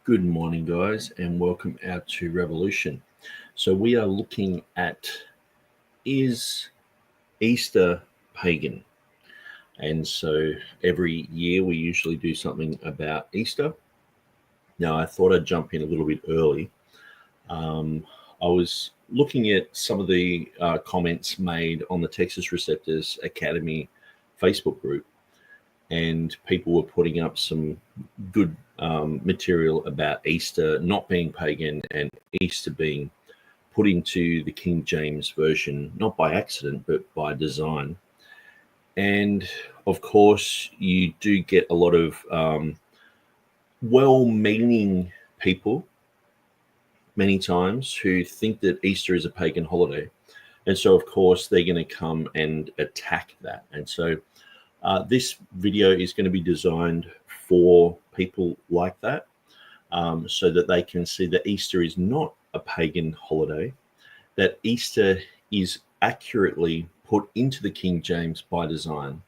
Good morning, guys, and welcome out to Revolution. So we are looking at, is Easter pagan? And so every year we usually do something about Easter. Now, I thought I'd jump in a little bit early. I was looking at some of the comments made on the Textus Receptus Academy Facebook group, and people were putting up some good material about Easter not being pagan and Easter being put into the King James Version, not by accident, but by design. And of course, you do get a lot of well-meaning people many times who think that Easter is a pagan holiday. And so, of course, they're going to come and attack that. And so this video is going to be designed for people like that, so that they can see that Easter is not a pagan holiday, that Easter is accurately put into the King James by design.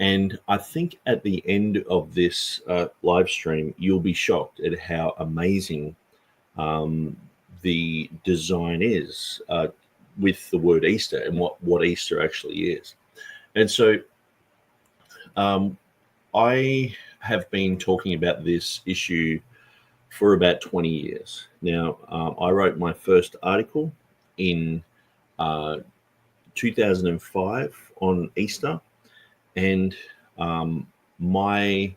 And I think at the end of this live stream, you'll be shocked at how amazing the design is with the word Easter and what Easter actually is. And so I have been talking about this issue for about 20 years. Now, I wrote my first article in 2005 on Easter, and my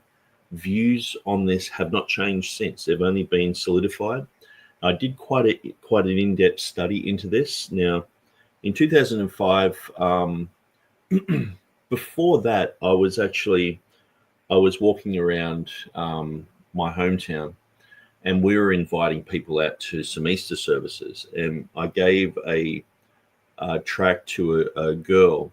views on this have not changed since. They've only been solidified. I did quite an in-depth study into this. Now, in 2005, before that, I was walking around my hometown, and we were inviting people out to some Easter services. And I gave a tract to a girl,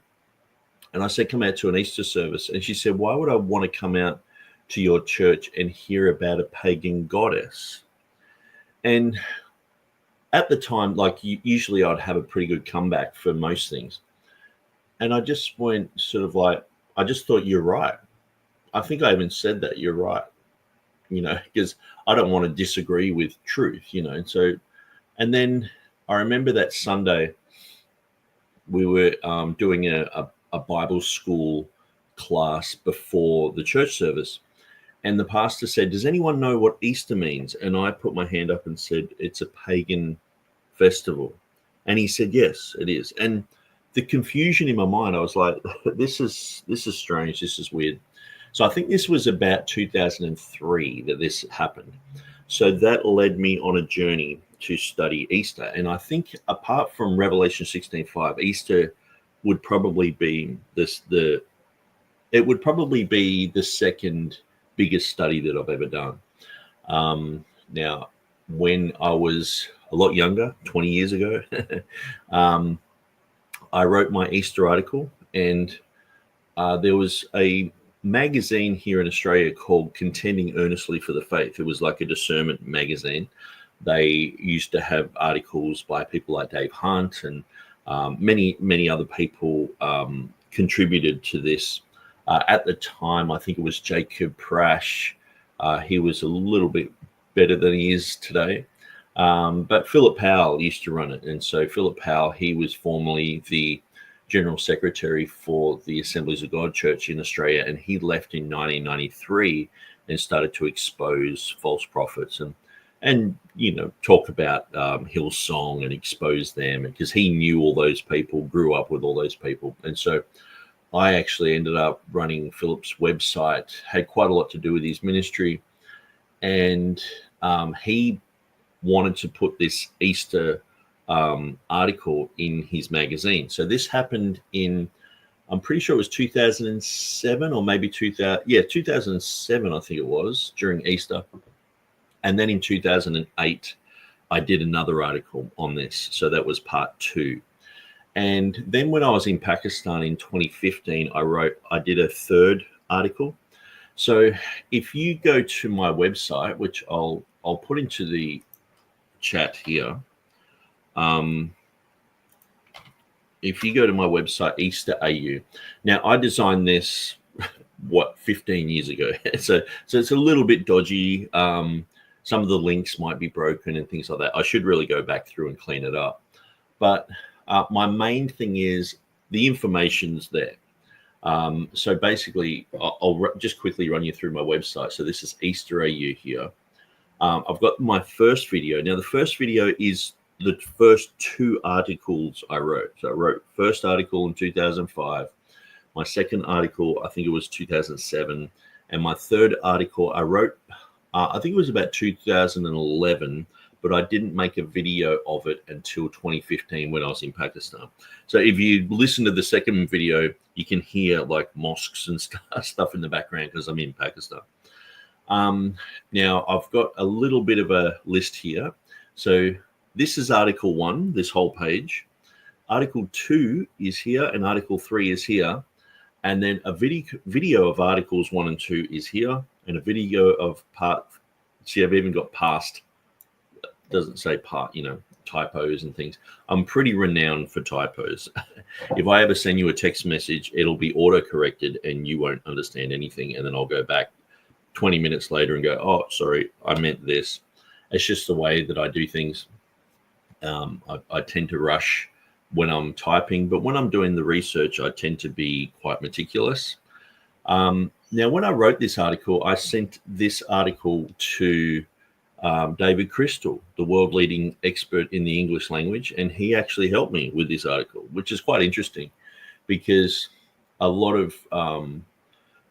and I said, "Come out to an Easter service." And she said, "Why would I want to come out to your church and hear about a pagan goddess?" And at the time, usually I'd have a pretty good comeback for most things. And I just went I just thought, "You're right." I think I even said that, "You're right," because I don't want to disagree with truth, And so, and then I remember that Sunday we were doing a Bible school class before the church service. And the pastor said, "Does anyone know what Easter means?" And I put my hand up and said, "It's a pagan festival." And he said, "Yes, it is." And the confusion in my mind, I was like, this is strange. This is weird. So I think this was about 2003 that this happened. So that led me on a journey to study Easter. And I think apart from Revelation 16:5, Easter would probably be the second biggest study that I've ever done. Now, when I was a lot younger, 20 years ago, I wrote my Easter article, and there was a magazine here in Australia called Contending Earnestly for the Faith. It was like a discernment magazine. They used to have articles by people like Dave Hunt, and many other people contributed to this. At the time, I think it was Jacob Prash. He was a little bit better than he is today. But Philip Powell used to run it. And so Philip Powell, he was formerly the General Secretary for the Assemblies of God Church in Australia. And he left in 1993 and started to expose false prophets and talk about Hillsong and expose them, because he knew all those people, grew up with all those people. And so I actually ended up running Philip's website, had quite a lot to do with his ministry. And he wanted to put this Easter article in his magazine. So this happened in, I'm pretty sure it was 2007 or maybe 2007, I think it was, during Easter. And then in 2008, I did another article on this. So that was part 2. And then when I was in Pakistan in 2015, I did a third article. So if you go to my website, which I'll put into the chat here. If you go to my website, Easter AU. Now, I designed this, 15 years ago. So it's a little bit dodgy. some of the links might be broken and things like that. I should really go back through and clean it up. But my main thing is the information's there. So basically, I'll just quickly run you through my website. So this is Easter AU here. I've got my first video. Now, the first video is the first 2 articles I wrote. So I wrote first article in 2005. My second article, I think it was 2007. And my third article I wrote, I think it was about 2011, but I didn't make a video of it until 2015 when I was in Pakistan. So if you listen to the second video, you can hear like mosques and stuff in the background because I'm in Pakistan. Now, I've got a little bit of a list here. So this is Article 1, this whole page. Article 2 is here, and Article 3 is here. And then a video of Articles 1 and 2 is here, and a video of part. See, I've even got past. Doesn't say part, typos and things. I'm pretty renowned for typos. If I ever send you a text message, it'll be auto-corrected and you won't understand anything. And then I'll go back 20 minutes later and go, oh, sorry, I meant this. It's just the way that I do things. I tend to rush when I'm typing, but when I'm doing the research, I tend to be quite meticulous. Now, when I wrote this article, I sent this article to David Crystal, the world-leading expert in the English language, and he actually helped me with this article, which is quite interesting because a lot of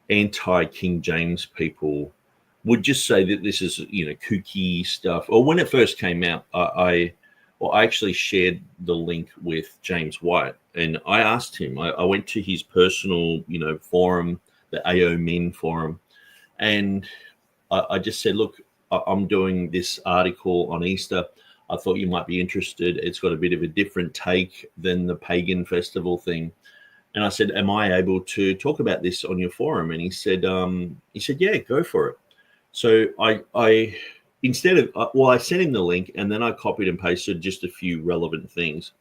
anti-King James people would just say that this is, kooky stuff. Or when it first came out, I actually shared the link with James White, and I asked him. I went to his personal, forum, the AO Men forum, and I just said, look, I'm doing this article on Easter. I thought you might be interested. It's got a bit of a different take than the pagan festival thing. And I said, am I able to talk about this on your forum? And he said, yeah, go for it. So I sent him the link, and then I copied and pasted just a few relevant things.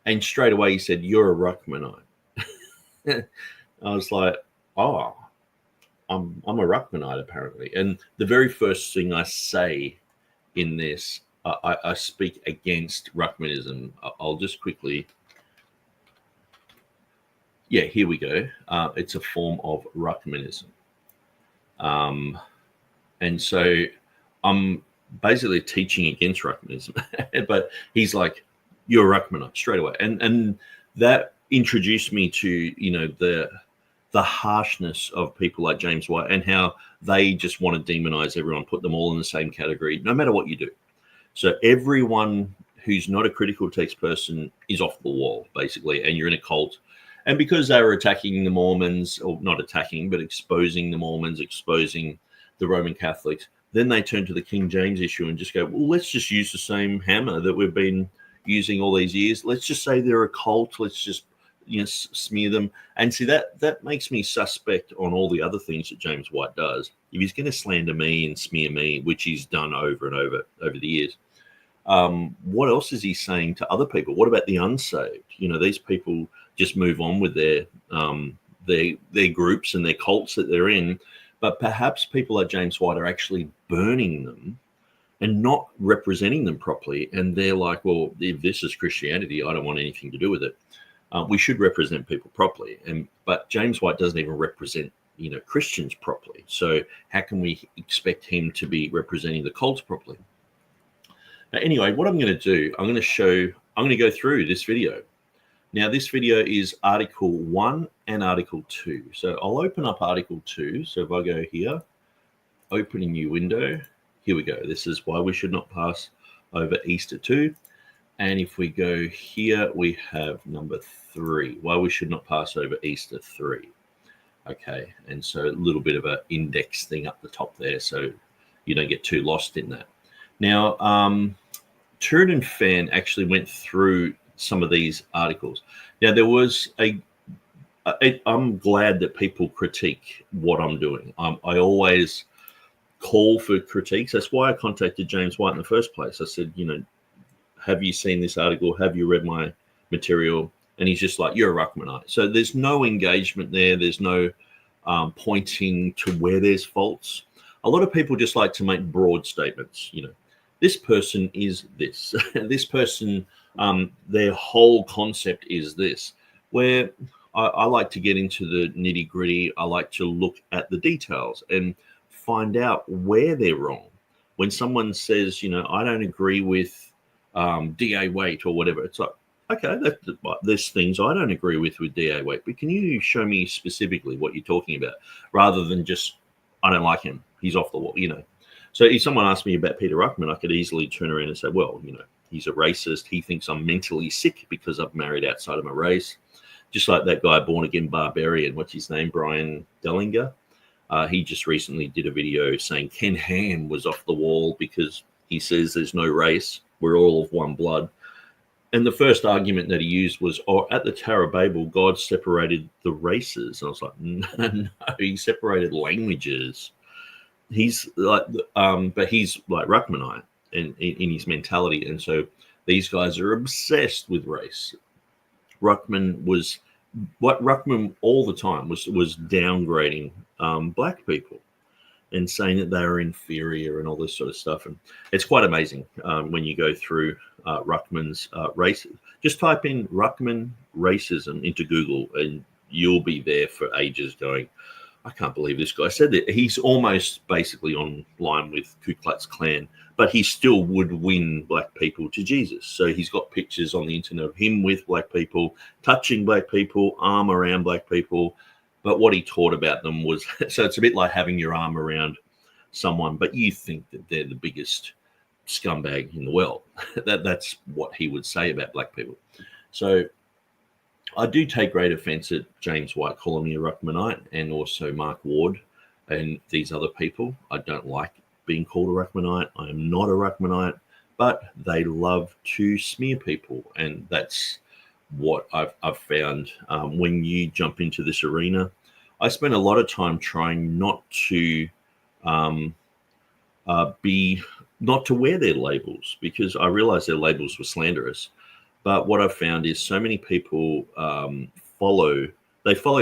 And straight away he said, you're a Ruckmanite. I was like, oh, I'm a Ruckmanite apparently. And the very first thing I say in this, I speak against Ruckmanism. I'll just quickly. Yeah, here we go. It's a form of Ruckmanism. And so I'm basically teaching against Ruckmanism. But he's like, you're a Ruckmanite straight away. And that introduced me to, the harshness of people like James White and how they just want to demonize everyone, put them all in the same category, no matter what you do. So everyone who's not a critical text person is off the wall, basically, and you're in a cult. And because they were attacking the Mormons, or not attacking, but exposing the Mormons, exposing the Roman Catholics, then they turn to the King James issue and just go, well, let's just use the same hammer that we've been using all these years. Let's just say they're a cult. Let's just smear them. And see, that makes me suspect on all the other things that James White does. If he's going to slander me and smear me, which he's done over and over the years, what else is he saying to other people? What about the unsaved? These people just move on with their groups and their cults that they're in, but perhaps people like James White are actually burning them and not representing them properly. And they're like, well, if this is Christianity, I don't want anything to do with it. We should represent people properly, but James White doesn't even represent, Christians properly. So how can we expect him to be representing the cults properly? Now, anyway, what I'm going to do, I'm going to go through this video. Now, this video is Article 1 and Article 2. So I'll open up Article 2. So if I go here, open a new window, here we go. This is why we should not pass over Easter 2. And if we go here, we have number 3, why we should not pass over Easter 3. Okay, and so a little bit of an index thing up the top there, so you don't get too lost in that. Now, TurretinFan actually went through some of these articles. Now, there was I'm glad that people critique what I'm doing. I always call for critiques. That's why I contacted James White in the first place. I said, have you seen this article? Have you read my material? And he's just like, you're a Ruckmanite. So there's no engagement there. There's no pointing to where there's faults. a lot of people just like to make broad statements. This person is this, this person, their whole concept is this, where I like to get into the nitty gritty. I like to look at the details and find out where they're wrong. When someone says, I don't agree with DA weight or whatever, it's like, okay, there's things I don't agree with DA weight, but can you show me specifically what you're talking about, rather than just, I don't like him, he's off the wall, So if someone asked me about Peter Ruckman, I could easily turn around and say, well, he's a racist. He thinks I'm mentally sick because I've married outside of my race. Just like that guy, born-again barbarian, what's his name, Brian Dellinger. He just recently did a video saying Ken Ham was off the wall because he says there's no race. We're all of one blood. And the first argument that he used was, at the Tower of Babel, God separated the races. And I was like, no, he separated languages. He's like, but he's like Ruckmanite in his mentality. And so these guys are obsessed with race. Ruckman all the time was downgrading black people and saying that they are inferior and all this sort of stuff. And it's quite amazing when you go through Ruckman's race. Just type in Ruckman racism into Google and you'll be there for ages going, I can't believe this guy said that. He's almost basically on line with Ku Klux Klan, but he still would win black people to Jesus. So he's got pictures on the internet of him with black people, touching black people, arm around black people. But what he taught about them was, so it's a bit like having your arm around someone, but you think that they're the biggest scumbag in the world. That's what he would say about black people. So I do take great offense at James White calling me a Ruckmanite, and also Mark Ward and these other people. I don't like being called a Ruckmanite. I am not a Ruckmanite, but they love to smear people. And that's what I've found when you jump into this arena. I spend a lot of time trying not to wear their labels, because I realize their labels were slanderous. But what I've found is so many people follow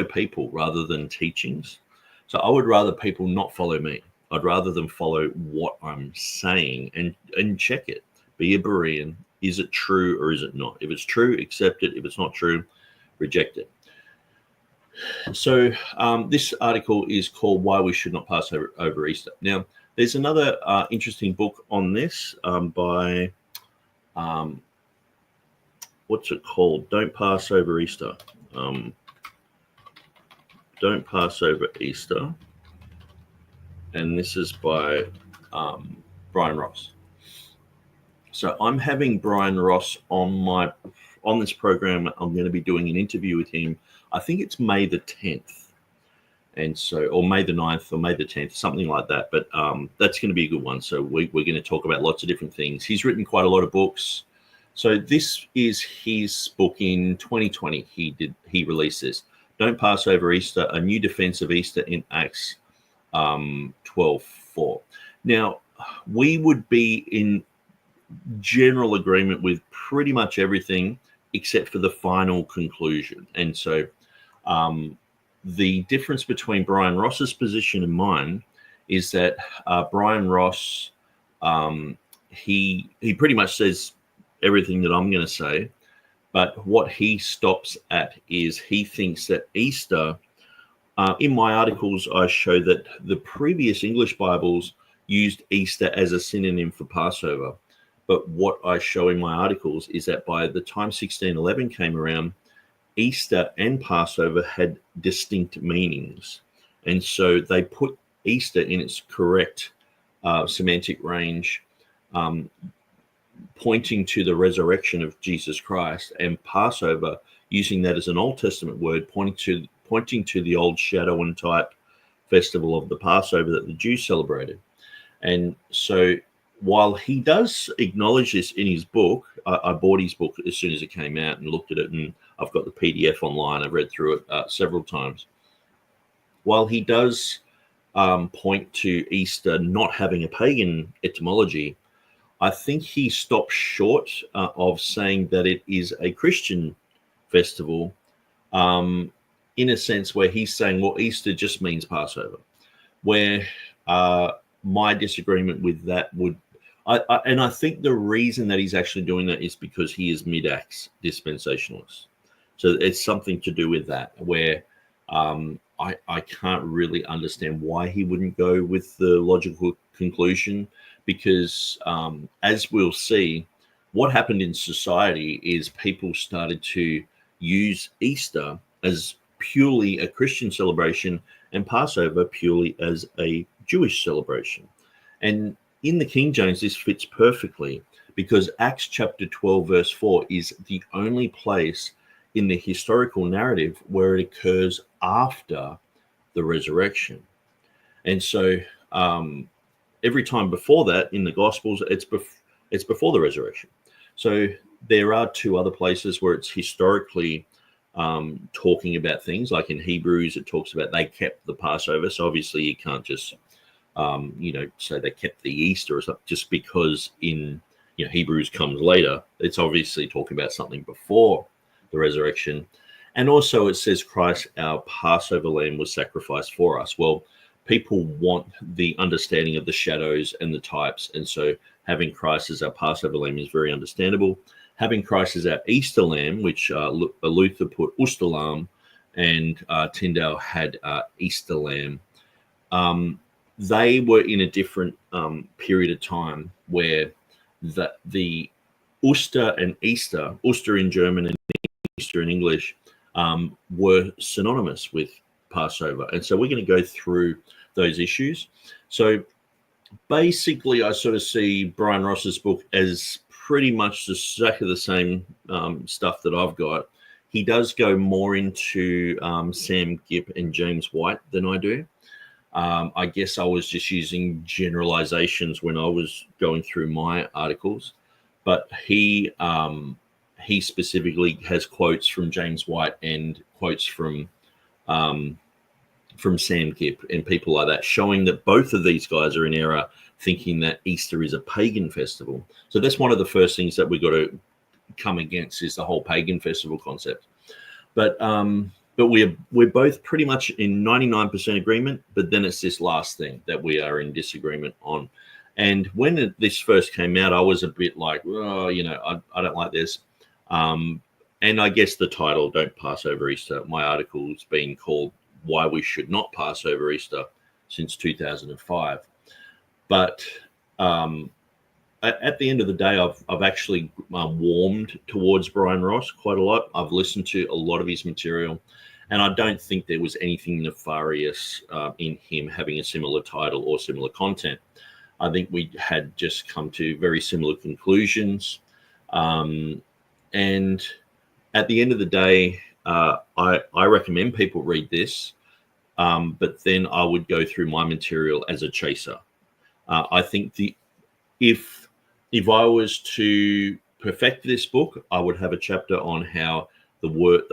people rather than teachings. So I would rather people not follow me. I'd rather them follow what I'm saying and check it. Be a Berean. Is it true or is it not? If it's true, accept it. If it's not true, reject it. So this article is called Why We Should Not Pass Over Easter. Now, there's another interesting book on this by... what's it called? Don't Pass Over Easter. Don't Pass Over Easter. And this is by Bryan Ross. So I'm having Bryan Ross on this program. I'm going to be doing an interview with him. I think it's May the 10th. And so, or May the 9th or May the 10th, something like that. But that's going to be a good one. So we're going to talk about lots of different things. He's written quite a lot of books. So this is his book in 2020. He released this. Don't Pass Over Easter, a new defense of Easter in Acts 12:4. Now, we would be in general agreement with pretty much everything except for the final conclusion. And so the difference between Bryan Ross's position and mine is that Bryan Ross, he pretty much says everything that I'm going to say, but what he stops at is he thinks that Easter, in my articles, I show that the previous English Bibles used Easter as a synonym for Passover. But what I show in my articles is that by the time 1611 came around, Easter and Passover had distinct meanings. And so they put Easter in its correct semantic range, pointing to the resurrection of Jesus Christ, and Passover using that as an Old Testament word, pointing to the old shadow and type festival of the Passover that the Jews celebrated. And so while he does acknowledge this in his book, I bought his book as soon as it came out and looked at it, and I've got the PDF online. I've read through it several times. While he does point to Easter not having a pagan etymology, I think he stops short of saying that it is a Christian festival, in a sense where he's saying, well, Easter just means Passover, where my disagreement with that would, and I think the reason that he's actually doing that is because he is mid-acts dispensationalist. So it's something to do with that, where I can't really understand why he wouldn't go with the logical conclusion, because as we'll see, what happened in society is people started to use Easter as purely a Christian celebration and Passover purely as a Jewish celebration. And in the King James, this fits perfectly, because Acts chapter 12, verse 4 is the only place in the historical narrative where it occurs after the resurrection. And so every time before that in the Gospels, it's before the resurrection. So there are two other places where it's historically talking about things, like in Hebrews, it talks about they kept the Passover. So obviously you can't just, say they kept the Easter or something just because in Hebrews comes later. It's obviously talking about something before the resurrection. And also it says Christ, our Passover lamb, was sacrificed for us. Well, people want the understanding of the shadows and the types. And so having Christ as our Passover lamb is very understandable. Having Christ as our Easter lamb, which Luther put Osterlam, and Tyndale had Easter lamb. They were in a different period of time where the Oster and Easter, Oster in German and Easter in English, were synonymous with Passover. And so we're going to go through those issues. So basically, I sort of see Bryan Ross's book as pretty much exactly the same stuff that I've got. He does go more into Sam Gipp and James White than I do. I guess I was just using generalizations when I was going through my articles, but he specifically has quotes from James White and quotes from Sam Gipp and people like that, showing that both of these guys are in error, thinking that Easter is a pagan festival. So that's one of the first things that we've got to come against, is the whole pagan festival concept. But we're both pretty much in 99% agreement, but then it's this last thing that we are in disagreement on. And when this first came out, I was a bit like, oh, I don't like this. And I guess the title, Don't Pass Over Easter, my article's been called Why We Should Not Pass Over Easter since 2005. But at the end of the day, I've actually warmed towards Bryan Ross quite a lot. I've listened to a lot of his material, and I don't think there was anything nefarious in him having a similar title or similar content. I think we had just come to very similar conclusions. And at the end of the day, I recommend people read this, but then I would go through my material as a chaser. I think if I was to perfect this book, I would have a chapter on how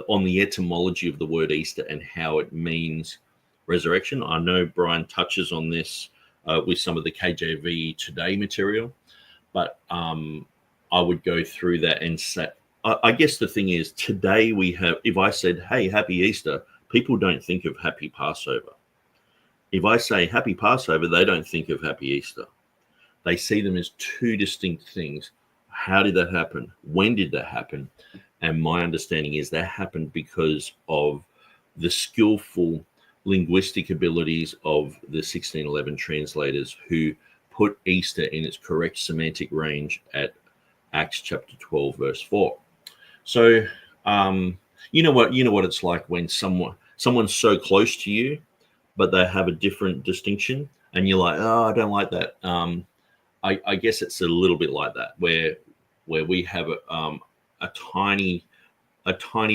on the etymology of the word Easter and how it means resurrection. I know Bryan touches on this with some of the KJV Today material, but I would go through that and say, I guess the thing is, today we have, if I said, hey, happy Easter, people don't think of happy Passover. If I say happy Passover, they don't think of happy Easter. They see them as two distinct things. How did that happen? When did that happen? And my understanding is that happened because of the skillful linguistic abilities of the 1611 translators, who put Easter in its correct semantic range at Acts chapter 12, verse 4. So, you know what it's like when someone's so close to you, but they have a different distinction, and you're like, oh, I don't like that. I guess it's a little bit like that, where we have a tiny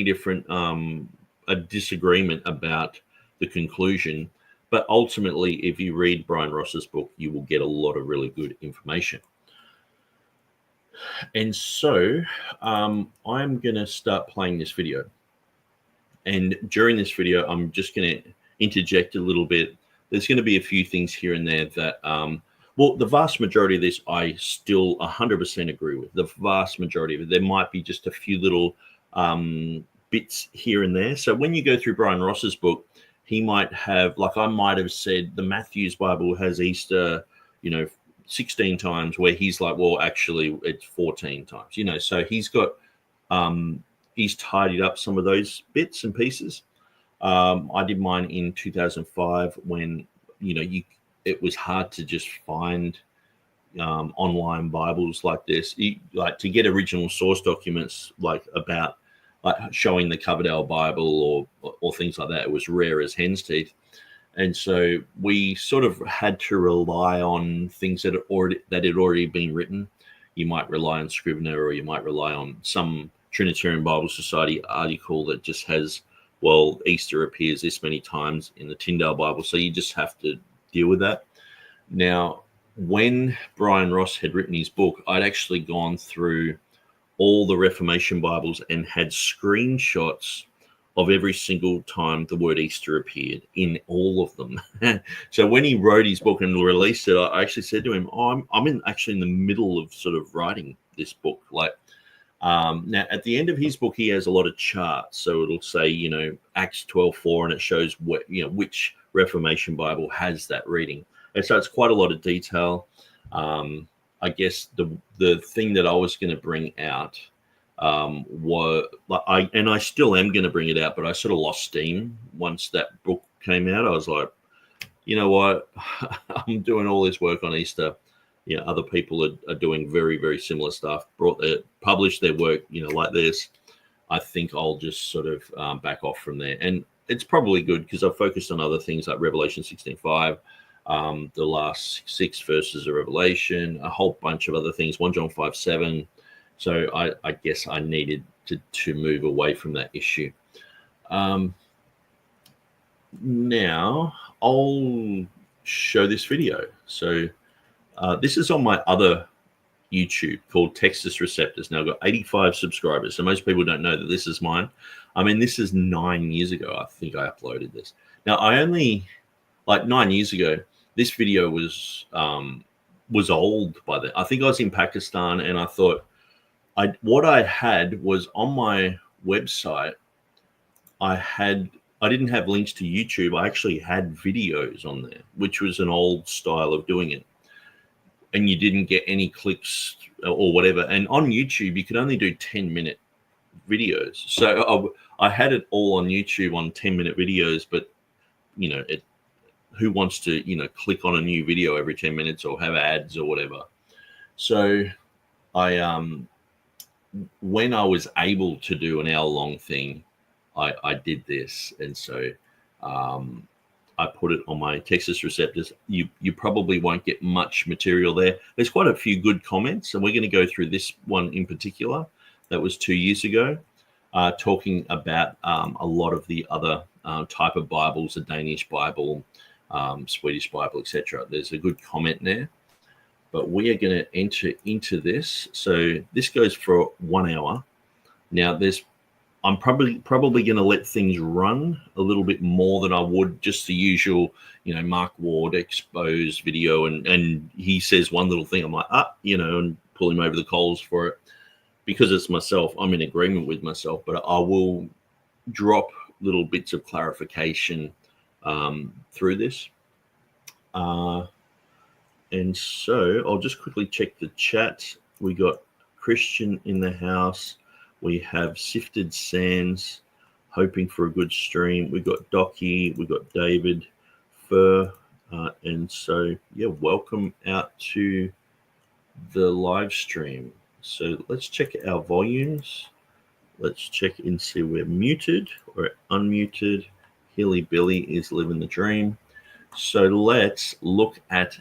different a disagreement about the conclusion. But ultimately, if you read Bryan Ross's book, you will get a lot of really good information. And so I'm going to start playing this video. And during this video, I'm just going to interject a little bit. There's going to be a few things here and there that, well, the vast majority of this, I still 100% agree with. The vast majority of it. There might be just a few little bits here and there. So when you go through Bryan Ross's book, he might have, like I might have said, the Matthew's Bible has Easter 16 times, where he's like, well, actually it's 14 times, so he's got, he's tidied up some of those bits and pieces. I did mine in 2005 when, it was hard to just find online Bibles like this, like to get original source documents, like about like showing the Coverdale Bible or things like that. It was rare as hen's teeth. And so we sort of had to rely on things that had already been written. You might rely on Scrivener, or you might rely on some Trinitarian Bible Society article that just has, well, Easter appears this many times in the Tyndale Bible. So you just have to deal with that. Now, when Bryan Ross had written his book, I'd actually gone through all the Reformation Bibles and had screenshots of every single time the word Easter appeared in all of them. So when he wrote his book and released it, I actually said to him, I'm actually in the middle of sort of writing this book. Now at the end of his book, he has a lot of charts. So it'll say, Acts 12:4, and it shows which Reformation Bible has that reading. And so it's quite a lot of detail. I guess the thing that I was going to bring out I still am going to bring it out, but I sort of lost steam once that book came out. I was like, you know what, I'm doing all this work on Easter. Other people are doing very, very similar stuff. Published their work, like this. I think I'll just sort of back off from there, and it's probably good because I've focused on other things like Revelation 16:5, the last 6 verses of Revelation, a whole bunch of other things. 1 John 5:7. So I guess I needed to move away from that issue. Now I'll show this video. So this is on my other YouTube called Textus Receptus. Now I've got 85 subscribers. So most people don't know that this is mine. I mean, this is 9 years ago. I think I uploaded this. Now I only, 9 years ago, this video was old by then. I think I was in Pakistan, and I thought, what I had was on my website, I didn't have links to YouTube. I actually had videos on there, which was an old style of doing it. And you didn't get any clicks or whatever. And on YouTube, you could only do 10-minute videos. So I had it all on YouTube on 10-minute videos, but, who wants to, click on a new video every 10 minutes or have ads or whatever? So when I was able to do an hour-long thing, I did this. And so I put it on my Textus Receptus. You probably won't get much material there. There's quite a few good comments, and we're going to go through this one in particular. That was 2 years ago, talking about a lot of the other type of Bibles, the Danish Bible, Swedish Bible, etc. There's a good comment there. But we are going to enter into this. So this goes for 1 hour. Now, I'm probably going to let things run a little bit more than I would just the usual, Mark Ward expose video. And he says one little thing. I'm like, and pull him over the coals for it. Because it's myself, I'm in agreement with myself. But I will drop little bits of clarification through this. And so I'll just quickly check the chat. We got Christian in the house. We have Sifted Sands, hoping for a good stream. We got Docky. We got David Fur. And so, welcome out to the live stream. So let's check our volumes. Let's check and see we're muted or unmuted. Hilly Billy is living the dream. So let's look at,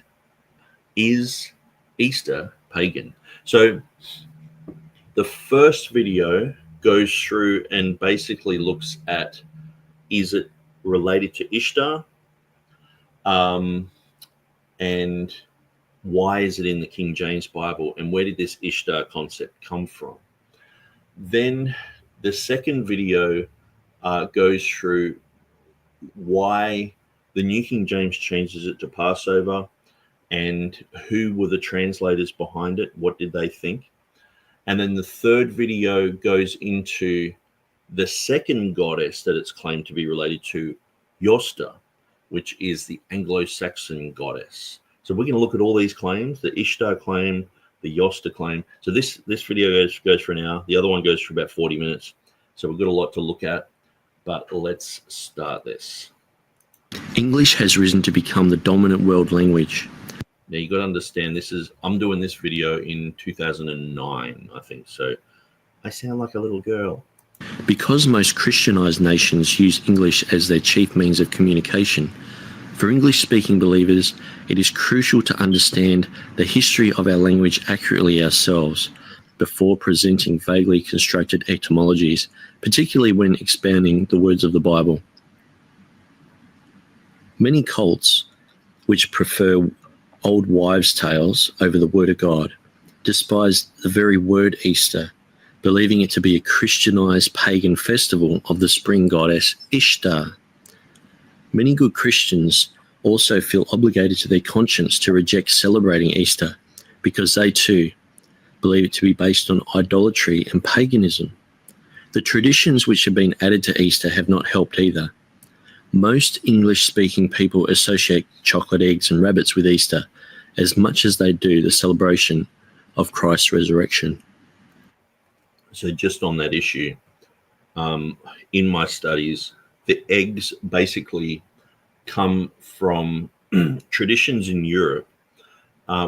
is Easter pagan? So the first video goes through and basically looks at, is it related to Ishtar? And why is it in the King James Bible? And where did this Ishtar concept come from? Then the second video goes through why the New King James changes it to Passover, and who were the translators behind it? What did they think? And then the third video goes into the second goddess that it's claimed to be related to, Yosta, which is the Anglo-Saxon goddess. So we're going to look at all these claims, the Ishtar claim, the Yosta claim. So this video goes for an hour. The other one goes for about 40 minutes. So we've got a lot to look at, but let's start this. English has risen to become the dominant world language. Now you got to understand, I'm doing this video in 2009, I think. So I sound like a little girl. Because most Christianized nations use English as their chief means of communication, for English-speaking believers, it is crucial to understand the history of our language accurately ourselves before presenting vaguely constructed etymologies, particularly when expounding the words of the Bible. Many cults, which prefer old wives' tales over the Word of God, despise the very word Easter, believing it to be a Christianized pagan festival of the spring goddess Ishtar. Many good Christians also feel obligated to their conscience to reject celebrating Easter because they too believe it to be based on idolatry and paganism. The traditions which have been added to Easter have not helped either. Most English-speaking people associate chocolate eggs and rabbits with Easter as much as they do the celebration of Christ's resurrection. So just on that issue, in my studies, the eggs basically come from traditions in Europe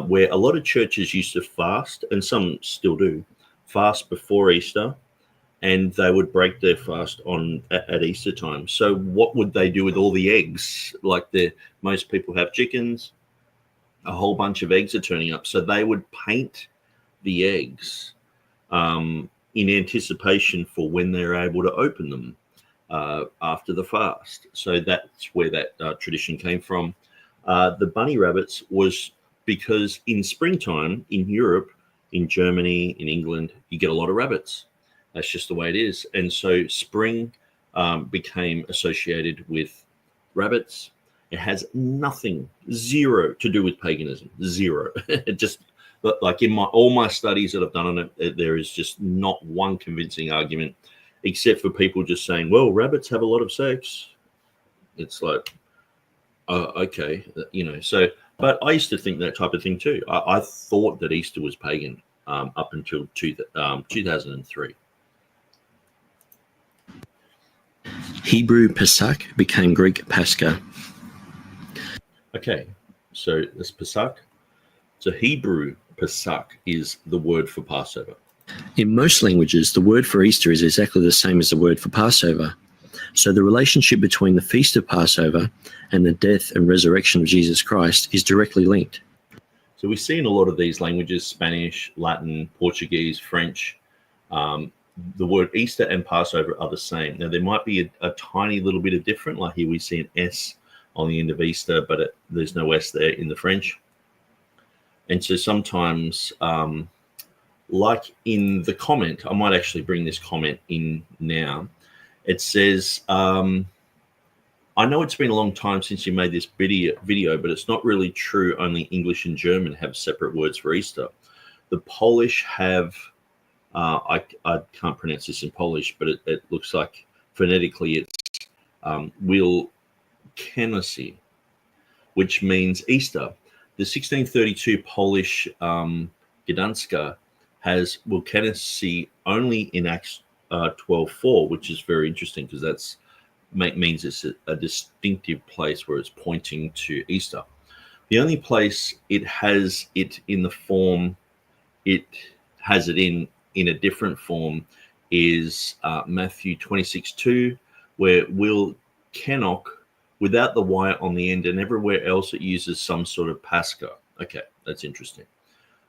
where a lot of churches used to fast, and some still do, fast before Easter, and they would break their fast at Easter time. So what would they do with all the eggs? Like most people have chickens, a whole bunch of eggs are turning up. So they would paint the eggs in anticipation for when they're able to open them after the fast. So that's where that tradition came from. The bunny rabbits was because in springtime in Europe, in Germany, in England, you get a lot of rabbits. That's just the way it is. And so spring became associated with rabbits. It has nothing, zero to do with paganism, zero. It just, like in all my studies that I've done on it, there is just not one convincing argument, except for people just saying, well, rabbits have a lot of sex. It's like, okay, so, but I used to think that type of thing too. I thought that Easter was pagan up until 2003. Hebrew Pesach became Greek Pascha. Okay, so this Pesach. So Hebrew Pesach is the word for Passover. In most languages, the word for Easter is exactly the same as the word for Passover. So the relationship between the feast of Passover and the death and resurrection of Jesus Christ is directly linked. So we see in a lot of these languages, Spanish, Latin, Portuguese, French, the word Easter and Passover are the same. Now, there might be a tiny little bit of different, like here we see an S on the end of Easter, but there's no S there in the French. And so sometimes, like in the comment, I might actually bring this comment in now. It says, I know it's been a long time since you made this video, but it's not really true. Only English and German have separate words for Easter. The Polish have, I can't pronounce this in Polish, but it looks like phonetically it's Wielkanocy, which means Easter. The 1632 Polish Gdanska has Wielkanocy only in Acts 12:4, which is very interesting because that's means it's a distinctive place where it's pointing to Easter. The only place it has it in the form it has it in a different form is Matthew 26:2, where Wilkenok without the Y on the end, and everywhere else it uses some sort of Pascha. Okay, that's interesting.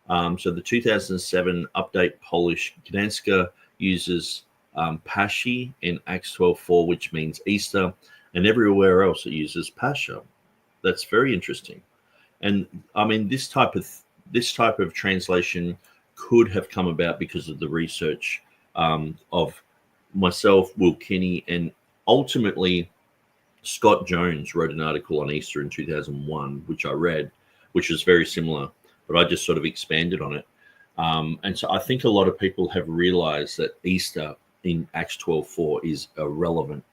So the 2007 update Polish Gdanska uses Pashi in Acts 12:4, which means Easter, and everywhere else it uses Pascha. That's very interesting. And I mean, this type of translation could have come about because of the research of myself, Will Kinney, and ultimately Scott Jones wrote an article on Easter in 2001, which I read, which was very similar, but I just sort of expanded on it. And so I think a lot of people have realized that Easter in Acts 12:4 is irrelevant.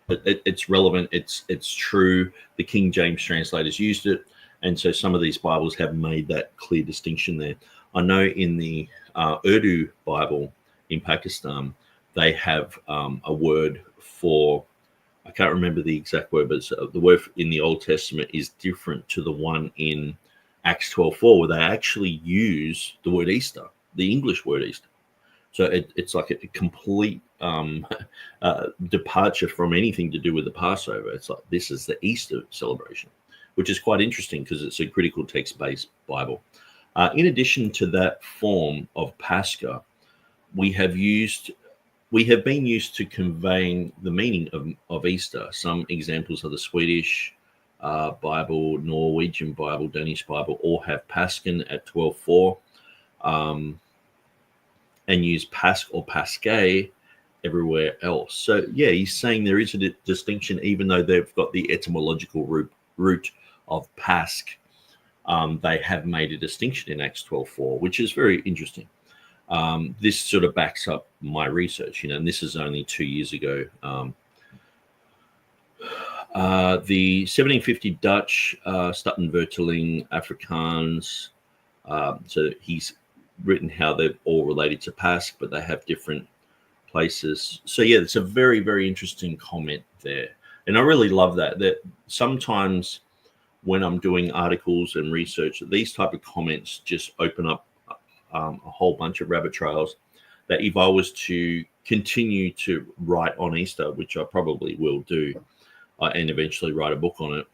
It's relevant. It's true. The King James translators used it, And so some of these Bibles have made that clear distinction there. I know in the Urdu Bible in Pakistan, they have a word for, I can't remember the exact word, but the word in the Old Testament is different to the one in Acts 12:4, where they actually use the word Easter, the English word Easter. So it's like a complete departure from anything to do with the Passover. It's like this is the Easter celebration, which is quite interesting because it's a critical text-based Bible. In addition to that form of Pascha, we have been used to conveying the meaning of Easter. Some examples are the Swedish Bible, Norwegian Bible, Danish Bible, all have Pasken at 12:4. And use Pasch or Pasche everywhere else. So, yeah, he's saying there is a distinction, even though they've got the etymological root of Pasch. They have made a distinction in Acts 12:4, which is very interesting. This sort of backs up my research, and this is only 2 years ago. The 1750 Dutch, Statenvertaling, Afrikaans. So he's written how they're all related to Pasch, but they have different places. So yeah, it's a very, very interesting comment there. And I really love that sometimes when I'm doing articles and research, these type of comments just open up a whole bunch of rabbit trails that if I was to continue to write on Easter, which I probably will do, and eventually write a book on it,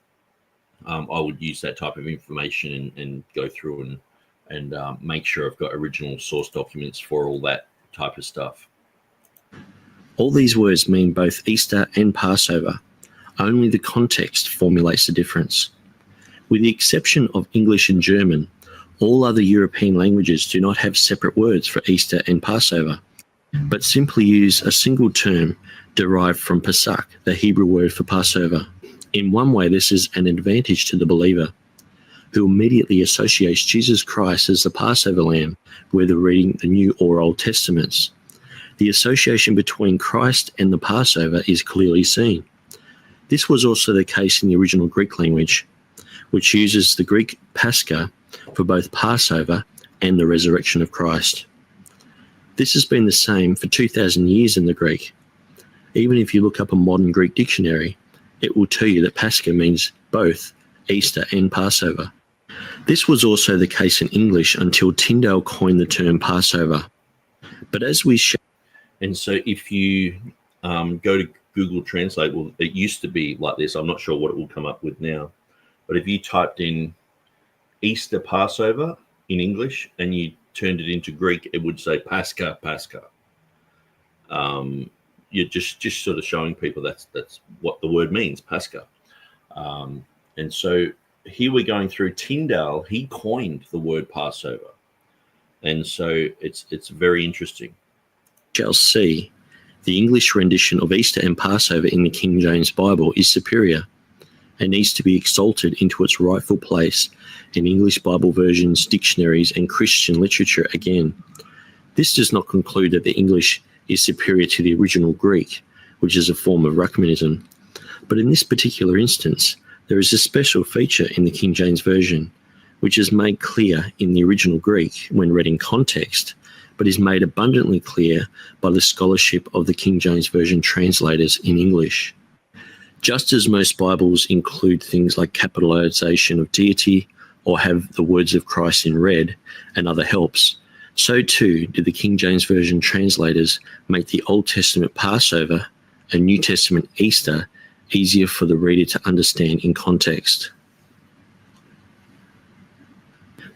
I would use that type of information and go through and make sure I've got original source documents for all that type of stuff. All these words mean both Easter and Passover. Only the context formulates the difference. With the exception of English and German, all other European languages do not have separate words for Easter and Passover, but simply use a single term derived from Pesach, the Hebrew word for Passover. In one way, this is an advantage to the believer, who immediately associates Jesus Christ as the Passover lamb, whether reading the New or Old Testaments. The association between Christ and the Passover is clearly seen. This was also the case in the original Greek language, which uses the Greek Pascha for both Passover and the resurrection of Christ. This has been the same for 2,000 years in the Greek. Even if you look up a modern Greek dictionary, it will tell you that Pascha means both Easter and Passover. This was also the case in English until Tyndale coined the term Passover. But as we show... And so if you go to Google Translate, well, it used to be like this. I'm not sure what it will come up with now. But if you typed in Easter Passover in English and you turned it into Greek, it would say Pascha, Pascha. You're just sort of showing people that's what the word means, Pascha. And so here we're going through Tyndale. He coined the word Passover. And so it's very interesting. Shall see, the English rendition of Easter and Passover in the King James Bible is superior and needs to be exalted into its rightful place in English Bible versions, dictionaries, and Christian literature again. This does not conclude that the English is superior to the original Greek, which is a form of Ruckmanism. But in this particular instance, there is a special feature in the King James Version, which is made clear in the original Greek when read in context, but is made abundantly clear by the scholarship of the King James Version translators in English. Just as most Bibles include things like capitalization of deity or have the words of Christ in red and other helps, so too did the King James Version translators make the Old Testament Passover and New Testament Easter easier for the reader to understand in context.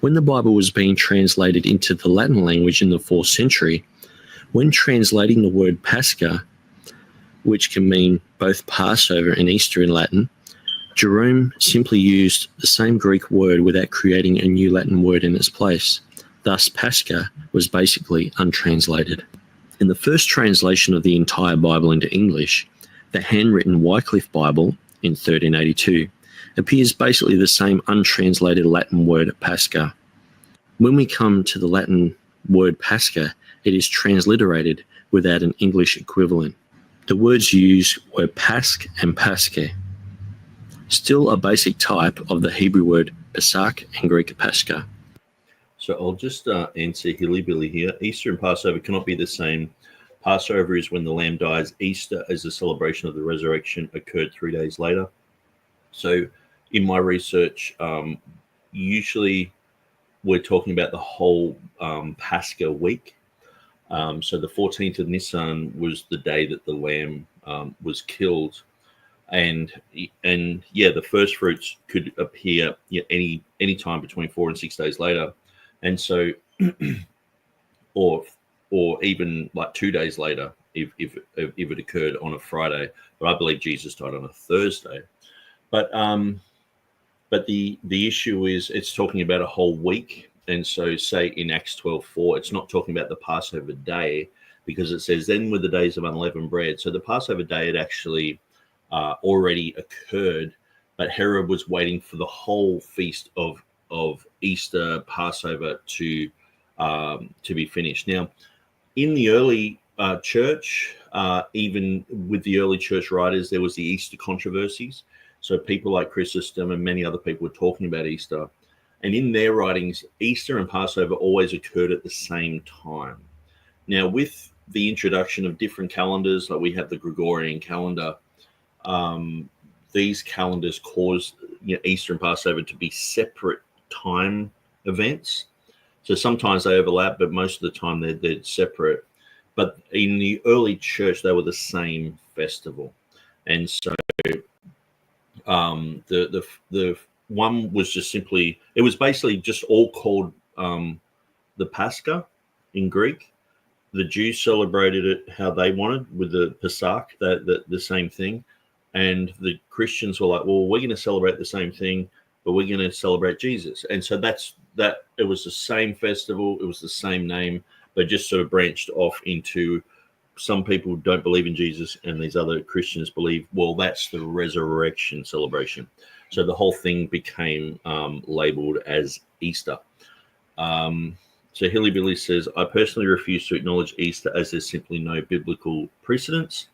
When the Bible was being translated into the Latin language in the 4th century, when translating the word Pascha, which can mean both Passover and Easter in Latin, Jerome simply used the same Greek word without creating a new Latin word in its place. Thus, Pascha was basically untranslated. In the first translation of the entire Bible into English, the handwritten Wycliffe Bible in 1382 appears basically the same untranslated Latin word Pascha. When we come to the Latin word Pascha, it is transliterated without an English equivalent. The words used were Pasch and Pasche. still a basic type of the Hebrew word Pesach and Greek Pascha. So I'll just answer Hilly-Billy here. Easter and Passover cannot be the same. Passover is when the lamb dies. Easter, as a celebration of the resurrection, occurred 3 days later. So in my research, usually we're talking about the whole Pascha week. So the 14th of Nisan was the day that the lamb was killed. And yeah, the first fruits could appear any time between 4 and 6 days later. And so, or even like 2 days later, if it occurred on a Friday. But I believe Jesus died on a Thursday. But the issue is it's talking about a whole week. And so, say in Acts 12:4, it's not talking about the Passover day, because it says then were the days of unleavened bread. So the Passover day had actually already occurred, but Herod was waiting for the whole feast of Easter, Passover to be finished. Now, in the early church, even with the early church writers, there was the Easter controversies. So people like Chrysostom and many other people were talking about Easter. And in their writings, Easter and Passover always occurred at the same time. Now, with the introduction of different calendars, like we have the Gregorian calendar, these calendars caused Easter and Passover to be separate time events. So sometimes they overlap, but most of the time they're separate. But in the early church, they were the same festival. And so the one was just simply, it was basically just all called the Pascha in Greek. The Jews celebrated it how they wanted with the Pesach, the same thing. And the Christians were like, well, we're going to celebrate the same thing, but we're going to celebrate Jesus. And so that it was the same festival. It was the same name, but just sort of branched off into, some people don't believe in Jesus, and these other Christians believe, well, that's the resurrection celebration. So the whole thing became labeled as Easter. So Hilly-Billy says, I personally refuse to acknowledge Easter as there's simply no biblical precedence.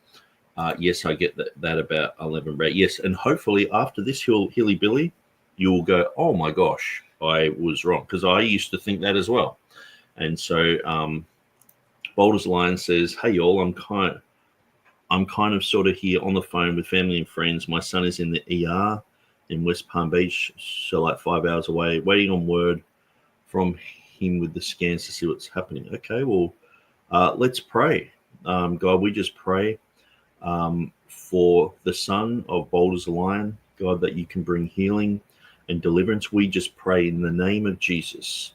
Yes, I get that about unleavened bread. Yes, and hopefully after this, Hilly-Billy, you'll go, oh my gosh, I was wrong, because I used to think that as well. And so Boulder's Lion says, hey y'all, I'm kind of sort of here on the phone with family and friends. My son is in the ER in West Palm Beach, so like 5 hours away, waiting on word from him with the scans to see what's happening. Okay, well, let's pray. God, we just pray for the son of Boulder's Lion, God, that you can bring healing and deliverance. We just pray in the name of Jesus,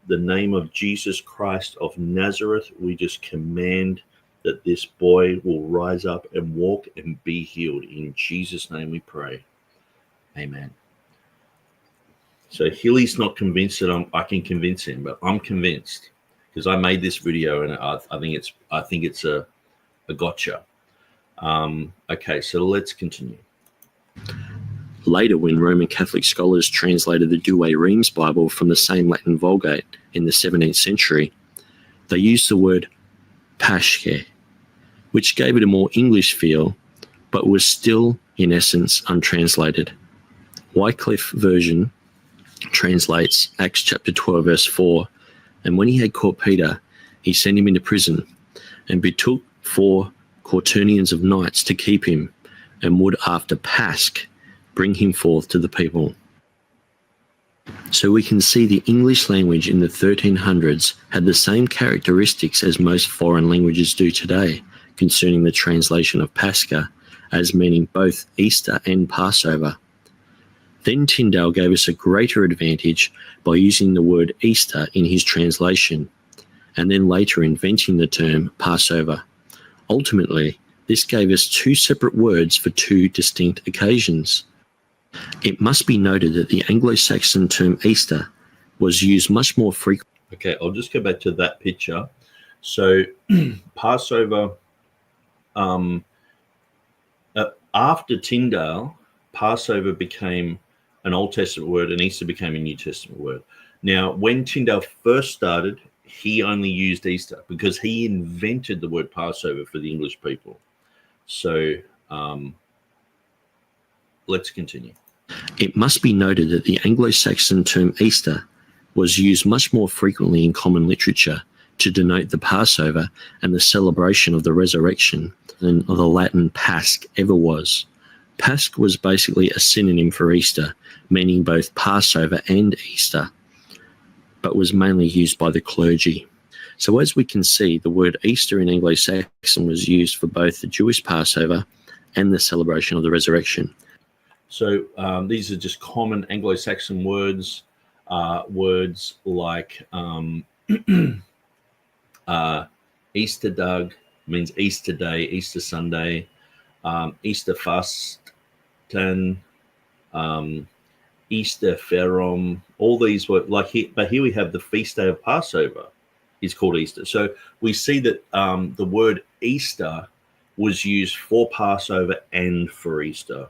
the name of Jesus Christ of Nazareth. We just command that this boy will rise up and walk and be healed. In Jesus' name we pray. Amen. So Hilly's not convinced that I can convince him, but I'm convinced, because I made this video and I think it's a gotcha. Okay, so let's continue. Later, when Roman Catholic scholars translated the Douay-Rheims Bible from the same Latin Vulgate in the 17th century, they used the word Pascha, which gave it a more English feel, but was still, in essence, untranslated. Wycliffe version translates Acts chapter 12, verse 4, and when he had caught Peter, he sent him into prison, and betook 4 quaternions of knights to keep him, and would after Pasch bring him forth to the people. So we can see the English language in the 1300s had the same characteristics as most foreign languages do today concerning the translation of Pascha as meaning both Easter and Passover. Then Tyndale gave us a greater advantage by using the word Easter in his translation, and then later inventing the term Passover. Ultimately, this gave us 2 separate words for 2 distinct occasions. It must be noted that the Anglo-Saxon term Easter was used much more frequently. Okay, I'll just go back to that picture. So Passover, after Tyndale, Passover became an Old Testament word and Easter became a New Testament word. Now, when Tyndale first started, he only used Easter because he invented the word Passover for the English people. So let's continue. It must be noted that the Anglo-Saxon term Easter was used much more frequently in common literature to denote the Passover and the celebration of the resurrection than the Latin Pasch ever was. Pasch was basically a synonym for Easter, meaning both Passover and Easter, but was mainly used by the clergy. So as we can see, the word Easter in Anglo-Saxon was used for both the Jewish Passover and the celebration of the resurrection. So these are just common Anglo-Saxon words, words like Easter Dag means Easter Day, Easter Sunday, Easter Fasten, Easter Ferum, all these were like here, but here we have the feast day of Passover is called Easter. So we see that the word Easter was used for Passover and for Easter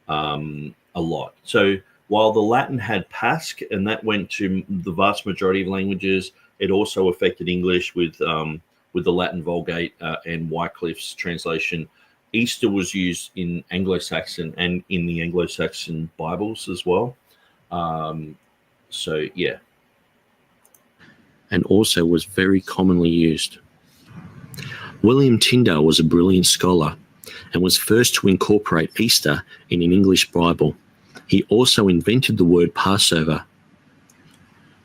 a lot. So while the Latin had Pasch, and that went to the vast majority of languages, it also affected English with the Latin Vulgate and Wycliffe's translation. Easter was used in Anglo-Saxon and in the Anglo-Saxon Bibles as well. So, yeah. And also was very commonly used. William Tyndale was a brilliant scholar and was first to incorporate Easter in an English Bible. He also invented the word Passover.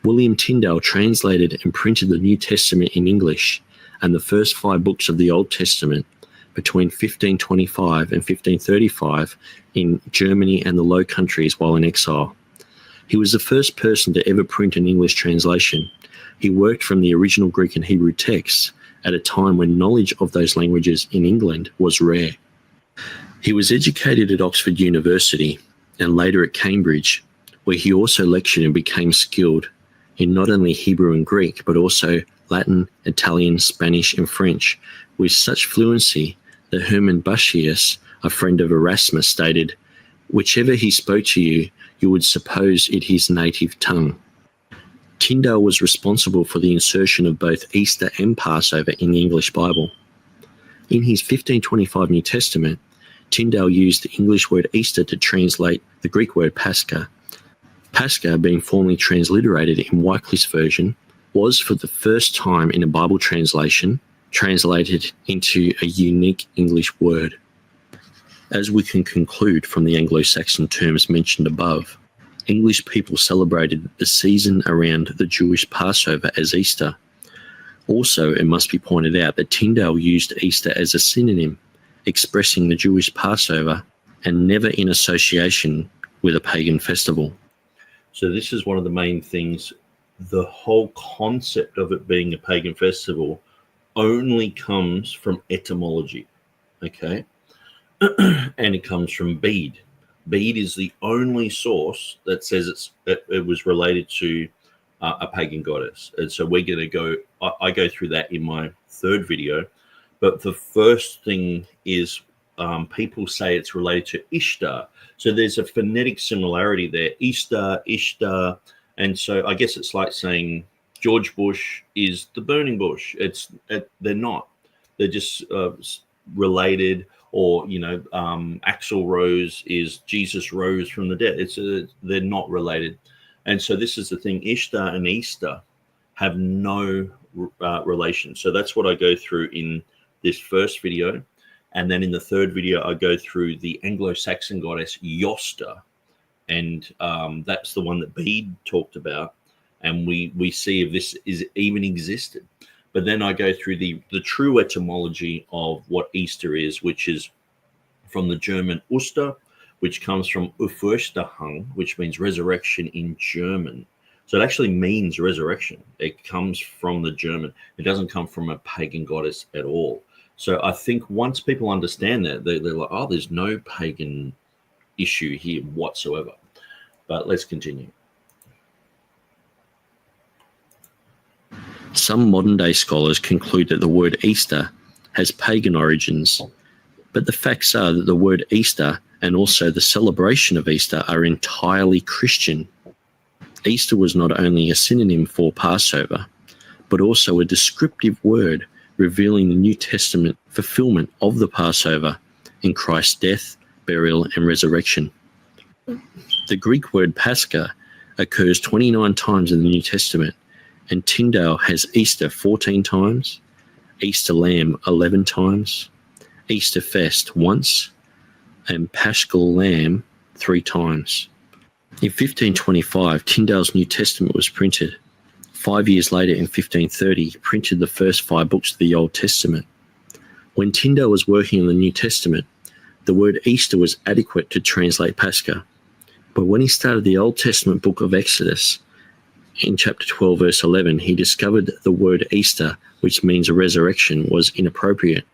William Tyndale translated and printed the New Testament in English and the first 5 books of the Old Testament between 1525 and 1535 in Germany and the Low Countries while in exile. He was the first person to ever print an English translation. He worked from the original Greek and Hebrew texts at a time when knowledge of those languages in England was rare. He was educated at Oxford University and later at Cambridge, where he also lectured and became skilled in not only Hebrew and Greek, but also Latin, Italian, Spanish, and French, with such fluency that Hermann Baschius, a friend of Erasmus, stated, "Whichever he spoke to you, you would suppose it his native tongue." Tyndale was responsible for the insertion of both Easter and Passover in the English Bible. In his 1525 New Testament, Tyndale used the English word Easter to translate the Greek word Pascha. Pascha, being formally transliterated in Wycliffe's version, was for the first time in a Bible translation translated into a unique English word. As we can conclude from the Anglo-Saxon terms mentioned above, English people celebrated the season around the Jewish Passover as Easter. Also, it must be pointed out that Tyndale used Easter as a synonym, expressing the Jewish Passover and never in association with a pagan festival. So this is one of the main things. The whole concept of it being a pagan festival only comes from etymology, okay? And it comes from Bede. Bede is the only source that says it was related to a pagan goddess. And so we're going to go, I go through that in my 3rd video. But the first thing is people say it's related to Ishtar. So there's a phonetic similarity there, Easter, Ishtar. And so I guess it's like saying George Bush is the burning bush. They're not. They're just related. Or, Axl Rose is Jesus rose from the dead. They're not related. And so this is the thing. Ishtar and Easter have no relation. So that's what I go through in this first video. And then in the 3rd video, I go through the Anglo-Saxon goddess Yosta. And that's the one that Bede talked about. And we see if this is even existed. But then I go through the true etymology of what Easter is, which is from the German Oster, which comes from Auferstehung, which means resurrection in German. So it actually means resurrection. It comes from the German. It doesn't come from a pagan goddess at all. So I think once people understand that, they're like, oh, there's no pagan issue here whatsoever. But let's continue. Some modern-day scholars conclude that the word Easter has pagan origins, but the facts are that the word Easter and also the celebration of Easter are entirely Christian. Easter was not only a synonym for Passover, but also a descriptive word revealing the New Testament fulfillment of the Passover in Christ's death, burial, and resurrection. The Greek word Pascha occurs 29 times in the New Testament, and Tyndale has Easter 14 times, Easter Lamb 11 times, Easter Fest once, and Paschal Lamb 3 times. In 1525, Tyndale's New Testament was printed. 5 years later, in 1530, he printed the first 5 books of the Old Testament. When Tyndale was working on the New Testament, the word Easter was adequate to translate Pascha. But when he started the Old Testament book of Exodus, in chapter 12, verse 11, he discovered the word Easter, which means a resurrection, was inappropriate.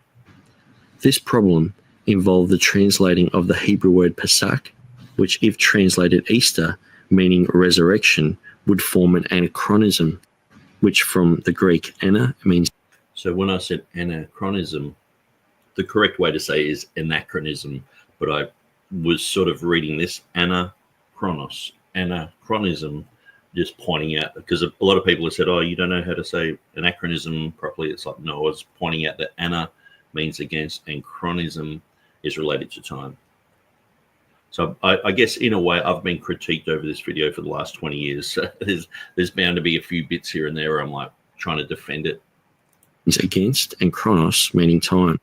This problem involved the translating of the Hebrew word Pesach, which, if translated Easter, meaning resurrection, would form an anachronism, which from the Greek ana means. So when I said anachronism, the correct way to say is anachronism, but I was sort of reading this anachronos, anachronism, just pointing out, because a lot of people have said, oh, you don't know how to say anachronism properly. It's like, no, I was pointing out that ana means against and chronism is related to time. So I guess in a way I've been critiqued over this video for the last 20 years. So there's bound to be a few bits here and there where I'm like trying to defend it. It's against and chronos meaning time,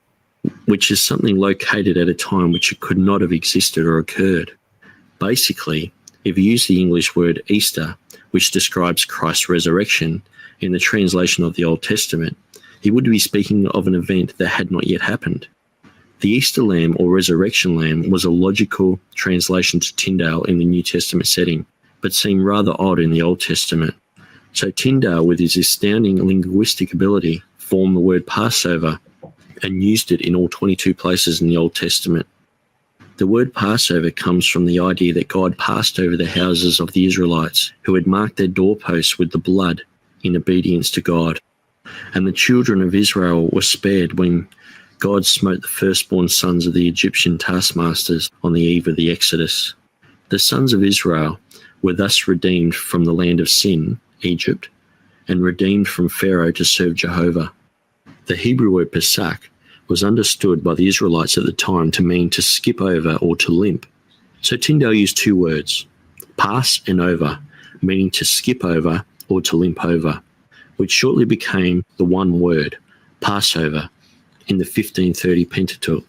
which is something located at a time which it could not have existed or occurred. Basically, if you use the English word Easter, which describes Christ's resurrection, in the translation of the Old Testament, he would be speaking of an event that had not yet happened. The Easter lamb or resurrection lamb was a logical translation to Tyndale in the New Testament setting, but seemed rather odd in the Old Testament. So Tyndale, with his astounding linguistic ability, formed the word Passover and used it in all 22 places in the Old Testament. The word Passover comes from the idea that God passed over the houses of the Israelites who had marked their doorposts with the blood in obedience to God. And the children of Israel were spared when God smote the firstborn sons of the Egyptian taskmasters on the eve of the Exodus. The sons of Israel were thus redeemed from the land of sin, Egypt, and redeemed from Pharaoh to serve Jehovah. The Hebrew word Pesach was understood by the Israelites at the time to mean to skip over or to limp. So Tyndale used 2 words, pass and over, meaning to skip over or to limp over, which shortly became the one word, Passover, in the 1530 Pentateuch.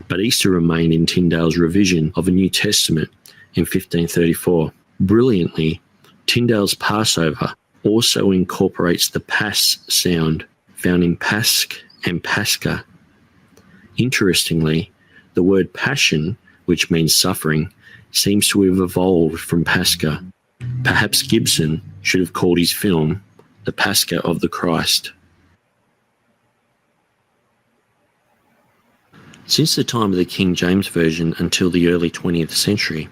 But Easter remained in Tyndale's revision of a New Testament in 1534. Brilliantly, Tyndale's Passover also incorporates the pas sound found in Pasch and Pascha. Interestingly, the word passion, which means suffering, seems to have evolved from Pascha. Perhaps Gibson should have called his film The Pascha of the Christ. Since the time of the King James Version until the early 20th century,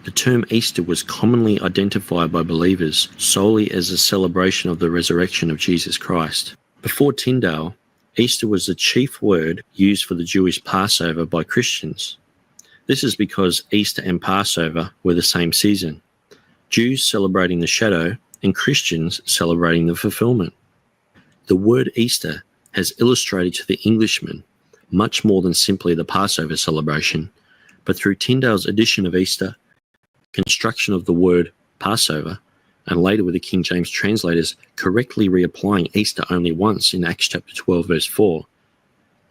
the term Easter was commonly identified by believers solely as a celebration of the resurrection of Jesus Christ. Before Tyndale, Easter was the chief word used for the Jewish Passover by Christians. This is because Easter and Passover were the same season, Jews celebrating the shadow and Christians celebrating the fulfillment. The word Easter has illustrated to the Englishman much more than simply the Passover celebration, but through Tyndale's addition of Easter, construction of the word Passover, and later with the King James translators correctly reapplying Easter only once in Acts chapter 12, verse 4,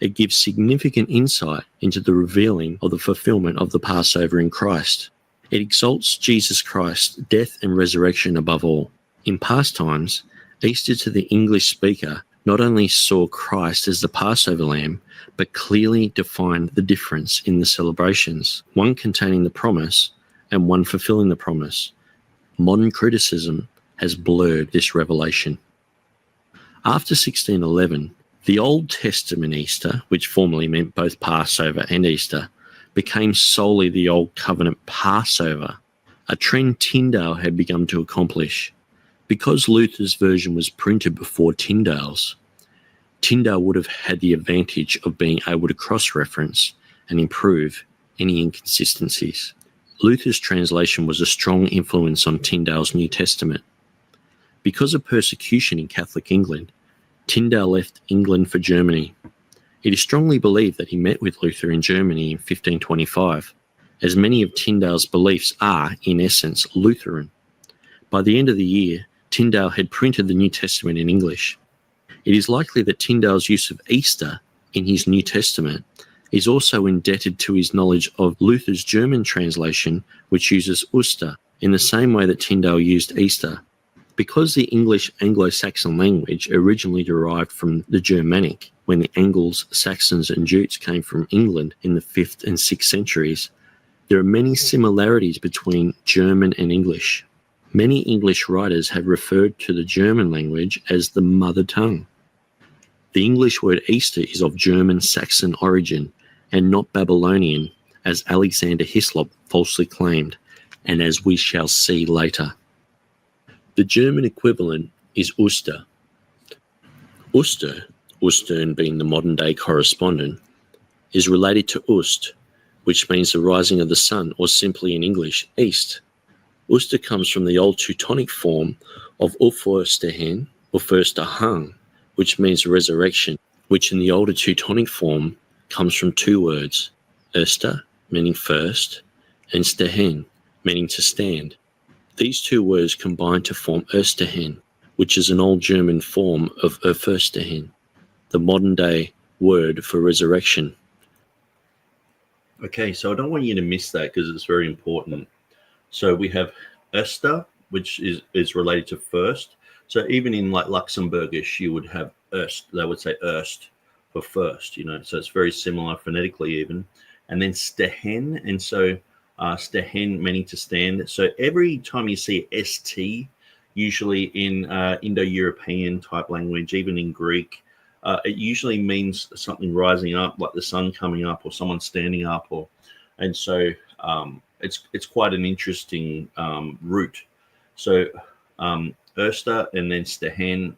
it gives significant insight into the revealing of the fulfillment of the Passover in Christ. It exalts Jesus Christ's death and resurrection above all. In past times, Easter to the English speaker not only saw Christ as the Passover lamb, but clearly defined the difference in the celebrations, one containing the promise and one fulfilling the promise. Modern criticism has blurred this revelation. After 1611, the Old Testament Easter, which formerly meant both Passover and Easter, became solely the Old Covenant Passover, a trend Tyndale had begun to accomplish. Because Luther's version was printed before Tyndale's, Tyndale would have had the advantage of being able to cross-reference and improve any inconsistencies. Luther's translation was a strong influence on Tyndale's New Testament. Because of persecution in Catholic England, Tyndale left England for Germany. It is strongly believed that he met with Luther in Germany in 1525 as many of Tyndale's beliefs are, in essence, Lutheran. By the end of the year, Tyndale had printed the New Testament in English. It is likely that Tyndale's use of Easter in his New Testament is also indebted to his knowledge of Luther's German translation, which uses Oster, in the same way that Tyndale used Easter. Because the English Anglo-Saxon language originally derived from the Germanic, when the Angles, Saxons and Jutes came from England in the 5th and 6th centuries, there are many similarities between German and English. Many English writers have referred to the German language as the mother tongue. The English word Easter is of German Saxon origin and not Babylonian, as Alexander Hislop falsely claimed, and as we shall see later. The German equivalent is Oster. Oster, Ostern being the modern-day correspondent, is related to Ost, which means the rising of the sun, or simply in English, east. Oster comes from the old Teutonic form of Aufstehen or Försterhang, which means resurrection, which in the older Teutonic form comes from two words, Öster, meaning first, and Stehen, meaning to stand. These two words combine to form Österhen, which is an old German form of Erfürstehen, the modern-day word for resurrection. Okay, so I don't want you to miss that because it's very important. So we have Öster, which is related to first. So even in like Luxembourgish, you would have Öst. They would say Öst for first, so it's very similar phonetically even. And then Stehen, and so Stehen meaning to stand. So every time you see ST, usually in Indo-European type language, even in Greek, it usually means something rising up, like the sun coming up or someone standing up, and so it's quite an interesting root. So Öster and then Stehen,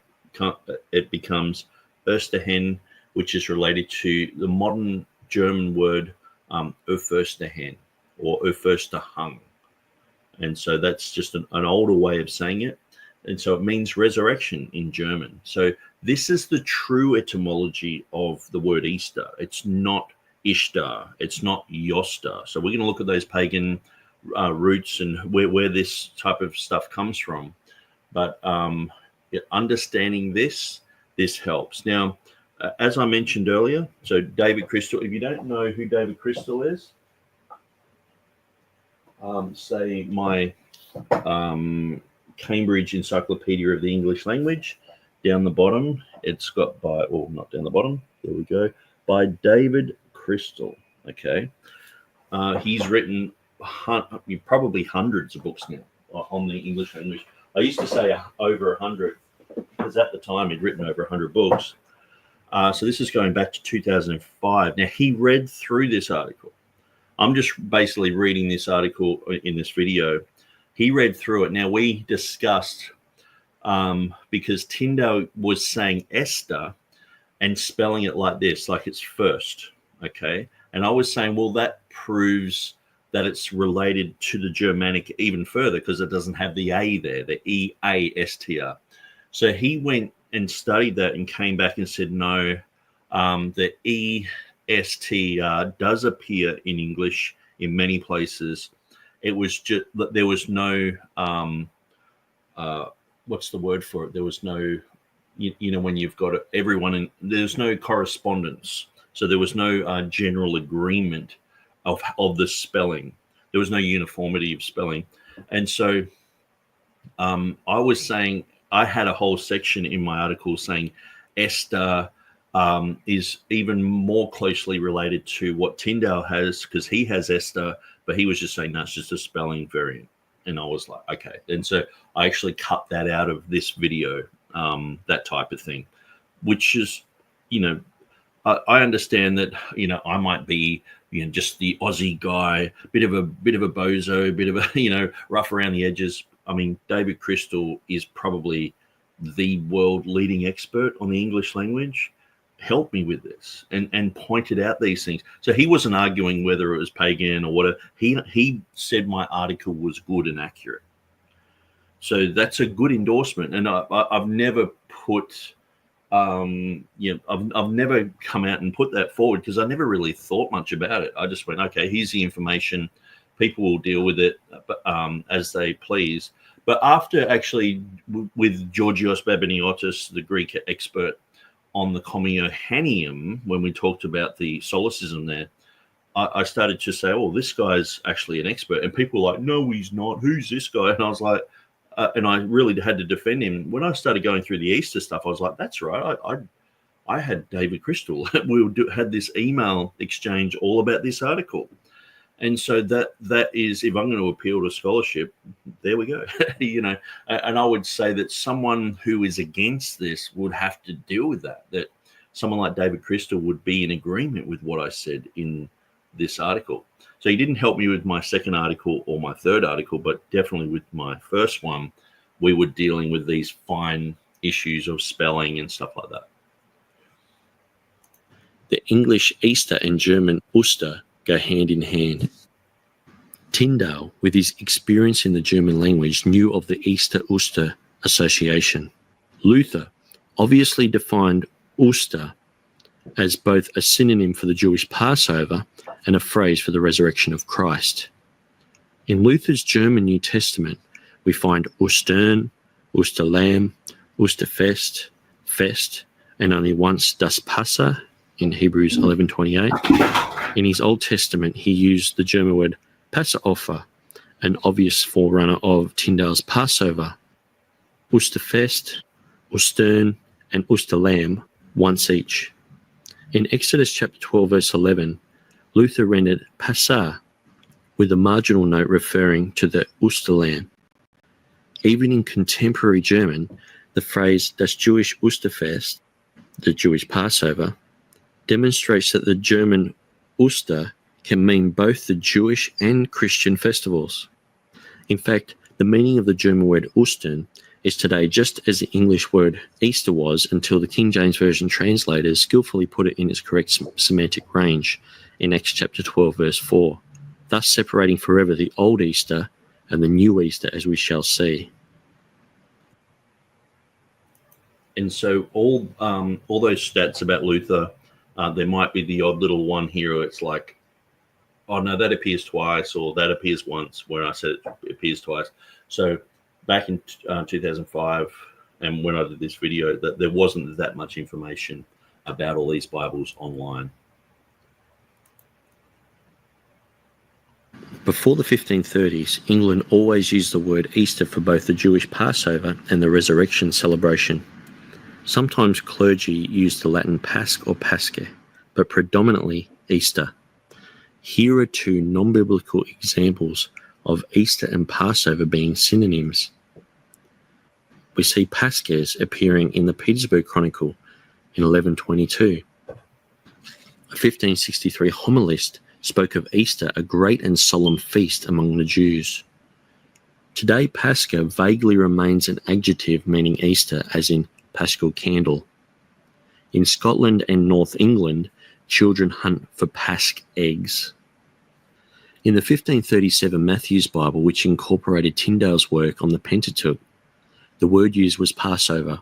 it becomes Österhen, which is related to the modern German word Erfürstehen or Erfürsterhang. And so that's just an older way of saying it. And so it means resurrection in German. So this is the true etymology of the word Easter. It's not Ishtar. It's not Yostar. So we're going to look at those pagan roots and where this type of stuff comes from. But understanding this helps. Now, as I mentioned earlier, so David Crystal, if you don't know who David Crystal is, say my Cambridge Encyclopedia of the English Language, down the bottom, it's got not down the bottom, there we go, by David Crystal, okay? He's written probably hundreds of books now on the English language. I used to say over 100, because at the time he'd written over 100 books. So this is going back to 2005. Now, he read through this article. I'm just basically reading this article in this video. He read through it. Now, we discussed, because Tyndale was saying Esther and spelling it like this, like it's first, okay? And I was saying, well, that proves that it's related to the Germanic even further because it doesn't have the A there, the E-A-S-T-R. So he went and studied that and came back and said, no, the E-S-T-R does appear in English in many places. It was just that there was no, what's the word for it? There was no, when you've got everyone, there's no correspondence. So there was no general agreement of the spelling. There was no uniformity of spelling. And so I was saying, I had a whole section in my article saying Esther is even more closely related to what Tyndale has, because he has Esther, but he was just saying, no, it's just a spelling variant. And I was like, okay. And so I actually cut that out of this video, that type of thing, which is, I understand that, I might be, just the Aussie guy, bit of a bozo, bit of a, rough around the edges. I mean, David Crystal is probably the world leading expert on the English language. Helped me with this and pointed out these things. So he wasn't arguing whether it was pagan or whatever. He said my article was good and accurate. So that's a good endorsement. And I've never put, I've never come out and put that forward because I never really thought much about it. I just went, okay, here's the information. people will deal with it as they please. But after actually with Georgios Babiniotis, the Greek expert on the Comiohanium, when we talked about the solecism there, I started to say, oh, this guy's actually an expert. And people were like, no, he's not. Who's this guy? And I was like, and I really had to defend him. When I started going through the Easter stuff, I was like, that's right. I had David Crystal. We had this email exchange all about this article. And so that is, if I'm going to appeal to scholarship, there we go. And I would say that someone who is against this would have to deal with that someone like David Crystal would be in agreement with what I said in this article. So he didn't help me with my second article or my third article, but definitely with my first one, we were dealing with these fine issues of spelling and stuff like that. The English Easter and German Oster go hand in hand. Tyndale, with his experience in the German language, knew of the Easter-Oster association. Luther obviously defined Oster as both a synonym for the Jewish Passover and a phrase for the resurrection of Christ. In Luther's German New Testament, we find Ostern, Osterlamm, Osterfest, Fest, and only once Das Passa in Hebrews 11:28. In his Old Testament, he used the German word Passover, an obvious forerunner of Tyndale's Passover. Osterfest, Ostern, and Osterlamm once each. In Exodus chapter 12, verse 11, Luther rendered Passa with a marginal note referring to the Osterlamm. Even in contemporary German, the phrase Das Jewish Osterfest, the Jewish Passover, demonstrates that the German Oster can mean both the Jewish and Christian festivals. In fact, the meaning of the German word Ostern is today just as the English word Easter was until the King James Version translators skillfully put it in its correct semantic range in Acts chapter 12, verse 4, thus separating forever the old Easter and the new Easter, as we shall see. And so all those stats about Luther, there might be the odd little one here where it's like, oh, no, that appears twice, or that appears once, where I said it appears twice. So back in 2005, and when I did this video, that there wasn't that much information about all these Bibles online. Before the 1530s, England always used the word Easter for both the Jewish Passover and the resurrection celebration. Sometimes clergy used the Latin Pasch or Pascha, but predominantly Easter. Here are two non-biblical examples of Easter and Passover being synonyms. We see Paschas appearing in the Petersburg Chronicle in 1122. A 1563 homilist spoke of Easter, a great and solemn feast among the Jews. Today, Pascha vaguely remains an adjective meaning Easter, as in Paschal candle. In Scotland and North England, children hunt for Pasch eggs. In the 1537 Matthew's Bible, which incorporated Tyndale's work on the Pentateuch, the word used was Passover,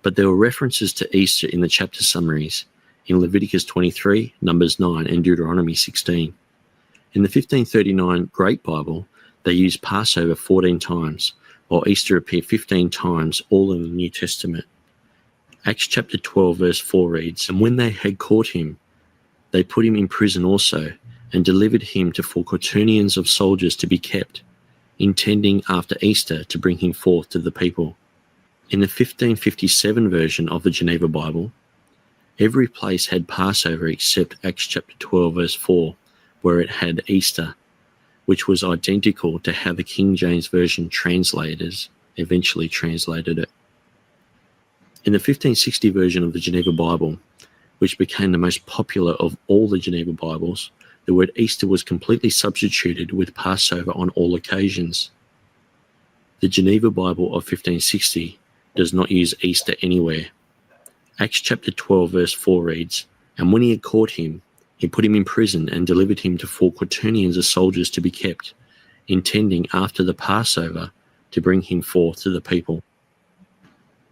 but there were references to Easter in the chapter summaries in Leviticus 23, Numbers 9, and Deuteronomy 16. In the 1539 Great Bible, they used Passover 14 times, while Easter appeared 15 times, all in the New Testament. Acts chapter 12, verse 4 reads, "And when they had caught him, they put him in prison also, and delivered him to 4 quaternions of soldiers to be kept, intending after Easter to bring him forth to the people." In the 1557 version of the Geneva Bible, every place had Passover except Acts chapter 12, verse 4, where it had Easter, which was identical to how the King James Version translators eventually translated it. In the 1560 version of the Geneva Bible, which became the most popular of all the Geneva Bibles, the word Easter was completely substituted with Passover on all occasions. The Geneva Bible of 1560 does not use Easter anywhere. Acts chapter 12, verse 4 reads, "And when he had caught him, he put him in prison and delivered him to 4 quaternions of soldiers to be kept, intending after the Passover to bring him forth to the people."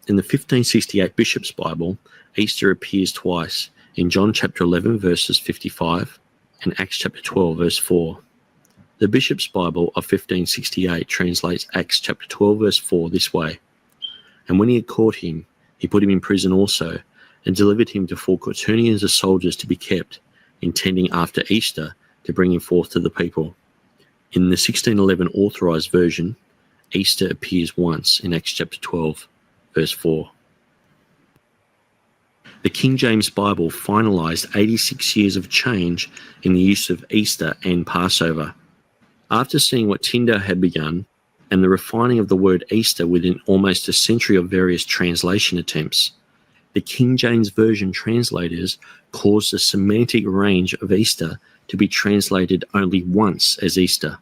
In the 1568 Bishop's Bible, Easter appears twice, in John chapter 11, verses 55, and Acts chapter 12, verse 4. The Bishop's Bible of 1568 translates Acts chapter 12 verse 4 this way: "And when he had caught him, he put him in prison also, and delivered him to 4 quaternions of soldiers to be kept, intending after Easter to bring him forth to the people." In the 1611 authorized version, Easter appears once in Acts chapter 12 verse 4. The King James Bible finalized 86 years of change in the use of Easter and Passover. After seeing what Tyndale had begun, and the refining of the word Easter within almost a century of various translation attempts, the King James Version translators caused the semantic range of Easter to be translated only once as Easter,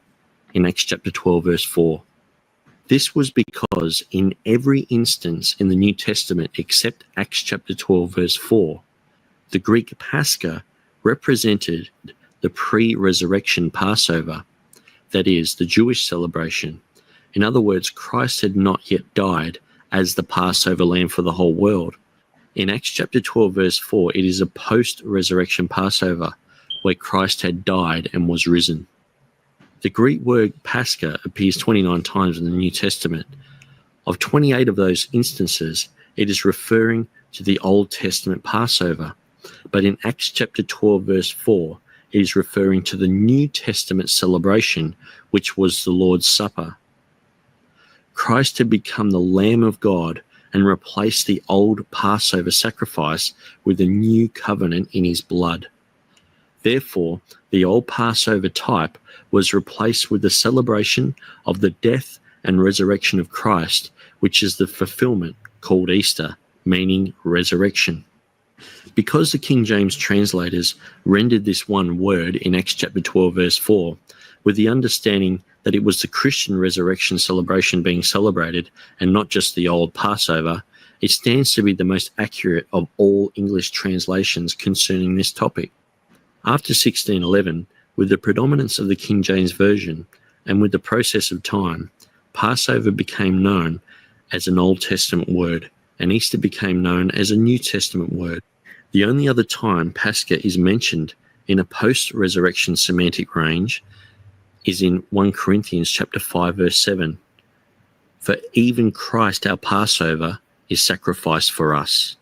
in Acts chapter 12 verse 4. This was because in every instance in the New Testament except Acts chapter 12 verse 4, the Greek Pascha represented the pre-resurrection Passover, that is, the Jewish celebration. In other words, Christ had not yet died as the Passover lamb for the whole world. In Acts chapter 12 verse 4, it is a post-resurrection Passover where Christ had died and was risen. The Greek word Pascha appears 29 times in the New Testament. Of 28 of those instances, it is referring to the Old Testament Passover. But in Acts chapter 12 verse 4, it is referring to the New Testament celebration, which was the Lord's Supper. Christ had become the Lamb of God and replaced the old Passover sacrifice with a new covenant in his blood. Therefore, the old Passover type was replaced with the celebration of the death and resurrection of Christ, which is the fulfillment called Easter, meaning resurrection. Because the King James translators rendered this one word in Acts chapter 12 verse 4 with the understanding that it was the Christian resurrection celebration being celebrated and not just the old Passover, it stands to be the most accurate of all English translations concerning this topic. After 1611, with the predominance of the King James Version and with the process of time, Passover became known as an Old Testament word and Easter became known as a New Testament word. The only other time Pascha is mentioned in a post-resurrection semantic range is in 1 Corinthians chapter 5 verse 7. "For even Christ our Passover is sacrificed for us."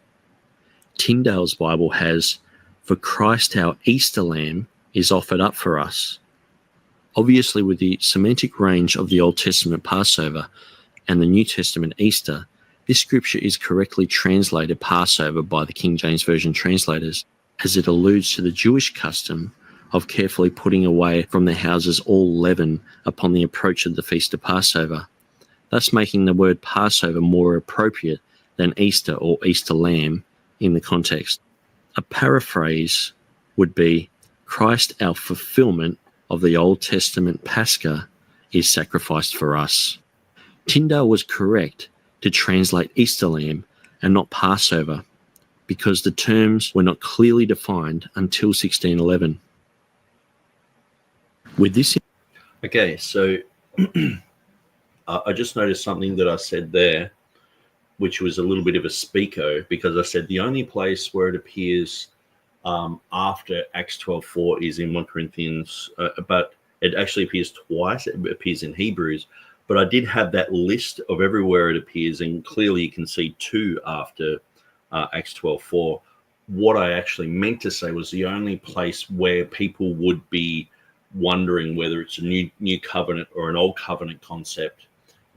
Tyndale's Bible has, "For Christ our Easter lamb is offered up for us." Obviously, with the semantic range of the Old Testament Passover and the New Testament Easter, this scripture is correctly translated Passover by the King James Version translators, as it alludes to the Jewish custom of carefully putting away from their houses all leaven upon the approach of the feast of Passover, thus making the word Passover more appropriate than Easter or Easter lamb in the context. A paraphrase would be, "Christ our fulfillment of the Old Testament Pascha is sacrificed for us." Tyndale was correct to translate Easter lamb and not Passover because the terms were not clearly defined until 1611. With this, Okay, so I just noticed something that I said there, which was a little bit of a speako, because I said the only place where it appears after Acts 12:4 is in 1 Corinthians, but it actually appears twice. It appears in Hebrews, but I did have that list of everywhere it appears, and clearly you can see 2 after Acts 12:4. What I actually meant to say was the only place where people would be wondering whether it's a new covenant or an old covenant concept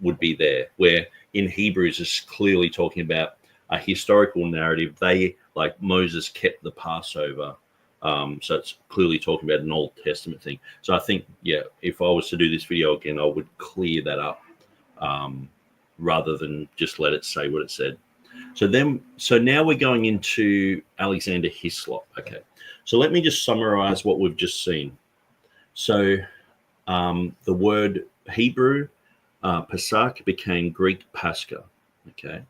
would be there, where in Hebrews is clearly talking about a historical narrative. They, like Moses, kept the Passover. So it's clearly talking about an Old Testament thing. So I think, yeah, if I was to do this video again, I would clear that up rather than just let it say what it said. So now we're going into Alexander Hislop. Okay. So let me just summarize what we've just seen. So the word Hebrew, Pesach, became Greek Pascha. Okay.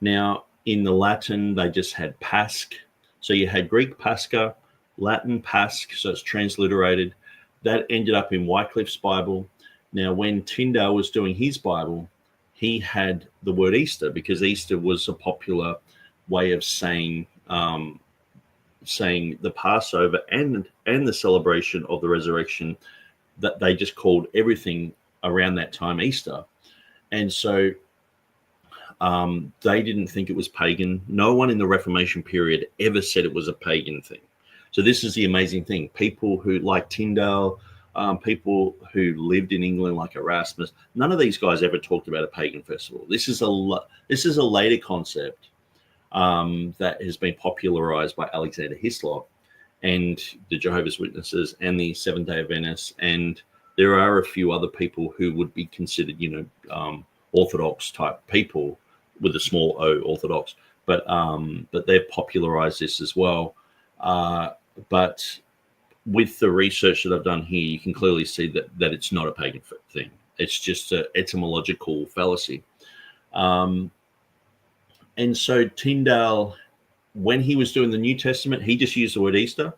Now, in the Latin, they just had Pasch. So you had Greek Pascha, Latin Pasch, so it's transliterated. That ended up in Wycliffe's Bible. Now, when Tyndale was doing his Bible, he had the word Easter because Easter was a popular way of saying the Passover and the celebration of the resurrection that they just called everything around that time Easter. And so they didn't think it was pagan. No one in the Reformation period ever said it was a pagan thing. So this is the amazing thing. People who like Tyndale, people who lived in England like Erasmus, none of these guys ever talked about a pagan festival. This is a later concept that has been popularized by Alexander Hislop and the Jehovah's Witnesses and the Seventh-day Adventists, and there are a few other people who would be considered, Orthodox type people with a small O, Orthodox, but they've popularized this as well. But with the research that I've done here, you can clearly see that it's not a pagan thing. It's just an etymological fallacy. And so Tyndale, when he was doing the New Testament, he just used the word Easter.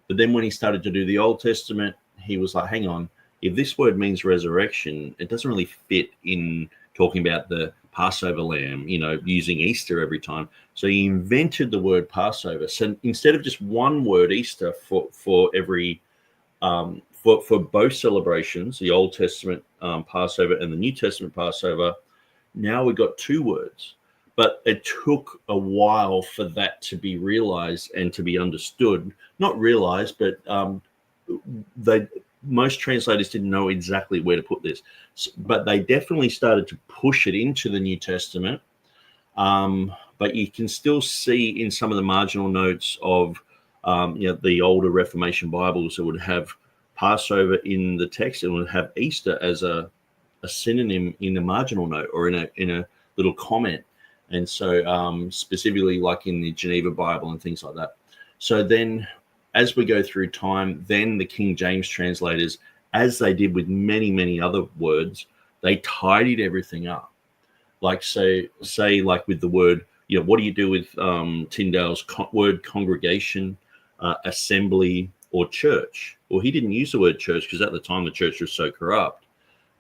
But then when he started to do the Old Testament, he was like, hang on, if this word means resurrection, it doesn't really fit in talking about the Passover lamb, using Easter every time. So he invented the word Passover. So instead of just one word Easter for every for both celebrations, the Old Testament Passover and the New Testament Passover, now we've got two words. But it took a while for that to be realized and to be understood. Not realized, but most translators didn't know exactly where to put this. But they definitely started to push it into the New Testament. But you can still see in some of the marginal notes of the older Reformation Bibles that would have Passover in the text and would have Easter as a synonym in a marginal note or in a little comment. And so specifically like in the Geneva Bible and things like that. So then as we go through time, then the King James translators, as they did with many, many other words, they tidied everything up. Like say like with the word, what do you do with Tyndale's word congregation, assembly, or church? Well, he didn't use the word church because at the time the church was so corrupt.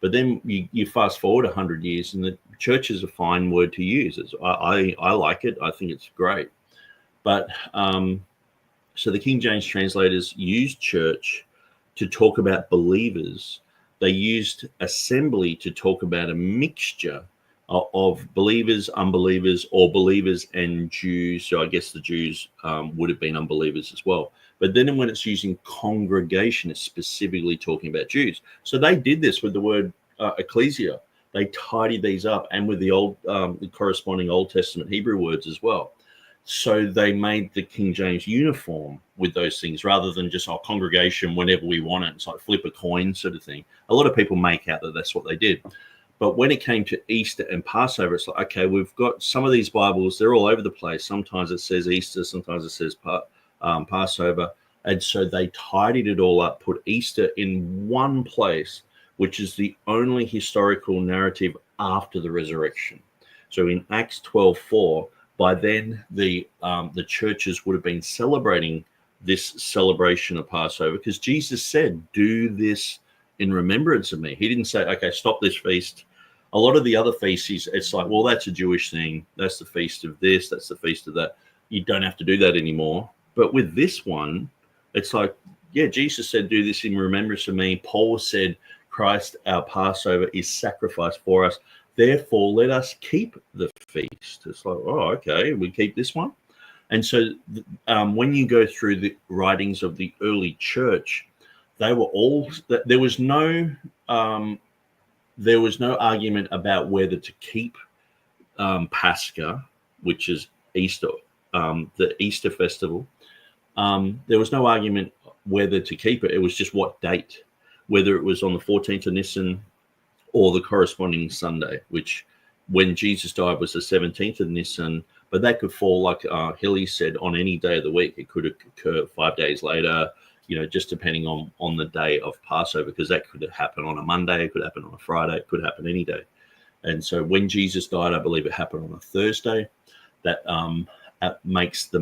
But then you fast forward 100 years and the church is a fine word to use. I like it. I think it's great. But so the King James translators used church to talk about believers. They used assembly to talk about a mixture of believers, unbelievers, or believers and Jews. So I guess the Jews would have been unbelievers as well. But then when it's using congregation, it's specifically talking about Jews. So they did this with the word ecclesia. They tidied these up, and with the corresponding Old Testament Hebrew words as well. So they made the King James uniform with those things rather than just our congregation whenever we want it. It's like flip a coin sort of thing. A lot of people make out that that's what they did. But when it came to Easter and Passover, it's like, okay, we've got some of these Bibles, they're all over the place. Sometimes it says Easter, sometimes it says Passover. And so they tidied it all up, put Easter in one place, which is the only historical narrative after the resurrection. So in Acts 12:4, by then the churches would have been celebrating this celebration of Passover because Jesus said, do this in remembrance of me. He didn't say, okay, stop this feast. A lot of the other feasts, it's like, well, that's a Jewish thing. That's the feast of this. That's the feast of that. You don't have to do that anymore. But with this one, it's like, yeah, Jesus said, do this in remembrance of me. Paul said, Christ, our Passover, is sacrificed for us. Therefore, let us keep the feast. It's like, oh, okay, we keep this one. And so when you go through the writings of the early church, they were all, there was no argument about whether to keep Pascha, which is Easter, the Easter festival. There was no argument whether to keep it. It was just what date, whether it was on the 14th of Nisan or the corresponding Sunday, which when Jesus died was the 17th of Nisan, but that could fall, like Hilly said, on any day of the week. It could occur 5 days later, just depending on the day of Passover, because that could happen on a Monday, it could happen on a Friday, it could happen any day. And so when Jesus died, I believe it happened on a Thursday. That makes the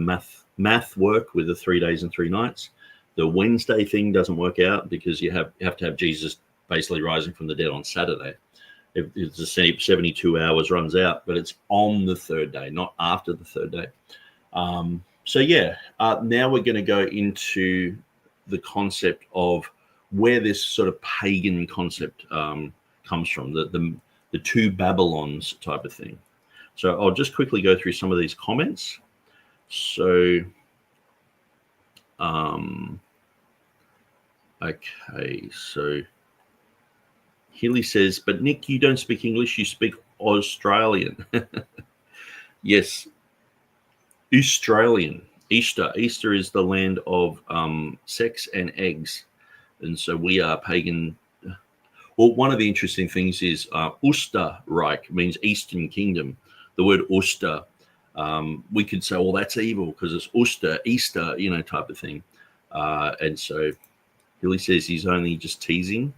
math work with the 3 days and 3 nights. The Wednesday thing doesn't work out because you have to have Jesus basically rising from the dead on Saturday. If the 72 hours runs out, but it's on the third day, not after the third day. Now we're going to go into the concept of where this sort of pagan concept comes from, the two Babylons type of thing. So I'll just quickly go through some of these comments. So, okay, so Healy says, but Nick, you don't speak English, you speak Australian. Yes, Australian. Easter. Easter is the land of sex and eggs. And so we are pagan. Well, one of the interesting things is Österreich means Eastern Kingdom. The word Oster, we could say, well, that's evil because it's Oster, Easter, type of thing. And so Billy says he's only just teasing.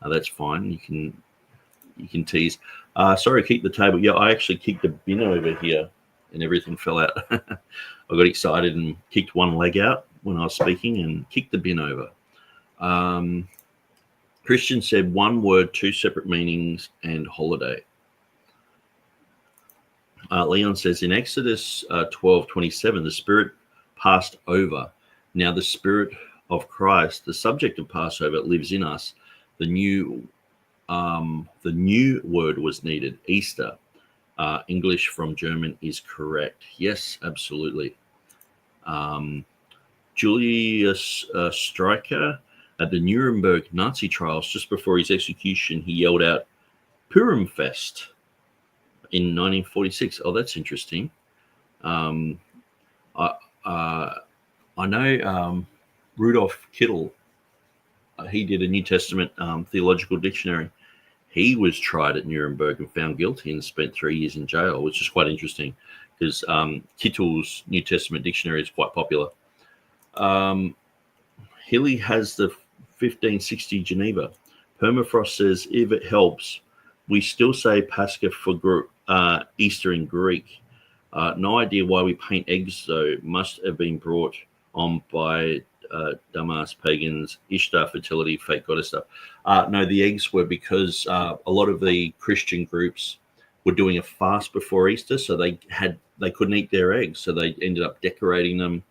That's fine. You can tease. Sorry, keep the table. Yeah, I actually kicked the bin over here and everything fell out. I got excited and kicked one leg out when I was speaking and kicked the bin over. Christian said one word, two separate meanings, and holiday. Leon says in Exodus 12:27, the Spirit passed over. Now the Spirit of Christ, the subject of Passover, lives in us. The new word was needed, Easter. English from German is correct. Yes, absolutely. Julius Streicher, at the Nuremberg Nazi trials, just before his execution, he yelled out, Purimfest, in 1946. Oh, that's interesting. I know Rudolf Kittel, he did a New Testament theological dictionary. He was tried at Nuremberg and found guilty and spent 3 years in jail, which is quite interesting because Kittel's New Testament dictionary is quite popular. Hilly has the 1560 Geneva. Permafrost says, if it helps, we still say Pascha for Easter in Greek. No idea why we paint eggs, though. Must have been brought on by dumbass pagans, Ishtar, fertility, fake goddess stuff. No, the eggs were because a lot of the Christian groups were doing a fast before Easter, so they couldn't eat their eggs, so they ended up decorating them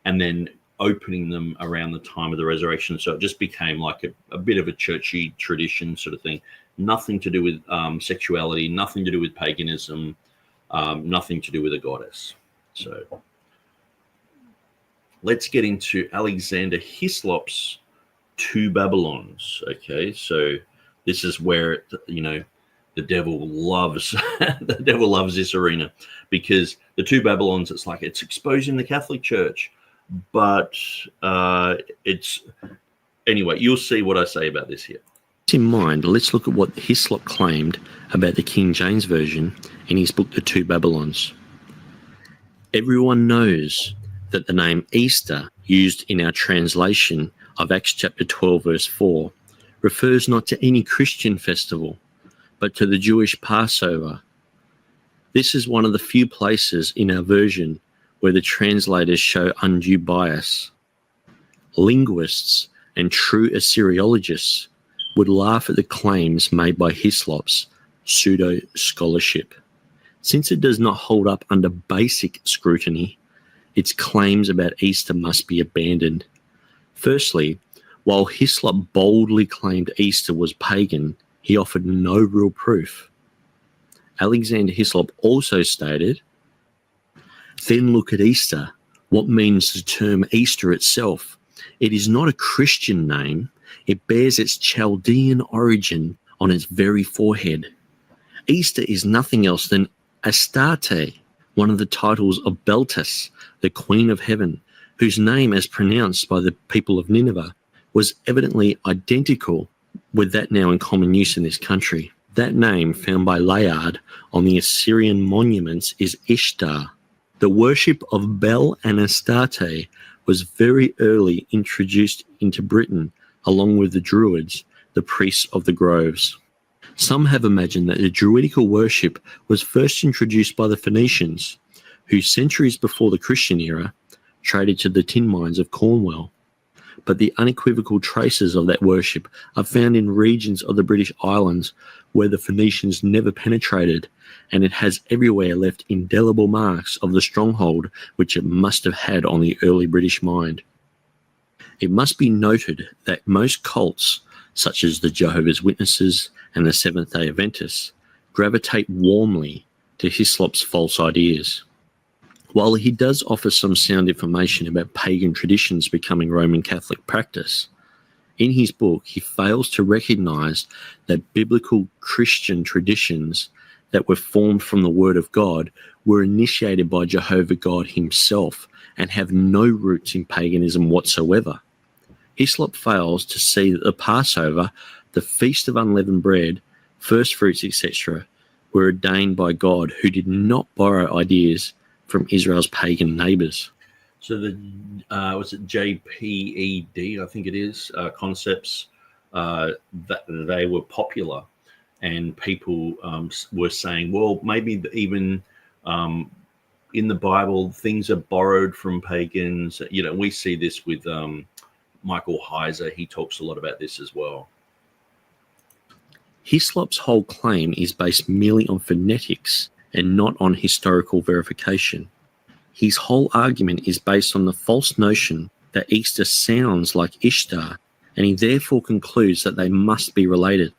and then opening them around the time of the resurrection. So it just became like a bit of a churchy tradition sort of thing. Nothing to do with sexuality, nothing to do with paganism, nothing to do with a goddess. So let's get into Alexander Hislop's Two Babylons. Okay, so this is where the devil loves this arena, because the Two Babylons, it's exposing the Catholic Church, but anyway, you'll see what I say about this here. In mind, let's look at what Hislop claimed about the King James Version in his book, The Two Babylons. Everyone knows that the name Easter, used in our translation of Acts chapter 12, verse 4, refers not to any Christian festival, but to the Jewish Passover. This is one of the few places in our version where the translators show undue bias. Linguists and true Assyriologists would laugh at the claims made by Hislop's pseudo-scholarship. Since it does not hold up under basic scrutiny, its claims about Easter must be abandoned. Firstly, while Hislop boldly claimed Easter was pagan, he offered no real proof. Alexander Hislop also stated, then look at Easter. What means the term Easter itself? It is not a Christian name. It bears its Chaldean origin on its very forehead. Easter is nothing else than Astarte, one of the titles of Beltis, the Queen of Heaven, whose name, as pronounced by the people of Nineveh, was evidently identical with that now in common use in this country. That name, found by Layard on the Assyrian monuments, is Ishtar. The worship of Bel and Astarte was very early introduced into Britain, along with the Druids, the priests of the groves. Some have imagined that the Druidical worship was first introduced by the Phoenicians, who centuries before the Christian era traded to the tin mines of Cornwall. But the unequivocal traces of that worship are found in regions of the British Islands where the Phoenicians never penetrated, and it has everywhere left indelible marks of the stronghold which it must have had on the early British mind. It must be noted that most cults, such as the Jehovah's Witnesses and the Seventh-day Adventists, gravitate warmly to Hislop's false ideas. While he does offer some sound information about pagan traditions becoming Roman Catholic practice, in his book he fails to recognize that biblical Christian traditions that were formed from the Word of God were initiated by Jehovah God himself and have no roots in paganism whatsoever. Hislop fails to see that the Passover, the Feast of Unleavened Bread, first fruits, etc., were ordained by God, who did not borrow ideas from Israel's pagan neighbours. So the was it JPED? I think it is concepts that they were popular, and people were saying, well, maybe even in the Bible things are borrowed from pagans. You know, we see this with Michael Heiser. He talks a lot about this as well. Hislop's whole claim is based merely on phonetics and not on historical verification. His whole argument is based on the false notion that Easter sounds like Ishtar, and he therefore concludes that they must be related.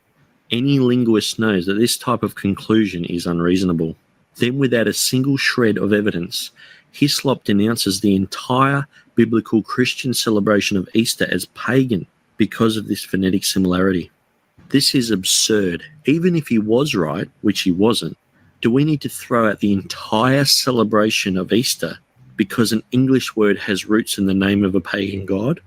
Any linguist knows that this type of conclusion is unreasonable. Then, without a single shred of evidence, Hislop denounces the entire biblical Christian celebration of Easter as pagan because of this phonetic similarity. This is absurd. Even if he was right, which he wasn't, do we need to throw out the entire celebration of Easter because an English word has roots in the name of a pagan god?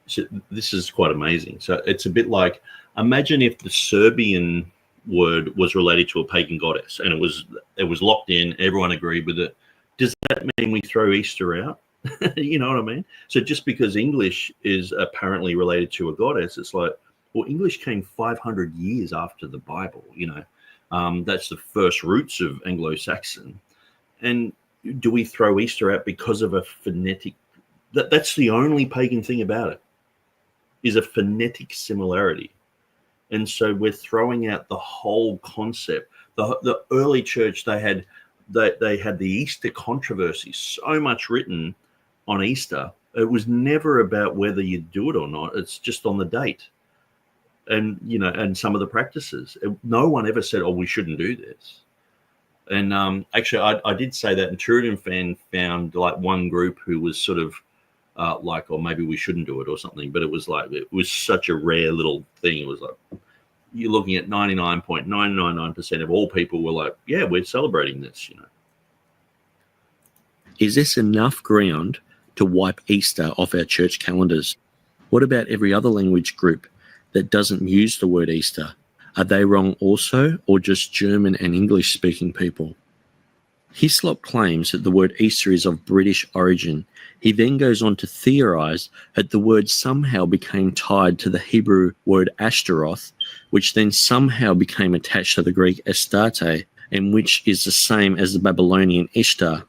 So this is quite amazing. So it's a bit like, imagine if the Serbian word was related to a pagan goddess and it was locked in, everyone agreed with it. Does that mean we throw Easter out? You know what I mean? So just because English is apparently related to a goddess, it's like, well, English came 500 years after the Bible, you know. That's the first roots of Anglo-Saxon. And do we throw Easter out because of a phonetic? That's the only pagan thing about it, is a phonetic similarity. And so we're throwing out the whole concept. The early church, they had the Easter controversy, so much written on Easter. It was never about whether you do it or not. It's just on the date. And, you know, and some of the practices. No one ever said, oh, we shouldn't do this. And actually, I did say that, and TurretinFan found like one group who was sort of like, oh, maybe we shouldn't do it or something. But it was like, it was such a rare little thing. It was like, you're looking at 99.999% of all people were like, yeah, we're celebrating this, you know. Is this enough ground to wipe Easter off our church calendars? What about every other language group that doesn't use the word Easter? Are they wrong also, or just German and English-speaking people? Hislop claims that the word Easter is of British origin. He then goes on to theorize that the word somehow became tied to the Hebrew word Ashtaroth, which then somehow became attached to the Greek Astarte, and which is the same as the Babylonian Ishtar.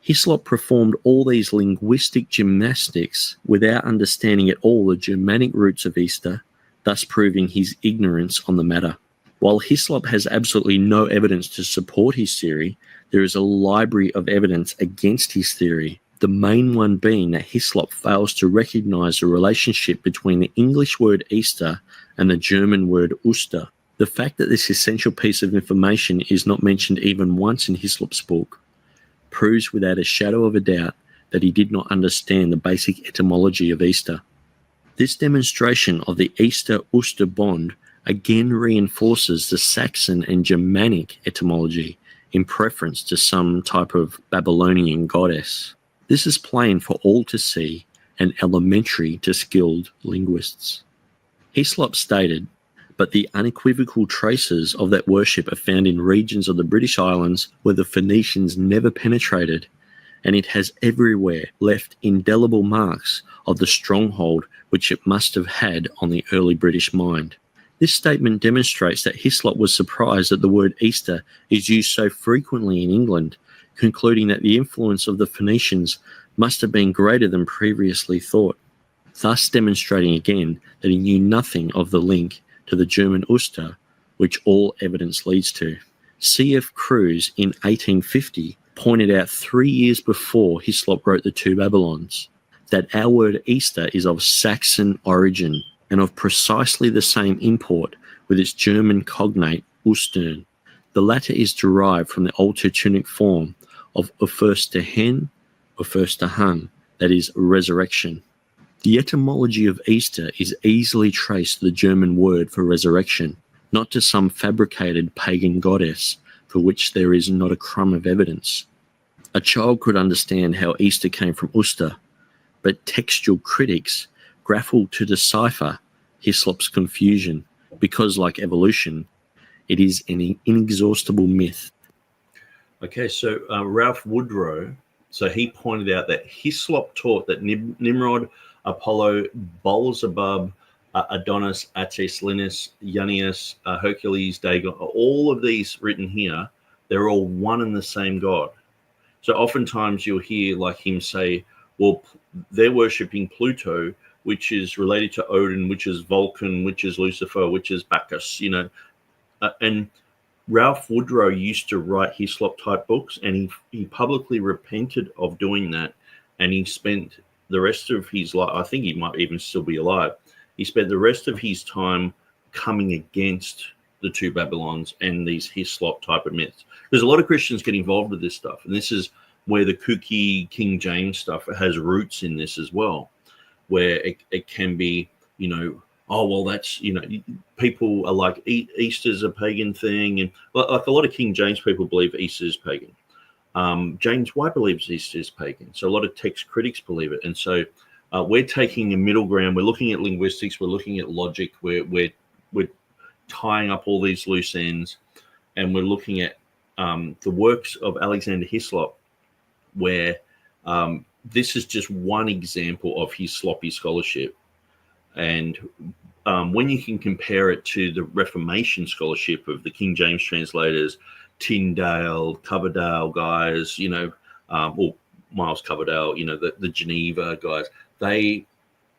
Hislop performed all these linguistic gymnastics without understanding at all the Germanic roots of Easter, thus proving his ignorance on the matter. While Hislop has absolutely no evidence to support his theory, there is a library of evidence against his theory, the main one being that Hislop fails to recognize the relationship between the English word Easter and the German word Oster. The fact that this essential piece of information is not mentioned even once in Hislop's book proves without a shadow of a doubt that he did not understand the basic etymology of Easter. This demonstration of the Easter-Oster bond again reinforces the Saxon and Germanic etymology in preference to some type of Babylonian goddess. This is plain for all to see and elementary to skilled linguists. Hislop stated, but the unequivocal traces of that worship are found in regions of the British Islands where the Phoenicians never penetrated, and it has everywhere left indelible marks of the stronghold which it must have had on the early British mind. This statement demonstrates that Hislop was surprised that the word Easter is used so frequently in England, concluding that the influence of the Phoenicians must have been greater than previously thought, thus demonstrating again that he knew nothing of the link to the German Oster, which all evidence leads to. C.F. Kruse in 1850 pointed out 3 years before Hislop wrote The Two Babylons that our word Easter is of Saxon origin and of precisely the same import with its German cognate Ostern. The latter is derived from the Old Teutonic form of Auferstehen, Auferstehen, that is, resurrection. The etymology of Easter is easily traced to the German word for resurrection, not to some fabricated pagan goddess for which there is not a crumb of evidence. A child could understand how Easter came from Uster, but textual critics grapple to decipher Hislop's confusion because, like evolution, it is an inexhaustible myth. Okay, so Ralph Woodrow, so he pointed out that Hislop taught that Nimrod, Apollo, Beelzebub, Adonis, Attis, Linus, Junius, Hercules, Dagon, all of these written here, they're all one and the same God. So oftentimes you'll hear like him say, well, they're worshipping Pluto, which is related to Odin, which is Vulcan, which is Lucifer, which is Bacchus, and Ralph Woodrow used to write Hislop-type books, and he publicly repented of doing that, and he spent the rest of his life, I think he might even still be alive, he spent the rest of his time coming against the two Babylons and these Hislop-type of myths. There's a lot of Christians get involved with this stuff, and this is where the kooky King James stuff has roots in this as well, where it can be, oh, well, that's, people are like, Easter's a pagan thing. And like a lot of King James people believe Easter is pagan. James White believes Easter is pagan. So a lot of text critics believe it. And so we're taking a middle ground. We're looking at linguistics. We're looking at logic. We're tying up all these loose ends. And we're looking at the works of Alexander Hislop, where this is just one example of his sloppy scholarship. And when you can compare it to the Reformation scholarship of the King James translators, Tyndale, Coverdale guys, or Miles Coverdale, the Geneva guys, they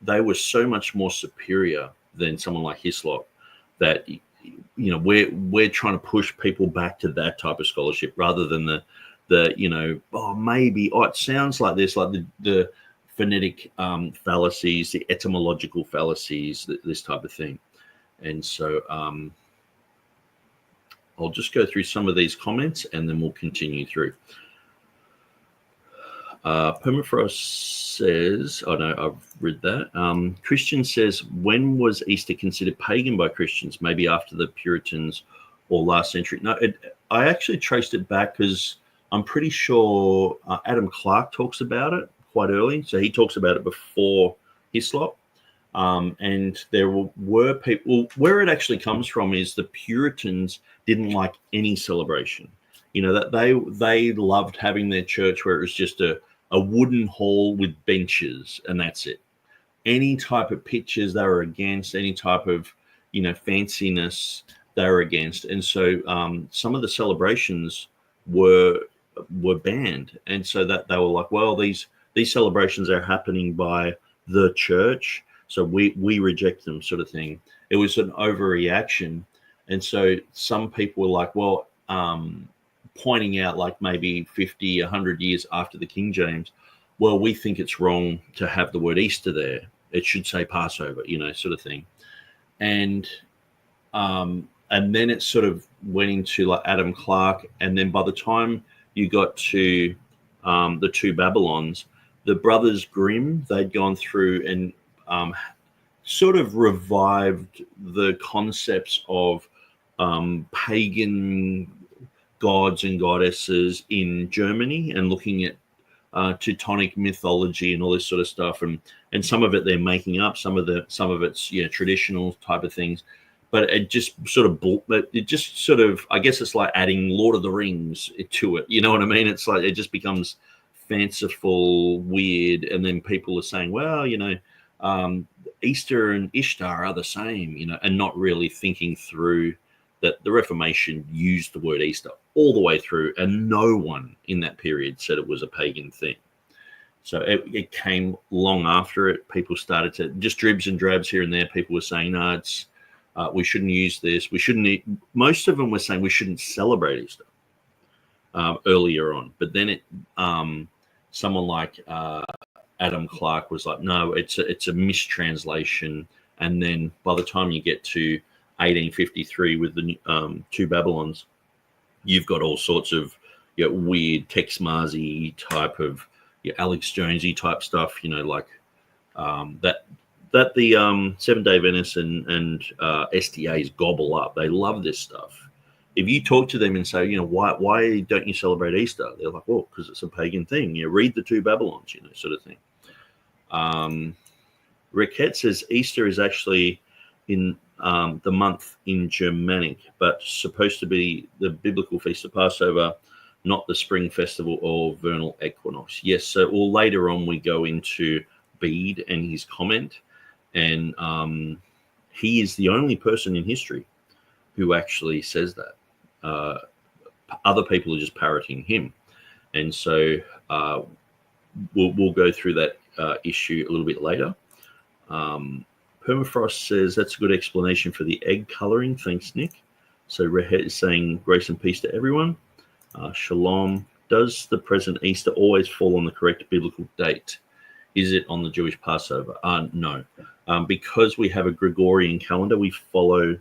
were so much more superior than someone like Hislop that, we're trying to push people back to that type of scholarship rather than it sounds like this, like the phonetic fallacies, the etymological fallacies, this type of thing. And so I'll just go through some of these comments and then we'll continue through. Permafrost says, oh no, I've read that. Christian says, when was Easter considered pagan by Christians? Maybe after the Puritans or last century? No, I actually traced it back because I'm pretty sure Adam Clark talks about it quite early. So he talks about it before Hislop. And there were people, where it actually comes from is the Puritans didn't like any celebration. That they loved having their church where it was just a wooden hall with benches and that's it. Any type of pictures they were against, any type of, fanciness they were against. And so some of the celebrations were banned. And so that they were like, well, these celebrations are happening by the church, so we reject them, sort of thing. It was an overreaction. And so some people were like, well, pointing out like maybe 50, 100 years after the King James, well, we think it's wrong to have the word Easter there. It should say Passover, sort of thing. And then it sort of went into like Adam Clark. And then by the time you got to the two Babylons, the brothers Grimm, they'd gone through and sort of revived the concepts of pagan gods and goddesses in Germany and looking at Teutonic mythology and all this sort of stuff. And some of it they're making up, some of it's traditional type of things. But it just sort of, I guess it's like adding Lord of the Rings to it. You know what I mean? It's like it just becomes fanciful, weird. And then people are saying, well, Easter and Ishtar are the same, and not really thinking through that the Reformation used the word Easter all the way through. And no one in that period said it was a pagan thing. So it came long after it. People started to just dribs and drabs here and there. People were saying, no, it's, we shouldn't use this. We shouldn't. Most of them were saying we shouldn't celebrate Easter earlier on. But then someone like Adam Clark was like, no, it's a mistranslation. And then by the time you get to 1853 with the two Babylons, you've got all sorts of weird Texe Marrs type of Alex Jonesy type stuff, like that the 7 Day Adventists and SDAs gobble up. They love this stuff. If you talk to them and say, why don't you celebrate Easter? They're like, well, because it's a pagan thing. Read the two Babylons, sort of thing. Hackett says Easter is actually in the month in Germanic, but supposed to be the biblical feast of Passover, not the spring festival or vernal equinox. Yes, so later on we go into Bede and his comment, and he is the only person in history who actually says that. Other people are just parroting him, and so we'll go through that issue a little bit later. Permafrost says that's a good explanation for the egg coloring. Thanks, Nick. So Rehet is saying grace and peace to everyone. Shalom. Does the present Easter always fall on the correct biblical date? Is it on the Jewish Passover? No. Because we have a Gregorian calendar, we follow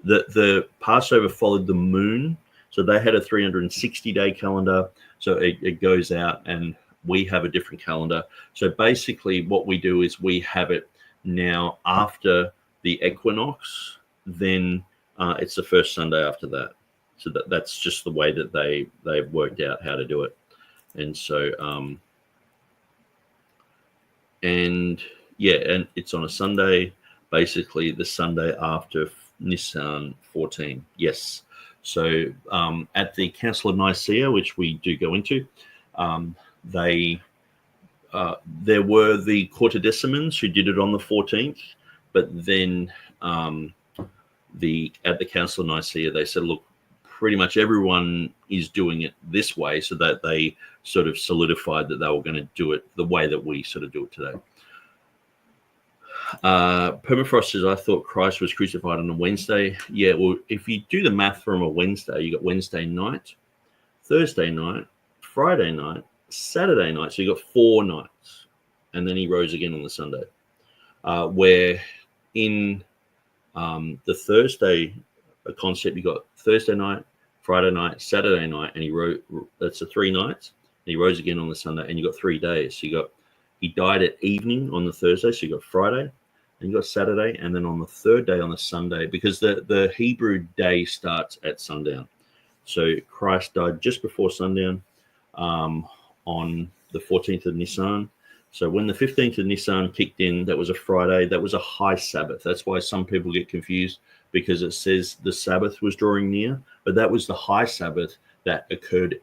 the Passover followed the moon. So they had a 360-day calendar. So it goes out, and we have a different calendar. So basically what we do is we have it now after the equinox, then it's the first Sunday after that. So that's just the way that they've worked out how to do it. And so, and it's on a Sunday, basically the Sunday after Nisan 14. Yes. So at the Council of Nicaea, which we do go into, there were the Quartodecimans who did it on the 14th, but then at the Council of Nicaea, they said, look, pretty much everyone is doing it this way, so that they sort of solidified that they were going to do it the way that we sort of do it today. Permafrost says, I thought Christ was crucified on a Wednesday. Yeah, well, if you do the math from a Wednesday, you got Wednesday night, Thursday night, Friday night, Saturday night. So you got 4 nights, and then he rose again on the Sunday. Where in the Thursday concept, you got Thursday night, Friday night, Saturday night, and he rose. That's the 3 nights. And he rose again on the Sunday, and you got 3 days. So he died at evening on the Thursday, so you got Friday, and you got Saturday, and then on the 3rd day on the Sunday, because the Hebrew day starts at sundown. So Christ died just before sundown on the 14th of Nisan. So when the 15th of Nisan kicked in, that was a Friday. That was a high Sabbath. That's why some people get confused, because it says the Sabbath was drawing near, but that was the high Sabbath that occurred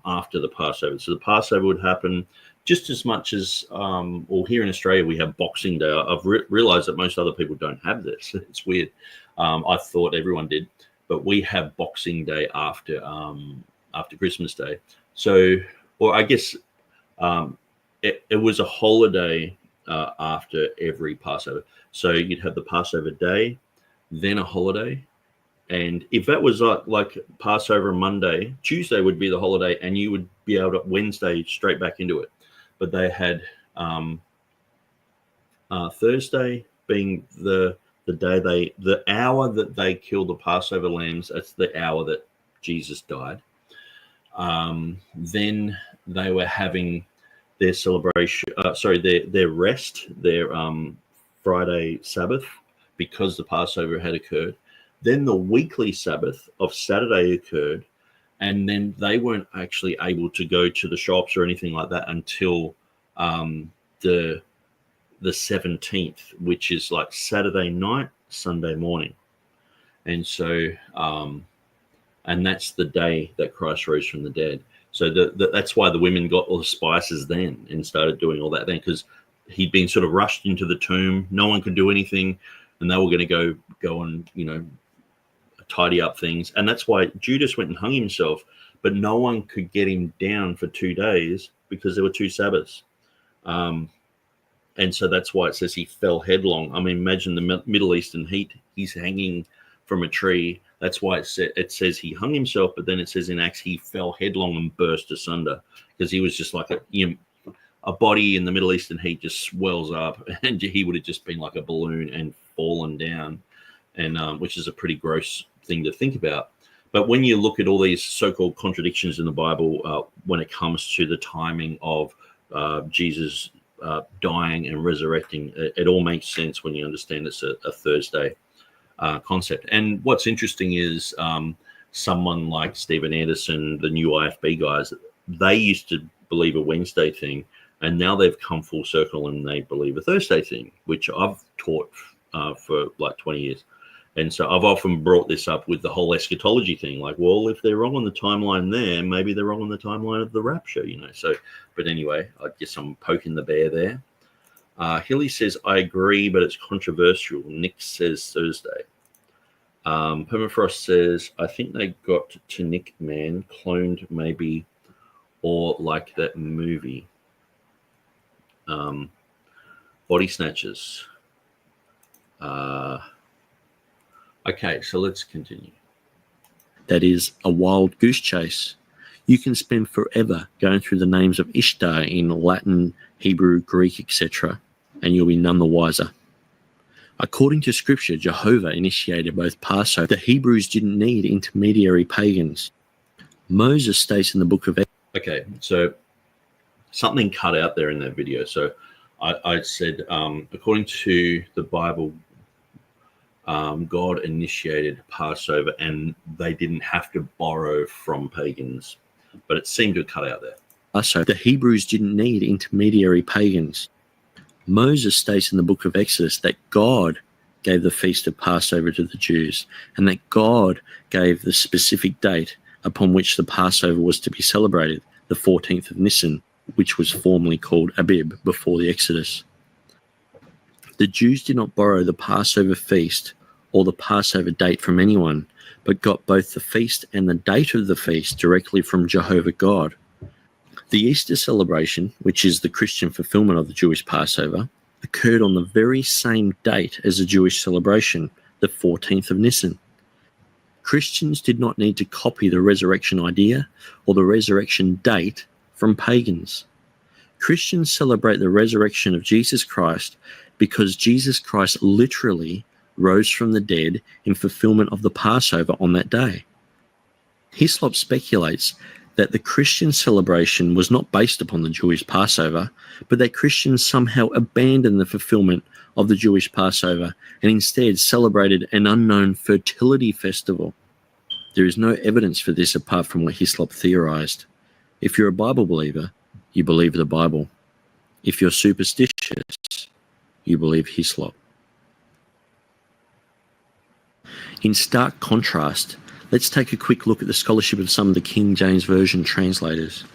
after the Passover. So the Passover would happen just as much as, well, here in Australia, we have Boxing Day. I've realized that most other people don't have this. It's weird. I thought everyone did, but we have Boxing Day after Christmas Day. So, or I guess it was a holiday after every Passover. So you'd have the Passover day, then a holiday. And if that was like Passover Monday, Tuesday would be the holiday, and you would be able to Wednesday straight back into it. But they had Thursday being the day the hour that they killed the Passover lambs. That's the hour that Jesus died. Then they were having their celebration, their rest, their Friday Sabbath, because the Passover had occurred. Then the weekly Sabbath of Saturday occurred, and then they weren't actually able to go to the shops or anything like that until the 17th, which is like Saturday night, Sunday morning. And so, and that's the day that Christ rose from the dead. So that's why the women got all the spices then and started doing all that then, because he'd been sort of rushed into the tomb. No one could do anything, and they were going to go and, tidy up things. And that's why Judas went and hung himself, but no one could get him down for 2 days because there were 2 Sabbaths. And so that's why it says he fell headlong. I mean, imagine the Middle Eastern heat. He's hanging from a tree. That's why it says he hung himself, but then it says in Acts he fell headlong and burst asunder, because he was just like a body in the Middle Eastern heat just swells up, and he would have just been like a balloon and fallen down, and which is a pretty gross thing to think about. But when you look at all these so-called contradictions in the Bible, when it comes to the timing of Jesus dying and resurrecting, it all makes sense when you understand it's a Thursday concept. And what's interesting is someone like Stephen Anderson, the new IFB guys, they used to believe a Wednesday thing, and now they've come full circle and they believe a Thursday thing, which I've taught for like 20 years. And so I've often brought this up with the whole eschatology thing, like, well, if they're wrong on the timeline there, maybe they're wrong on the timeline of the rapture, you know. So, but anyway, I guess I'm poking the bear there. Hilly says, I agree, but it's controversial. Nick says Thursday. Permafrost says, I think they got to Nick Man, cloned maybe, or like that movie. Body Snatchers. Okay, so let's continue. That is a wild goose chase. You can spend forever going through the names of Ishtar in Latin, Hebrew, Greek, etc., and you'll be none the wiser. According to Scripture, Jehovah initiated both Passover. The Hebrews didn't need intermediary pagans. Moses states in the book of... Okay, so something cut out there in that video. So I said, according to the Bible, God initiated Passover and they didn't have to borrow from pagans, but it seemed to have cut out there. Passover. The Hebrews didn't need intermediary pagans. Moses states in the book of Exodus that God gave the feast of Passover to the Jews, and that God gave the specific date upon which the Passover was to be celebrated, the 14th of Nisan, which was formerly called Abib before the Exodus. The Jews did not borrow the Passover feast or the Passover date from anyone, but got both the feast and the date of the feast directly from Jehovah God. The Easter celebration, which is the Christian fulfillment of the Jewish Passover, occurred on the very same date as the Jewish celebration, the 14th of Nisan. Christians did not need to copy the resurrection idea or the resurrection date from pagans. Christians celebrate the resurrection of Jesus Christ because Jesus Christ literally rose from the dead in fulfillment of the Passover on that day. Hislop speculates that the Christian celebration was not based upon the Jewish Passover, but that Christians somehow abandoned the fulfillment of the Jewish Passover and instead celebrated an unknown fertility festival. There is no evidence for this apart from what Hislop theorized. If you're a Bible believer, you believe the Bible. If you're superstitious, you believe Hislop. In stark contrast, let's take a quick look at the scholarship of some of the King James Version translators.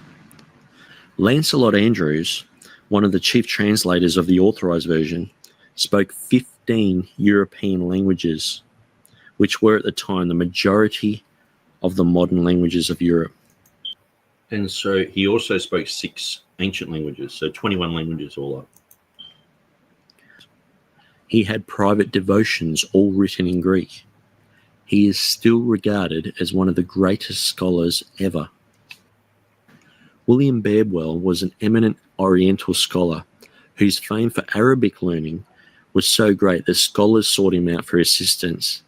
Lancelot Andrews, one of the chief translators of the Authorized Version, spoke 15 European languages, which were at the time the majority of the modern languages of Europe. And so he also spoke 6 ancient languages, so 21 languages all up. He had private devotions all written in Greek. He is still regarded as one of the greatest scholars ever. William Bardwell was an eminent Oriental scholar whose fame for Arabic learning was so great that scholars sought him out for assistance.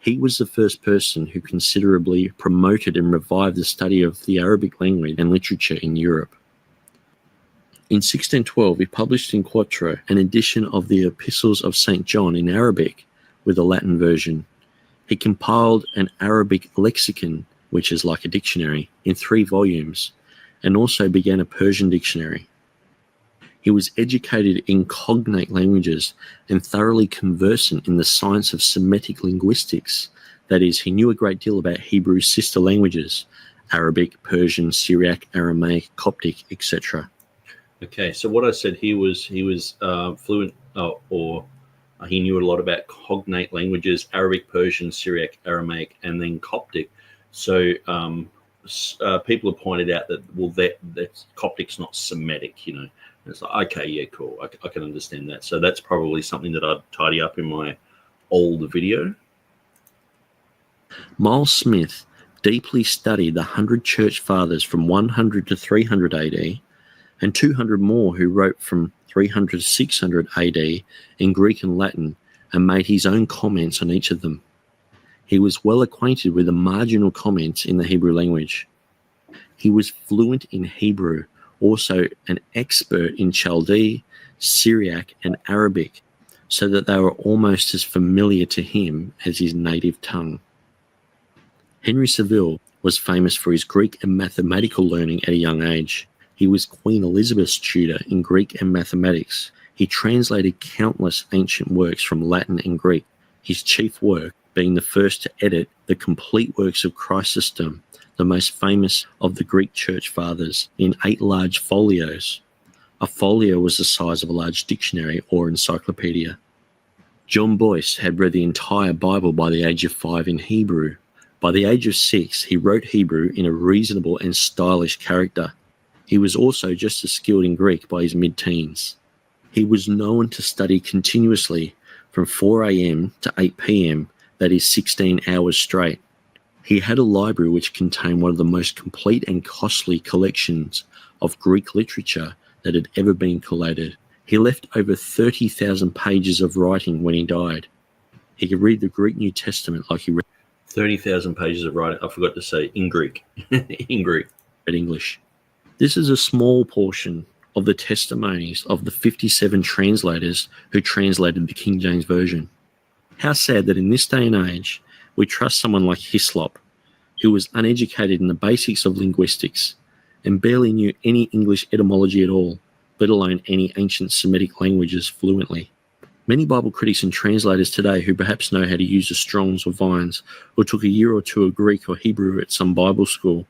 He was the first person who considerably promoted and revived the study of the Arabic language and literature in Europe. In 1612, he published in quarto an edition of the Epistles of St. John in Arabic with a Latin version. He compiled an Arabic lexicon, which is like a dictionary, in 3 volumes, and also began a Persian dictionary. He was educated in cognate languages and thoroughly conversant in the science of Semitic linguistics. That is, he knew a great deal about Hebrew's sister languages, Arabic, Persian, Syriac, Aramaic, Coptic, etc. Okay, so what I said, he was fluent, or he knew a lot about cognate languages, Arabic, Persian, Syriac, Aramaic, and then Coptic. So people have pointed out that, well, that Coptic's not Semitic, you know. And it's like, okay, yeah, cool. I can understand that. So that's probably something that I'd tidy up in my old video. Miles Smith deeply studied the 100 church fathers from 100 to 300 AD, and 200 more who wrote from 300 to 600 AD in Greek and Latin and made his own comments on each of them. He was well acquainted with the marginal comments in the Hebrew language. He was fluent in Hebrew, also an expert in Chaldee, Syriac, and Arabic, so that they were almost as familiar to him as his native tongue. Henry Saville was famous for his Greek and mathematical learning at a young age. He was Queen Elizabeth's tutor in Greek and mathematics. He translated countless ancient works from Latin and Greek, his chief work being the first to edit the complete works of Chrysostom, the most famous of the Greek church fathers, in 8 large folios. A folio was the size of a large dictionary or encyclopedia. John Boyce had read the entire Bible by the age of 5 in Hebrew. By the age of 6, he wrote Hebrew in a reasonable and stylish character. He was also just as skilled in Greek by his mid-teens. He was known to study continuously from 4 a.m. to 8 p.m., that is 16 hours straight. He had a library which contained one of the most complete and costly collections of Greek literature that had ever been collated. He left over 30,000 pages of writing when he died. He could read the Greek New Testament like he read 30,000 pages of writing. I forgot to say in Greek. In Greek. Read English. This is a small portion of the testimonies of the 57 translators who translated the King James Version. How sad that in this day and age, we trust someone like Hislop, who was uneducated in the basics of linguistics and barely knew any English etymology at all, let alone any ancient Semitic languages fluently. Many Bible critics and translators today who perhaps know how to use the Strongs or Vines, or took a year or two of Greek or Hebrew at some Bible school,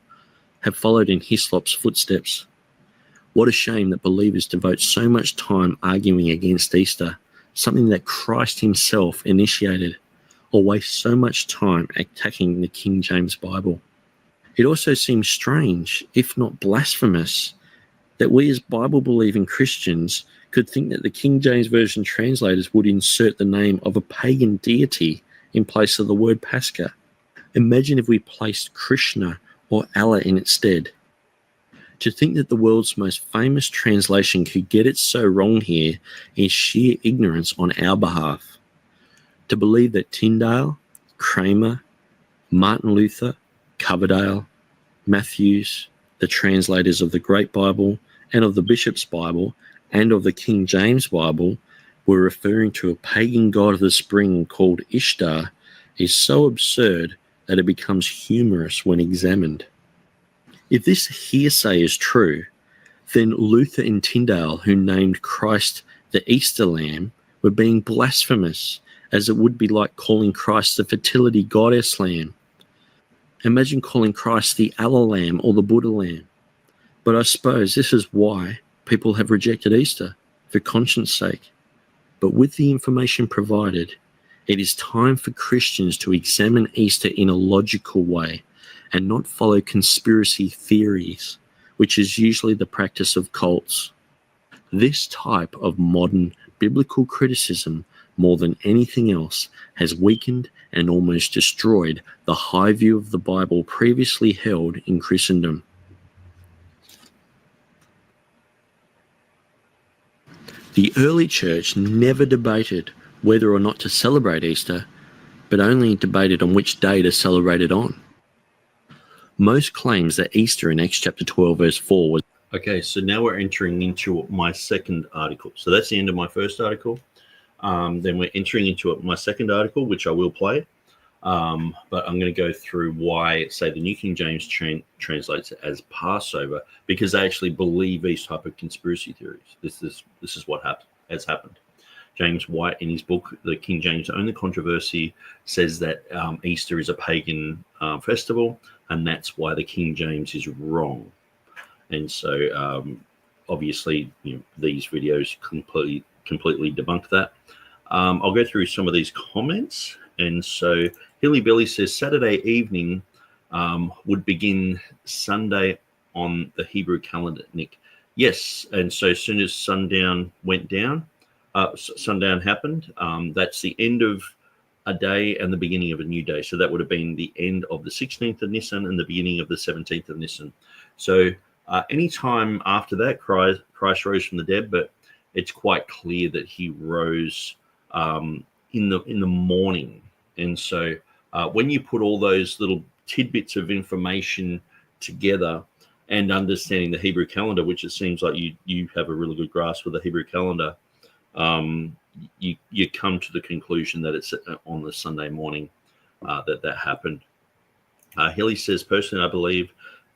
have followed in Hislop's footsteps. What a shame that believers devote so much time arguing against Easter, something that Christ himself initiated, or waste so much time attacking the King James Bible. It also seems strange, if not blasphemous, that we as Bible-believing Christians could think that the King James Version translators would insert the name of a pagan deity in place of the word Pascha. Imagine if we placed Krishna or Allah in its stead. To think that the world's most famous translation could get it so wrong here is sheer ignorance on our behalf. To believe that Tyndale, Kramer, Martin Luther, Coverdale, Matthews, the translators of the Great Bible and of the Bishop's Bible and of the King James Bible were referring to a pagan god of the spring called Ishtar is so absurd that it becomes humorous when examined. If this hearsay is true, then Luther and Tyndale, who named Christ the Easter Lamb, were being blasphemous, as it would be like calling Christ the fertility goddess lamb. Imagine calling Christ the Allah lamb or the Buddha lamb. But I suppose this is why people have rejected Easter, for conscience sake. But with the information provided, it is time for Christians to examine Easter in a logical way and not follow conspiracy theories, which is usually the practice of cults. This type of modern biblical criticism, more than anything else, has weakened and almost destroyed the high view of the Bible previously held in Christendom. The early church never debated whether or not to celebrate Easter, but only debated on which day to celebrate it on. Most claims that Easter in Acts chapter 12 verse 4 was... Okay, so now we're entering into my second article. So that's the end of my first article. Then we're entering into my second article, which I will play. But I'm going to go through why, say, the New King James translates it as Passover, because they actually believe these type of conspiracy theories. This is what has happened. James White, in his book, The King James Only Controversy, says that Easter is a pagan festival, and that's why the King James is wrong. And so, obviously, these videos completely debunk that. I'll go through some of these comments. And so Hilly Billy says Saturday evening would begin Sunday on the Hebrew calendar, Nick. Yes, and so as soon as sundown happened, that's the end of a day and the beginning of a new day. So that would have been the end of the 16th of Nisan and the beginning of the 17th of Nisan. So Anytime after that, Christ rose from the dead, but it's quite clear that he rose in the morning. And so when you put all those little tidbits of information together and understanding the Hebrew calendar, which it seems like you have a really good grasp of the Hebrew calendar, you come to the conclusion that it's on the Sunday morning that happened. Hilly says, personally, I believe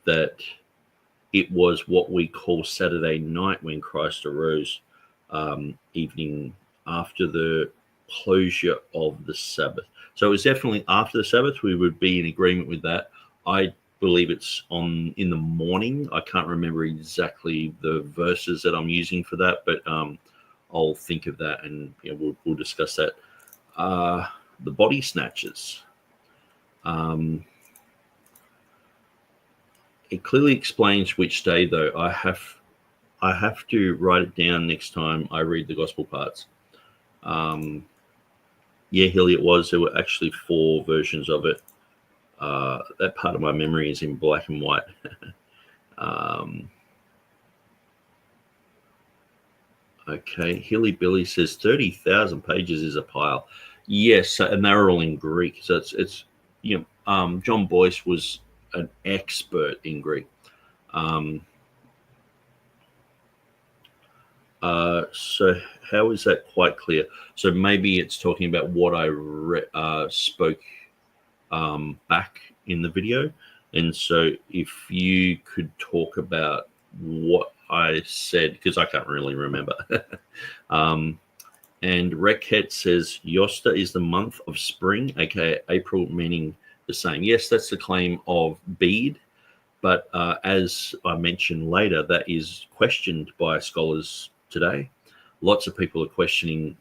that it was what we call Saturday night when Christ arose, evening after the closure of the Sabbath. So it was definitely after the Sabbath. We would be in agreement with that. I believe it's in the morning. I can't remember exactly the verses that I'm using for that, but I'll think of that, and we'll discuss that. The body snatchers. It clearly explains which day, though. I have to write it down next time I read the gospel parts. Yeah, Hilly, it was. There were actually 4 versions of it. That part of my memory is in black and white. Okay, Hilly Billy says 30,000 pages is a pile. Yes, and they're all in Greek. So it's John Boyce was an expert in Greek. So how is that quite clear? So maybe it's talking about what I spoke back in the video. And so if you could talk about what I said, because I can't really remember. And Rekhet says, Yosta is the month of spring, aka April, meaning the same. Yes, that's the claim of Bede. But as I mentioned later, that is questioned by scholars today. Lots of people are questioning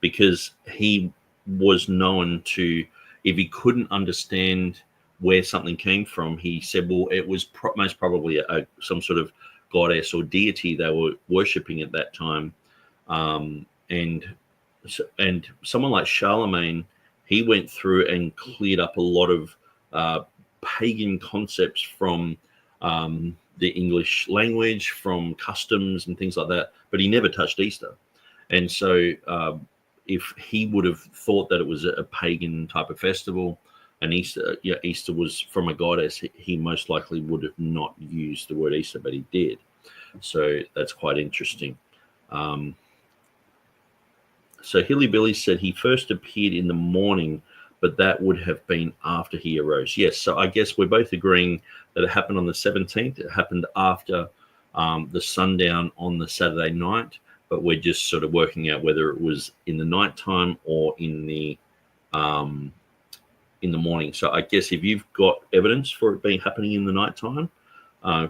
because he was known to, if he couldn't understand where something came from, he said, well, it was most probably some sort of goddess or deity they were worshipping at that time. And someone like Charlemagne, he went through and cleared up a lot of pagan concepts from the English language, from customs and things like that, but he never touched Easter. And so if he would have thought that it was a pagan type of festival and Easter was from a goddess, he most likely would have not used the word Easter, but he did. So that's quite interesting. So Hilly Billy said he first appeared in the morning, but that would have been after he arose. Yes, so I guess we're both agreeing that it happened on the 17th. It happened after the sundown on the Saturday night, but we're just sort of working out whether it was in the nighttime or in the morning. So I guess if you've got evidence for it happening in the nighttime,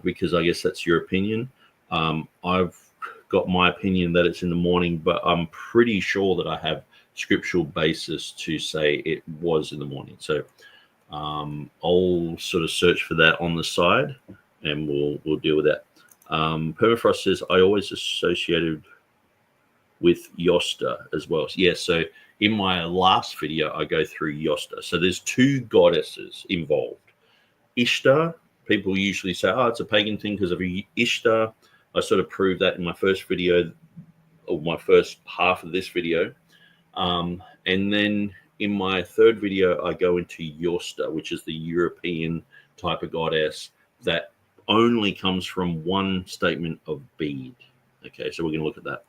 because I guess that's your opinion, I've got my opinion that it's in the morning, but I'm pretty sure that I have scriptural basis to say it was in the morning. So I'll sort of search for that on the side, and we'll deal with that. Permafrost says I always associated with Yosta as well. Yes, so in my last video I go through Yosta. So there's 2 goddesses involved. Ishtar, people usually say, oh, it's a pagan thing because of Ishtar. I sort of proved that in my first video, or my first half of this video. And then in my third video, I go into Yosta, which is the European type of goddess that only comes from one statement of Bede. Okay, so we're going to look at that.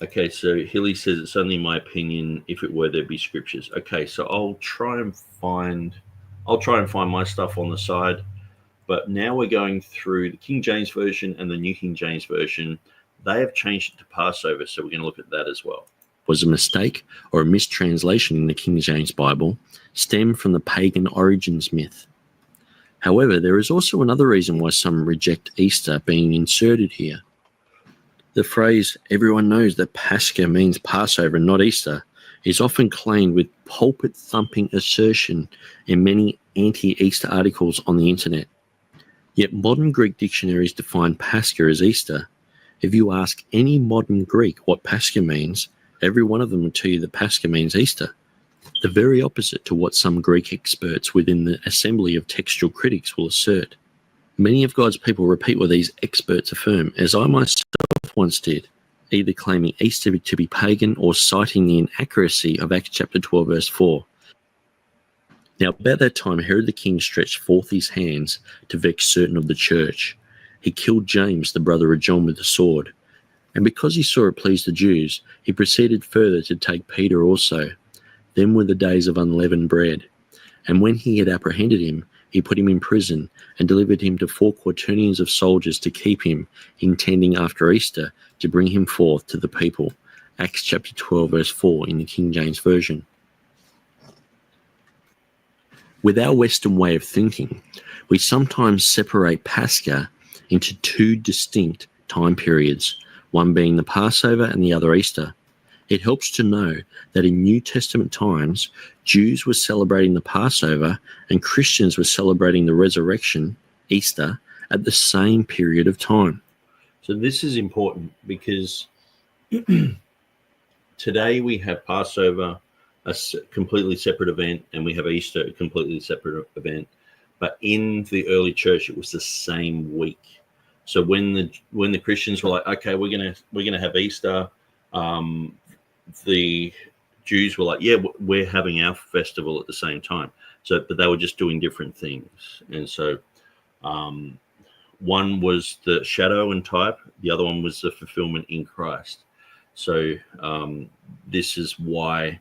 Okay, so Hilly says it's only my opinion. If it were, there'd be scriptures. Okay, so I'll try and find my stuff on the side. But now we're going through the King James Version and the New King James Version. They have changed it to Passover, so we're going to look at that as well. Was a mistake or a mistranslation in the King James Bible stemmed from the pagan origins myth. However, there is also another reason why some reject Easter being inserted here. The phrase, everyone knows that Pascha means Passover and not Easter, is often claimed with pulpit-thumping assertion in many anti-Easter articles on the internet. Yet modern Greek dictionaries define Pascha as Easter. If you ask any modern Greek what Pascha means, every one of them will tell you that Pascha means Easter. the very opposite to what some Greek experts within the assembly of textual critics will assert. Many of God's people repeat what these experts affirm, as I myself once did, either claiming Easter to be pagan or citing the inaccuracy of Acts chapter 12, verse 4. Now about that time Herod the king stretched forth his hands to vex certain of the church. He killed James, the brother of John, with the sword. And because he saw it pleased the Jews, he proceeded further to take Peter also. Then were the days of unleavened bread. And when he had apprehended him, he put him in prison and delivered him to 4 quaternions of soldiers to keep him, intending after Easter to bring him forth to the people. Acts chapter 12, verse 4 in the King James Version. With our Western way of thinking, we sometimes separate Pascha into 2 distinct time periods, one being the Passover and the other Easter. It helps to know that in New Testament times, Jews were celebrating the Passover and Christians were celebrating the resurrection, Easter, at the same period of time. So this is important because today we have Passover, a completely separate event, and we have Easter, a completely separate event. But in the early church, it was the same week. So when the Christians were like, okay, we're gonna have Easter, the Jews were like, yeah, we're having our festival at the same time. So, but they were just doing different things. And so one was the shadow and type. The other one was the fulfillment in Christ. So this is why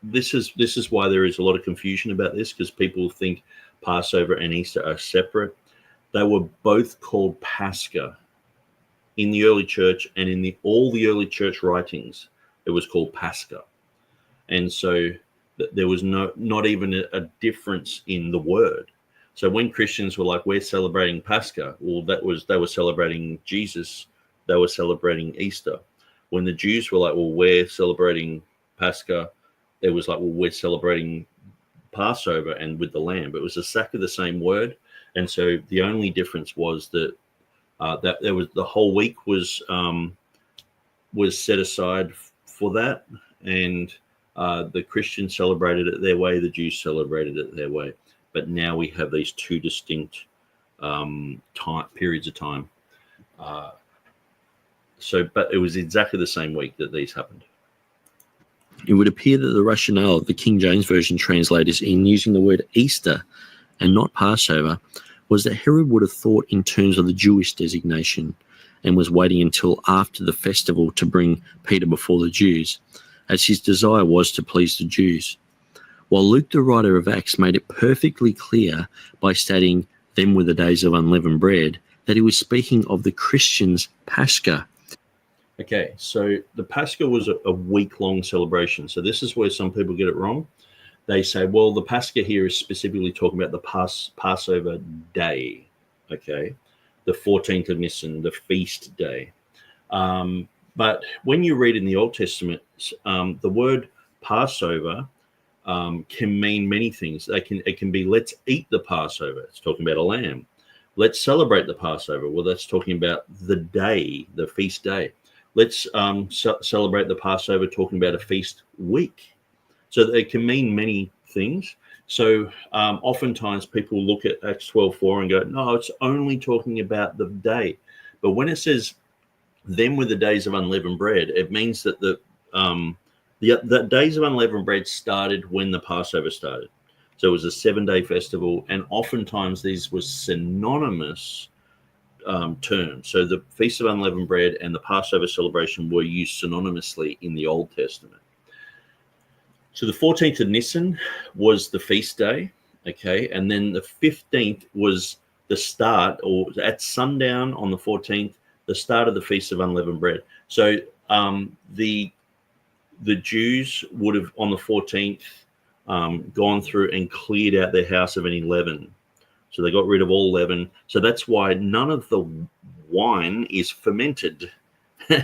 this is why there is a lot of confusion about this, because people think Passover and Easter are separate. They were both called Pascha in the early church, and in all the early church writings, it was called Pascha. And so there was not even a difference in the word. So when Christians were like, we're celebrating Pascha, well, they were celebrating Jesus. They were celebrating Easter. When the Jews were like, well, we're celebrating Pascha, it was like, well, we're celebrating Passover and with the lamb. It was exactly the same word. And so the only difference was that there was the whole week was set aside for that, and the Christians celebrated it their way, the Jews celebrated it their way. But now we have these 2 distinct periods of time. But it was exactly the same week that these happened. It would appear that the rationale of the King James Version translators in using the word Easter and not Passover was that Herod would have thought in terms of the Jewish designation and was waiting until after the festival to bring Peter before the Jews, as his desire was to please the Jews. While Luke, the writer of Acts, made it perfectly clear by stating, "Them were the days of unleavened bread," that he was speaking of the Christians' Pascha. Okay, so the Pascha was a week-long celebration. So this is where some people get it wrong. They say, well, the Pascha here is specifically talking about the Passover day, okay, the 14th of Nisan, the feast day. But when you read in the Old Testament, the word Passover can mean many things. It can be, let's eat the Passover. It's talking about a lamb. Let's celebrate the Passover. Well, that's talking about the day, the feast day. Let's celebrate the Passover, talking about a feast week. So it can mean many things. So oftentimes people look at Acts 12:4 and go, no, it's only talking about the day. But when it says, "Them were the days of unleavened bread," it means that the days of unleavened bread started when the Passover started. So it was a 7-day festival, and oftentimes these were synonymous terms. So the Feast of Unleavened Bread and the Passover celebration were used synonymously in the Old Testament. So the 14th of Nisan was the feast day, okay, and then the 15th was the start, or at sundown on the 14th, the start of the Feast of Unleavened Bread. So the Jews would have on the 14th gone through and cleared out their house of any leaven. So they got rid of all leaven. So that's why none of the wine is fermented,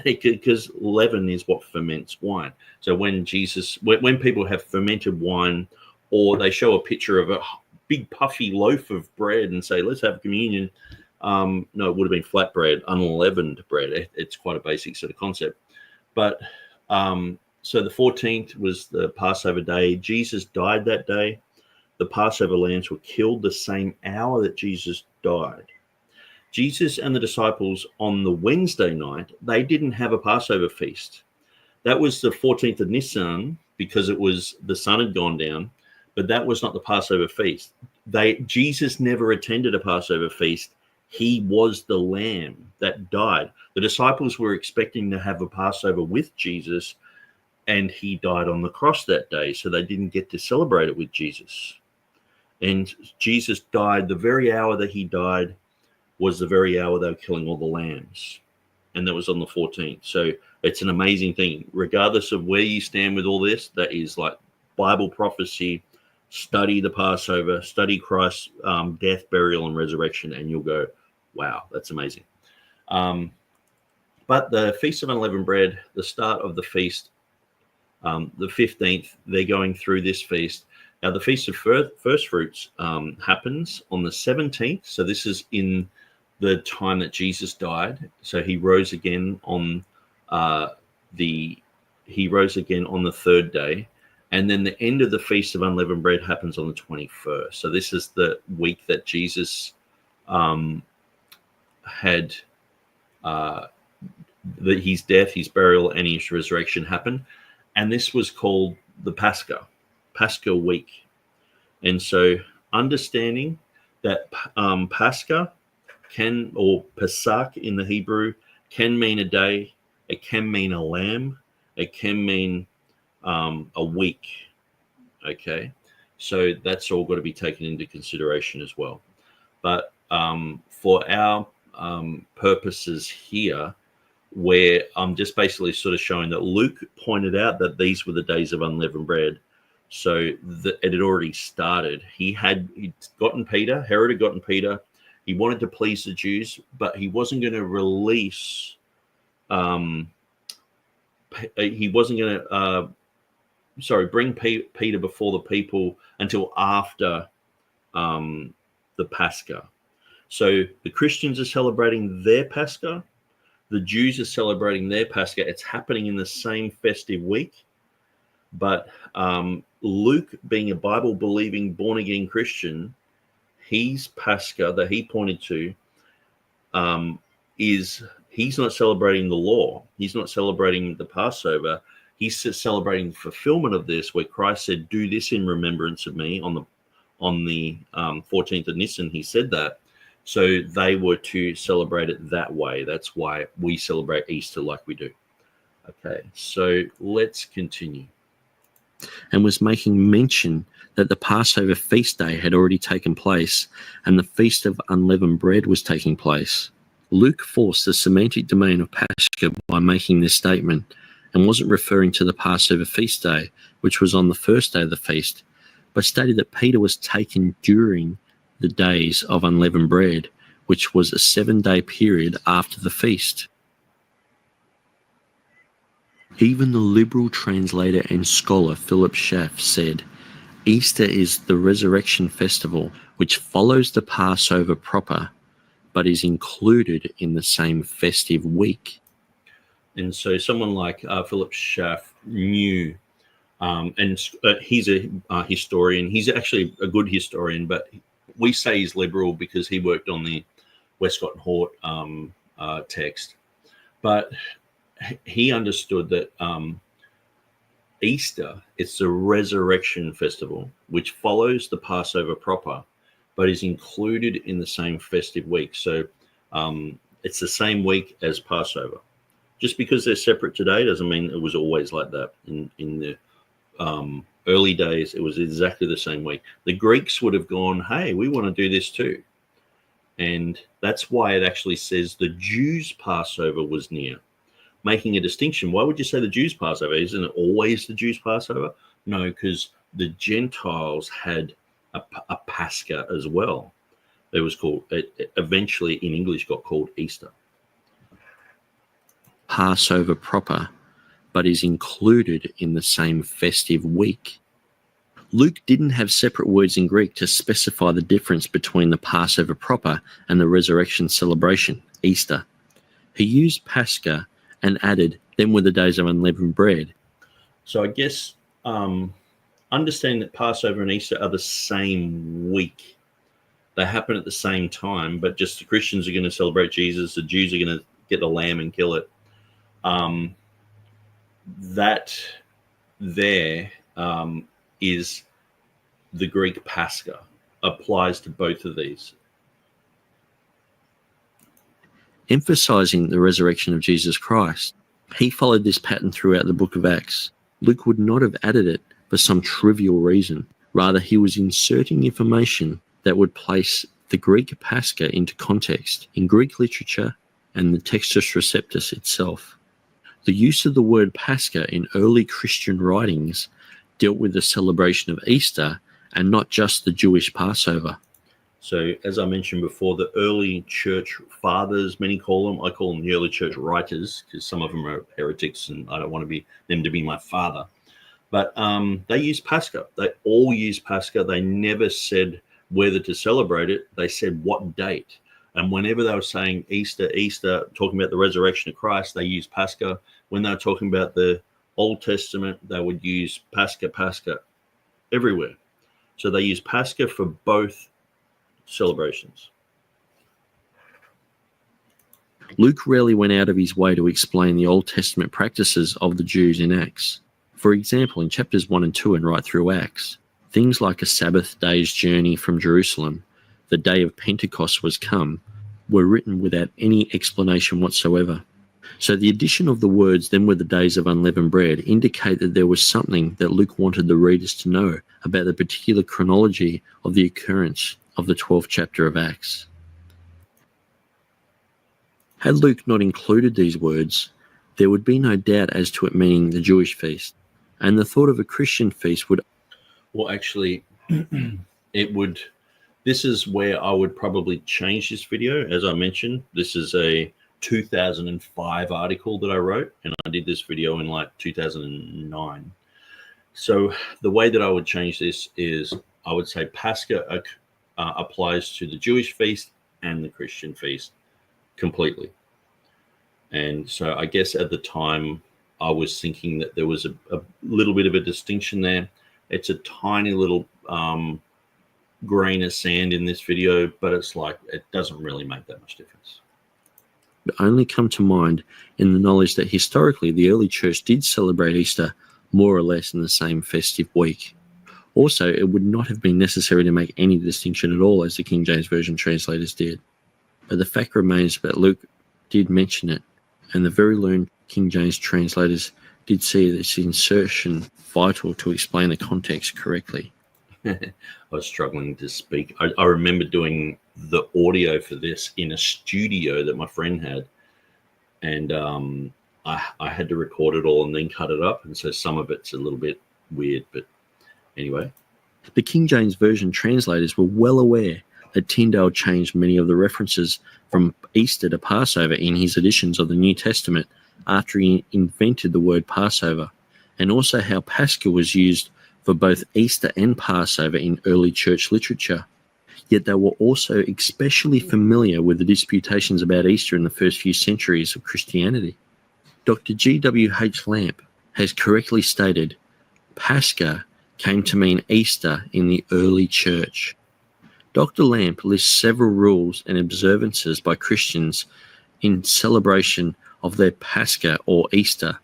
because leaven is what ferments wine. So when people have fermented wine, or they show a picture of a big puffy loaf of bread and say, let's have communion. No, it would have been flat bread, unleavened bread. It's quite a basic sort of concept. But So the 14th was the Passover day. Jesus died that day. The Passover lambs were killed the same hour that Jesus died. Jesus and the disciples on the Wednesday night, they didn't have a Passover feast. That was the 14th of Nisan because it was the sun had gone down, but that was not the Passover feast. Jesus never attended a Passover feast. He was the lamb that died. The disciples were expecting to have a Passover with Jesus, and he died on the cross that day, so they didn't get to celebrate it with Jesus. And Jesus died, the very hour that he died was the very hour they were killing all the lambs. And that was on the 14th. So it's an amazing thing. Regardless of where you stand with all this, that is like Bible prophecy. Study the Passover, study Christ's death, burial, and resurrection, and you'll go, wow, that's amazing. But the Feast of Unleavened Bread, the start of the feast, the 15th, they're going through this feast. Now, the Feast of First Fruits happens on the 17th. So this is in the time that Jesus died. So he rose again on the third day. And then the end of the Feast of Unleavened Bread happens on the 21st. So this is the week that Jesus had his death, his burial, and his resurrection happened. And this was called the Pascha week. And so understanding that Pascha can, or Pesach in the Hebrew, can mean a day, it can mean a lamb, it can mean a week. Okay, so that's all got to be taken into consideration as well. But for our purposes here, where I'm just basically sort of showing that Luke pointed out that these were the days of unleavened bread, so it had already started. He'd gotten Peter, Herod had gotten Peter. He wanted to please the Jews, but he wasn't going to release. He wasn't going to, bring Peter before the people until after the Pascha. So the Christians are celebrating their Pascha. The Jews are celebrating their Pascha. It's happening in the same festive week. But Luke, being a Bible-believing, born-again Christian, his Pascha that he pointed to is he's not celebrating the law. He's not celebrating the Passover. He's celebrating the fulfillment of this, where Christ said, "Do this in remembrance of me." On the 14th of Nisan, he said that. So they were to celebrate it that way. That's why we celebrate Easter like we do. Okay, so let's continue. And was making mention that the Passover feast day had already taken place and the Feast of Unleavened Bread was taking place. Luke forced the semantic domain of Pascha by making this statement and wasn't referring to the Passover feast day, which was on the first day of the feast, but stated that Peter was taken during the days of unleavened bread, which was a 7-day period after the feast. Even the liberal translator and scholar Philip Schaff said, Easter is the resurrection festival which follows the Passover proper, but is included in the same festive week. And so someone like Philip Schaff knew, and he's a historian. He's actually a good historian, but we say he's liberal because he worked on the Westcott and Hort text. But he understood that Easter, it's the resurrection festival, which follows the Passover proper, but is included in the same festive week. So it's the same week as Passover. Just because they're separate today doesn't mean it was always like that. In the early days, it was exactly the same week. The Greeks would have gone, hey, we want to do this too. And that's why it actually says the Jews' Passover was near, making a distinction. Why would you say the Jews' Passover? Isn't it always the Jews' Passover? No, because the Gentiles had a Pascha as well. It was called, it eventually in English got called Easter. Passover proper, but is included in the same festive week. Luke didn't have separate words in Greek to specify the difference between the Passover proper and the resurrection celebration, Easter. He used Pascha and added, then were the days of unleavened bread. So I guess understanding that Passover and Easter are the same week. They happen at the same time, but just the Christians are going to celebrate Jesus. The Jews are going to get the lamb and kill it. That there is the Greek Pascha, applies to both of these. Emphasizing the resurrection of Jesus Christ, he followed this pattern throughout the book of Acts. Luke would not have added it for some trivial reason. Rather, he was inserting information that would place the Greek Pascha into context in Greek literature and the Textus Receptus itself. The use of the word Pascha in early Christian writings dealt with the celebration of Easter and not just the Jewish Passover. So, as I mentioned before, the early church fathers, many call them, I call them the early church writers, because some of them are heretics and I don't want them to be my father. But they use Pascha. They all use Pascha. They never said whether to celebrate it. They said what date. And whenever they were saying Easter, talking about the resurrection of Christ, they used Pascha. When they were talking about the Old Testament, they would use Pascha everywhere. So they use Pascha for both celebrations. Luke rarely went out of his way to explain the Old Testament practices of the Jews in Acts. For example, in chapters 1 and 2 and right through Acts, things like a Sabbath day's journey from Jerusalem, the day of Pentecost was come, were written without any explanation whatsoever. So the addition of the words, "then were the days of unleavened bread," indicate that there was something that Luke wanted the readers to know about the particular chronology of the occurrence of the 12th chapter of Acts. Had Luke not included these words, there would be no doubt as to it meaning the Jewish feast, and the thought of a Christian feast would... Well, actually, this is where I would probably change this video. As I mentioned, this is a 2005 article that I wrote, and I did this video in like 2009. So the way that I would change this is I would say Pascha applies to the Jewish feast and the Christian feast completely. And so I guess at the time I was thinking that there was a little bit of a distinction there. It's a tiny little grain of sand in this video, but it's like it doesn't really make that much difference. Only come to mind in the knowledge that historically the early church did celebrate Easter more or less in the same festive week. Also, it would not have been necessary to make any distinction at all, as the King James Version translators did. But the fact remains that Luke did mention it, and the very learned King James translators did see this insertion vital to explain the context correctly. I was struggling to speak. I remember doing the audio for this in a studio that my friend had, and I had to record it all and then cut it up, and so some of it's a little bit weird, but anyway. The King James Version translators were well aware that Tyndale changed many of the references from Easter to Passover in his editions of the New Testament after he invented the word Passover, and also how Pascha was used for both Easter and Passover in early church literature. Yet they were also especially familiar with the disputations about Easter in the first few centuries of Christianity. Dr. G.W.H. Lampe has correctly stated, Pascha came to mean Easter in the early church. Dr. Lampe lists several rules and observances by Christians in celebration of their Pascha or Easter.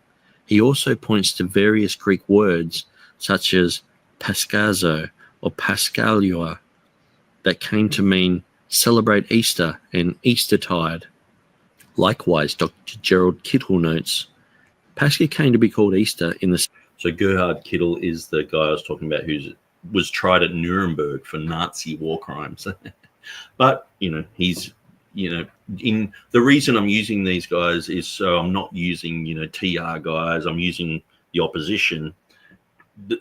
He also points to various Greek words such as Paskazo or Paschalia that came to mean celebrate Easter and Eastertide. Likewise, Dr. Gerald Kittle notes, Pascha came to be called Easter in the... So Gerhard Kittle is the guy I was talking about who was tried at Nuremberg for Nazi war crimes. But, he's, in the reason I'm using these guys is so I'm not using, TR guys. I'm using the opposition,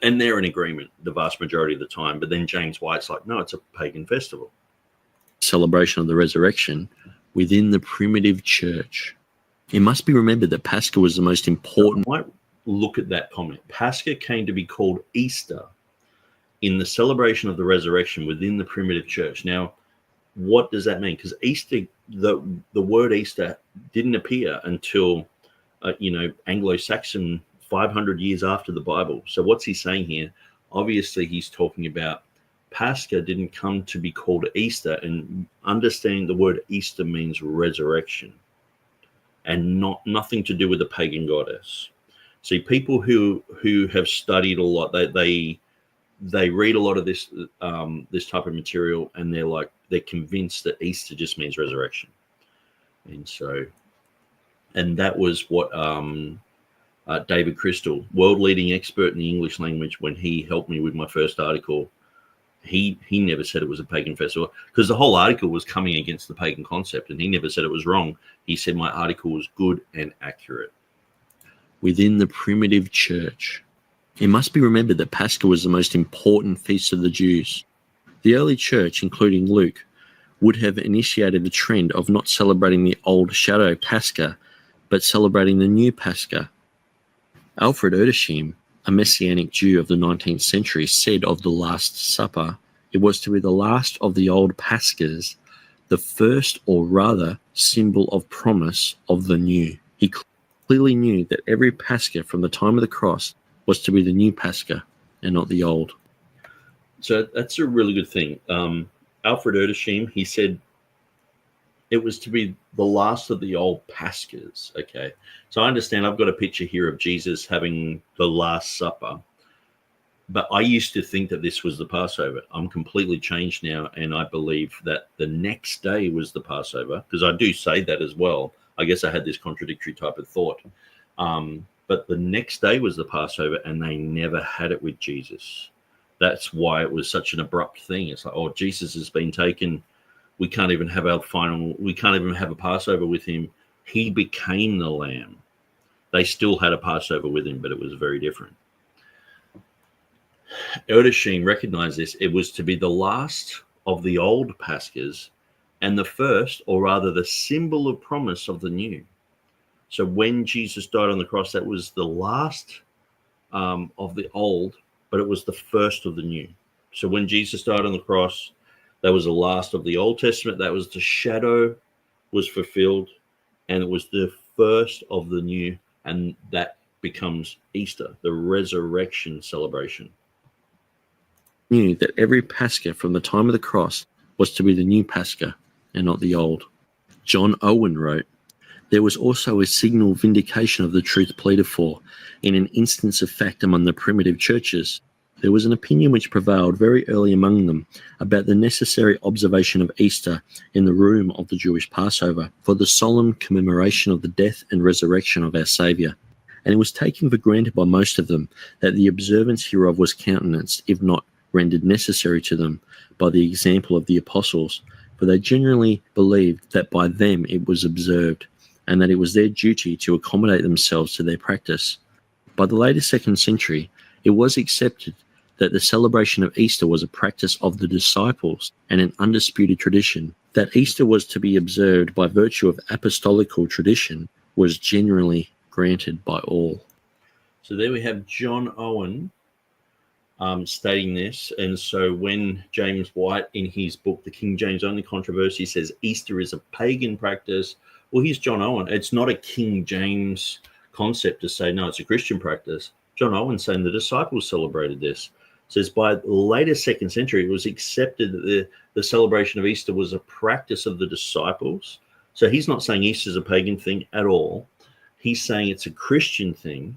and they're in agreement the vast majority of the time. But then James White's like, no, it's a pagan festival. Celebration of the resurrection within the primitive church. It must be remembered that Pascha was the most important... I might look at that comment. Pascha came to be called Easter in the celebration of the resurrection within the primitive church. Now, what does that mean? Because Easter, the word Easter didn't appear until, Anglo-Saxon 500 years after the Bible. So what's he saying here? Obviously, he's talking about Pascha didn't come to be called Easter, and understanding the word Easter means resurrection and nothing to do with the pagan goddess. See, people who have studied a lot, they read a lot of this this type of material, and they're convinced that Easter just means resurrection. And that was what David Crystal, world leading expert in the English language, when he helped me with my first article, he never said it was a pagan festival, because the whole article was coming against the pagan concept, and he never said it was wrong. He said my article was good and accurate. Within the primitive church, it must be remembered that Pascha was the most important feast of the Jews. The early church, including Luke, would have initiated the trend of not celebrating the old shadow Pascha, but celebrating the new Pascha. Alfred Erdeshim, a Messianic Jew of the 19th century, said of the Last Supper, it was to be the last of the old Paschas, the first, or rather, symbol of promise of the new. He clearly knew that every Pascha from the time of the cross was to be the new Pascha and not the old. So that's a really good thing. Alfred Erdeshim, he said it was to be the last of the old Paschas. Okay, so I understand. I've got a picture here of Jesus having the Last Supper, but I used to think that this was the Passover. I'm completely changed now, and I believe that the next day was the Passover, because I do say that as well. I guess I had this contradictory type of thought. But the next day was the Passover, and they never had it with Jesus. That's why it was such an abrupt thing. It's like, oh, Jesus has been taken. We can't even have we can't even have a Passover with him. He became the lamb. They still had a Passover with him, but it was very different. Erdeshim recognized this. It was to be the last of the old Paschas and the first, or rather the symbol of promise of the new. So when Jesus died on the cross, that was the last of the old, but it was the first of the new. So when Jesus died on the cross, that was the last of the Old Testament. That was the shadow was fulfilled, and it was the first of the new, and that becomes Easter, the resurrection celebration. Knew that every Pascha from the time of the cross was to be the new Pascha and not the old. John Owen wrote, there was also a signal vindication of the truth pleaded for in an instance of fact among the primitive churches. There was an opinion which prevailed very early among them about the necessary observation of Easter in the room of the Jewish Passover for the solemn commemoration of the death and resurrection of our Saviour. And it was taken for granted by most of them that the observance hereof was countenanced, if not rendered necessary to them, by the example of the apostles, for they generally believed that by them it was observed, and that it was their duty to accommodate themselves to their practice. By the later 2nd century, it was accepted that the celebration of Easter was a practice of the disciples and an undisputed tradition. That Easter was to be observed by virtue of apostolical tradition was generally granted by all. So there we have John Owen stating this. And so when James White, in his book, The King James Only Controversy, says Easter is a pagan practice, well, here's John Owen. It's not a King James concept to say, no, it's a Christian practice. John Owen saying the disciples celebrated this. Says by the later 2nd century, it was accepted that the celebration of Easter was a practice of the disciples. So he's not saying Easter is a pagan thing at all. He's saying it's a Christian thing.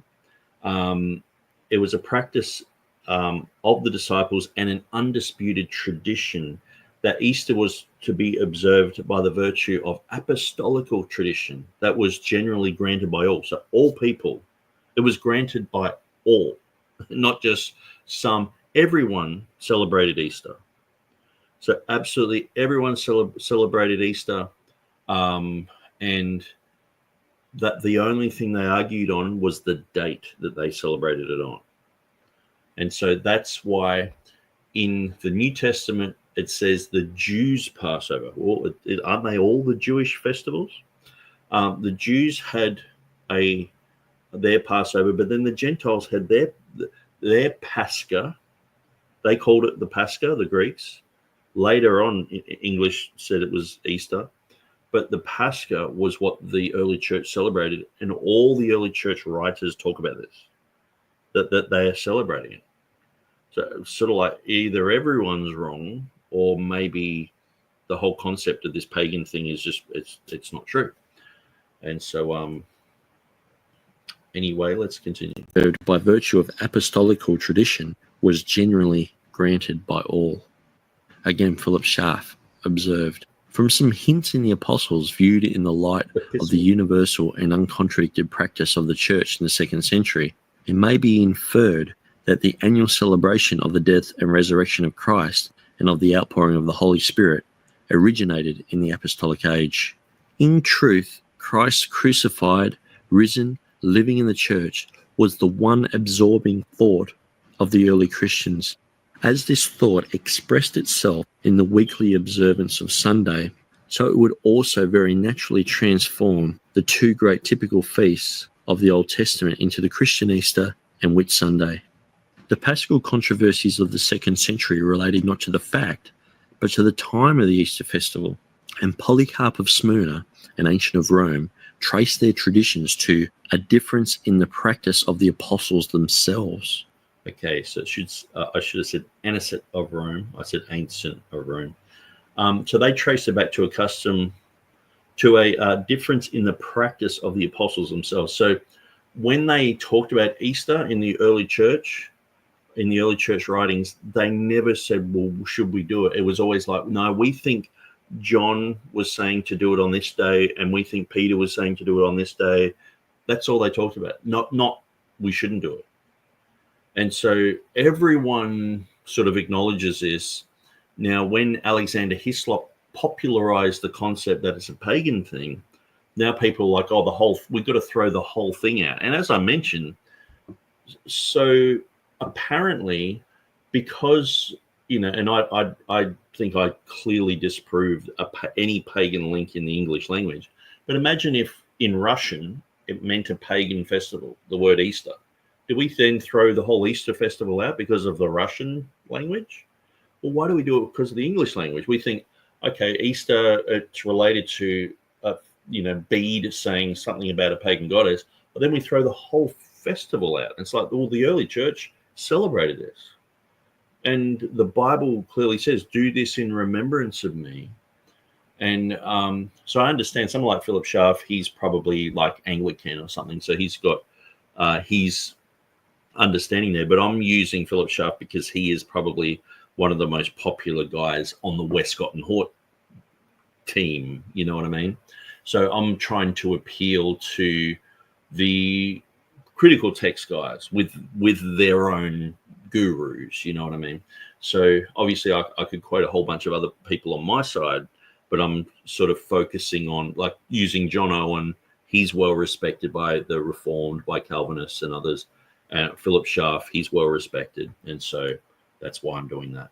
It was a practice of the disciples and an undisputed tradition that Easter was to be observed by the virtue of apostolical tradition that was generally granted by all. So all people, it was granted by all, not just some. Everyone celebrated Easter. So absolutely everyone celebrated Easter, and that the only thing they argued on was the date that they celebrated it on. And so that's why in the New Testament it says the Jews' Passover. Well, aren't they all the Jewish festivals? The Jews had their Passover, but then the Gentiles had their Pascha. They called it the Pascha, the Greeks. Later on, English said it was Easter. But the Pascha was what the early church celebrated, and all the early church writers talk about this. that they are celebrating it. So sort of like either everyone's wrong, or maybe the whole concept of this pagan thing is just it's not true. And so anyway, let's continue. By virtue of apostolical tradition, was generally granted by all. Again, Philip Schaff observed, from some hints in the apostles viewed in the light of the universal and uncontradicted practice of the church in the 2nd century, it may be inferred that the annual celebration of the death and resurrection of Christ and of the outpouring of the Holy Spirit originated in the apostolic age. In truth, Christ crucified, risen, living in the church was the one absorbing thought of the early Christians. As this thought expressed itself in the weekly observance of Sunday, so it would also very naturally transform the two great typical feasts of the Old Testament into the Christian Easter and Whit Sunday. The Paschal controversies of the 2nd century related not to the fact, but to the time of the Easter festival, and Polycarp of Smyrna, an ancient of Rome, traced their traditions to a difference in the practice of the apostles themselves. Okay, so I should have said Anicet of Rome. I said ancient of Rome. So they trace it back to a difference in the practice of the apostles themselves. So when they talked about Easter in the early church writings, they never said, well, should we do it? It was always like, no, we think John was saying to do it on this day, and we think Peter was saying to do it on this day. That's all they talked about. Not we shouldn't do it. And so everyone sort of acknowledges this. Now, when Alexander Hislop popularized the concept that it's a pagan thing, now people are like, oh, we've got to throw the whole thing out. And as I mentioned, so apparently, because, and I think I clearly disproved any pagan link in the English language. But imagine if in Russian it meant a pagan festival, the word Easter. Do we then throw the whole Easter festival out because of the Russian language? Well, why do we do it because of the English language? We think, okay, Easter, it's related to Bede saying something about a pagan goddess, but then we throw the whole festival out. It's like, well, the early church celebrated this. And the Bible clearly says, do this in remembrance of me. And so I understand someone like Philip Schaff, he's probably like Anglican or something. So he's got his understanding there. But I'm using Philip Schaff because he is probably one of the most popular guys on the Westcott and Hort team. You know what I mean? So I'm trying to appeal to the critical text guys with their own gurus. You know what I mean? So obviously I could quote a whole bunch of other people on my side, but I'm sort of focusing on like using John Owen. He's well respected by the Reformed, by Calvinists and others. And Philip Schaff, he's well respected. And so that's why I'm doing that.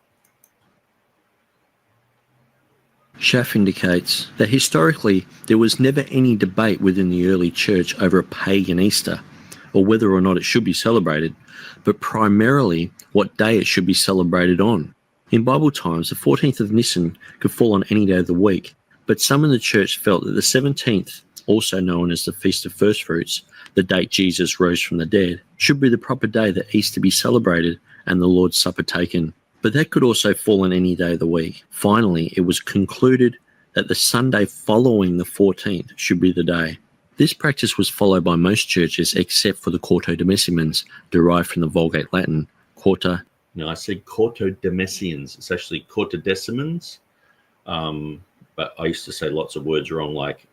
Schaff indicates that historically there was never any debate within the early church over a pagan Easter or whether or not it should be celebrated, but primarily what day it should be celebrated on. In Bible times, the 14th of Nisan could fall on any day of the week, but some in the church felt that the 17th, also known as the Feast of First Fruits, the date Jesus rose from the dead, should be the proper day that Easter be celebrated and the Lord's Supper taken. But that could also fall on any day of the week. Finally, it was concluded that the Sunday following the 14th should be the day. This practice was followed by most churches except for the Quartodemessians, derived from the Vulgate Latin, quarta. No, I said Quartodemessians. It's actually Quartodecimans. But I used to say lots of words wrong, like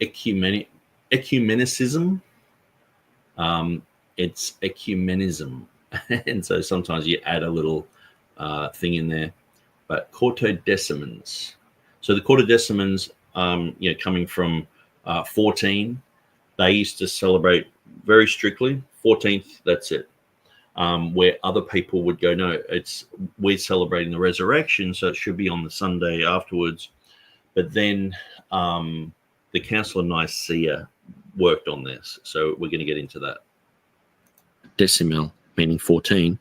ecumenicism. It's ecumenism. And so sometimes you add a little thing in there. But Quartodecimans. So the Quartodecimans, coming from 14, they used to celebrate very strictly. 14th, that's it. Where other people would go, no, we're celebrating the resurrection, so it should be on the Sunday afterwards. But then the Council of Nicaea worked on this, so we're going to get into that. Decimal, meaning 14,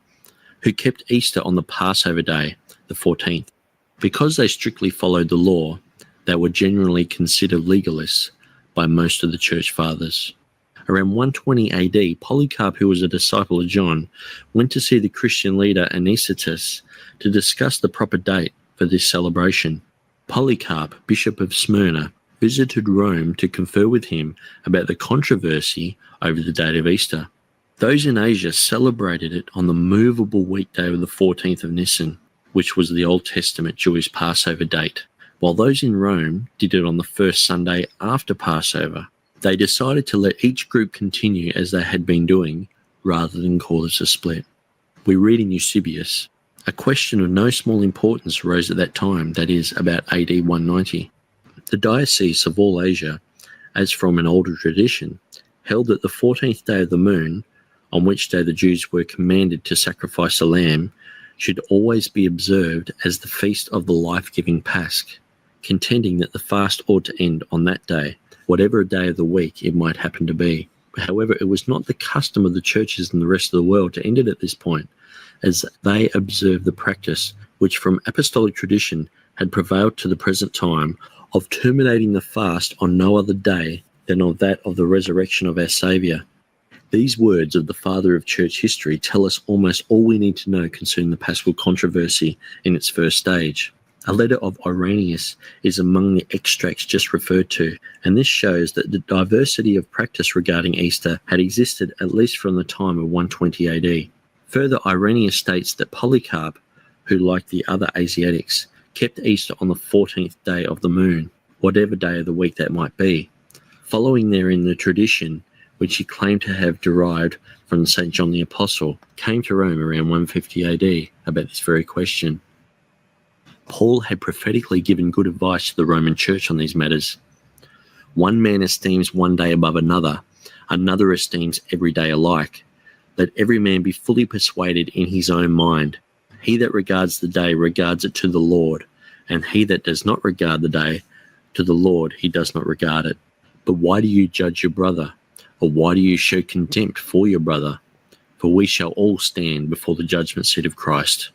who kept Easter on the Passover day, the 14th. Because they strictly followed the law, they were generally considered legalists by most of the church fathers. Around 120 AD, Polycarp, who was a disciple of John, went to see the Christian leader Anicetus to discuss the proper date for this celebration. Polycarp, Bishop of Smyrna, visited Rome to confer with him about the controversy over the date of Easter. Those in Asia celebrated it on the movable weekday of the 14th of Nisan, which was the Old Testament Jewish Passover date, while those in Rome did it on the first Sunday after Passover. They decided to let each group continue as they had been doing, rather than cause a split. We read in Eusebius, a question of no small importance arose at that time, that is, about AD 190. The diocese of all Asia, as from an older tradition, held that the 14th day of the moon, on which day the Jews were commanded to sacrifice a lamb, should always be observed as the feast of the life-giving Pasch, contending that the fast ought to end on that day, whatever day of the week it might happen to be. However, it was not the custom of the churches in the rest of the world to end it at this point, as they observed the practice which from apostolic tradition had prevailed to the present time of terminating the fast on no other day than on that of the resurrection of our Saviour. These words of the father of church history tell us almost all we need to know concerning the Paschal controversy in its first stage. A letter of Irenaeus is among the extracts just referred to, and this shows that the diversity of practice regarding Easter had existed at least from the time of 120 AD. Further, Irenaeus states that Polycarp, who like the other Asiatics, kept Easter on the 14th day of the moon, whatever day of the week that might be, following therein the tradition, which he claimed to have derived from St. John the Apostle, came to Rome around 150 AD about this very question. Paul had prophetically given good advice to the Roman Church on these matters. One man esteems one day above another, another esteems every day alike. Let every man be fully persuaded in his own mind. He that regards the day regards it to the Lord, and he that does not regard the day to the Lord he does not regard it. But why do you judge your brother? Or why do you show contempt for your brother? For we shall all stand before the judgment seat of Christ.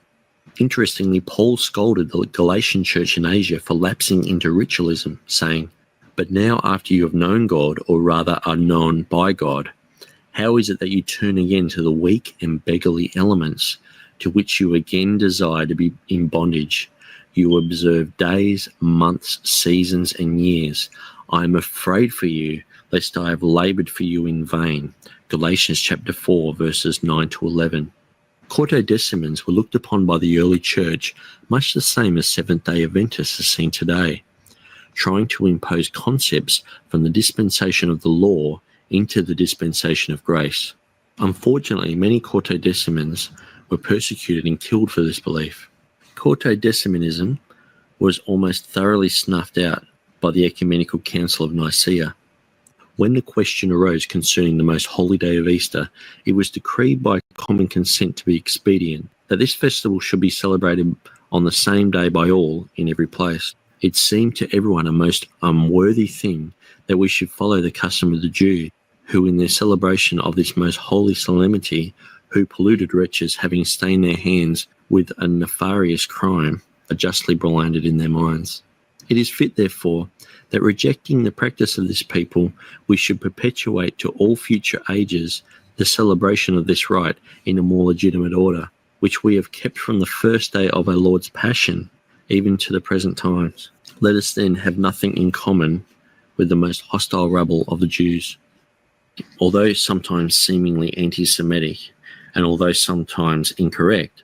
Interestingly, Paul scolded the Galatian church in Asia for lapsing into ritualism, saying, "But now after you have known God, or rather are known by God, how is it that you turn again to the weak and beggarly elements, to which you again desire to be in bondage? You observe days, months, seasons, and years. I am afraid for you, lest I have laboured for you in vain." Galatians chapter 4, verses 9 to 11. Quartodecimans were looked upon by the early church much the same as Seventh-day Adventists are seen today, trying to impose concepts from the dispensation of the law into the dispensation of grace. Unfortunately, many Quartodecimans were persecuted and killed for this belief. Quartodecimanism was almost thoroughly snuffed out by the Ecumenical Council of Nicaea. When the question arose concerning the most holy day of Easter, it was decreed by common consent to be expedient that this festival should be celebrated on the same day by all in every place. It seemed to everyone a most unworthy thing that we should follow the custom of the Jew, who in their celebration of this most holy solemnity, who polluted wretches having stained their hands with a nefarious crime, are justly branded in their minds. It is fit, therefore, that rejecting the practice of this people, we should perpetuate to all future ages the celebration of this rite in a more legitimate order, which we have kept from the first day of our Lord's Passion, even to the present times. Let us then have nothing in common with the most hostile rabble of the Jews. Although sometimes seemingly anti-Semitic, and although sometimes incorrect,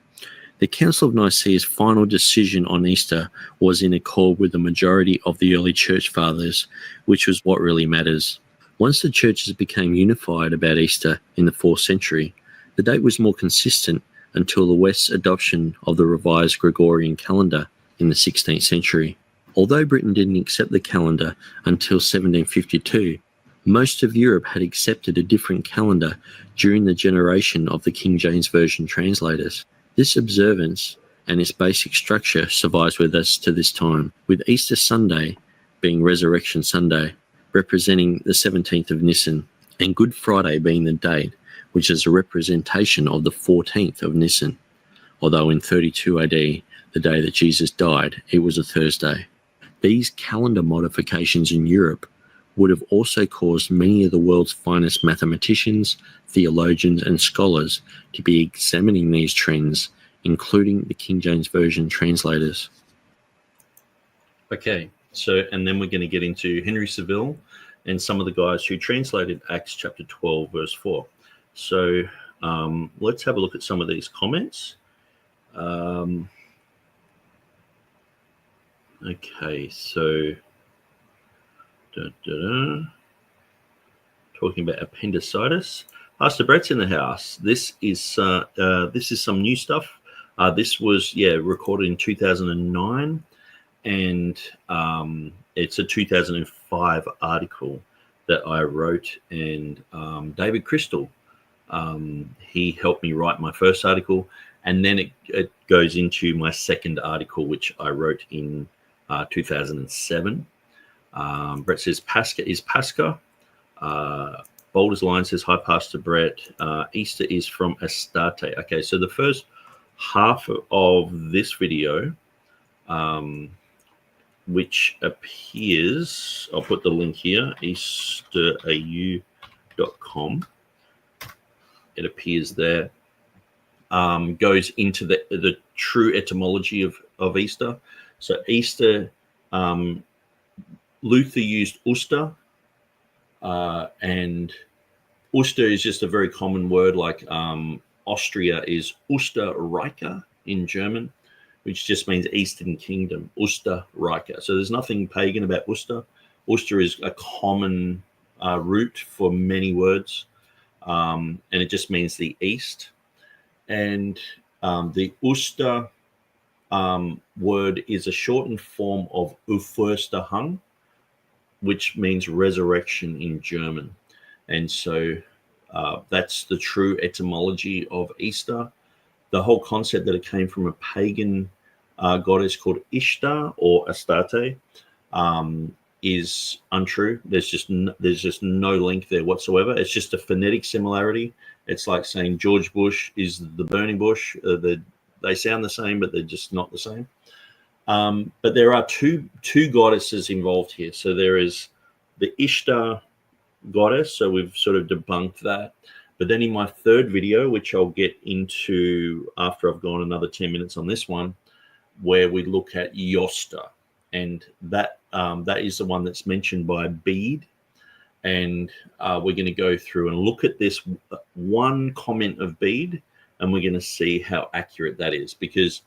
the Council of Nicaea's final decision on Easter was in accord with the majority of the early church fathers, which was what really matters. Once the churches became unified about Easter in the 4th century, the date was more consistent until the West's adoption of the revised Gregorian calendar in the 16th century. Although Britain didn't accept the calendar until 1752, most of Europe had accepted a different calendar during the generation of the King James Version translators. This observance and its basic structure survives with us to this time, with Easter Sunday being Resurrection Sunday, representing the 17th of Nisan, and Good Friday being the date, which is a representation of the 14th of Nisan, although in 32 AD, the day that Jesus died, it was a Thursday. These calendar modifications in Europe would have also caused many of the world's finest mathematicians, theologians, and scholars to be examining these trends, including the King James Version translators. Okay, so, and then we're going to get into Henry Saville and some of the guys who translated Acts chapter 12, verse 4. So let's have a look at some of these comments. Okay, so talking about appendicitis. Pastor Brett's in the house. This is some new stuff. This was recorded in 2009, and it's a 2005 article that I wrote, and David Crystal, he helped me write my first article, and then it goes into my second article, which I wrote in 2007. Brett says Pascha is Pascha. Boulder's Line says, hi, Pastor Brett. Easter is from Astarte. Okay, so the first half of this video, which appears, I'll put the link here, easterau.com. It appears there, goes into the true etymology of Easter. So Easter, Luther used Uster, and Uster is just a very common word, like Austria is Österreich in German, which just means Eastern Kingdom, Österreich. So there's nothing pagan about Uster. Uster is a common root for many words, and it just means the East. And the Uster word is a shortened form of Auferstehung, which means resurrection in German. And so that's the true etymology of Easter. The whole concept that it came from a pagan goddess called Ishtar or Astarte is untrue. There's just no link there whatsoever. It's just a phonetic similarity. It's like saying George Bush is the burning bush. They sound the same, but they're just not the same. But there are two goddesses involved here. So there is the Ishtar goddess. So we've sort of debunked that. But then in my third video, which I'll get into after I've gone another 10 minutes on this one, where we look at Yosta, and that is the one that's mentioned by Bede. And we're going to go through and look at this one comment of Bede, and we're going to see how accurate that is, because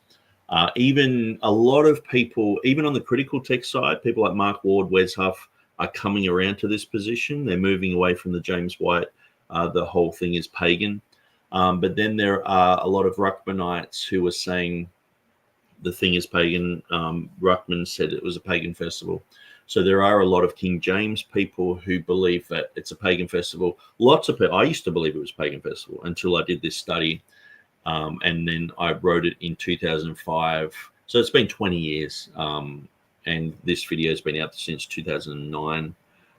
even a lot of people, even on the critical text side, people like Mark Ward, Wes Huff, are coming around to this position. They're moving away from the James White, the whole thing is pagan. But then there are a lot of Ruckmanites who are saying the thing is pagan. Ruckman said it was a pagan festival. So there are a lot of King James people who believe that it's a pagan festival. Lots of people, I used to believe it was a pagan festival until I did this study. And then I wrote it in 2005. So it's been 20 years. And this video has been out since 2009.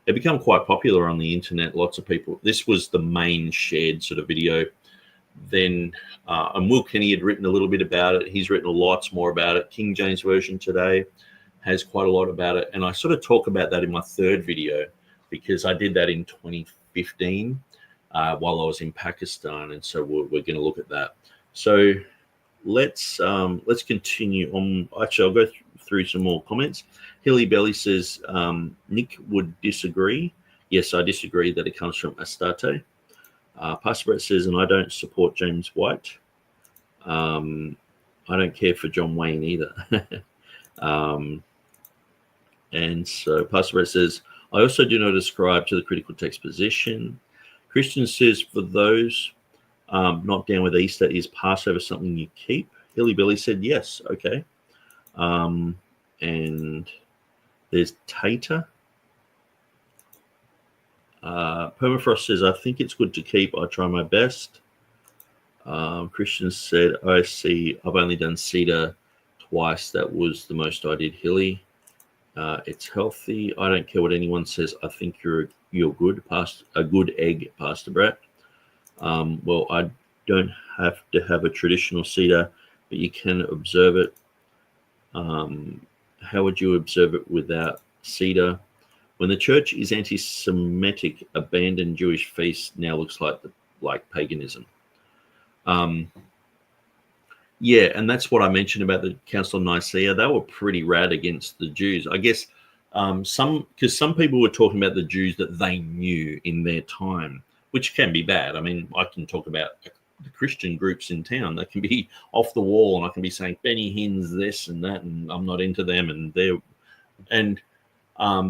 It became quite popular on the internet. Lots of people, this was the main shared sort of video. Then, and Will Kenny had written a little bit about it. He's written lots more about it. King James Version today has quite a lot about it. And I sort of talk about that in my third video, because I did that in 2015 while I was in Pakistan. And so we're going to look at that. So let's continue on. Actually, I'll go through some more comments. Hilly Belly says, Nick would disagree. Yes, I disagree that it comes from Astarte. Pastor Brett says, and I don't support James White. I don't care for John Wayne either. And so Pastor Brett says, I also do not ascribe to the critical text position. Christian says, for those not down with Easter, is Passover something you keep? Hilly Billy said, yes. Okay. And there's Tater. Permafrost says, I think it's good to keep. I try my best. Christian said, I see. I've only done cedar twice. That was the most I did. Hilly. It's healthy. I don't care what anyone says. I think you're good. A good egg, Pastor Brett. Well, I don't have to have a traditional cedar, but you can observe it. How would you observe it without cedar? When the church is anti-Semitic, abandoned Jewish feast now looks like paganism. Yeah, and that's what I mentioned about the Council of Nicaea. They were pretty rad against the Jews. I guess some people were talking about the Jews that they knew in their time, which can be bad. I mean, I can talk about the Christian groups in town that can be off the wall, and I can be saying Benny Hinn's this and that, and I'm not into them,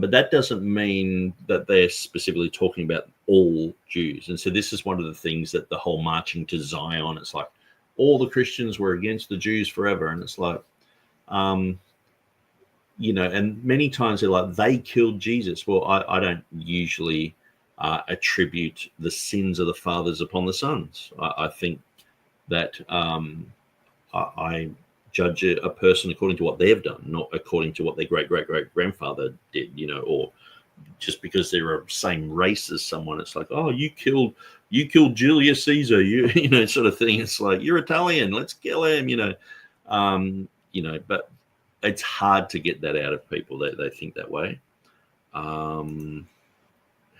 but that doesn't mean that they're specifically talking about all Jews. And so this is one of the things that the whole marching to Zion, it's like all the Christians were against the Jews forever. And it's like, and many times they're like, they killed Jesus. Well, I don't usually attribute the sins of the fathers upon the sons. I think that I judge a person according to what they've done, not according to what their great-great-great-grandfather did, or just because they're the same race as someone. It's like, oh, you killed Julius Caesar, sort of thing. It's like, you're Italian, let's kill him, but it's hard to get that out of people. They think that way. How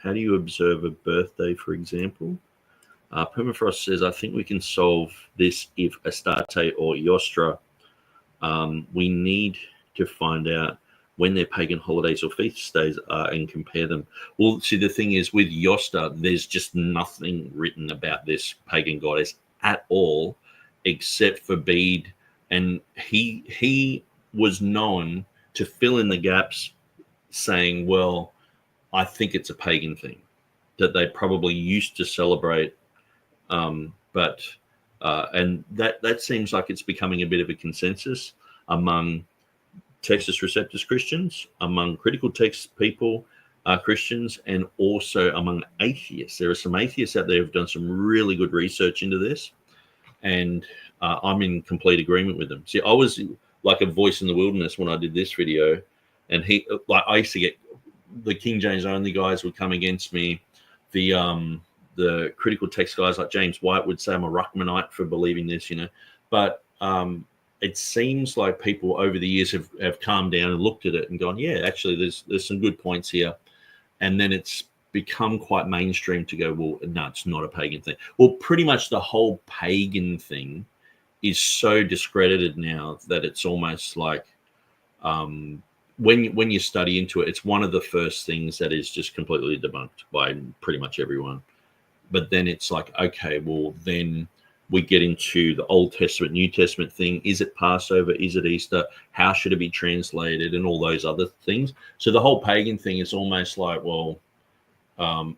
do you observe a birthday, for example? Permafrost says, I think we can solve this if Astarte or Iostra. We need to find out when their pagan holidays or feast days are and compare them. Well, see, the thing is with Iostra, there's just nothing written about this pagan goddess at all, except for Bede. And he was known to fill in the gaps saying, well, I think it's a pagan thing that they probably used to celebrate. And that seems like it's becoming a bit of a consensus among Textus Receptus Christians, among critical text people, Christians, and also among atheists. There are some atheists out there who've done some really good research into this, and I'm in complete agreement with them. See, I was like a voice in the wilderness when I did this video, and I used to get the King James only guys would come against me. The critical text guys like James White would say I'm a Ruckmanite for believing this, but it seems like people over the years have calmed down and looked at it and gone, yeah, actually there's some good points here. And then it's become quite mainstream to go, well, no, it's not a pagan thing. Well, pretty much the whole pagan thing is so discredited now that it's almost like when you study into it, it's one of the first things that is just completely debunked by pretty much everyone. But then it's like, okay, well, then we get into the Old Testament, New Testament thing. Is it Passover? Is it Easter? How should it be translated? And all those other things. So the whole pagan thing is almost like, well,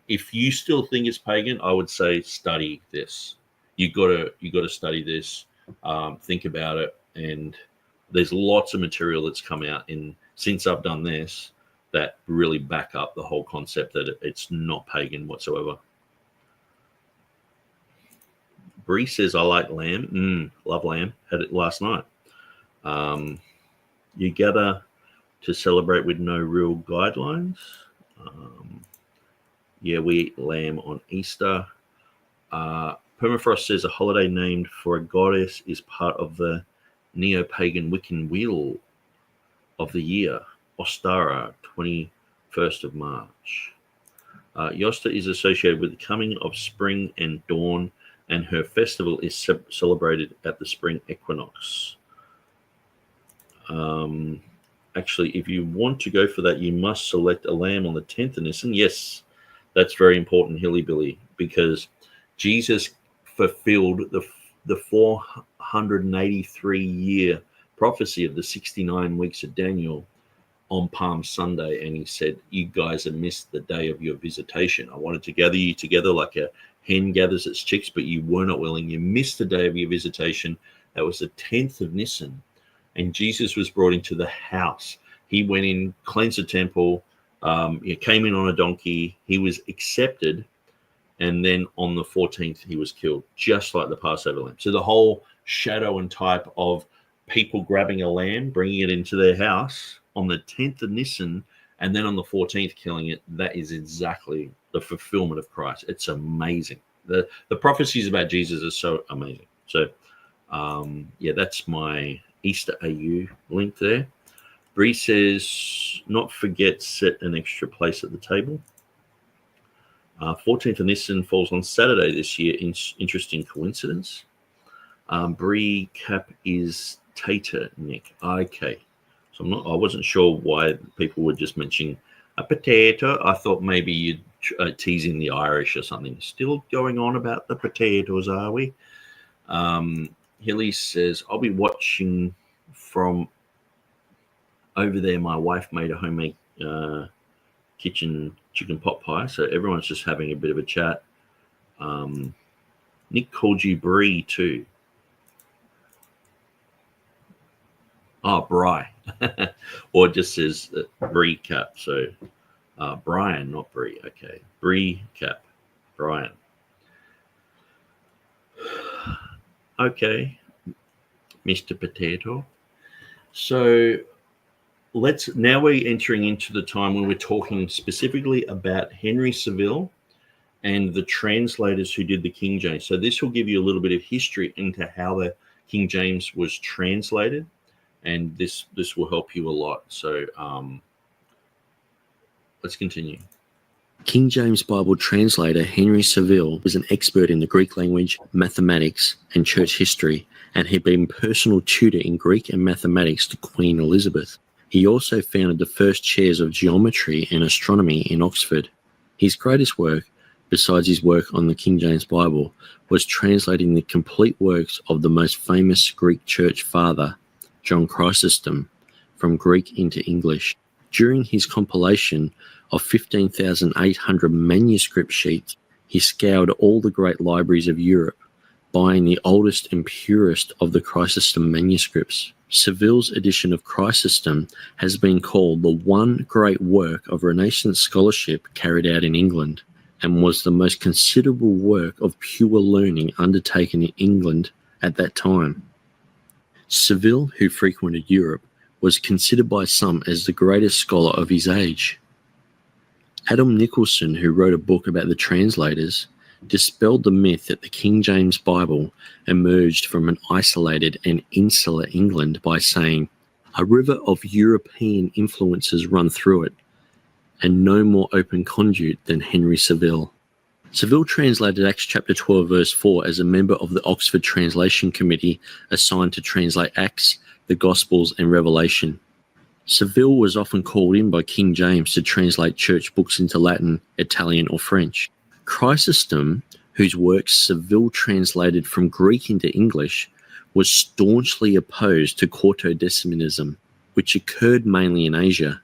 if you still think it's pagan, I would say study this. You gotta study this. Think about it. And there's lots of material that's come out since I've done this that really back up the whole concept that it's not pagan whatsoever. Bree says, I like lamb. Love lamb. Had it last night. You gather to celebrate with no real guidelines. Yeah, we eat lamb on Easter. Permafrost says a holiday named for a goddess is part of the neo-pagan Wiccan wheel of the year. Ostara, 21st of March. Iostra is associated with the coming of spring and dawn, and her festival is celebrated at the spring equinox. Actually, if you want to go for that, you must select a lamb on the 10th of Nisan. Yes, that's very important, Hillybilly, because Jesus fulfilled the 483-year prophecy of the 69 weeks of Daniel on Palm Sunday, and he said, you guys have missed the day of your visitation. I wanted to gather you together like a hen gathers its chicks, but you were not willing. You missed the day of your visitation. That was the 10th of Nisan, and Jesus was brought into the house. He went in, cleansed the temple. He came in on a donkey. He was accepted, and then on the 14th, he was killed, just like the Passover lamb. So the whole shadow and type of people grabbing a lamb, bringing it into their house on the 10th of Nisan, and then on the 14th killing it, that is exactly the fulfillment of Christ. It's amazing. The prophecies about Jesus are so amazing. So, yeah, that's my Easter AU link there. Bree says, not forget, set an extra place at the table. 14th of Nisan falls on Saturday this year. Interesting coincidence. Bree cap is Tater, Nick. Okay. So I wasn't sure why people were just mentioning a potato. I thought maybe you'd teasing the Irish or something. Still going on about the potatoes, are we? Hilly says, I'll be watching from over there. My wife made a homemade kitchen chicken pot pie, so everyone's just having a bit of a chat. Nick called you Bree too. Oh, Bry. Or it just says Bree cap. So Brian, not Bree. Okay. Bree cap. Brian. Okay. Mr. Potato. So now we're entering into the time when we're talking specifically about Henry Saville and the translators who did the King James. So this will give you a little bit of history into how the King James was translated. And this will help you a lot. So let's continue. King James Bible translator Henry Saville was an expert in the Greek language, mathematics, and church history, and had been personal tutor in Greek and mathematics to Queen Elizabeth. He also founded the first chairs of geometry and astronomy in Oxford. His greatest work, besides his work on the King James Bible, was translating the complete works of the most famous Greek church father, John Chrysostom, from Greek into English. During his compilation of 15,800 manuscript sheets, he scoured all the great libraries of Europe, buying the oldest and purest of the Chrysostom manuscripts. Saville's edition of Chrysostom has been called the one great work of Renaissance scholarship carried out in England, and was the most considerable work of pure learning undertaken in England at that time. Saville, who frequented Europe, was considered by some as the greatest scholar of his age. Adam Nicholson, who wrote a book about the translators, dispelled the myth that the King James Bible emerged from an isolated and insular England by saying, a river of European influences run through it, and no more open conduit than Henry Saville. Saville translated Acts chapter 12 verse 4 as a member of the Oxford Translation Committee assigned to translate Acts, the Gospels and Revelation. Saville was often called in by King James to translate church books into Latin, Italian or French. Chrysostom, whose works Saville translated from Greek into English, was staunchly opposed to Quartodecimanism, which occurred mainly in Asia.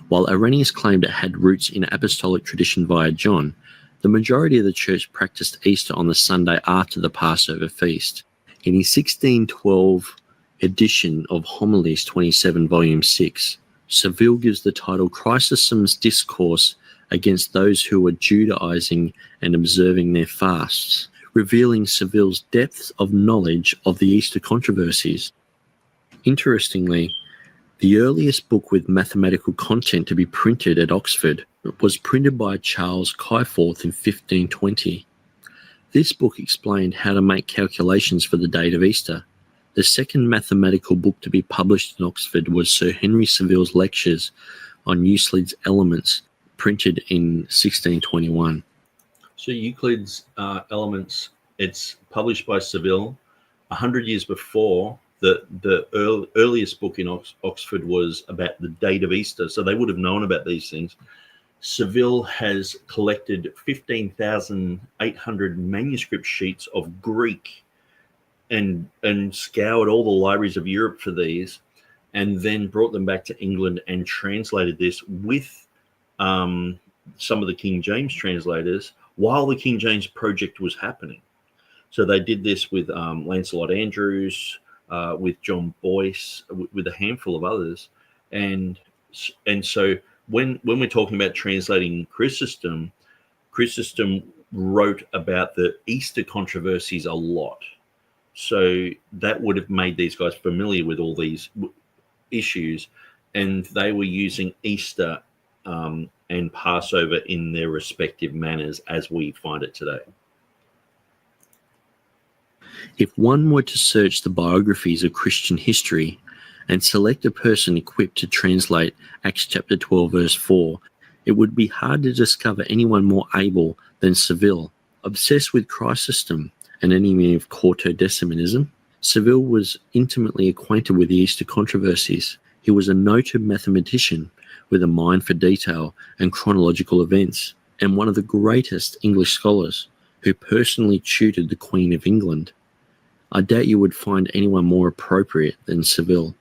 While Irenaeus claimed it had roots in apostolic tradition via John, the majority of the church practiced Easter on the Sunday after the Passover feast. In his 1612 edition of Homilies 27, volume 6, Saville gives the title Chrysostom's Discourse against those who were Judaizing and observing their fasts, revealing Saville's depth of knowledge of the Easter controversies. Interestingly, the earliest book with mathematical content to be printed at Oxford was printed by Charles Kyforth in 1520. This book explained how to make calculations for the date of Easter. The second mathematical book to be published in Oxford was Sir Henry Saville's Lectures on Euclid's Elements, printed in 1621. So Euclid's Elements, it's published by Saville 100 years before. The earliest book in Oxford was about the date of Easter, so they would have known about these things. Saville has collected 15,800 manuscript sheets of Greek and scoured all the libraries of Europe for these, and then brought them back to England and translated this with some of the King James translators while the King James project was happening. So they did this with Lancelot Andrews, with John Boyce, with a handful of others, and so when we're talking about translating Chrysostom wrote about the Easter controversies a lot, so that would have made these guys familiar with all these issues, and they were using Easter and Passover in their respective manners as we find it today. If one were to search the biographies of Christian history, and select a person equipped to translate Acts chapter 12, verse 4, it would be hard to discover anyone more able than Seville. Obsessed with Chrysostom, an enemy of Quartodecimanism, Seville was intimately acquainted with the Easter controversies. He was a noted mathematician with a mind for detail and chronological events, and one of the greatest English scholars who personally tutored the Queen of England. I doubt you would find anyone more appropriate than Seville.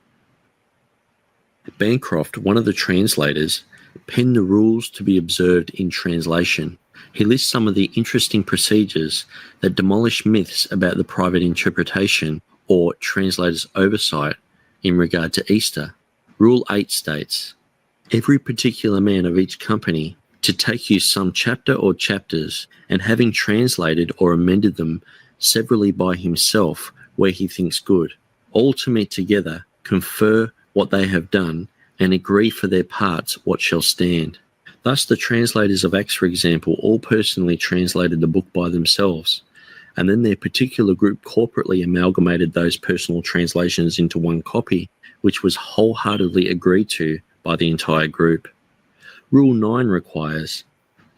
Bancroft, one of the translators, penned the rules to be observed in translation. He lists some of the interesting procedures that demolish myths about the private interpretation or translator's oversight in regard to Easter. Rule 8 states, every particular man of each company to take you some chapter or chapters, and having translated or amended them severally by himself where he thinks good, all to meet together, confer what they have done, and agree for their parts what shall stand. Thus the translators of Acts, for example, all personally translated the book by themselves, and then their particular group corporately amalgamated those personal translations into one copy, which was wholeheartedly agreed to by the entire group. Rule 9 requires,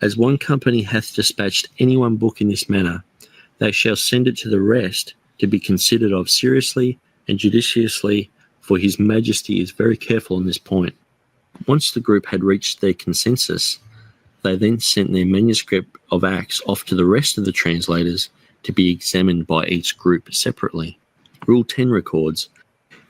as one company hath dispatched any one book in this manner, they shall send it to the rest to be considered of seriously and judiciously, for his majesty is very careful on this point. Once the group had reached their consensus, they then sent their manuscript of Acts off to the rest of the translators to be examined by each group separately. Rule 10 records,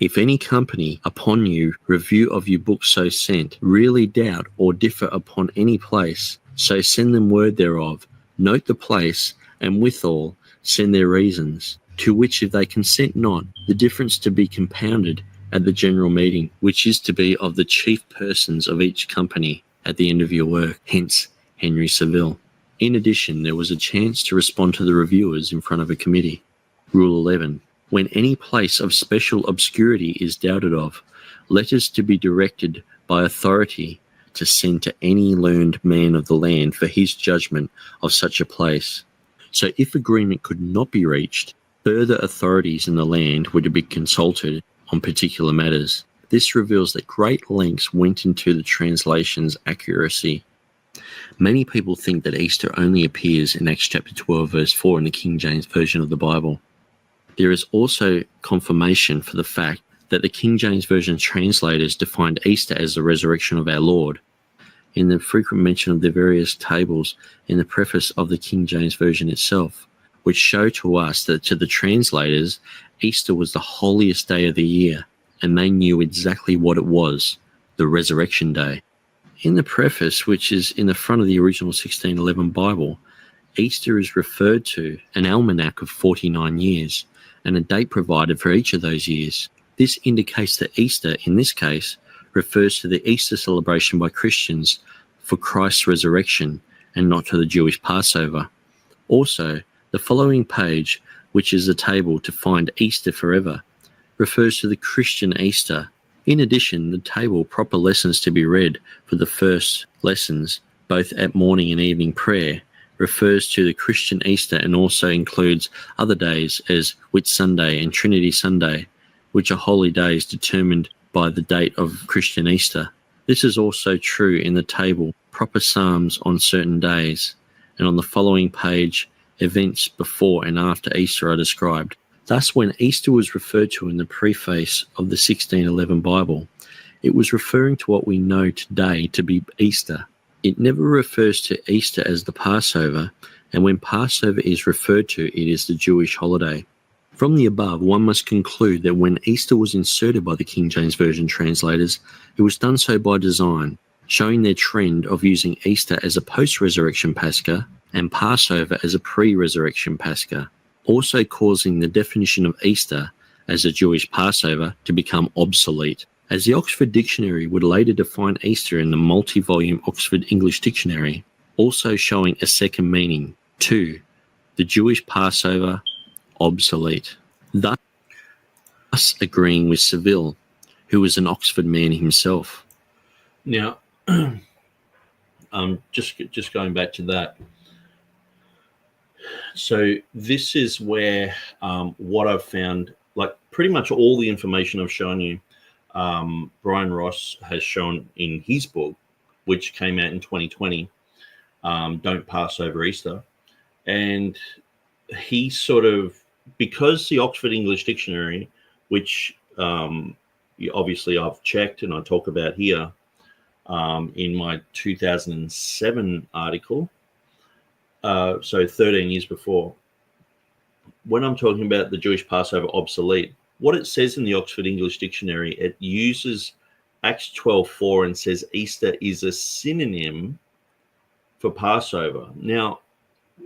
if any company upon you review of your book so sent really doubt or differ upon any place, so send them word thereof, note the place, and withal send their reasons, to which if they consent not, the difference to be compounded at the general meeting, which is to be of the chief persons of each company at the end of your work, hence Henry Seville. In addition, there was a chance to respond to the reviewers in front of a committee. Rule 11. When any place of special obscurity is doubted of, letters to be directed by authority to send to any learned man of the land for his judgment of such a place. So if agreement could not be reached, further authorities in the land were to be consulted on particular matters. This reveals that great lengths went into the translation's accuracy. Many people think that Easter only appears in Acts chapter 12 verse 4 in the King James Version of the Bible. There is also confirmation for the fact that the King James Version translators defined Easter as the resurrection of our Lord. In the frequent mention of the various tables in the preface of the King James Version itself, which show to us that to the translators, Easter was the holiest day of the year, and they knew exactly what it was, the resurrection day. In the preface, which is in the front of the original 1611 Bible, Easter is referred to an almanac of 49 years, and a date provided for each of those years. This indicates that Easter, in this case, refers to the Easter celebration by Christians for Christ's resurrection and not to the Jewish Passover. Also, the following page, which is a table to find Easter forever, refers to the Christian Easter. In addition, the table proper lessons to be read for the first lessons, both at morning and evening prayer, refers to the Christian Easter and also includes other days as Whit Sunday and Trinity Sunday, which are holy days determined by the date of Christian Easter. This is also true in the table, proper psalms on certain days, and on the following page, events before and after Easter are described. Thus, when Easter was referred to in the preface of the 1611 Bible, it was referring to what we know today to be Easter. It never refers to Easter as the Passover, and when Passover is referred to, it is the Jewish holiday. From the above, one must conclude that when Easter was inserted by the King James Version translators, it was done so by design, showing their trend of using Easter as a post-resurrection Pascha and Passover as a pre-resurrection Pascha, also causing the definition of Easter as a Jewish Passover to become obsolete. As the Oxford Dictionary would later define Easter in the multi-volume Oxford English Dictionary, also showing a second meaning, 2, the Jewish Passover, obsolete. Thus agreeing with Seville, who was an Oxford man himself. Now, just going back to that. So this is where what I've found, like pretty much all the information I've shown you, Bryan Ross has shown in his book, which came out in 2020, Don't Pass Over Easter. And he sort of, because the Oxford English Dictionary, which obviously I've checked and I talk about here in my 2007 article, so 13 years before, when I'm talking about the Jewish Passover obsolete, what it says in the Oxford English Dictionary, it uses Acts 12:4 and says Easter is a synonym for Passover. Now,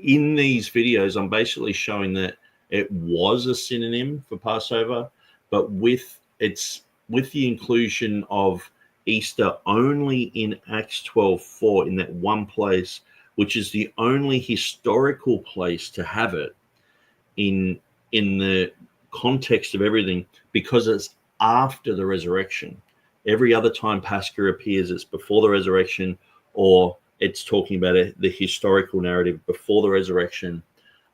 in these videos, I'm basically showing that it was a synonym for Passover, but with the inclusion of Easter only in Acts 12:4 in that one place, which is the only historical place to have it in the context of everything, because it's after the resurrection. Every other time Pascha appears, it's before the resurrection, or it's talking about the historical narrative before the resurrection.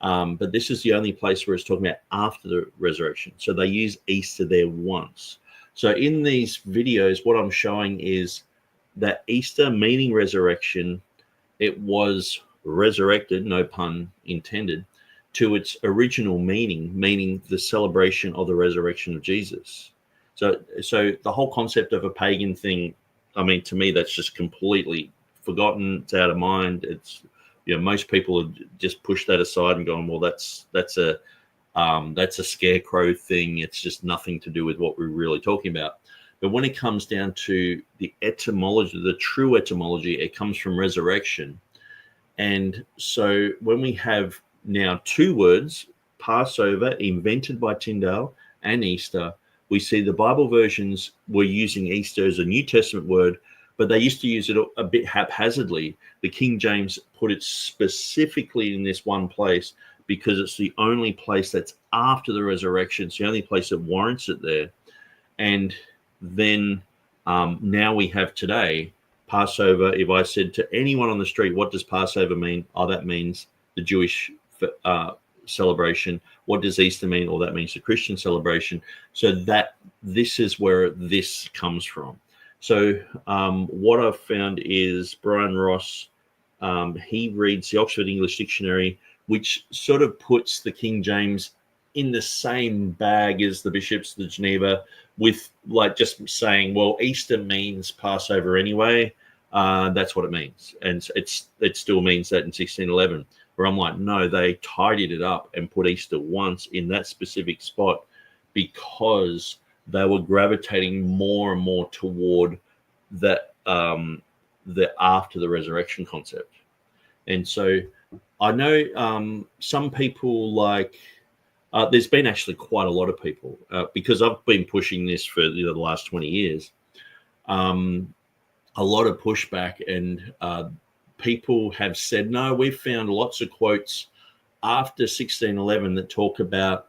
But this is the only place where it's talking about after the resurrection. So they use Easter there once. So in these videos, what I'm showing is that Easter, meaning resurrection, it was resurrected, no pun intended, to its original meaning the celebration of the resurrection of Jesus. So the whole concept of a pagan thing, I mean, to me, that's just completely forgotten. It's out of mind. It's, most people have just pushed that aside and gone, well, that's a scarecrow thing. It's just nothing to do with what we're really talking about. But when it comes down to the etymology, the true etymology, it comes from resurrection. And so when we have now two words, Passover, invented by Tyndale, and Easter, we see the Bible versions were using Easter as a New Testament word, but they used to use it a bit haphazardly. The King James put it specifically in this one place because it's the only place that's after the resurrection. It's the only place that warrants it there. And then now we have today, Passover. If I said to anyone on the street, what does Passover mean? Oh, that means the Jewish celebration. What does Easter mean? Or that means the Christian celebration. So that this is where this comes from. So what I've found is Bryan Ross, he reads the Oxford English Dictionary, which sort of puts the King James in the same bag as the bishops, the Geneva, with like just saying, well, Easter means Passover anyway. That's what it means. And it still means that in 1611. Where I'm like, no, they tidied it up and put Easter once in that specific spot because they were gravitating more and more toward that the after the resurrection concept. And so I know some people like there's been actually quite a lot of people because I've been pushing this for the last 20 years. A lot of pushback, and people have said, no, we've found lots of quotes after 1611 that talk about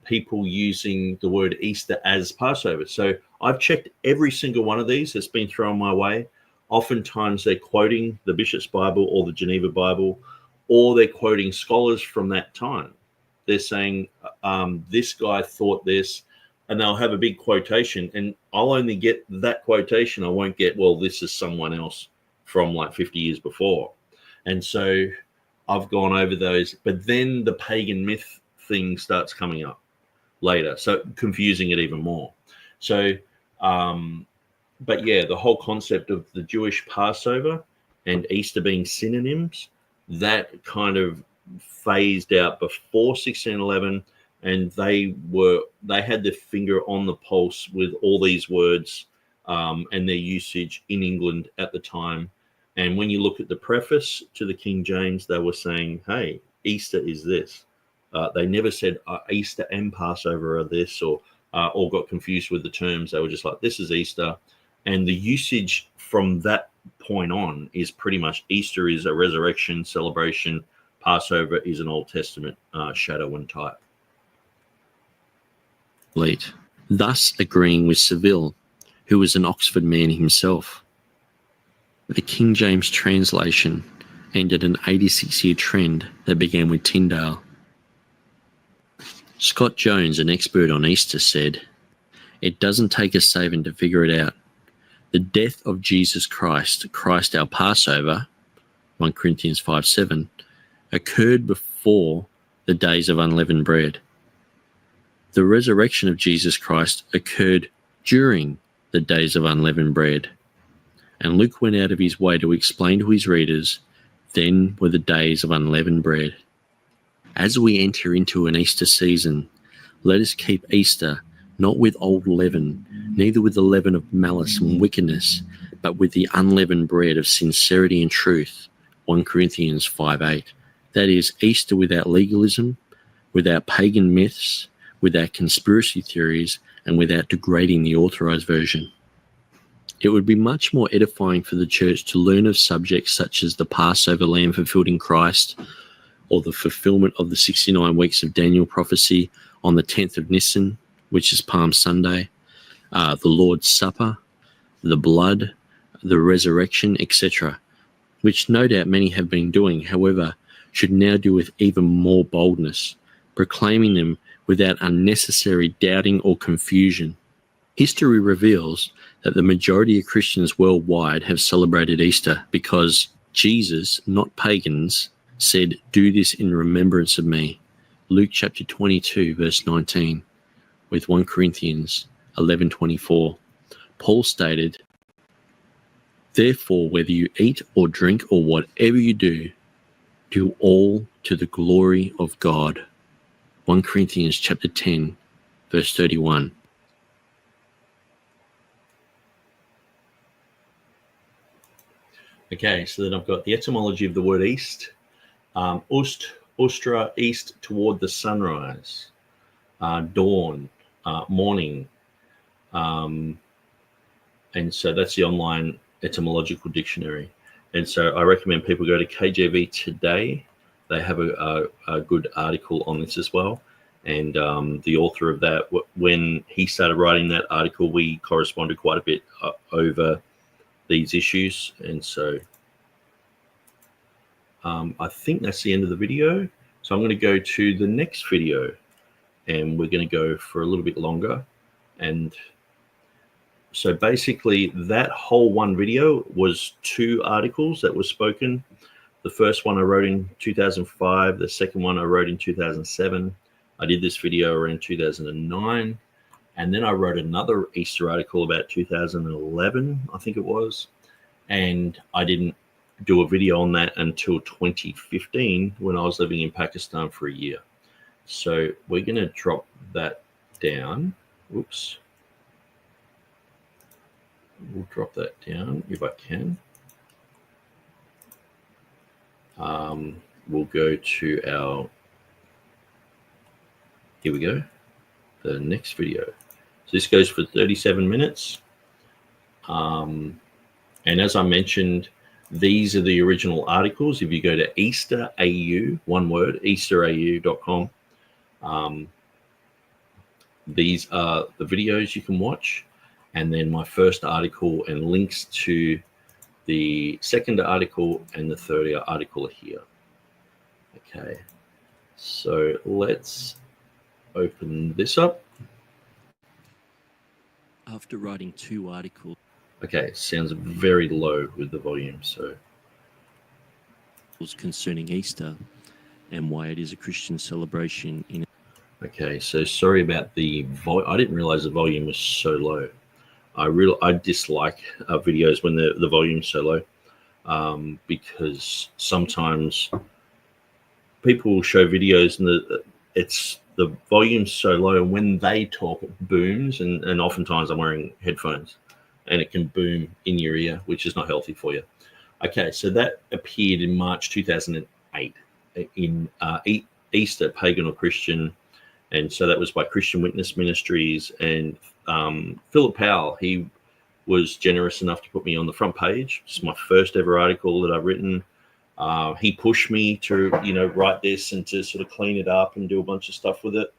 people using the word Easter as Passover. So I've checked every single one of these that's been thrown my way. Oftentimes they're quoting the Bishop's Bible or the Geneva Bible, or they're quoting scholars from that time. They're saying, this guy thought this, and they'll have a big quotation, and I'll only get that quotation. I won't get, well, this is someone else from like 50 years before. And so I've gone over those, but then the pagan myth thing starts coming up later, so confusing it even more. So but yeah, the whole concept of the Jewish Passover and Easter being synonyms, that kind of phased out before 1611, and they had their finger on the pulse with all these words and their usage in England at the time. And when you look at the preface to the King James, they were saying, hey, Easter is this. They never said Easter and Passover are this, or got confused with the terms. They were just like, this is Easter. And the usage from that point on is pretty much Easter is a resurrection celebration. Passover is an Old Testament shadow and type. Late. Thus agreeing with Seville, who was an Oxford man himself. The King James translation ended an 86-year trend that began with Tyndale. Scott Jones, an expert on Easter, said, It doesn't take a saving to figure it out. The death of Jesus Christ, Christ our Passover, 1 Corinthians 5:7, occurred before the days of unleavened bread. The resurrection of Jesus Christ occurred during the days of unleavened bread. And Luke went out of his way to explain to his readers, then were the days of unleavened bread. As we enter into an Easter season, let us keep Easter not with old leaven, neither with the leaven of malice and wickedness, but with the unleavened bread of sincerity and truth, 1 Corinthians 5:8. That is, Easter without legalism, without pagan myths, without conspiracy theories, and without degrading the authorized version. It would be much more edifying for the church to learn of subjects such as the Passover lamb fulfilled in Christ, or the fulfillment of the 69 weeks of Daniel prophecy on the 10th of Nisan, which is Palm Sunday, the Lord's Supper, the blood, the resurrection, etc., which no doubt many have been doing, however, should now do with even more boldness, proclaiming them without unnecessary doubting or confusion. History reveals that the majority of Christians worldwide have celebrated Easter because Jesus, not pagans, said, "Do this in remembrance of me." Luke chapter 22, verse 19, with 1 Corinthians 11:24. Paul stated, "Therefore, whether you eat or drink or whatever you do all to the glory of God." 1 Corinthians chapter 10, verse 31. Okay, so then I've got the etymology of the word east. Ustra, east toward the sunrise. Dawn, morning. And so that's the online etymological dictionary. And so I recommend people go to KJV today. They have a good article on this as well. And the author of that, when he started writing that article, we corresponded quite a bit over these issues. And so I think that's the end of the video. So I'm going to go to the next video, and we're going to go for a little bit longer. And so basically that whole one video was 2 articles that were spoken. The first one I wrote in 2005. The second one I wrote in 2007. I did this video around 2009. And then I wrote another Easter article about 2011, I think it was. And I didn't do a video on that until 2015 when I was living in Pakistan for a year. So we're going to drop that down. Oops. We'll drop that down if I can. We'll go to our, here we go, the next video. So this goes for 37 minutes. And as I mentioned, these are the original articles. If you go to Easter AU, one word, easterau.com, these are the videos you can watch. And then my first article and links to the second article and the third article are here. Okay, so let's open this up. After writing 2 articles. Okay, sounds very low with the volume, so. Concerning Easter and why it is a Christian celebration. Okay, so sorry about the volume. I didn't realize the volume was so low. I dislike videos when the volume's so low, because sometimes people will show videos and the volume's so low, and when they talk it booms, and oftentimes I'm wearing headphones and it can boom in your ear, which is not healthy for you. Okay, so that appeared in March 2008 in Easter, Pagan or Christian, and so that was by Christian Witness Ministries. And Philip Powell, he was generous enough to put me on the front page. It's my first ever article that I've written. He pushed me to, write this and to sort of clean it up and do a bunch of stuff with it.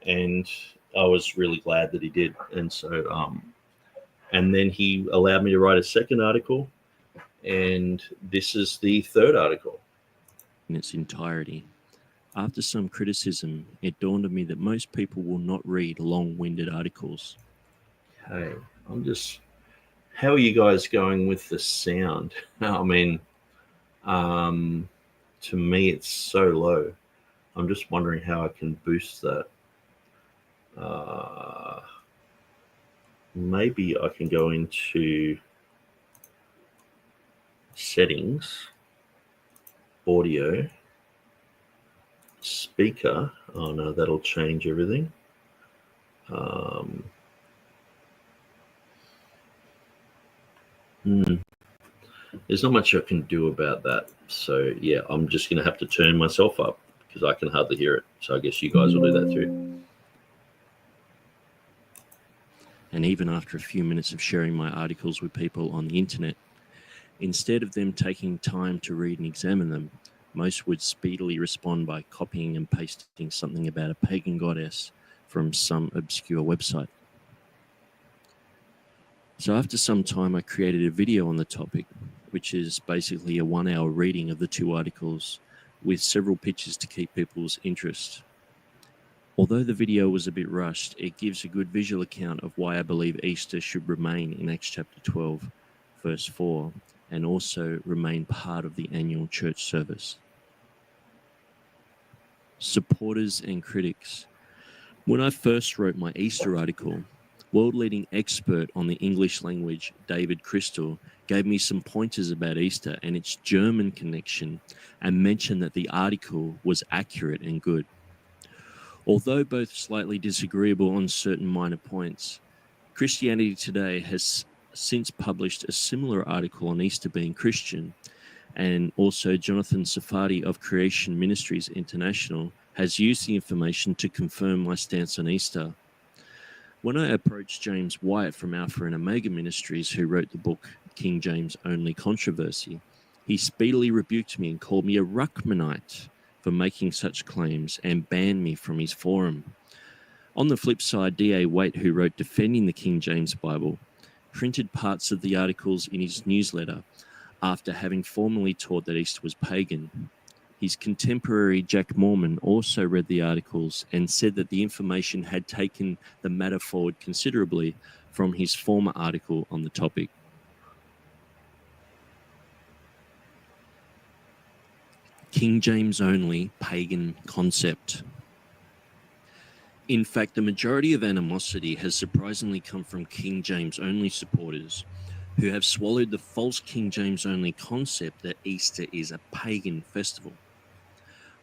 And I was really glad that he did. And so, and then he allowed me to write a second article. And this is the third article. In its entirety. After some criticism, it dawned on me that most people will not read long-winded articles. Okay, how are you guys going with the sound? I mean, to me, it's so low. I'm just wondering how I can boost that. Maybe I can go into settings, audio, speaker. Oh no, that'll change everything. There's not much I can do about that. So yeah, I'm just going to have to turn myself up because I can hardly hear it. So I guess you guys will do that too. And even after a few minutes of sharing my articles with people on the internet, instead of them taking time to read and examine them, most would speedily respond by copying and pasting something about a pagan goddess from some obscure website. So after some time, I created a video on the topic, which is basically a 1-hour reading of the 2 articles with several pictures to keep people's interest. Although the video was a bit rushed, it gives a good visual account of why I believe Easter should remain in Acts chapter 12, verse 4, and also remain part of the annual church service. Supporters and critics. When I first wrote my Easter article, world-leading expert on the English language, David Crystal, gave me some pointers about Easter and its German connection and mentioned that the article was accurate and good. Although both slightly disagreeable on certain minor points, Christianity Today has since published a similar article on Easter being Christian, and also Jonathan Safadi of Creation Ministries International has used the information to confirm my stance on Easter. When I approached James White from Alpha and Omega Ministries, who wrote the book King James Only Controversy, he speedily rebuked me and called me a Ruckmanite for making such claims and banned me from his forum. On the flip side, D.A. Waite, who wrote Defending the King James Bible, printed parts of the articles in his newsletter after having formerly taught that Easter was pagan. His contemporary Jack Mormon also read the articles and said that the information had taken the matter forward considerably from his former article on the topic. King James only pagan concept. In fact, the majority of animosity has surprisingly come from King James only supporters who have swallowed the false King James only concept that Easter is a pagan festival.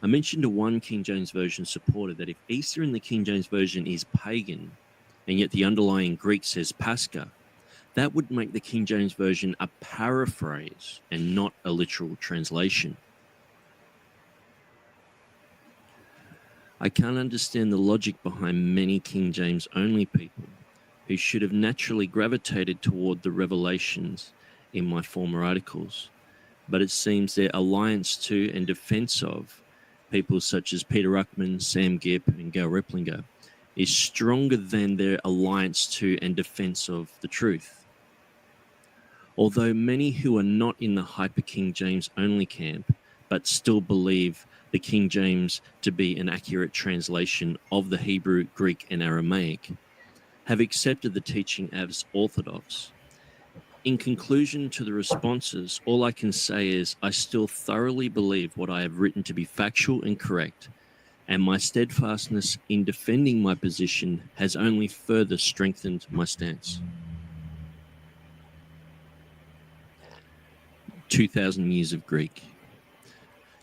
I mentioned to one King James Version supporter that if Easter in the King James Version is pagan, and yet the underlying Greek says Pascha, that would make the King James Version a paraphrase and not a literal translation. I can't understand the logic behind many King James only people who should have naturally gravitated toward the revelations in my former articles, but it seems their alliance to and defense of people such as Peter Ruckman, Sam Gipp, and Gail Replinger is stronger than their alliance to and defense of the truth. Although many who are not in the hyper King James only camp, but still believe the King James to be an accurate translation of the Hebrew, Greek, and Aramaic, have accepted the teaching as orthodox. In conclusion to the responses, all I can say is I still thoroughly believe what I have written to be factual and correct, and my steadfastness in defending my position has only further strengthened my stance. 2,000 years of Greek.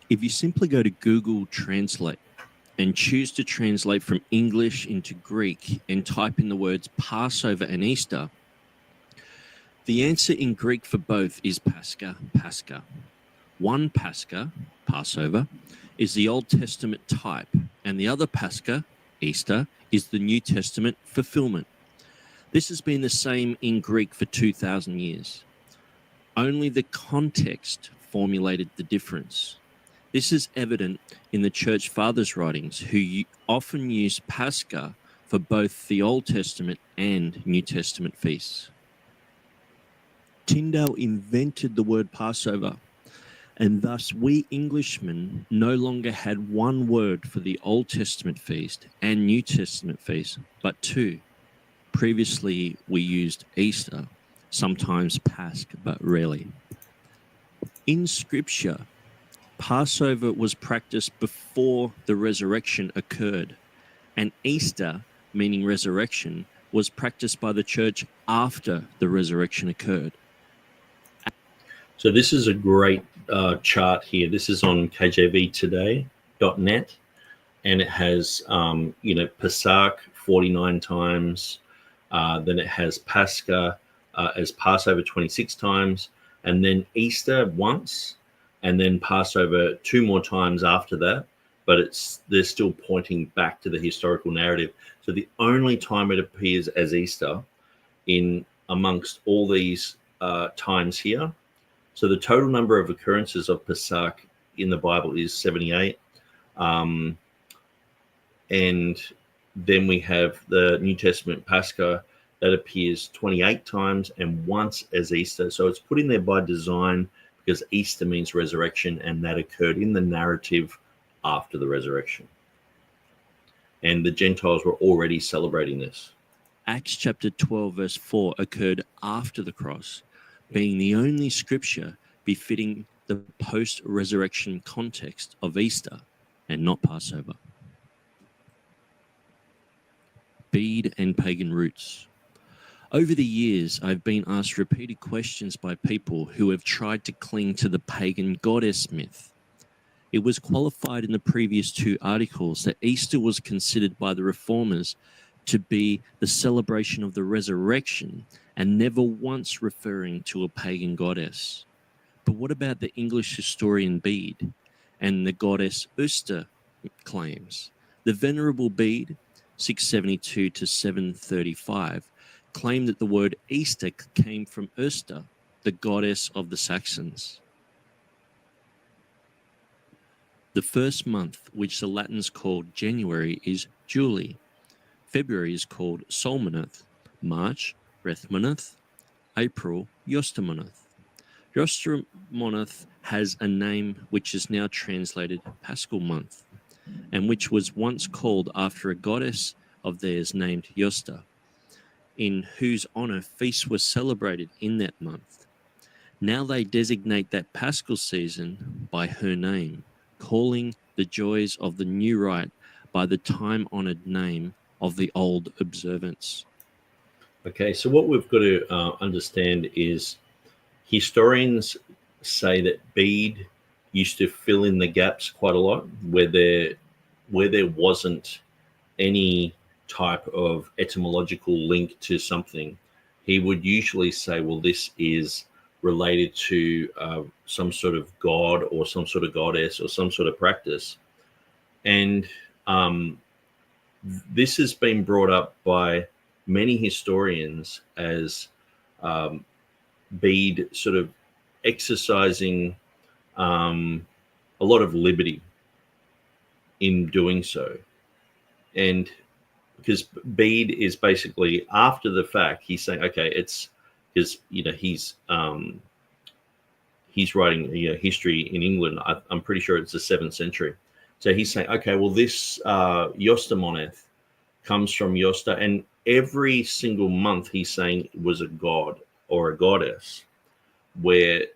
If you simply go to Google Translate and choose to translate from English into Greek and type in the words Passover and Easter, the answer in Greek for both is Pascha, Pascha. One Pascha, Passover, is the Old Testament type, and the other Pascha, Easter, is the New Testament fulfillment. This has been the same in Greek for 2,000 years. Only the context formulated the difference. This is evident in the Church Fathers' writings, who often use Pascha for both the Old Testament and New Testament feasts. Tyndale invented the word Passover, and thus we Englishmen no longer had one word for the Old Testament feast and New Testament feast, but two. Previously, we used Easter, sometimes Pasch, but rarely. In Scripture, Passover was practiced before the resurrection occurred, and Easter, meaning resurrection, was practiced by the church after the resurrection occurred. So this is a great chart here. This is on KJVtoday.net, and it has, Pesach 49 times. Then it has Pascha as Passover 26 times, and then Easter once, and then Passover 2 more times after that. But they're still pointing back to the historical narrative. So the only time it appears as Easter in amongst all these times here. So the total number of occurrences of Pesach in the Bible is 78. And then we have the New Testament Pascha that appears 28 times and once as Easter. So it's put in there by design because Easter means resurrection, and that occurred in the narrative after the resurrection. And the Gentiles were already celebrating this. Acts chapter 12, verse 4 occurred after the cross, being the only scripture befitting the post-resurrection context of Easter and not Passover. Bede and pagan roots. Over the years, I've been asked repeated questions by people who have tried to cling to the pagan goddess myth. It was qualified in the previous 2 articles that Easter was considered by the reformers to be the celebration of the resurrection and never once referring to a pagan goddess. But what about the English historian Bede and the goddess Easter claims? The Venerable Bede, 672 to 735, claimed that the word Easter came from Easter, the goddess of the Saxons. The first month, which the Latins called January, is July. February is called Solmoneth. March, Rethmoneth. April, Yostamoneth. Yostamoneth has a name which is now translated Paschal month, and which was once called after a goddess of theirs named Yosta, in whose honor feasts were celebrated in that month. Now they designate that Paschal season by her name, calling the joys of the new rite by the time-honored name of the old observance. Okay, so what we've got to understand is historians say that Bede used to fill in the gaps quite a lot where there wasn't any type of etymological link to something. He would usually say, well, this is related to some sort of god or some sort of goddess or some sort of practice. And this has been brought up by many historians as Bede sort of exercising a lot of liberty in doing so. And because Bede is basically after the fact, he's saying, okay, it's because he's writing history in England. I'm pretty sure it's the 7th century. So he's saying, okay, well, this Yostamoneth comes from Yosta, and every single month he's saying was a god or a goddess, where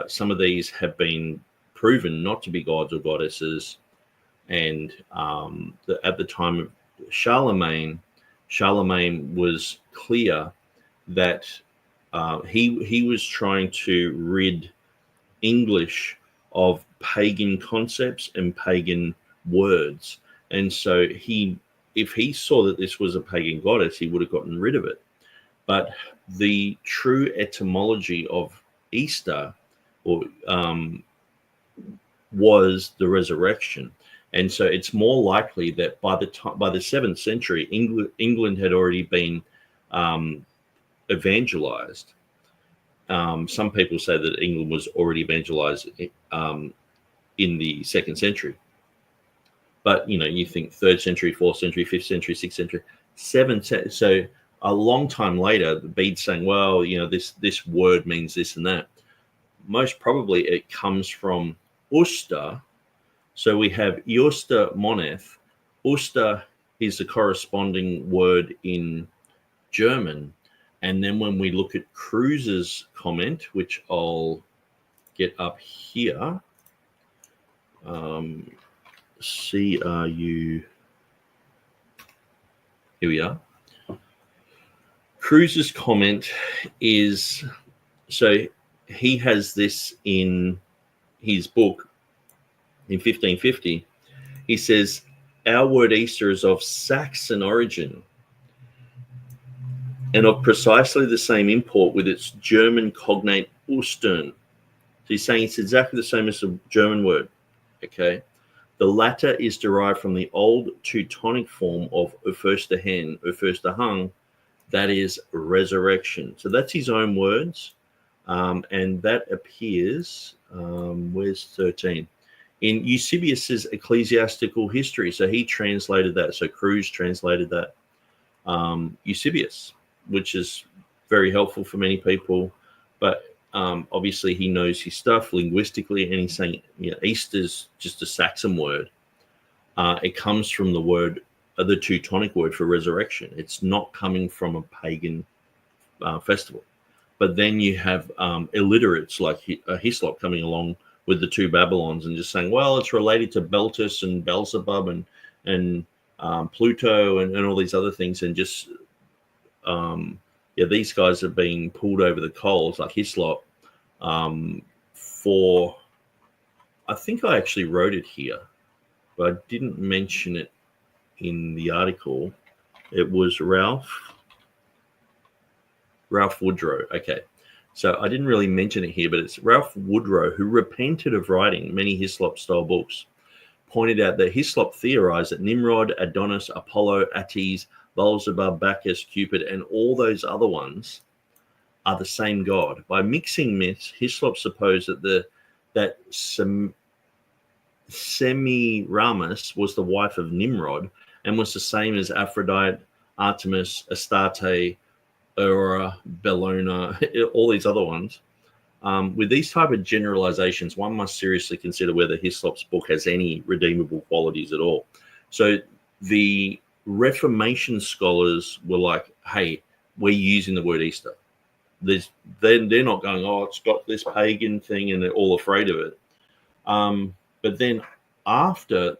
some of these have been proven not to be gods or goddesses. And at the time of Charlemagne was clear that he was trying to rid English of pagan concepts and pagan words. And so if he saw that this was a pagan goddess, he would have gotten rid of it. But the true etymology of Easter was the resurrection. And so it's more likely that by the 7th century, England had already been evangelized. Some people say that England was already evangelized in the 2nd century. But, you think 3rd century, 4th century, 5th century, 6th century, 7th century. So a long time later, the Bede's saying, well, this word means this and that. Most probably it comes from Usta. So we have Yostamoneth. Usta is the corresponding word in German. And then when we look at Kreuser's comment, which I'll get up here, CRU, here we are. Kreuser's comment is, so he has this in his book in 1550. He says, our word Easter is of Saxon origin and of precisely the same import with its German cognate Ostern. So he's saying it's exactly the same as the German word, okay? The latter is derived from the old Teutonic form of Auferstehen, Auferstehung, that is resurrection. So that's his own words, and that appears, where's 13? In Eusebius's Ecclesiastical History. So he translated that. So Kruse translated that. Eusebius, which is very helpful for many people, but obviously he knows his stuff linguistically, and he's saying, you know, Easter's just a Saxon word. It comes from the word, the Teutonic word for resurrection. It's not coming from a pagan festival. But then you have illiterates like Hislop coming along with the two Babylons and just saying, well, it's related to Beltus and Beelzebub and Pluto and all these other things, and just these guys are being pulled over the coals like Hislop for, I think I actually wrote it here, but I didn't mention it in the article. It was Ralph Woodrow. Okay. So I didn't really mention it here, but it's Ralph Woodrow, who repented of writing many Hislop-style books, pointed out that Hislop theorized that Nimrod, Adonis, Apollo, Attis, Beelzebub, Bacchus, Cupid, and all those other ones are the same god. By mixing myths, Hislop supposed that Semiramis was the wife of Nimrod and was the same as Aphrodite, Artemis, Astarte, Aurora, Bellona, all these other ones. With these type of generalizations, one must seriously consider whether Hislop's book has any redeemable qualities at all. So the Reformation scholars were like, hey, we're using the word Easter. They're not going, oh, it's got this pagan thing, and they're all afraid of it. But then after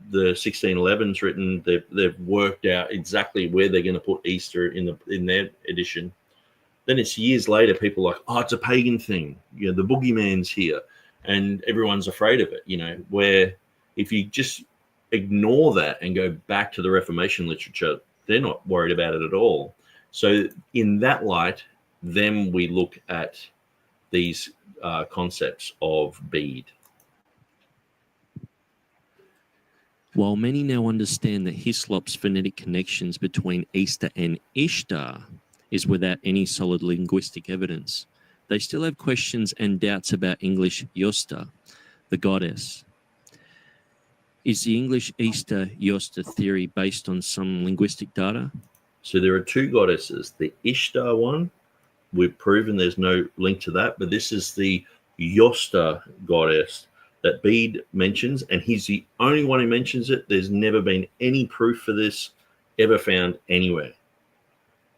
the 1611's written, they've worked out exactly where they're going to put Easter in their edition. Then it's years later, people are like, oh, it's a pagan thing. You know, the boogeyman's here, and everyone's afraid of it. You know, where if you just ignore that and go back to the Reformation literature, they're not worried about it at all. So in that light, then we look at these concepts of Bede. While many now understand that Hislop's phonetic connections between Easter and Ishtar is without any solid linguistic evidence, they still have questions and doubts about English Yosta, the goddess. Is the English Easter Yosta theory based on some linguistic data? So there are two goddesses. The Ishtar one, we've proven there's no link to that, but this is the Yosta goddess that Bede mentions, and he's the only one who mentions it. There's never been any proof for this ever found anywhere,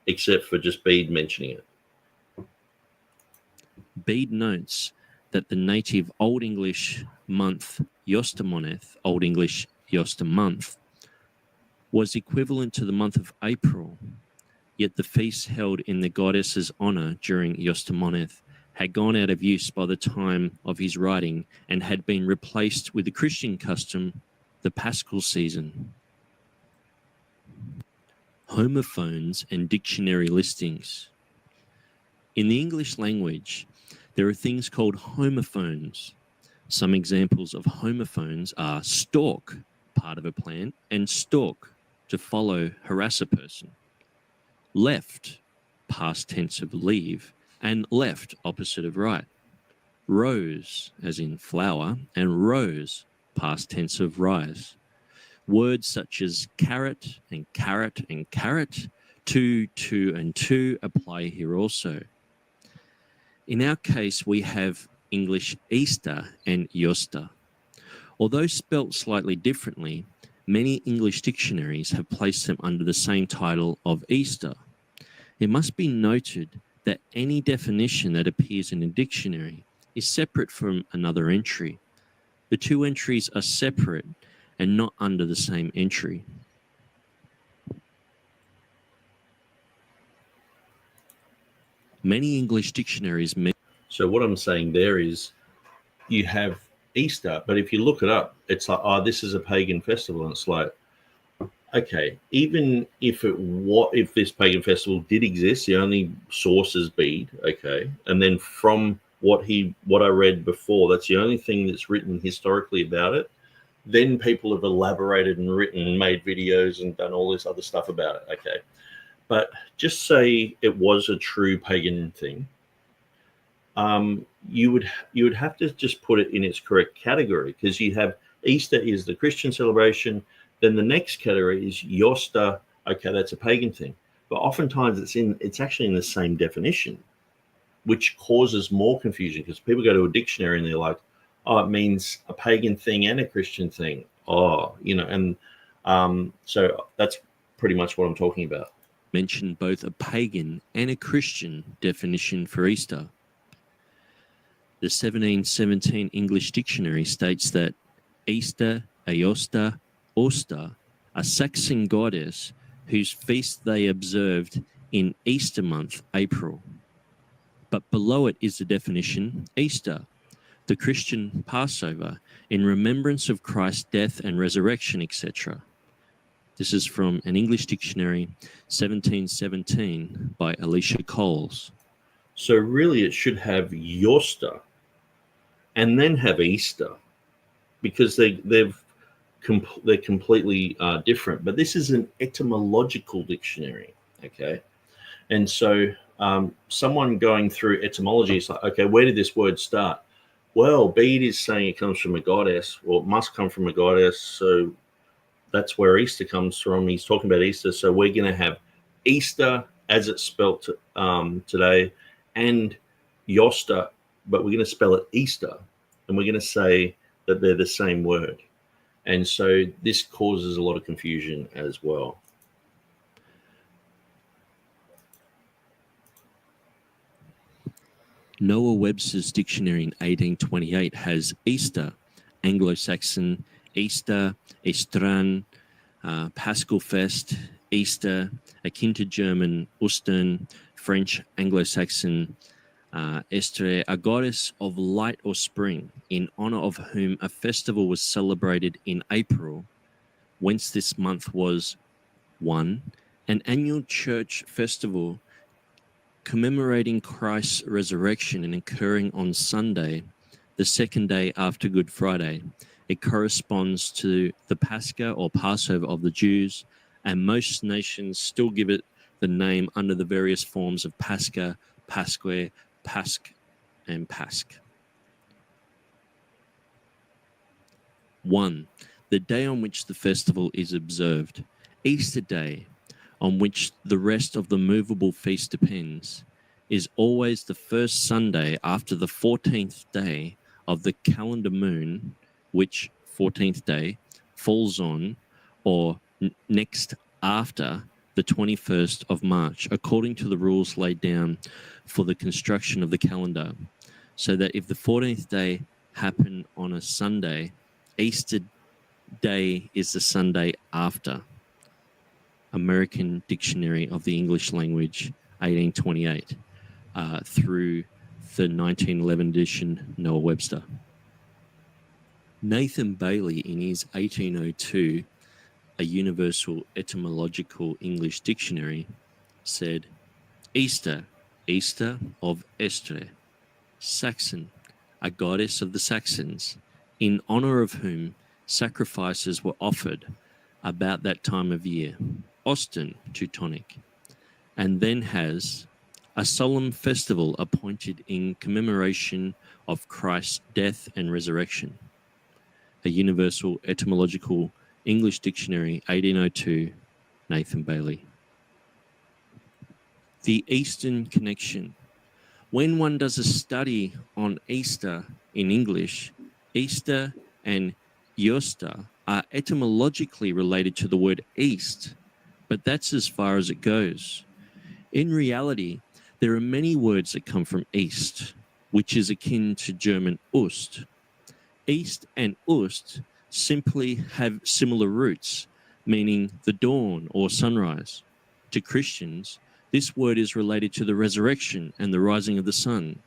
except for just Bede mentioning it. Bede notes that the native Old English month Yostamoneth, Old English Yosta month, was equivalent to the month of April, yet the feast held in the goddess's honor during Yostamoneth had gone out of use by the time of his writing and had been replaced with the Christian custom, the Paschal season. Homophones and dictionary listings. In the English language, there are things called homophones. Some examples of homophones are stalk, part of a plant, and stalk, to follow, harass a person. Left, past tense of leave, and left, opposite of right. Rose, as in flower, and rose, past tense of rise. Words such as carrot, and carrot, and carrot, two, and two apply here also. In our case, we have English Easter and Yosta. Although spelt slightly differently, Many English dictionaries have placed them under the same title of Easter. It must be noted that any definition that appears in a dictionary is separate from another entry. The two entries are separate and not under the same entry. Many English dictionaries... So what I'm saying there is you have Easter, but if you look it up, it's like, oh, this is a pagan festival. And it's like, okay, even if this pagan festival did exist, the only source is Bede, okay, and then from what I read before, that's the only thing that's written historically about it. Then people have elaborated and written and made videos and done all this other stuff about it, okay. But just say it was a true pagan thing. You would have to just put it in its correct category, because you have Easter is the Christian celebration. Then the next category is Josta. Okay, that's a pagan thing. But oftentimes it's actually in the same definition, which causes more confusion, because people go to a dictionary and they're like, oh, it means a pagan thing and a Christian thing. Oh, and so that's pretty much what I'm talking about. Mention both a pagan and a Christian definition for Easter. The 1717 English Dictionary states that Easter, Aosta, Osta, a Saxon goddess whose feast they observed in Easter month, April. But below it is the definition, Easter, the Christian Passover, in remembrance of Christ's death and resurrection, etc. This is from an English dictionary, 1717, by Alicia Coles. So really it should have Josta and then have Easter, because they're completely different. But this is an etymological dictionary, okay? And so someone going through etymology is like, okay, where did this word start? Well, Bede is saying it comes from a goddess. Well, it must come from a goddess, so that's where Easter comes from. He's talking about Easter, so we're going to have Easter as it's spelt today, and Josta, but we're going to spell it Easter, and we're going to say that they're the same word. And so this causes a lot of confusion as well. Noah Webster's dictionary in 1828 has Easter, Anglo-Saxon, Easter, Estran, Paschal Fest, Easter, akin to German, Ostern, French, Anglo-Saxon, Estre, a goddess of light or spring, in honor of whom a festival was celebrated in April, whence this month was 1, an annual church festival commemorating Christ's resurrection and occurring on Sunday, the second day after Good Friday. It corresponds to the Pascha or Passover of the Jews, and most nations still give it the name under the various forms of Pascha, Pasque, Pasch, and Pasch. 1. The day on which the festival is observed. Easter Day, on which the rest of the movable feast depends, is always the first Sunday after the 14th day of the calendar moon, which 14th day falls on or next after the 21st of March, according to the rules laid down for the construction of the calendar, so that if the 14th day happened on a Sunday, Easter Day is the Sunday after. American Dictionary of the English Language, 1828, through the 1911 edition, Noah Webster. Nathan Bailey, in his 1802, A Universal Etymological English Dictionary, said, Easter, Easter of Estre, Saxon, a goddess of the Saxons, in honor of whom sacrifices were offered about that time of year. Ostern, Teutonic, and then has a solemn festival appointed in commemoration of Christ's death and resurrection. A Universal Etymological English Dictionary, 1802, Nathan Bailey. The Eastern connection. When one does a study on Easter in English, Easter and Josta are etymologically related to the word east, but that's as far as it goes. In reality, there are many words that come from east, which is akin to German Ost. East and Ost simply have similar roots, meaning the dawn or sunrise. To Christians, this word is related to the resurrection and the rising of the sun,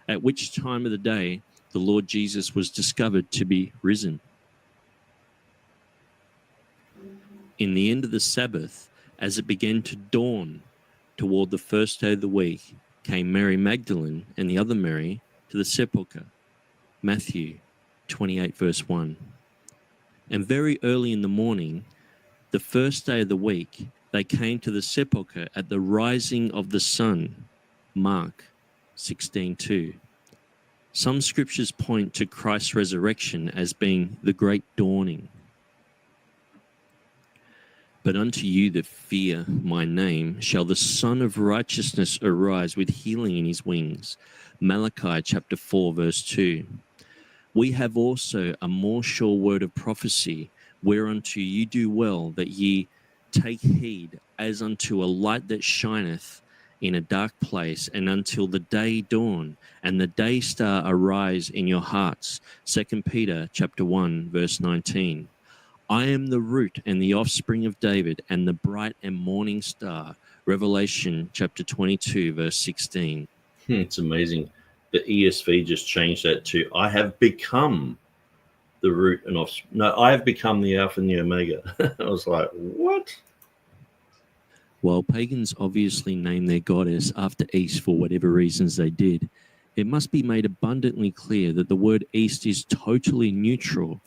at which time of the day the Lord Jesus was discovered to be risen. In the end of the Sabbath, as it began to dawn toward the first day of the week, came Mary Magdalene and the other Mary to the sepulchre. Matthew 28 verse 1. And very early in the morning, the first day of the week, they came to the sepulchre at the rising of the sun. Mark 16:2. Some scriptures point to Christ's resurrection as being the great dawning. But unto you that fear my name shall the Son of Righteousness arise with healing in his wings. Malachi chapter 4 verse 2. We have also a more sure word of prophecy, whereunto you do well that ye take heed, as unto a light that shineth in a dark place, and until the day dawn, and the day star arise in your hearts. 2 Peter chapter 1 verse 19. I am the root and the offspring of David, and the bright and morning star. Revelation chapter 22 verse 16. It's amazing. The ESV just changed that to, I have become the root and offspring. No, I have become the Alpha and the Omega. I was like, what? While pagans obviously named their goddess after East for whatever reasons they did, it must be made abundantly clear that the word East is totally neutral.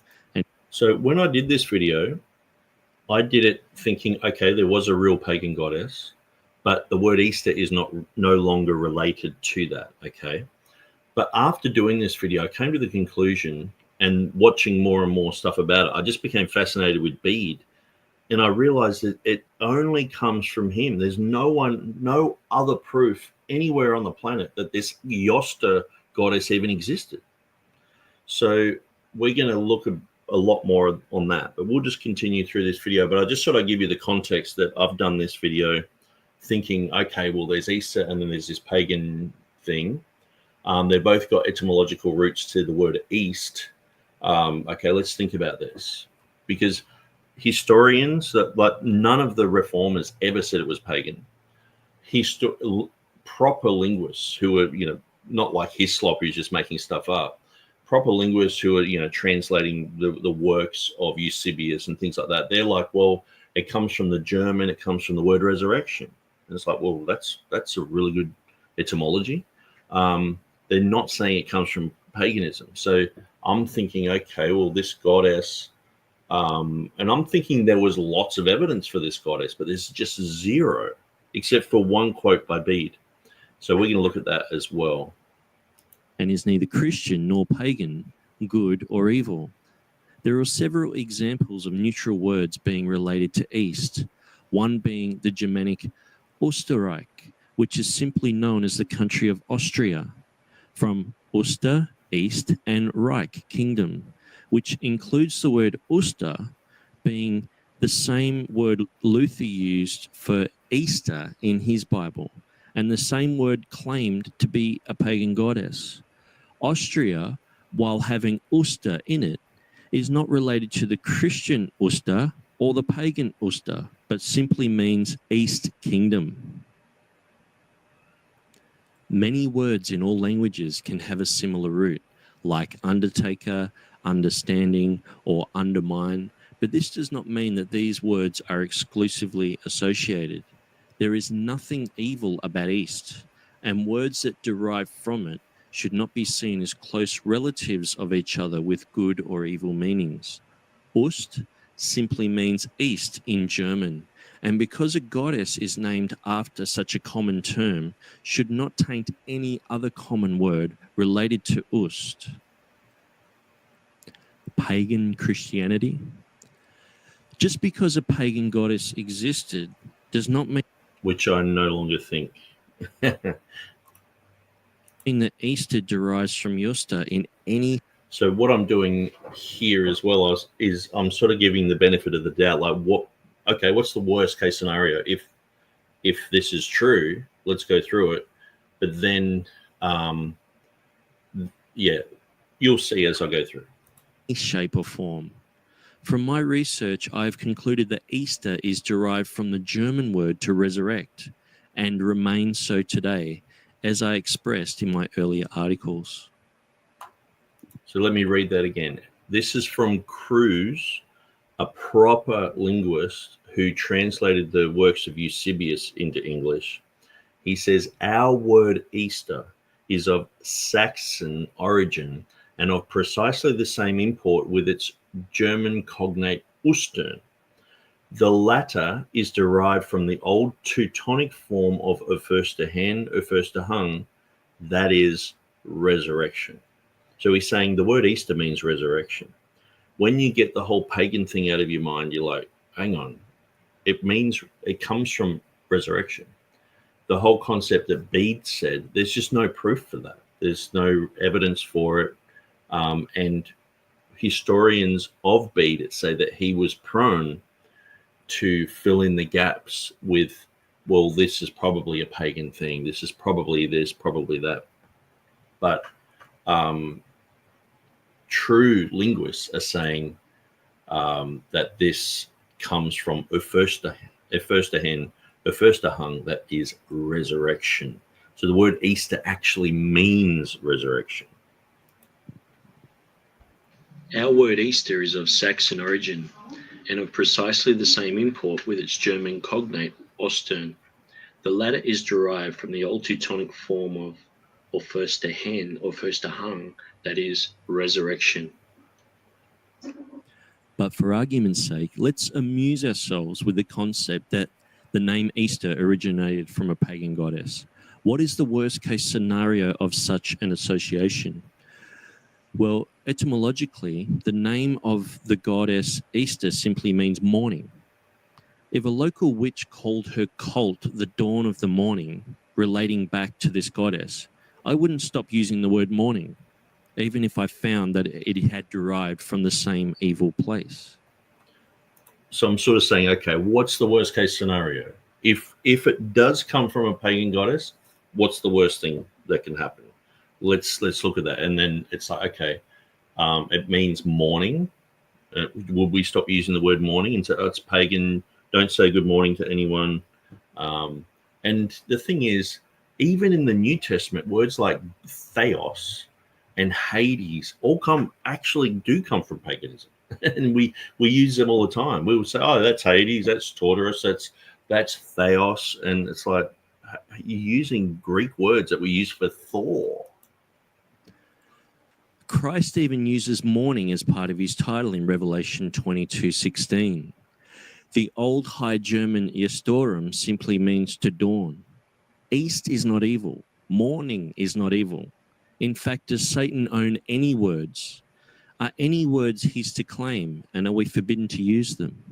So when I did this video, I did it thinking, okay, there was a real pagan goddess, but the word Easter is no longer related to that, okay? But after doing this video, I came to the conclusion, and watching more and more stuff about it, I just became fascinated with Bede. And I realized that it only comes from him. There's no other proof anywhere on the planet that this Yosta goddess even existed. So we're going to look a lot more on that, but we'll just continue through this video. But I just thought I'd give you the context that I've done this video thinking, okay, well, there's Easter and then there's this pagan thing. They've both got etymological roots to the word east. Okay, let's think about this, because historians, like none of the reformers ever said it was pagan. Proper linguists who are, not like Hislop who's just making stuff up. Proper linguists who are, translating the works of Eusebius and things like that. They're like, well, it comes from the German, it comes from the word resurrection. And it's like, well, that's a really good etymology. They're not saying it comes from paganism. So I'm thinking, okay, well, this goddess, and I'm thinking there was lots of evidence for this goddess, but there's just zero, except for one quote by Bede. So we're going to look at that as well. And is neither Christian nor pagan, good or evil. There are several examples of neutral words being related to East, one being the Germanic Österreich, which is simply known as the country of Austria, from Oster, East, and Reich, kingdom, which includes the word Oster being the same word Luther used for Easter in his Bible, and the same word claimed to be a pagan goddess. Austria, while having Oster in it, is not related to the Christian Oster or the pagan Oster, but simply means East Kingdom. Many words in all languages can have a similar root, like undertaker, understanding, or undermine, but this does not mean that these words are exclusively associated. There is nothing evil about East, and words that derive from it should not be seen as close relatives of each other with good or evil meanings. Ost simply means east in German, and because a goddess is named after such a common term, should not taint any other common word related to Ost. Pagan Christianity. Just because a pagan goddess existed does not mean, which I no longer think. that Easter derives from Yosta in any. So what I'm doing here as well is I'm sort of giving the benefit of the doubt, like what's the worst case scenario if this is true? Let's go through it. But then, you'll see as I go through. Shape or form. From my research, I've concluded that Easter is derived from the German word to resurrect and remains so today, as I expressed in my earlier articles. So let me read that again. This is from Cruz, a proper linguist who translated the works of Eusebius into English. He says, our word Easter is of Saxon origin and of precisely the same import with its German cognate Ostern. The latter is derived from the old Teutonic form of Auferstehen, Auferstehung, that is resurrection. So he's saying the word Easter means resurrection. When you get the whole pagan thing out of your mind, you're like, hang on, it comes from resurrection. The whole concept that Bede said, there's just no proof for that. There's no evidence for it. And historians of Bede say that he was prone to fill in the gaps with, well, this is probably a pagan thing. This is probably this, probably that. But true linguists are saying that this comes from Auferstehen, Auferstehung, that is resurrection. So the word Easter actually means resurrection. Our word Easter is of Saxon origin and of precisely the same import with its German cognate Ostern. The latter is derived from the old Teutonic form of Auferstehen or Auferstehung, that is resurrection. But for argument's sake, let's amuse ourselves with the concept that the name Easter originated from a pagan goddess. What is the worst case scenario of such an association? Well, etymologically, the name of the goddess Easter simply means morning. If a local witch called her cult the dawn of the morning, relating back to this goddess, I wouldn't stop using the word morning, even if I found that it had derived from the same evil place. So I'm sort of saying, okay, what's the worst case scenario? If it does come from a pagan goddess, what's the worst thing that can happen? Let's look at that. And then it's like, okay, it means morning. Would we stop using the word morning and say, oh, it's pagan, don't say good morning to anyone? And the thing is, even in the New Testament, words like theos and Hades all do come from paganism. And we use them all the time. We will say, oh, that's Hades, that's Tartarus, that's theos. And it's like, you're using Greek words that we use for Thor. Christ even uses morning as part of his title in Revelation 22:16. The old High German Eastorum simply means to dawn. East is not evil. Morning is not evil. In fact, does Satan own any words? Are any words his to claim, and are we forbidden to use them?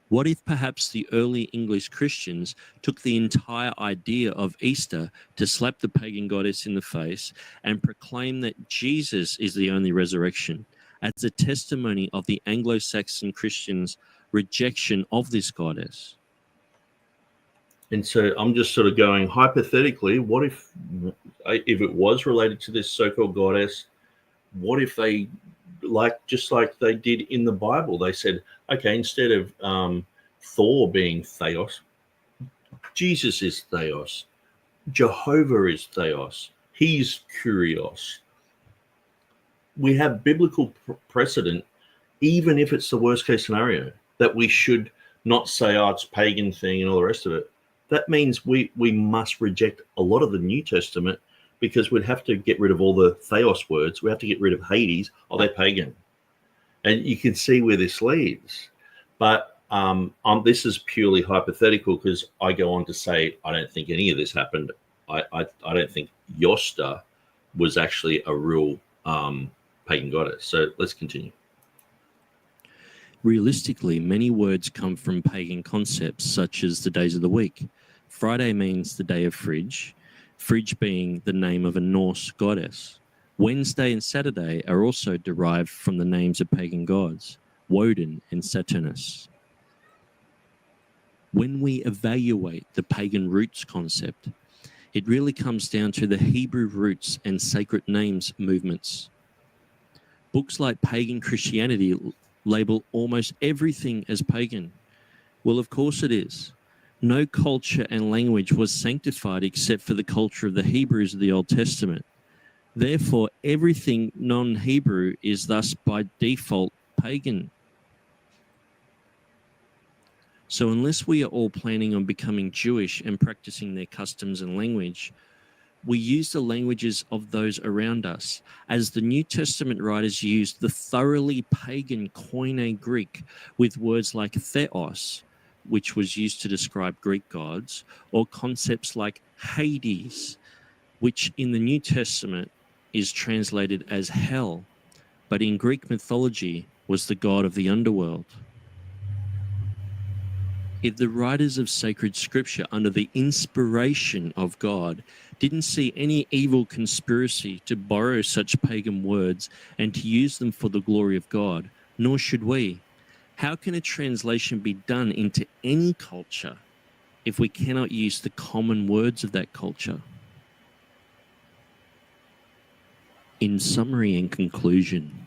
What if perhaps the early English Christians took the entire idea of Easter to slap the pagan goddess in the face and proclaim that Jesus is the only resurrection, as a testimony of the Anglo-Saxon Christians' rejection of this goddess? And so I'm just sort of going, hypothetically, what if it was related to this so-called goddess, what if they, just like they did in the Bible, they said, okay, instead of Thor being Theos, Jesus is Theos, Jehovah is Theos, he's Kyrios. We have biblical precedent, even if it's the worst case scenario, that we should not say, oh, it's a pagan thing and all the rest of it. That means we must reject a lot of the New Testament, because we'd have to get rid of all the theos words. We have to get rid of Hades. Oh, they're pagan. And you can see where this leads. But this is purely hypothetical, because I go on to say I don't think any of this happened. I don't think Yosta was actually a real pagan goddess. So let's continue. Realistically, many words come from pagan concepts, such as the days of the week. Friday means the day of Fridge, Fridge being the name of a Norse goddess. Wednesday and Saturday are also derived from the names of pagan gods, Woden and Saturnus. When we evaluate the pagan roots concept, it really comes down to the Hebrew roots and sacred names movements. Books like Pagan Christianity label almost everything as pagan. Well, of course it is. No culture and language was sanctified except for the culture of the Hebrews of the Old Testament. Therefore, everything non-Hebrew is thus by default pagan. So unless we are all planning on becoming Jewish and practicing their customs and language, we use the languages of those around us, as the New Testament writers used the thoroughly pagan Koine Greek with words like theos, which was used to describe Greek gods, or concepts like Hades, which in the New Testament is translated as hell, but in Greek mythology was the god of the underworld. If the writers of sacred scripture under the inspiration of God didn't see any evil conspiracy to borrow such pagan words and to use them for the glory of God, nor should we, how can a translation be done into any culture if we cannot use the common words of that culture? In summary and conclusion,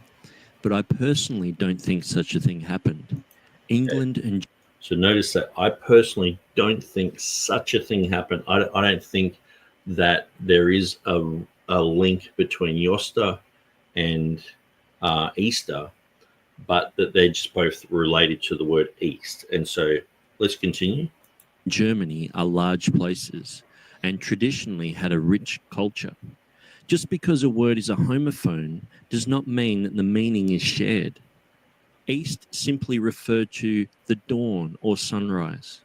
but I personally don't think such a thing happened. England and So notice that I personally don't think such a thing happened. I don't think that there is a link between Easter and Easter, but that they're just both related to the word East. And so let's continue. Germany are large places and traditionally had a rich culture. Just because a word is a homophone does not mean that the meaning is shared. East simply referred to the dawn or sunrise.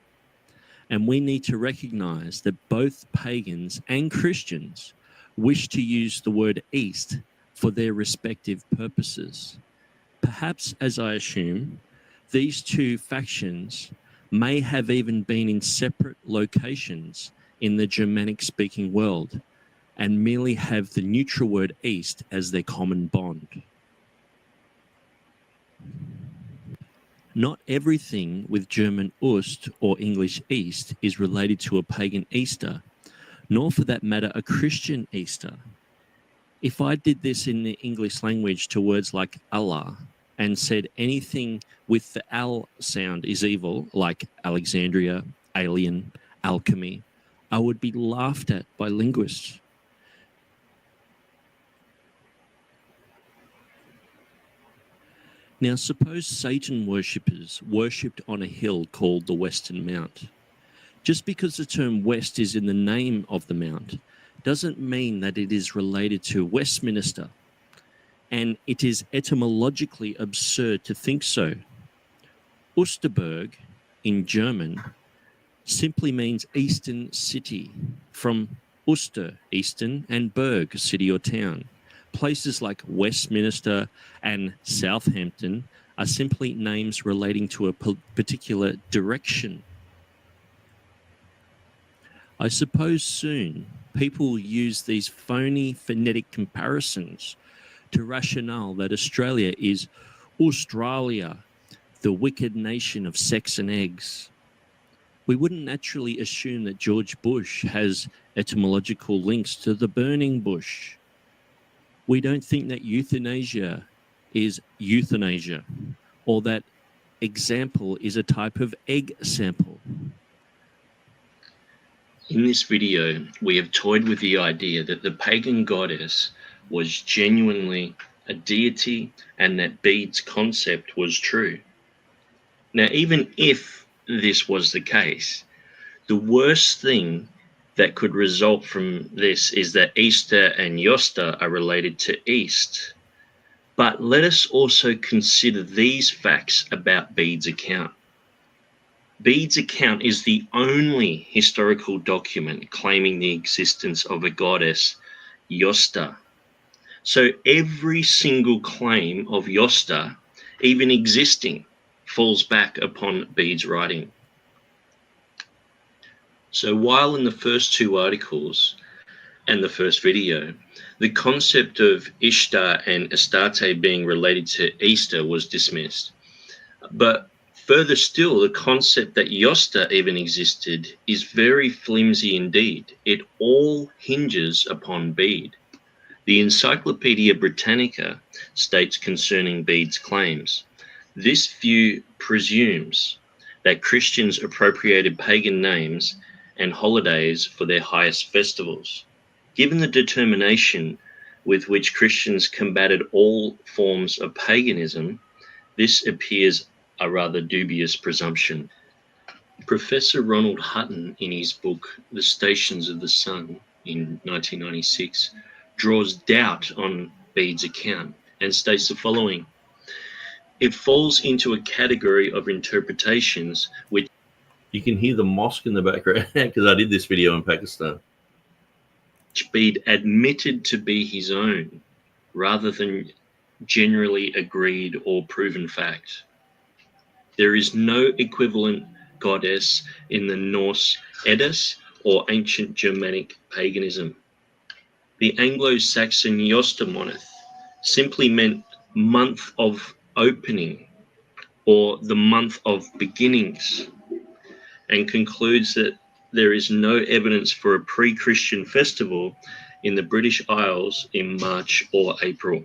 And we need to recognize that both pagans and Christians wish to use the word East for their respective purposes. Perhaps, as I assume, these two factions may have even been in separate locations in the Germanic-speaking world and merely have the neutral word East as their common bond. Not everything with German Ost or English East is related to a pagan Easter, nor for that matter a Christian Easter. If I did this in the English language to words like Allah and said anything with the al sound is evil, like Alexandria, alien, alchemy, I would be laughed at by linguists. Now, suppose Satan worshippers worshipped on a hill called the Western Mount. Just because the term West is in the name of the mount doesn't mean that it is related to Westminster, and it is etymologically absurd to think so. Osterberg, in German, simply means eastern city, from Oster, eastern, and Berg, city or town. Places like Westminster and Southampton are simply names relating to a particular direction. I suppose soon people will use these phony phonetic comparisons to rationale that Australia is Australia, the wicked nation of sex and eggs. We wouldn't naturally assume that George Bush has etymological links to the burning bush. We don't think that euthanasia is euthanasia, or that example is a type of egg sample. In this video, we have toyed with the idea that the pagan goddess was genuinely a deity and that beads concept was true. Now, even if this was the case, the worst thing that could result from this is that Easter and Easter are related to East. But let us also consider these facts about Bede's account. Bede's account is the only historical document claiming the existence of a goddess, Easter. So every single claim of Easter, even existing, falls back upon Bede's writing. So while in the first two articles and the first video, The concept of Ishtar and Astarte being related to Easter was dismissed. But further still, the concept that Yosta even existed is very flimsy indeed. It all hinges upon Bede. The Encyclopaedia Britannica states concerning Bede's claims, this view presumes that Christians appropriated pagan names and holidays for their highest festivals. Given the determination with which Christians combated all forms of paganism, this appears a rather dubious presumption. Professor Ronald Hutton, in his book The Stations of the Sun in 1996, draws doubt on Bede's account and states the following. It falls into a category of interpretations which... You can hear the mosque in the background because I did this video in Pakistan. Bede admitted to be his own rather than generally agreed or proven fact. There is no equivalent goddess in the Norse Eddas or ancient Germanic paganism. The Anglo-Saxon Jostamoneth simply meant month of opening or the month of beginnings, and concludes that there is no evidence for a pre-Christian festival in the British Isles in March or April.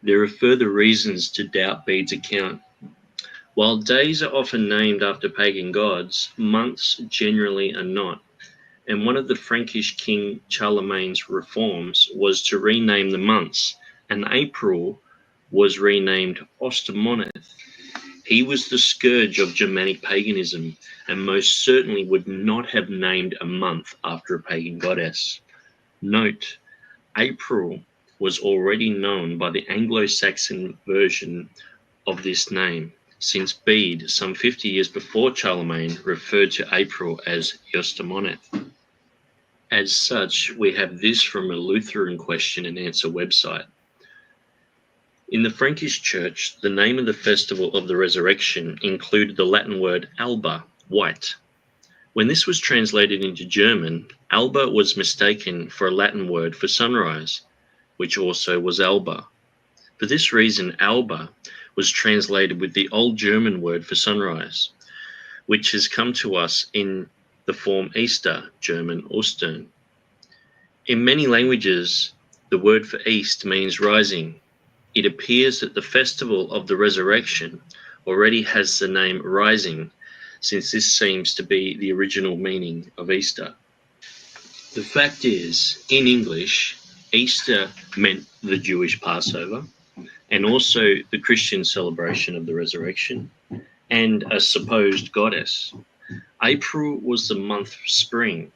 There are further reasons to doubt Bede's account. While days are often named after pagan gods, months generally are not. And one of the Frankish king Charlemagne's reforms was to rename the months, and April was renamed Ostermoneth. He was the scourge of Germanic paganism, and most certainly would not have named a month after a pagan goddess. Note, April was already known by the Anglo-Saxon version of this name, since Bede, some 50 years before Charlemagne, referred to April as Jostamoneth. As such, we have this from a Lutheran question and answer website. In the Frankish Church, the name of the festival of the resurrection included the Latin word alba, white. When this was translated into German, alba was mistaken for a Latin word for sunrise, which also was alba. For this reason, alba was translated with the old German word for sunrise, which has come to us in the form Easter, German Ostern. In many languages, the word for east means rising. It appears that the festival of the resurrection already has the name rising, since this seems to be the original meaning of Easter. The fact is, in English, Easter meant the Jewish Passover, and also the Christian celebration of the resurrection, and a supposed goddess. April was the month of spring,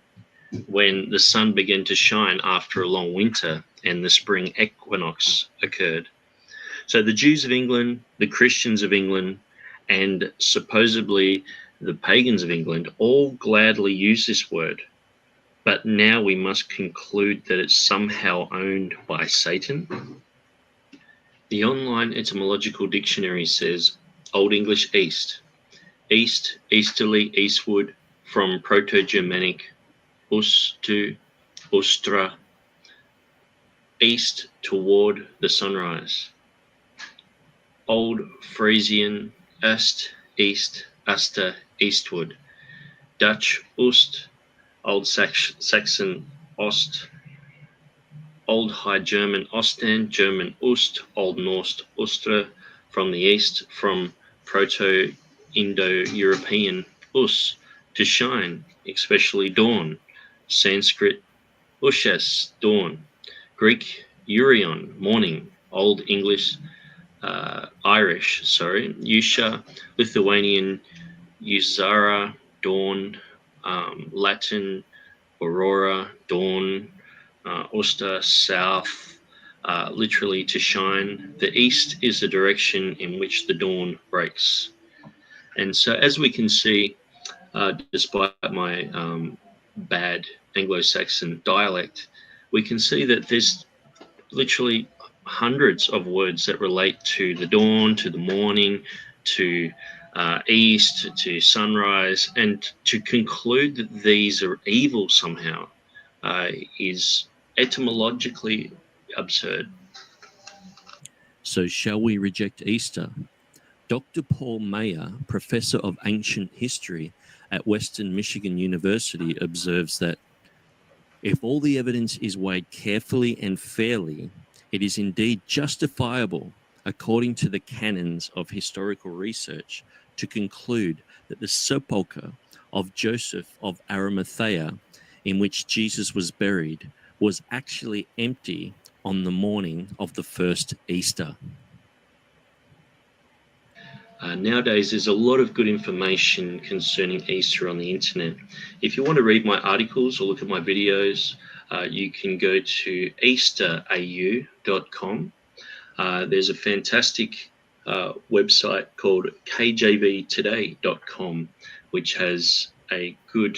when the sun began to shine after a long winter and the spring equinox occurred. So the Jews of England, the Christians of England, and supposedly the pagans of England all gladly use this word. But now we must conclude that it's somehow owned by Satan. The online etymological dictionary says Old English east, east, easterly, eastward, from Proto-Germanic ustu, ustra, east toward the sunrise. Old Frisian est, east, aster, eastward. Dutch Oost, Old Saxon Ost, Old High German Osten, German Ust, Old Norse Ustra, from the east, from Proto-Indo-European Us, to shine, especially dawn. Sanskrit Ushes, dawn. Greek Urion, morning. Old English Irish, Usha, Lithuanian Usara, dawn. Latin aurora, dawn. Osta, south, literally to shine. The east is the direction in which the dawn breaks. And so as we can see, despite my bad Anglo-Saxon dialect, we can see that there's literally hundreds of words that relate to the dawn, to the morning, to east, to sunrise, and to conclude that these are evil somehow is etymologically absurd. So shall we reject Easter? Dr. Paul Mayer, professor of ancient history at Western Michigan University, observes that if all the evidence is weighed carefully and fairly, it is indeed justifiable, according to the canons of historical research, to conclude that the sepulchre of Joseph of Arimathea, in which Jesus was buried, was actually empty on the morning of the first Easter. Nowadays, there's a lot of good information concerning Easter on the internet. If you want to read my articles or look at my videos, you can go to easterau.com. There's a fantastic website called nkjvtoday.com, which has a good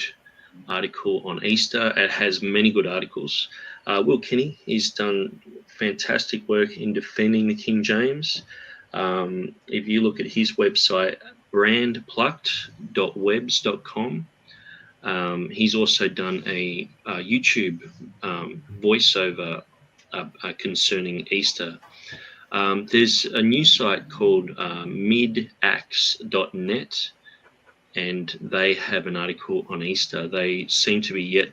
article on Easter. It has many good articles. Will Kinney, he's done fantastic work in defending the King James. If you look at his website, brandplucked.webs.com, he's also done a YouTube voiceover concerning Easter. There's a new site called midax.net, and they have an article on Easter. They seem to be yet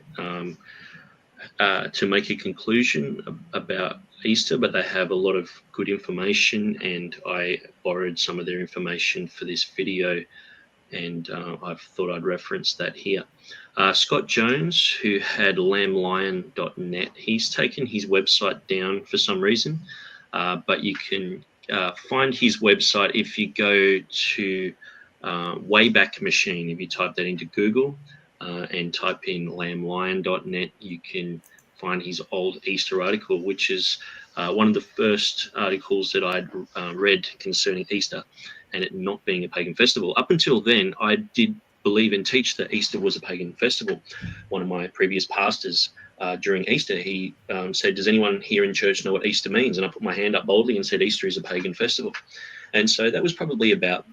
to make a conclusion about Easter, but they have a lot of good information, and I borrowed some of their information for this video, and I thought I'd reference that here. Scott Jones, who had lamblion.net, he's taken his website down for some reason, but you can find his website if you go to Wayback Machine. If you type that into Google and type in lamblion.net, you can find his old Easter article, which is one of the first articles that I'd read concerning Easter and it not being a pagan festival. Up until then, I did believe and teach that Easter was a pagan festival. One of my previous pastors during Easter, he said, does anyone here in church know what Easter means? And I put my hand up boldly and said, Easter is a pagan festival. And so that was probably about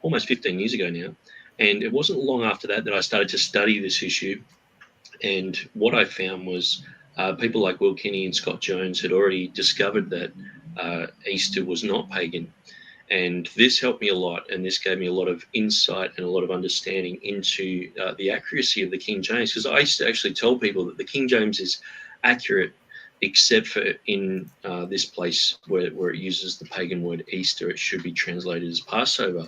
almost 15 years ago now. And it wasn't long after that that I started to study this issue. And what I found was people like Will Kinney and Scott Jones had already discovered that Easter was not pagan. And this helped me a lot, and this gave me a lot of insight and a lot of understanding into the accuracy of the King James, because I used to actually tell people that the King James is accurate, except for in this place where it uses the pagan word Easter. It should be translated as Passover.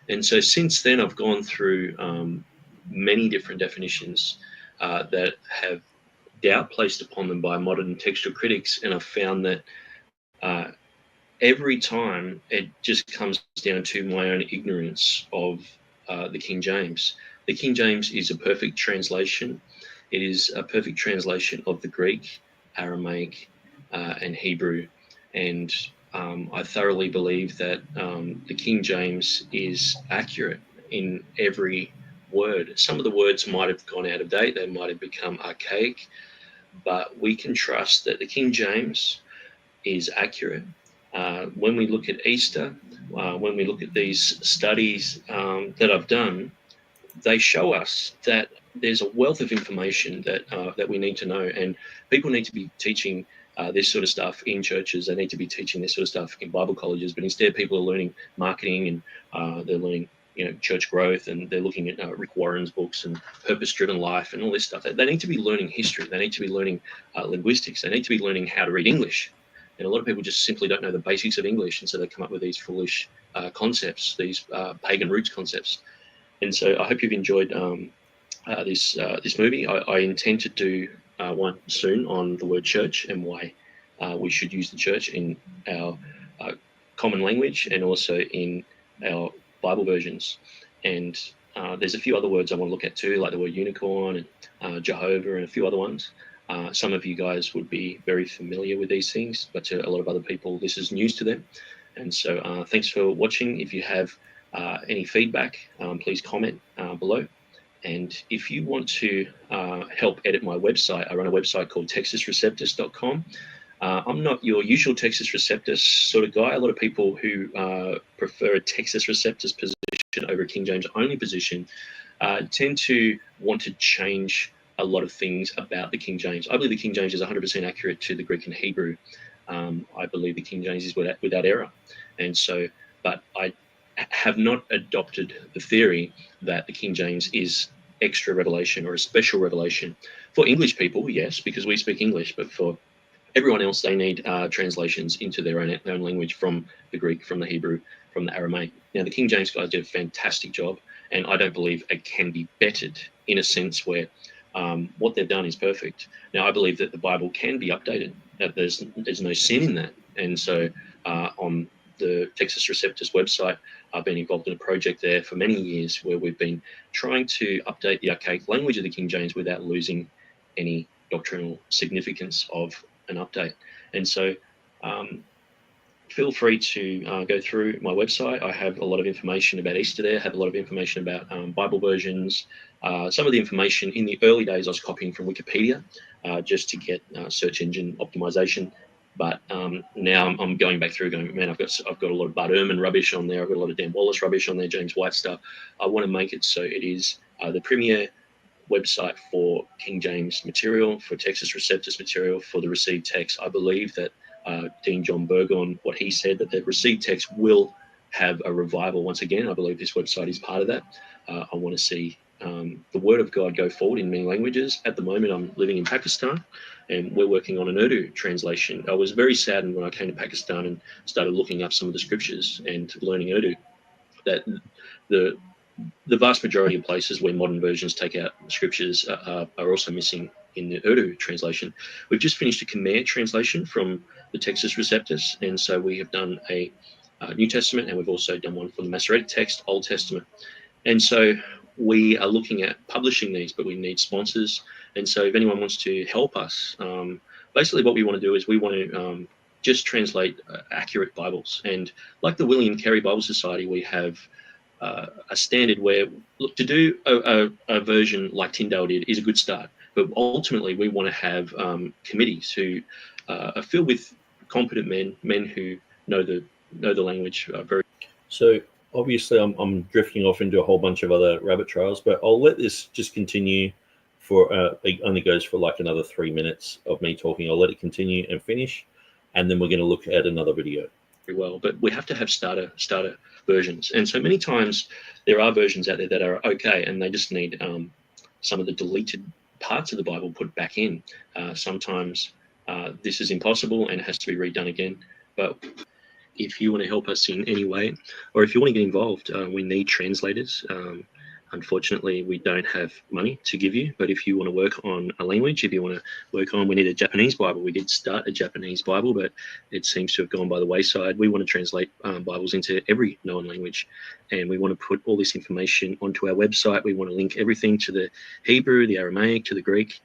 And so since then, I've gone through many different definitions that have doubt placed upon them by modern textual critics, and I've found that every time it just comes down to my own ignorance of the King James. The King James is a perfect translation. It is a perfect translation of the Greek, Aramaic, and Hebrew, and I thoroughly believe that the King James is accurate in every word. Some of the words might have gone out of date, they might have become archaic, but we can trust that the King James is accurate. When we look at Easter, when we look at these studies that I've done, they show us that there's a wealth of information that we need to know, and people need to be teaching this sort of stuff in churches. They need to be teaching this sort of stuff in Bible colleges, but instead people are learning marketing, and they're learning church growth, and they're looking at Rick Warren's books and purpose-driven life and all this stuff. They need to be learning history. They need to be learning linguistics. They need to be learning how to read English. And a lot of people just simply don't know the basics of English, and so they come up with these foolish concepts, these pagan roots concepts. And so I hope you've enjoyed this movie. I intend to do one soon on the word church and why we should use the church in our common language and also in our Bible versions. And there's a few other words I want to look at too, like the word unicorn and Jehovah and a few other ones. Some of you guys would be very familiar with these things, but to a lot of other people, this is news to them. And so thanks for watching. If you have any feedback, please comment below. And if you want to help edit my website, I run a website called TextusReceptus.com. I'm not your usual Textus Receptus sort of guy. A lot of people who prefer a Textus Receptus position over a King James only position tend to want to change a lot of things about the King James. I believe the King James is 100% accurate to the Greek and Hebrew. I believe the King James is without error. And so, but I have not adopted the theory that the King James is extra revelation or a special revelation. For English people, yes, because we speak English, but for everyone else, they need translations into their own language from the Greek, from the Hebrew, from the Aramaic. Now, the King James guys did a fantastic job, and I don't believe it can be bettered in a sense where what they've done is perfect. Now, I believe that the Bible can be updated. That there's no sin in that. And so on the Textus Receptus website, I've been involved in a project there for many years where we've been trying to update the archaic language of the King James without losing any doctrinal significance of an update. And so feel free to go through my website. I have a lot of information about Easter there. I have a lot of information about Bible versions. Some of the information in the early days I was copying from Wikipedia just to get search engine optimization. But now I'm going back through going, man, I've got a lot of Bart Ehrman rubbish on there. I've got a lot of Dan Wallace rubbish on there, James White stuff. I want to make it so it is the premier website for King James material, for Textus Receptus material, for the received text. I believe that Dean John Burgon, what he said, that the received text will have a revival once again. I believe this website is part of that. I want to see the word of God go forward in many languages. At the moment, I'm living in Pakistan, and we're working on an Urdu translation. I was very saddened when I came to Pakistan and started looking up some of the scriptures and learning Urdu, that the vast majority of places where modern versions take out scriptures are also missing in the Urdu translation. We've just finished a Khmer translation from the Textus Receptus, and so we have done a New Testament, and we've also done one from the Masoretic text, Old Testament. And so we are looking at publishing these, but we need sponsors. And so if anyone wants to help us, basically what we want to do is we want to just translate accurate Bibles. And like the William Carey Bible Society, we have a standard where, look, to do a version like Tyndale did is a good start. But ultimately, we want to have committees who are filled with competent men who know the language very. So obviously, I'm drifting off into a whole bunch of other rabbit trails, but I'll let this just continue for. It only goes for like another 3 minutes of me talking. I'll let it continue and finish, and then we're going to look at another video. Very well, but we have to have starter versions, and so many times there are versions out there that are okay, and they just need some of the deleted parts of the Bible put back in. Sometimes this is impossible and it has to be redone again. But if you want to help us in any way, or if you want to get involved, we need translators. Unfortunately, we don't have money to give you, but if you want to work on a language, if you want to work on, we need a Japanese Bible. We did start a Japanese Bible, but it seems to have gone by the wayside. We want to translate Bibles into every known language, and we want to put all this information onto our website. We want to link everything to the Hebrew, the Aramaic, to the Greek,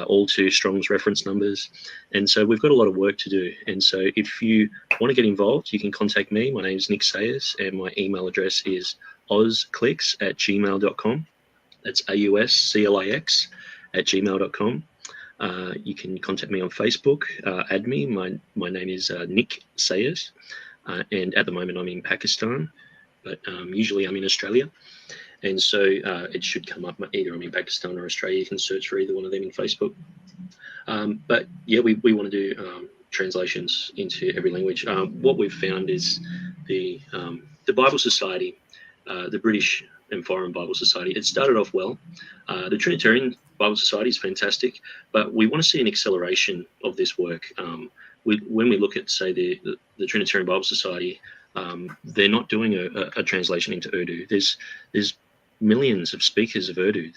all to Strong's reference numbers. And so we've got a lot of work to do. And so if you want to get involved, you can contact me. My name is Nick Sayers, and my email address is ausclix@gmail.com. That's AUSCLIX @gmail.com. You can contact me on Facebook, add me. My name is Nick Sayers, and at the moment I'm in Pakistan, but usually I'm in Australia. And so it should come up either I'm in Pakistan or Australia. You can search for either one of them in Facebook. But yeah, we want to do translations into every language. What we've found is the Bible Society, the British and Foreign Bible Society, it started off well. The Trinitarian Bible Society is fantastic, but we want to see an acceleration of this work. When we look at, say, the Trinitarian Bible Society, they're not doing a translation into Urdu. There's millions of speakers of Urdu.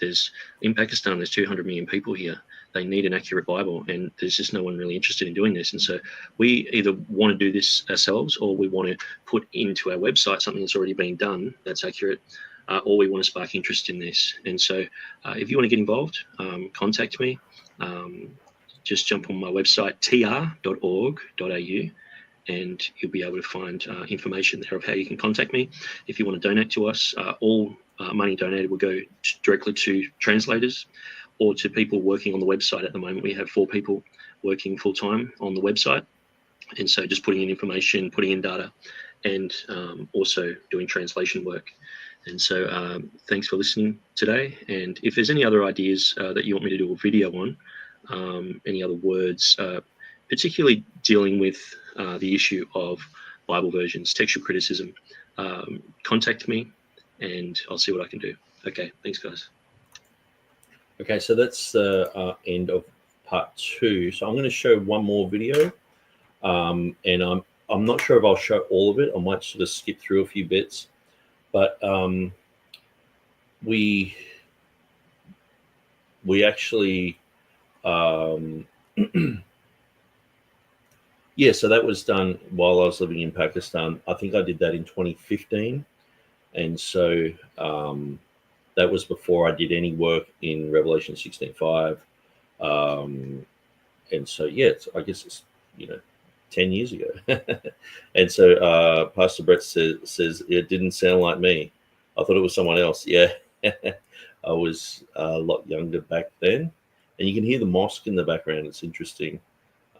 In Pakistan, there's 200 million people here. They need an accurate Bible, and there's just no one really interested in doing this. And so we either want to do this ourselves, or we want to put into our website something that's already been done that's accurate, or we want to spark interest in this. And so if you want to get involved, contact me. Just jump on my website, tr.org.au, and you'll be able to find information there of how you can contact me. If you want to donate to us, all money donated will go directly to translators or to people working on the website. At the moment, we have 4 people working full-time on the website. And so just putting in information, putting in data, and also doing translation work. And so thanks for listening today. And if there's any other ideas that you want me to do a video on, any other words, particularly dealing with the issue of Bible versions, textual criticism, contact me and I'll see what I can do. Okay, thanks guys. Okay, so that's the end of part 2. So I'm going to show one more video, and I'm not sure if I'll show all of it. I might sort of skip through a few bits, but we actually yeah, so that was done while I was living in Pakistan. I think I did that in 2015, and so that was before I did any work in Revelation 16:5. And so, yeah, I guess it's, 10 years ago. And so Pastor Brett says, it didn't sound like me. I thought it was someone else. Yeah, I was a lot younger back then. And you can hear the mosque in the background. It's interesting.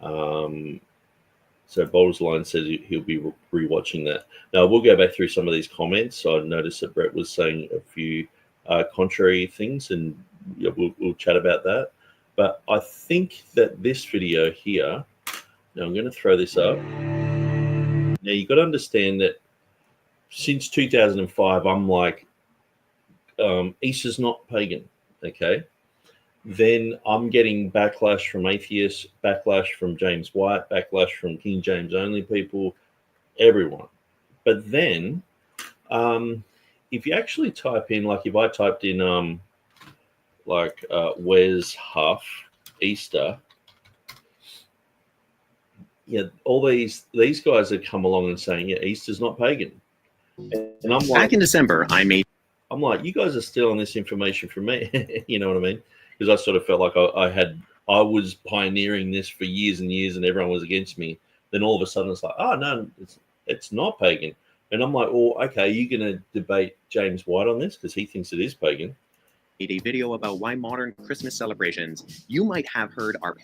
So Boulder's Line says he'll be rewatching that. Now, we'll go back through some of these comments. So I noticed that Brett was saying a few contrary things, and we'll chat about that. But I think that this video here, now I'm going to throw this up. Now, you've got to understand that since 2005, I'm like, Easter's not pagan, okay? Then I'm getting backlash from atheists, backlash from James White, backlash from King James only people, everyone. But then if you actually type in, like if I typed in Wes Huff Easter, yeah, all these guys have come along and saying, yeah, Easter's not pagan. And I'm like, back in December, I'm like, you guys are stealing this information from me. You know what I mean? Because I sort of felt like I was pioneering this for years and years, and everyone was against me. Then all of a sudden, it's like, oh no, it's not pagan. And I'm like, well, okay, you're going to debate James White on this because he thinks it is pagan. made a video about why modern Christmas celebrations you might have heard are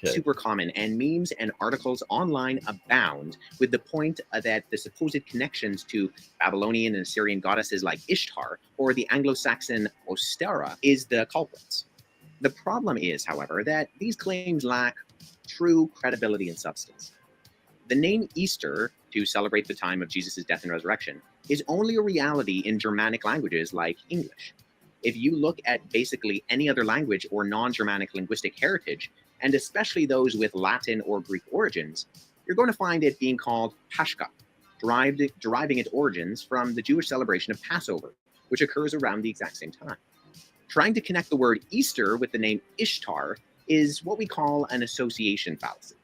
super common, and memes and articles online abound with the point that the supposed connections to Babylonian and Assyrian goddesses like Ishtar or the Anglo-Saxon Ostara is the culprits. The problem is, however, that these claims lack true credibility and substance. The name Easter, to celebrate the time of Jesus' death and resurrection, is only a reality in Germanic languages like English. If you look at basically any other language or non-Germanic linguistic heritage, and especially those with Latin or Greek origins, you're going to find it being called Pashka, deriving its origins from the Jewish celebration of Passover, which occurs around the exact same time. Trying to connect the word Easter with the name Ishtar is what we call an association fallacy.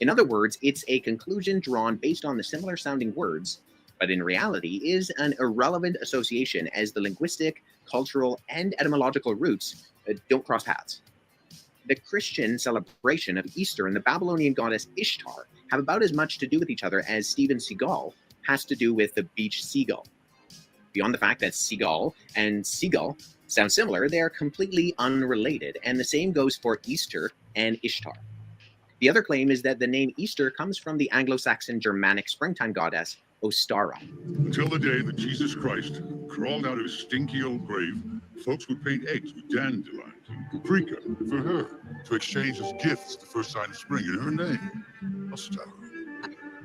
In other words, it's a conclusion drawn based on the similar sounding words, but in reality is an irrelevant association as the linguistic, cultural, and etymological roots don't cross paths. The Christian celebration of Easter and the Babylonian goddess Ishtar have about as much to do with each other as Steven Seagal has to do with the beach seagull. Beyond the fact that seagull and seagull sound similar, they are completely unrelated, and the same goes for Easter and Ishtar. The other claim is that the name Easter comes from the Anglo-Saxon Germanic springtime goddess Ostara. Until the day that Jesus Christ crawled out of his stinky old grave, folks would paint eggs with dandelions and paprika for her to exchange as gifts the first sign of spring in her name, Ostara.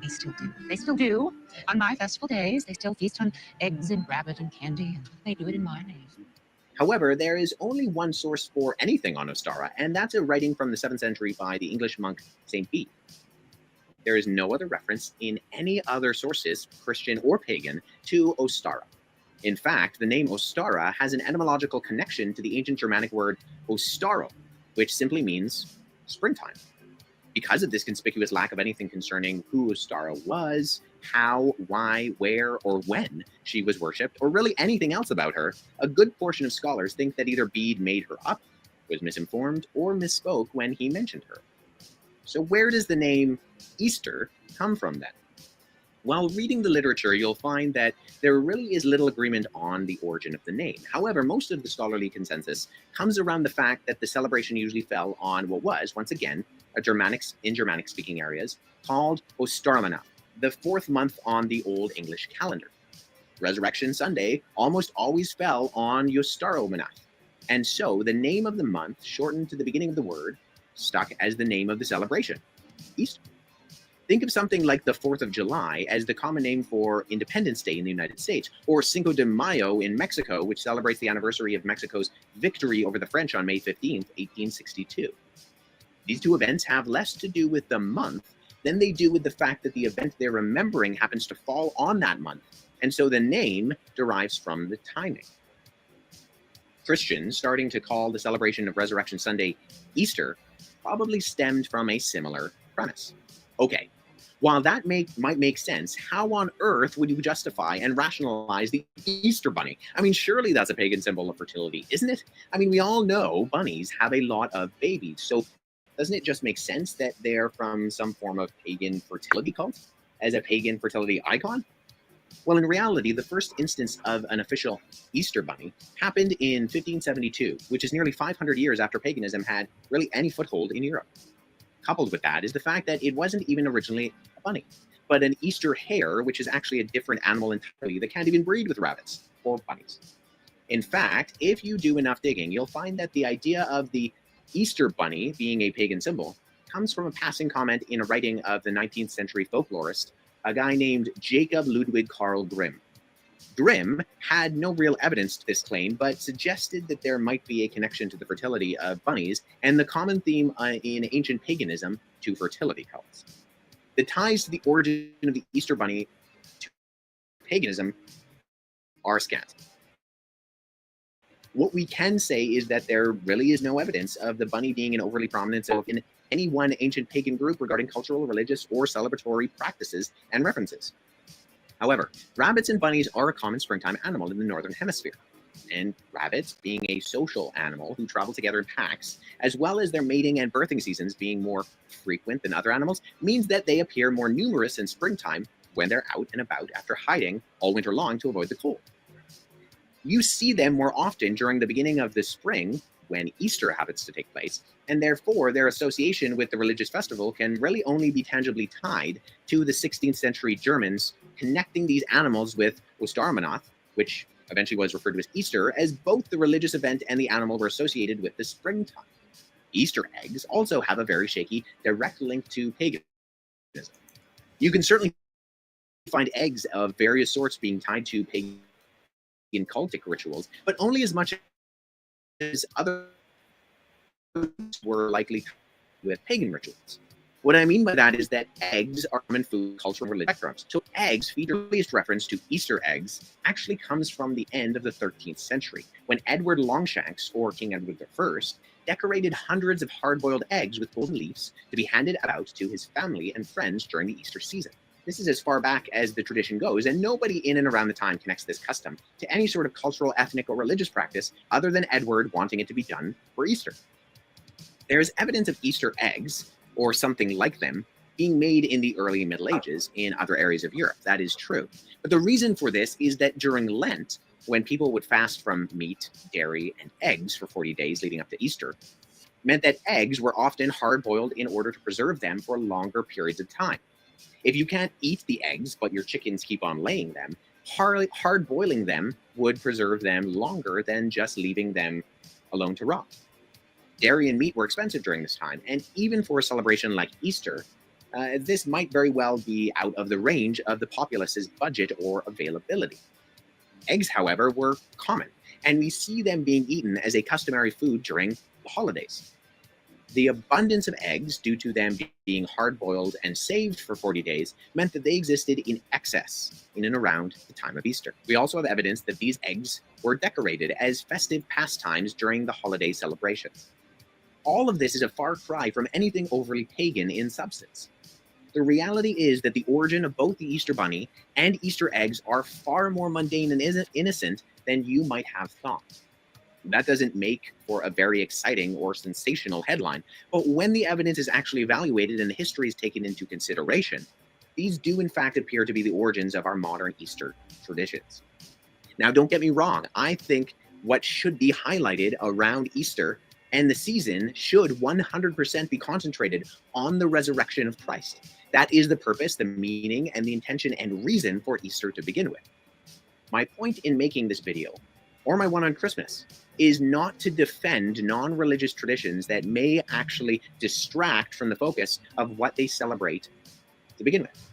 They still do. They still do. On my festival days, they still feast on eggs and rabbit and candy, and they do it in my name. However, there is only one source for anything on Ostara, and that's a writing from the 7th century by the English monk St. Bede. There is no other reference in any other sources, Christian or pagan, to Ostara. In fact, the name Ostara has an etymological connection to the ancient Germanic word ostaro, which simply means springtime. Because of this conspicuous lack of anything concerning who Ostara was, how, why, where, or when she was worshipped, or really anything else about her, a good portion of scholars think that either Bede made her up, was misinformed, or misspoke when he mentioned her. So where does the name Easter come from then? While reading the literature, you'll find that there really is little agreement on the origin of the name. However, most of the scholarly consensus comes around the fact that the celebration usually fell on what was, once again, in Germanic-speaking areas, called Ostarmana, the 4th month on the Old English calendar. Resurrection Sunday almost always fell on Iostaromonath, and so the name of the month, shortened to the beginning of the word, stuck as the name of the celebration, Easter. Think of something like the 4th of July as the common name for Independence Day in the United States, or Cinco de Mayo in Mexico, which celebrates the anniversary of Mexico's victory over the French on May 15th, 1862. These two events have less to do with the month than they do with the fact that the event they're remembering happens to fall on that month, and so the name derives from the timing. Christians starting to call the celebration of Resurrection Sunday Easter probably stemmed from a similar premise. Okay, while that might make sense, how on earth would you justify and rationalize the Easter bunny? I mean, surely that's a pagan symbol of fertility, isn't it? I mean, we all know bunnies have a lot of babies, so doesn't it just make sense that they're from some form of pagan fertility cult as a pagan fertility icon? Well, in reality, the first instance of an official Easter bunny happened in 1572, which is nearly 500 years after paganism had really any foothold in Europe. Coupled with that is the fact that it wasn't even originally a bunny, but an Easter hare, which is actually a different animal entirely that can't even breed with rabbits or bunnies. In fact, if you do enough digging, you'll find that the idea of the Easter bunny being a pagan symbol comes from a passing comment in a writing of the 19th century folklorist, a guy named Jacob Ludwig Karl Grimm. Grimm had no real evidence to this claim, but suggested that there might be a connection to the fertility of bunnies and the common theme in ancient paganism to fertility cults. The ties to the origin of the Easter bunny to paganism are scant. What we can say is that there really is no evidence of the bunny being an overly prominent symbol in any one ancient pagan group regarding cultural, religious, or celebratory practices and references. However, rabbits and bunnies are a common springtime animal in the Northern Hemisphere, and rabbits, being a social animal who travel together in packs, as well as their mating and birthing seasons being more frequent than other animals, means that they appear more numerous in springtime when they're out and about after hiding all winter long to avoid the cold. You see them more often during the beginning of the spring when Easter happens to take place, and therefore their association with the religious festival can really only be tangibly tied to the 16th century Germans connecting these animals with Ostermonath, which eventually was referred to as Easter, as both the religious event and the animal were associated with the springtime. Easter eggs also have a very shaky direct link to paganism. You can certainly find eggs of various sorts being tied to pagan cultic rituals, but only as much as other were likely with pagan rituals. What I mean by that is that eggs are common food, cultural, and religious spectrums. So eggs, feed earliest reference to Easter eggs, actually comes from the end of the 13th century, when Edward Longshanks, or King Edward I, decorated hundreds of hard-boiled eggs with golden leaves to be handed out to his family and friends during the Easter season. This is as far back as the tradition goes, and nobody in and around the time connects this custom to any sort of cultural, ethnic, or religious practice other than Edward wanting it to be done for Easter. There is evidence of Easter eggs, or something like them, being made in the early Middle Ages in other areas of Europe. That is true. But the reason for this is that during Lent, when people would fast from meat, dairy, and eggs for 40 days leading up to Easter, meant that eggs were often hard-boiled in order to preserve them for longer periods of time. If you can't eat the eggs, but your chickens keep on laying them, hard boiling them would preserve them longer than just leaving them alone to rot. Dairy and meat were expensive during this time, and even for a celebration like Easter, this might very well be out of the range of the populace's budget or availability. Eggs, however, were common, and we see them being eaten as a customary food during the holidays. The abundance of eggs, due to them being hard-boiled and saved for 40 days, meant that they existed in excess in and around the time of Easter. We also have evidence that these eggs were decorated as festive pastimes during the holiday celebrations. All of this is a far cry from anything overly pagan in substance. The reality is that the origin of both the Easter bunny and Easter eggs are far more mundane and innocent than you might have thought. That doesn't make for a very exciting or sensational headline, but when the evidence is actually evaluated and the history is taken into consideration, these do in fact appear to be the origins of our modern Easter traditions. Now, don't get me wrong, I think what should be highlighted around Easter And the season should 100% be concentrated on the resurrection of Christ. That is the purpose, the meaning, and the intention and reason for Easter to begin with. My point in making this video, or my one on Christmas, is not to defend non-religious traditions that may actually distract from the focus of what they celebrate to begin with.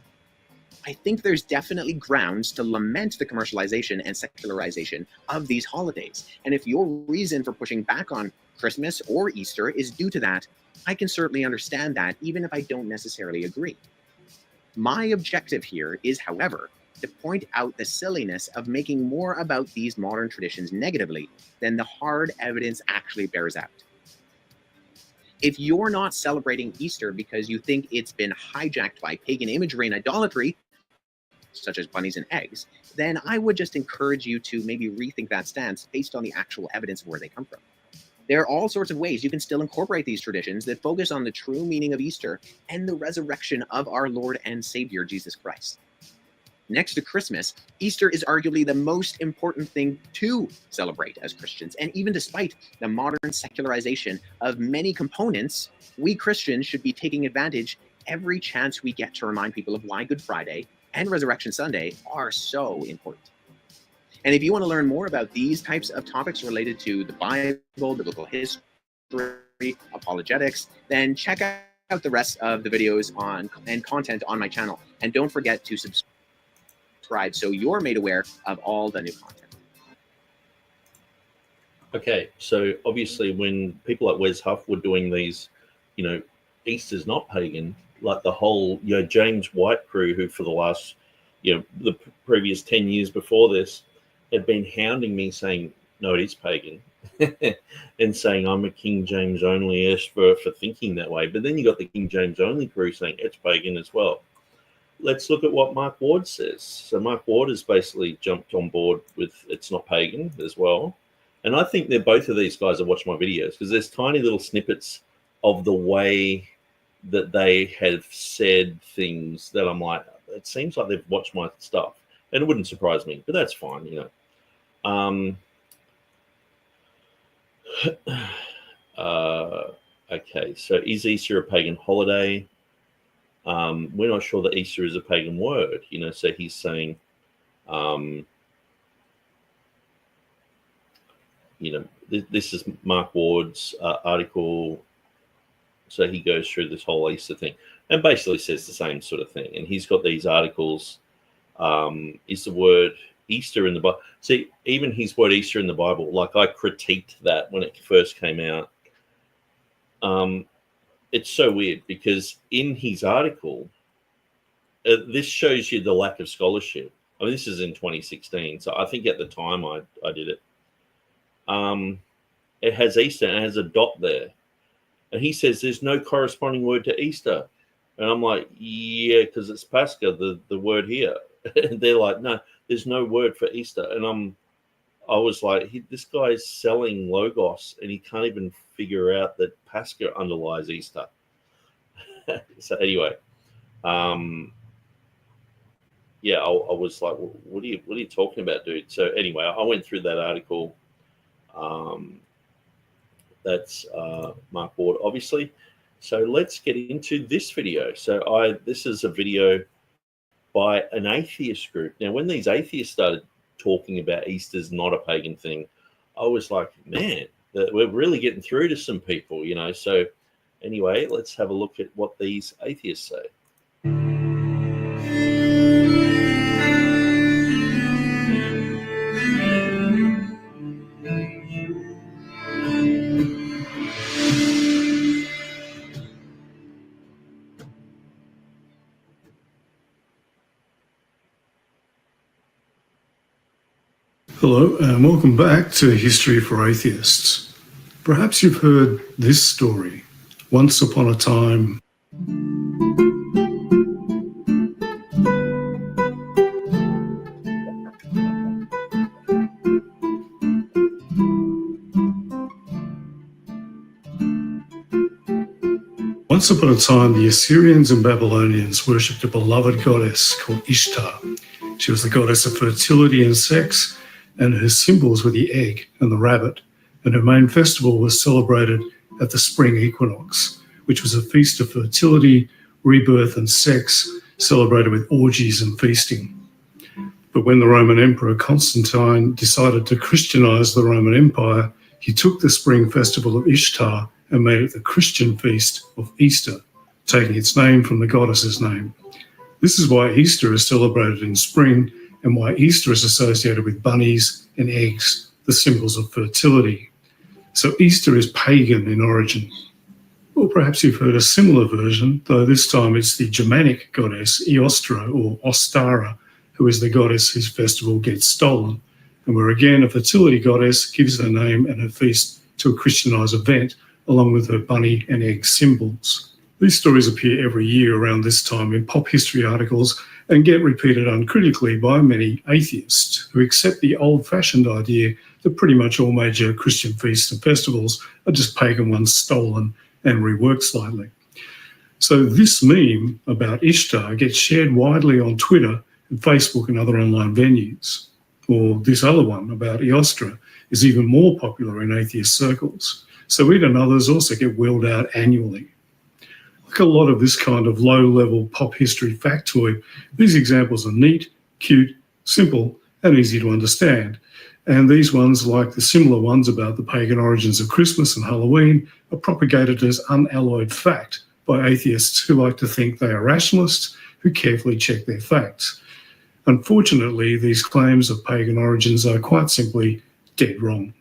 I think there's definitely grounds to lament the commercialization and secularization of these holidays. And if your reason for pushing back on Christmas or Easter is due to that, I can certainly understand that, even if I don't necessarily agree. My objective here is, however, to point out the silliness of making more about these modern traditions negatively than the hard evidence actually bears out. If you're not celebrating Easter because you think it's been hijacked by pagan imagery and idolatry, such as bunnies and eggs, then I would just encourage you to maybe rethink that stance based on the actual evidence of where they come from. There are all sorts of ways you can still incorporate these traditions that focus on the true meaning of Easter and the resurrection of our Lord and Savior, Jesus Christ. Next to Christmas, Easter is arguably the most important thing to celebrate as Christians. And even despite the modern secularization of many components, we Christians should be taking advantage every chance we get to remind people of why Good Friday and Resurrection Sunday are so important. And if you want to learn more about these types of topics related to the Bible, biblical history, apologetics, then check out the rest of the videos and content on my channel. And don't forget to subscribe so you're made aware of all the new content. Okay, so obviously when people like Wes Huff were doing these, Easter's not pagan, like the whole, James White crew, who for the last, the previous 10 years before this, had been hounding me saying, no, it is pagan, and saying I'm a King James only-ish for thinking that way. But then you got the King James only crew saying it's pagan as well. Let's look at what Mark Ward says. So Mark Ward has basically jumped on board with it's not pagan as well. And I think that both of these guys have watched my videos because there's tiny little snippets of the way that they have said things that I'm like, it seems like they've watched my stuff. And it wouldn't surprise me, but that's fine, Okay, so is Easter a pagan holiday? We're not sure that Easter is a pagan word, so he's saying, this is Mark Ward's article. So he goes through this whole Easter thing and basically says the same sort of thing. And he's got these articles. Is the word Easter in the Bible? See, even his word Easter in the Bible, like I critiqued that when it first came out. It's so weird because in his article, this shows you the lack of scholarship. I mean, this is in 2016. So I think at the time I did it. It has Easter and it has a dot there. And he says there's no corresponding word to Easter. And I'm like, yeah, because it's Pascha, the word here. And they're like, no, there's no word for Easter. And I was like, this guy's selling Logos and he can't even figure out that Pascha underlies Easter. So anyway, I was like, what are you talking about, dude? So anyway, I went through that article. That's Mark Ward, obviously. So let's get into this video. So this is a video by an atheist group. Now, when these atheists started talking about Easter's not a pagan thing, I was like, man, we're really getting through to some people, So anyway, let's have a look at what these atheists say. Hello and welcome back to History for Atheists. Perhaps you've heard this story. Once upon a time, the Assyrians and Babylonians worshipped a beloved goddess called Ishtar. She was the goddess of fertility and sex, and her symbols were the egg and the rabbit. and her main festival was celebrated at the spring equinox, which was a feast of fertility, rebirth and sex, celebrated with orgies and feasting. But when the Roman Emperor Constantine decided to Christianize the Roman Empire, he took the spring festival of Ishtar and made it the Christian feast of Easter, taking its name from the goddess's name. This is why Easter is celebrated in spring and why Easter is associated with bunnies and eggs, the symbols of fertility. So Easter is pagan in origin. Or perhaps you've heard a similar version, though this time it's the Germanic goddess Eostra or Ostara, who is the goddess whose festival gets stolen, and where again a fertility goddess gives her name and her feast to a Christianized event along with her bunny and egg symbols. These stories appear every year around this time in pop history articles and get repeated uncritically by many atheists who accept the old-fashioned idea that pretty much all major Christian feasts and festivals are just pagan ones stolen and reworked slightly. So this meme about Ishtar gets shared widely on Twitter and Facebook and other online venues. Or this other one about Eostra is even more popular in atheist circles. So it and others also get wheeled out annually. Like a lot of this kind of low-level pop history factoid, these examples are neat, cute, simple, and easy to understand. And these ones, like the similar ones about the pagan origins of Christmas and Halloween, are propagated as unalloyed fact by atheists who like to think they are rationalists who carefully check their facts. Unfortunately, these claims of pagan origins are quite simply dead wrong.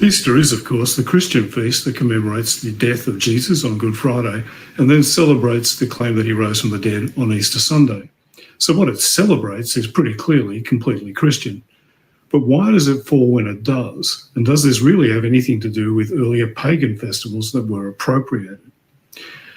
Easter is, of course, the Christian feast that commemorates the death of Jesus on Good Friday and then celebrates the claim that he rose from the dead on Easter Sunday. So what it celebrates is pretty clearly completely Christian. But why does it fall when it does? And does this really have anything to do with earlier pagan festivals that were appropriated?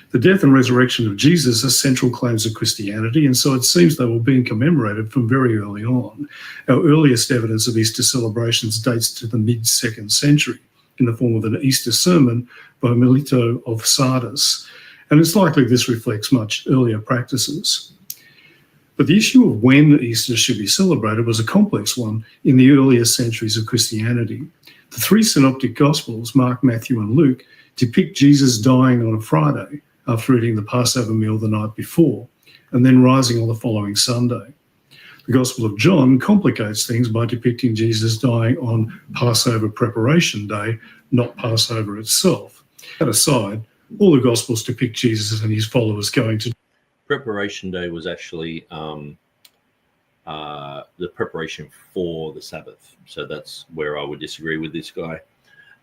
The death and resurrection of Jesus are central claims of Christianity, and so it seems they were being commemorated from very early on. Our earliest evidence of Easter celebrations dates to the mid-2nd century in the form of an Easter sermon by Melito of Sardis, and it's likely this reflects much earlier practices. But the issue of when Easter should be celebrated was a complex one in the earliest centuries of Christianity. The three synoptic Gospels, Mark, Matthew, and Luke, depict Jesus dying on a Friday after eating the Passover meal the night before, and then rising on the following Sunday. The Gospel of John complicates things by depicting Jesus dying on Passover preparation day, not Passover itself. That aside, all the Gospels depict Jesus and his followers going to Preparation day was actually the preparation for the Sabbath. So that's where I would disagree with this guy.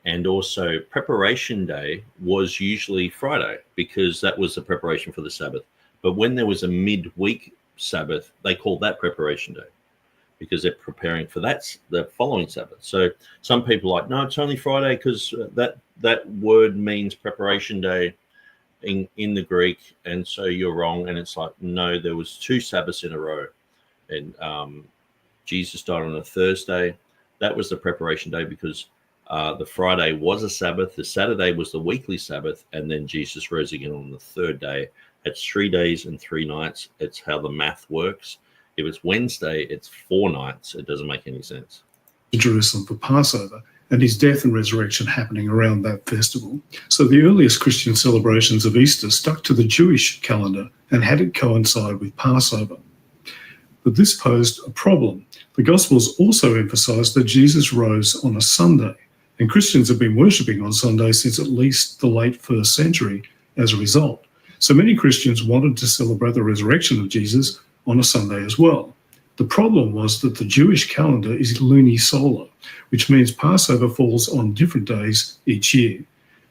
And also preparation day was usually Friday because that was the preparation for the Sabbath. But when there was a midweek Sabbath, they called that preparation day because they're preparing for the following Sabbath. So some people are like, no, it's only Friday because that word means preparation day in the Greek, and so you're wrong. And it's like, no, there was 2 Sabbaths in a row, and Jesus died on a Thursday. That was the preparation day because the Friday was a Sabbath, the Saturday was the weekly Sabbath, and then Jesus rose again on the 3rd day. It's 3 days and 3 nights. It's how the math works. If it's Wednesday, it's 4 nights. It doesn't make any sense. Jerusalem for Passover, and his death and resurrection happening around that festival. So the earliest Christian celebrations of Easter stuck to the Jewish calendar and had it coincide with Passover. But this posed a problem. The Gospels also emphasised that Jesus rose on a Sunday, and Christians have been worshipping on Sunday since at least the late 1st century as a result. So many Christians wanted to celebrate the resurrection of Jesus on a Sunday as well. The problem was that the Jewish calendar is lunisolar, which means Passover falls on different days each year.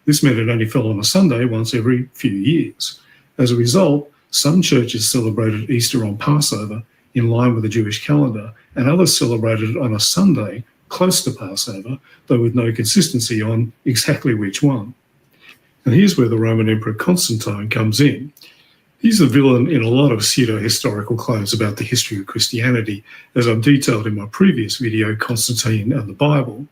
This meant it only fell on a Sunday once every few years. As a result, some churches celebrated Easter on Passover in line with the Jewish calendar, and others celebrated it on a Sunday close to Passover, though with no consistency on exactly which one. And here's where the Roman Emperor Constantine comes in. He's the villain in a lot of pseudo-historical claims about the history of Christianity, as I've detailed in my previous video, Constantine and the Bible.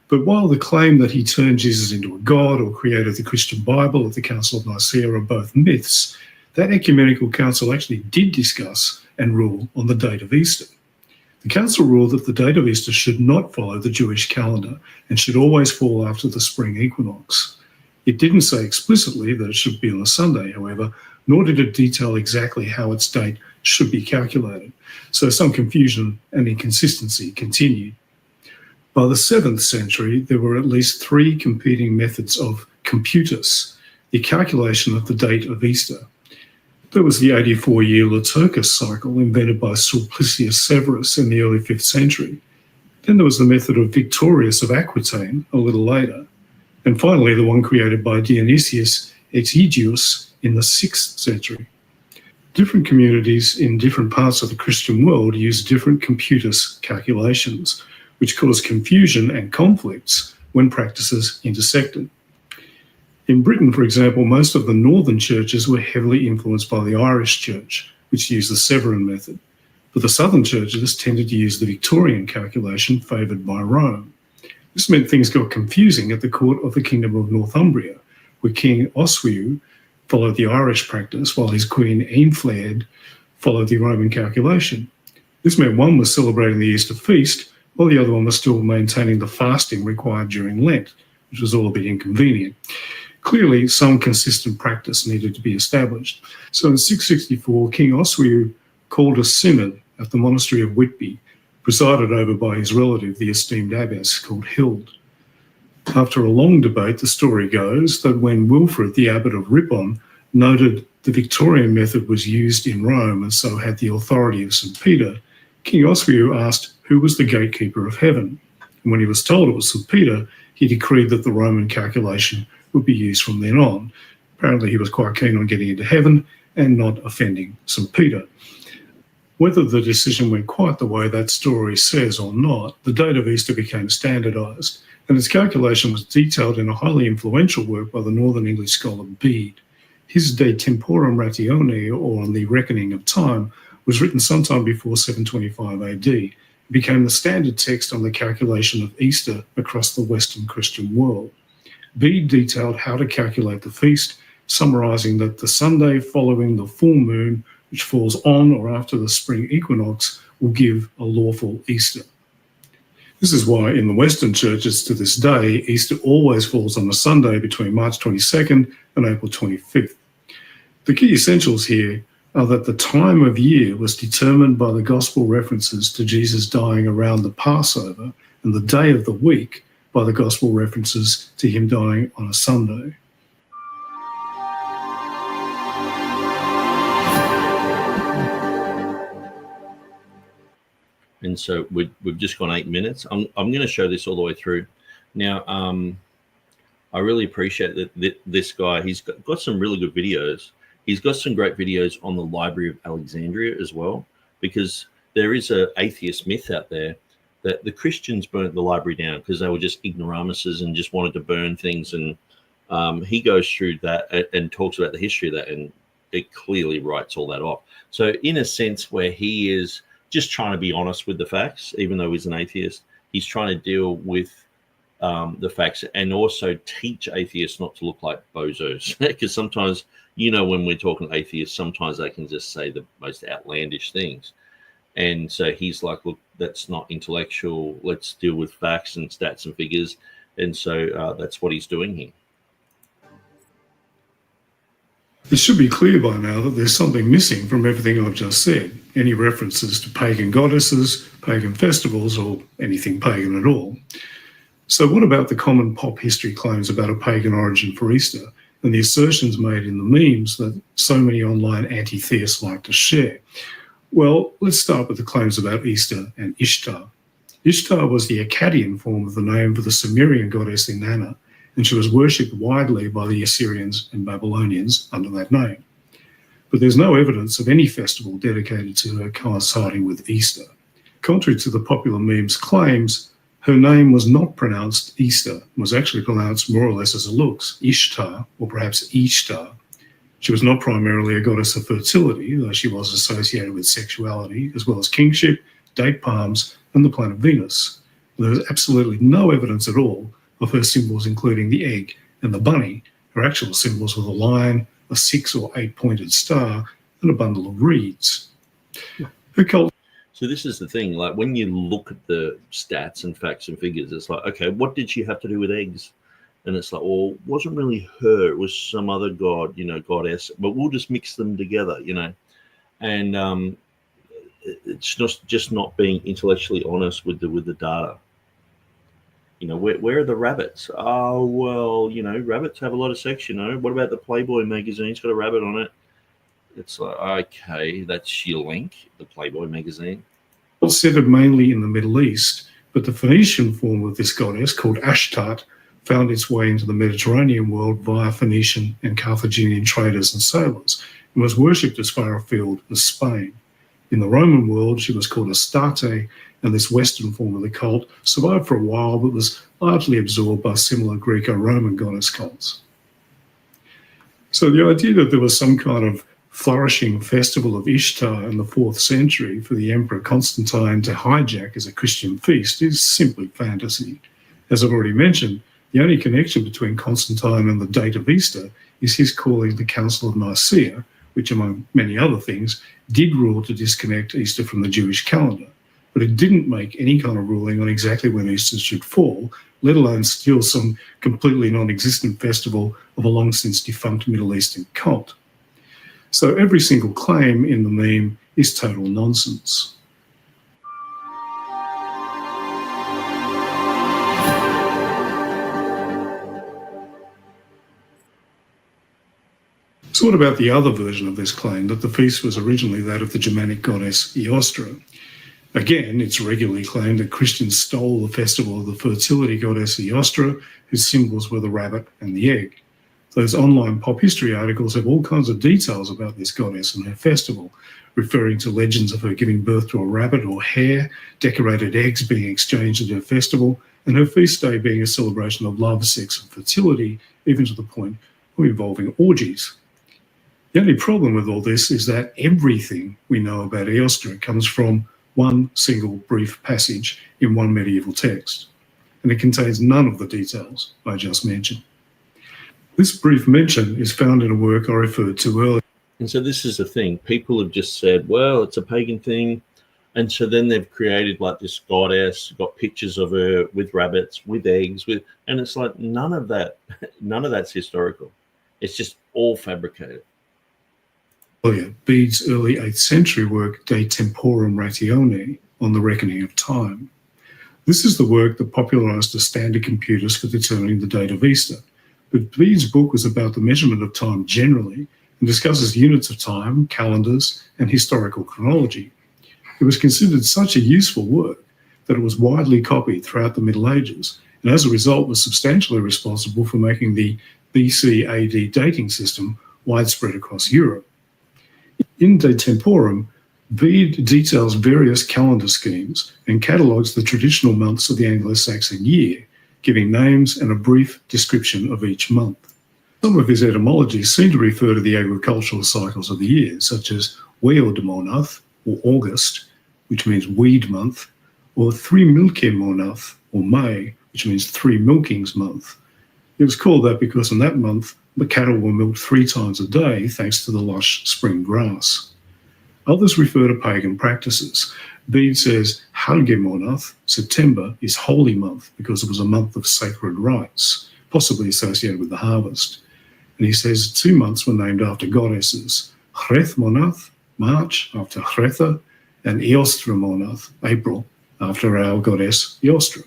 But while the claim that he turned Jesus into a god or created the Christian Bible at the Council of Nicaea are both myths, that ecumenical council actually did discuss and rule on the date of Easter. The council ruled that the date of Easter should not follow the Jewish calendar and should always fall after the spring equinox. It didn't say explicitly that it should be on a Sunday, however, nor did it detail exactly how its date should be calculated, so some confusion and inconsistency continued. By the 7th century, there were at least 3 competing methods of computus, the calculation of the date of Easter. There was the 84-year Liturgis cycle invented by Sulpicius Severus in the early 5th century. Then there was the method of Victorius of Aquitaine a little later. And finally, the one created by Dionysius Exiguus in the 6th century. Different communities in different parts of the Christian world use different computus calculations, which cause confusion and conflicts when practices intersected. In Britain, for example, most of the northern churches were heavily influenced by the Irish Church, which used the Severan method, but the southern churches tended to use the Victorian calculation favoured by Rome. This meant things got confusing at the court of the Kingdom of Northumbria, where King Oswiu followed the Irish practice while his queen Eanfled followed the Roman calculation. This meant one was celebrating the Easter feast, while the other one was still maintaining the fasting required during Lent, which was all a bit inconvenient. Clearly, some consistent practice needed to be established. So in 664, King Oswiu called a synod at the monastery of Whitby, presided over by his relative, the esteemed abbess called Hild. After a long debate, the story goes that when Wilfrid, the abbot of Ripon, noted the Victorian method was used in Rome and so had the authority of St. Peter, King Oswiu asked who was the gatekeeper of heaven. And when he was told it was St. Peter, he decreed that the Roman calculation would be used from then on. Apparently he was quite keen on getting into heaven and not offending St. Peter. Whether the decision went quite the way that story says or not, the date of Easter became standardised, and its calculation was detailed in a highly influential work by the Northern English scholar Bede. His De Temporum Ratione, or On the Reckoning of Time, was written sometime before 725 AD. It became the standard text on the calculation of Easter across the Western Christian world. Bede detailed how to calculate the feast, summarising that the Sunday following the full moon, which falls on or after the spring equinox, will give a lawful Easter. This is why in the Western churches to this day, Easter always falls on a Sunday between March 22nd and April 25th. The key essentials here are that the time of year was determined by the gospel references to Jesus dying around the Passover, and the day of the week by the gospel references to him dying on a Sunday. And so we've just gone 8 minutes. I'm going to show this all the way through. Now, I really appreciate that this guy, he's got some really good videos. He's got some great videos on the Library of Alexandria as well, because there is an atheist myth out there that the Christians burnt the library down because they were just ignoramuses and just wanted to burn things. And he goes through that and talks about the history of that, and it clearly writes all that off. So in a sense where he is just trying to be honest with the facts, even though he's an atheist, he's trying to deal with the facts and also teach atheists not to look like bozos. Because sometimes, you know, when we're talking atheists, sometimes they can just say the most outlandish things. And so he's like, look, that's not intellectual. Let's deal with facts and stats and figures. And so that's what he's doing here. It should be clear by now that there's something missing from everything I've just said. Any references to pagan goddesses, pagan festivals, or anything pagan at all. So what about the common pop history claims about a pagan origin for Easter and the assertions made in the memes that so many online anti-theists like to share? Well, let's start with the claims about Easter and Ishtar. Ishtar was the Akkadian form of the name for the Sumerian goddess Inanna, and she was worshipped widely by the Assyrians and Babylonians under that name. But there's no evidence of any festival dedicated to her coinciding with Easter. Contrary to the popular meme's claims, her name was not pronounced Easter, was actually pronounced more or less as it looks, Ishtar, or perhaps Ishtar. She was not primarily a goddess of fertility, though she was associated with sexuality, as well as kingship, date palms, and the planet Venus. There is absolutely no evidence at all of her symbols, including the egg and the bunny. Her actual symbols were the lion, a 6 or 8 pointed star, and a bundle of reeds. Her cult. So this is the thing, like when you look at the stats and facts and figures, it's like, okay, what did she have to do with eggs? And it's like, well, it wasn't really her, it was some other god, goddess, but we'll just mix them together, and it's just not being intellectually honest with the data. Where are the rabbits? Oh, well, rabbits have a lot of sex, What about the Playboy magazine? It's got a rabbit on it. It's like, okay, that's your link, the Playboy magazine. Well, centered mainly in the Middle East, but the Phoenician form of this goddess, called Ashtar, found its way into the Mediterranean world via Phoenician and Carthaginian traders and sailors, and was worshipped as far afield as Spain. In the Roman world, she was called Astarte, and this Western form of the cult survived for a while, but was largely absorbed by similar Greco-Roman goddess cults. So the idea that there was some kind of flourishing festival of Ishtar in the 4th century for the Emperor Constantine to hijack as a Christian feast is simply fantasy. As I've already mentioned, the only connection between Constantine and the date of Easter is his calling the Council of Nicaea, which, among many other things, did rule to disconnect Easter from the Jewish calendar. But it didn't make any kind of ruling on exactly when Easter should fall, let alone steal some completely non-existent festival of a long-since defunct Middle Eastern cult. So every single claim in the meme is total nonsense. So what about the other version of this claim, that the feast was originally that of the Germanic goddess Eostra? Again, it's regularly claimed that Christians stole the festival of the fertility goddess Eostra, whose symbols were the rabbit and the egg. Those online pop history articles have all kinds of details about this goddess and her festival, referring to legends of her giving birth to a rabbit or hare, decorated eggs being exchanged at her festival, and her feast day being a celebration of love, sex, and fertility, even to the point of involving orgies. The only problem with all this is that everything we know about Eostra comes from one single brief passage in one medieval text, and it contains none of the details I just mentioned. This brief mention is found in a work I referred to earlier. And so this is the thing. People have just said, well, it's a pagan thing. And so then they've created like this goddess, got pictures of her with rabbits, with eggs, and it's like none of that's historical. It's just all fabricated. Bede's early 8th century work, De Temporum Ratione, on the reckoning of time. This is the work that popularised the standard computers for determining the date of Easter. But Bede's book was about the measurement of time generally and discusses units of time, calendars, and historical chronology. It was considered such a useful work that it was widely copied throughout the Middle Ages, and as a result was substantially responsible for making the BC AD dating system widespread across Europe. In De Temporum, Bede details various calendar schemes and catalogues the traditional months of the Anglo-Saxon year, giving names and a brief description of each month. Some of his etymologies seem to refer to the agricultural cycles of the year, such as Weodmonath, or August, which means weed month, or Thrimilkemonath, or May, which means three milkings month. It was called that because in that month, the cattle were milked 3 times a day thanks to the lush spring grass. Others refer to pagan practices. Bede says Halgemonath, September, is holy month because it was a month of sacred rites, possibly associated with the harvest. And he says 2 months were named after goddesses, Hrethmonath, March, after Hretha, and Eostramonath, April, after our goddess Eostra.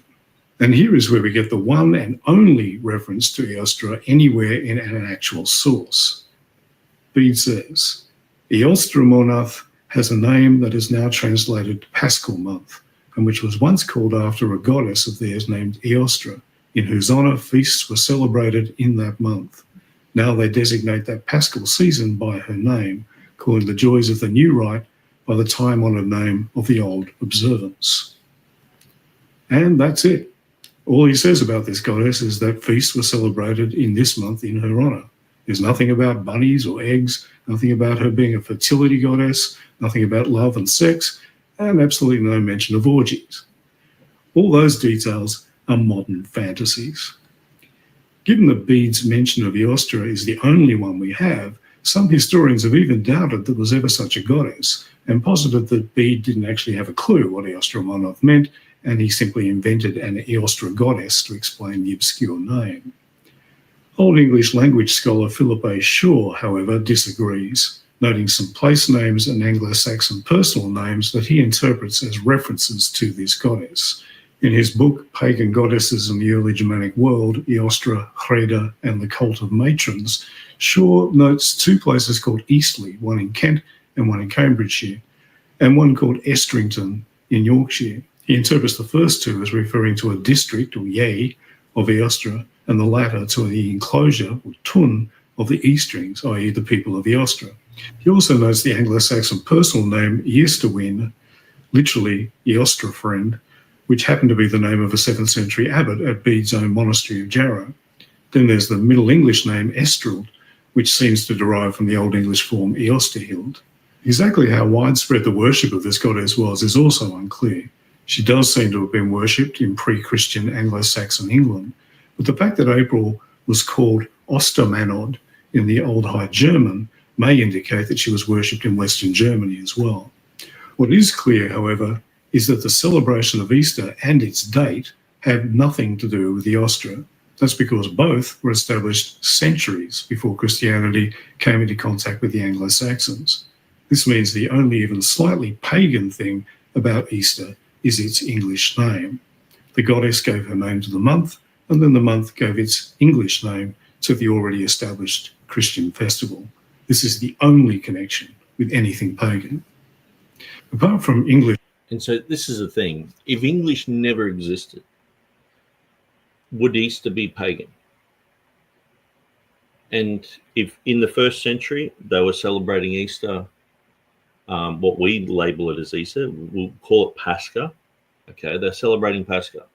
And here is where we get the one and only reference to Eostra anywhere in an actual source. Bede says, Eostramonath has a name that is now translated Paschal month, and which was once called after a goddess of theirs named Eostra, in whose honour feasts were celebrated in that month. Now they designate that Paschal season by her name, calling the joys of the new rite by the time-honoured name of the old observance. And that's it. All he says about this goddess is that feasts were celebrated in this month in her honour. There's nothing about bunnies or eggs, nothing about her being a fertility goddess, nothing about love and sex, and absolutely no mention of orgies. All those details are modern fantasies. Given that Bede's mention of Eostra is the only one we have, Some historians have even doubted there was ever such a goddess, and posited that Bede didn't actually have a clue what Eostra Monoth meant, and he simply invented an Eostra goddess to explain the obscure name. Old English language scholar Philip A. Shaw, however, disagrees, noting some place names and Anglo-Saxon personal names that he interprets as references to this goddess. In his book, Pagan Goddesses in the Early Germanic World, Eostra, Hreda, and the Cult of Matrons, Shaw notes two places called Eastleigh, one in Kent and one in Cambridgeshire, and one called Estrington in Yorkshire. He interprets the first two as referring to a district, or yea, of Eostra, and the latter to the enclosure, or tun, of the Eastrings, i.e. the people of Eostra. He also notes the Anglo-Saxon personal name Eostawin, literally Eostra friend, which happened to be the name of a 7th century abbot at Bede's own monastery of Jarrow. Then there's the Middle English name Estrild, which seems to derive from the Old English form Eosterhild. Exactly how widespread the worship of this goddess was is also unclear. She does seem to have been worshipped in pre-Christian Anglo-Saxon England, but the fact that April was called Ostermanod in the Old High German may indicate that she was worshipped in Western Germany as well. What is clear, however, is that the celebration of Easter and its date have nothing to do with Eostra. That's because both were established centuries before Christianity came into contact with the Anglo-Saxons. This means the only even slightly pagan thing about Easter is its English name. The goddess gave her name to the month, and then the month gave its English name to the already established Christian festival. This is the only connection with anything pagan. Apart from English... And so this is the thing. If English never existed, would Easter be pagan? And if in the 1st century they were celebrating Easter, what we label it as Easter, we'll call it Pascha. Okay, they're celebrating Pascha.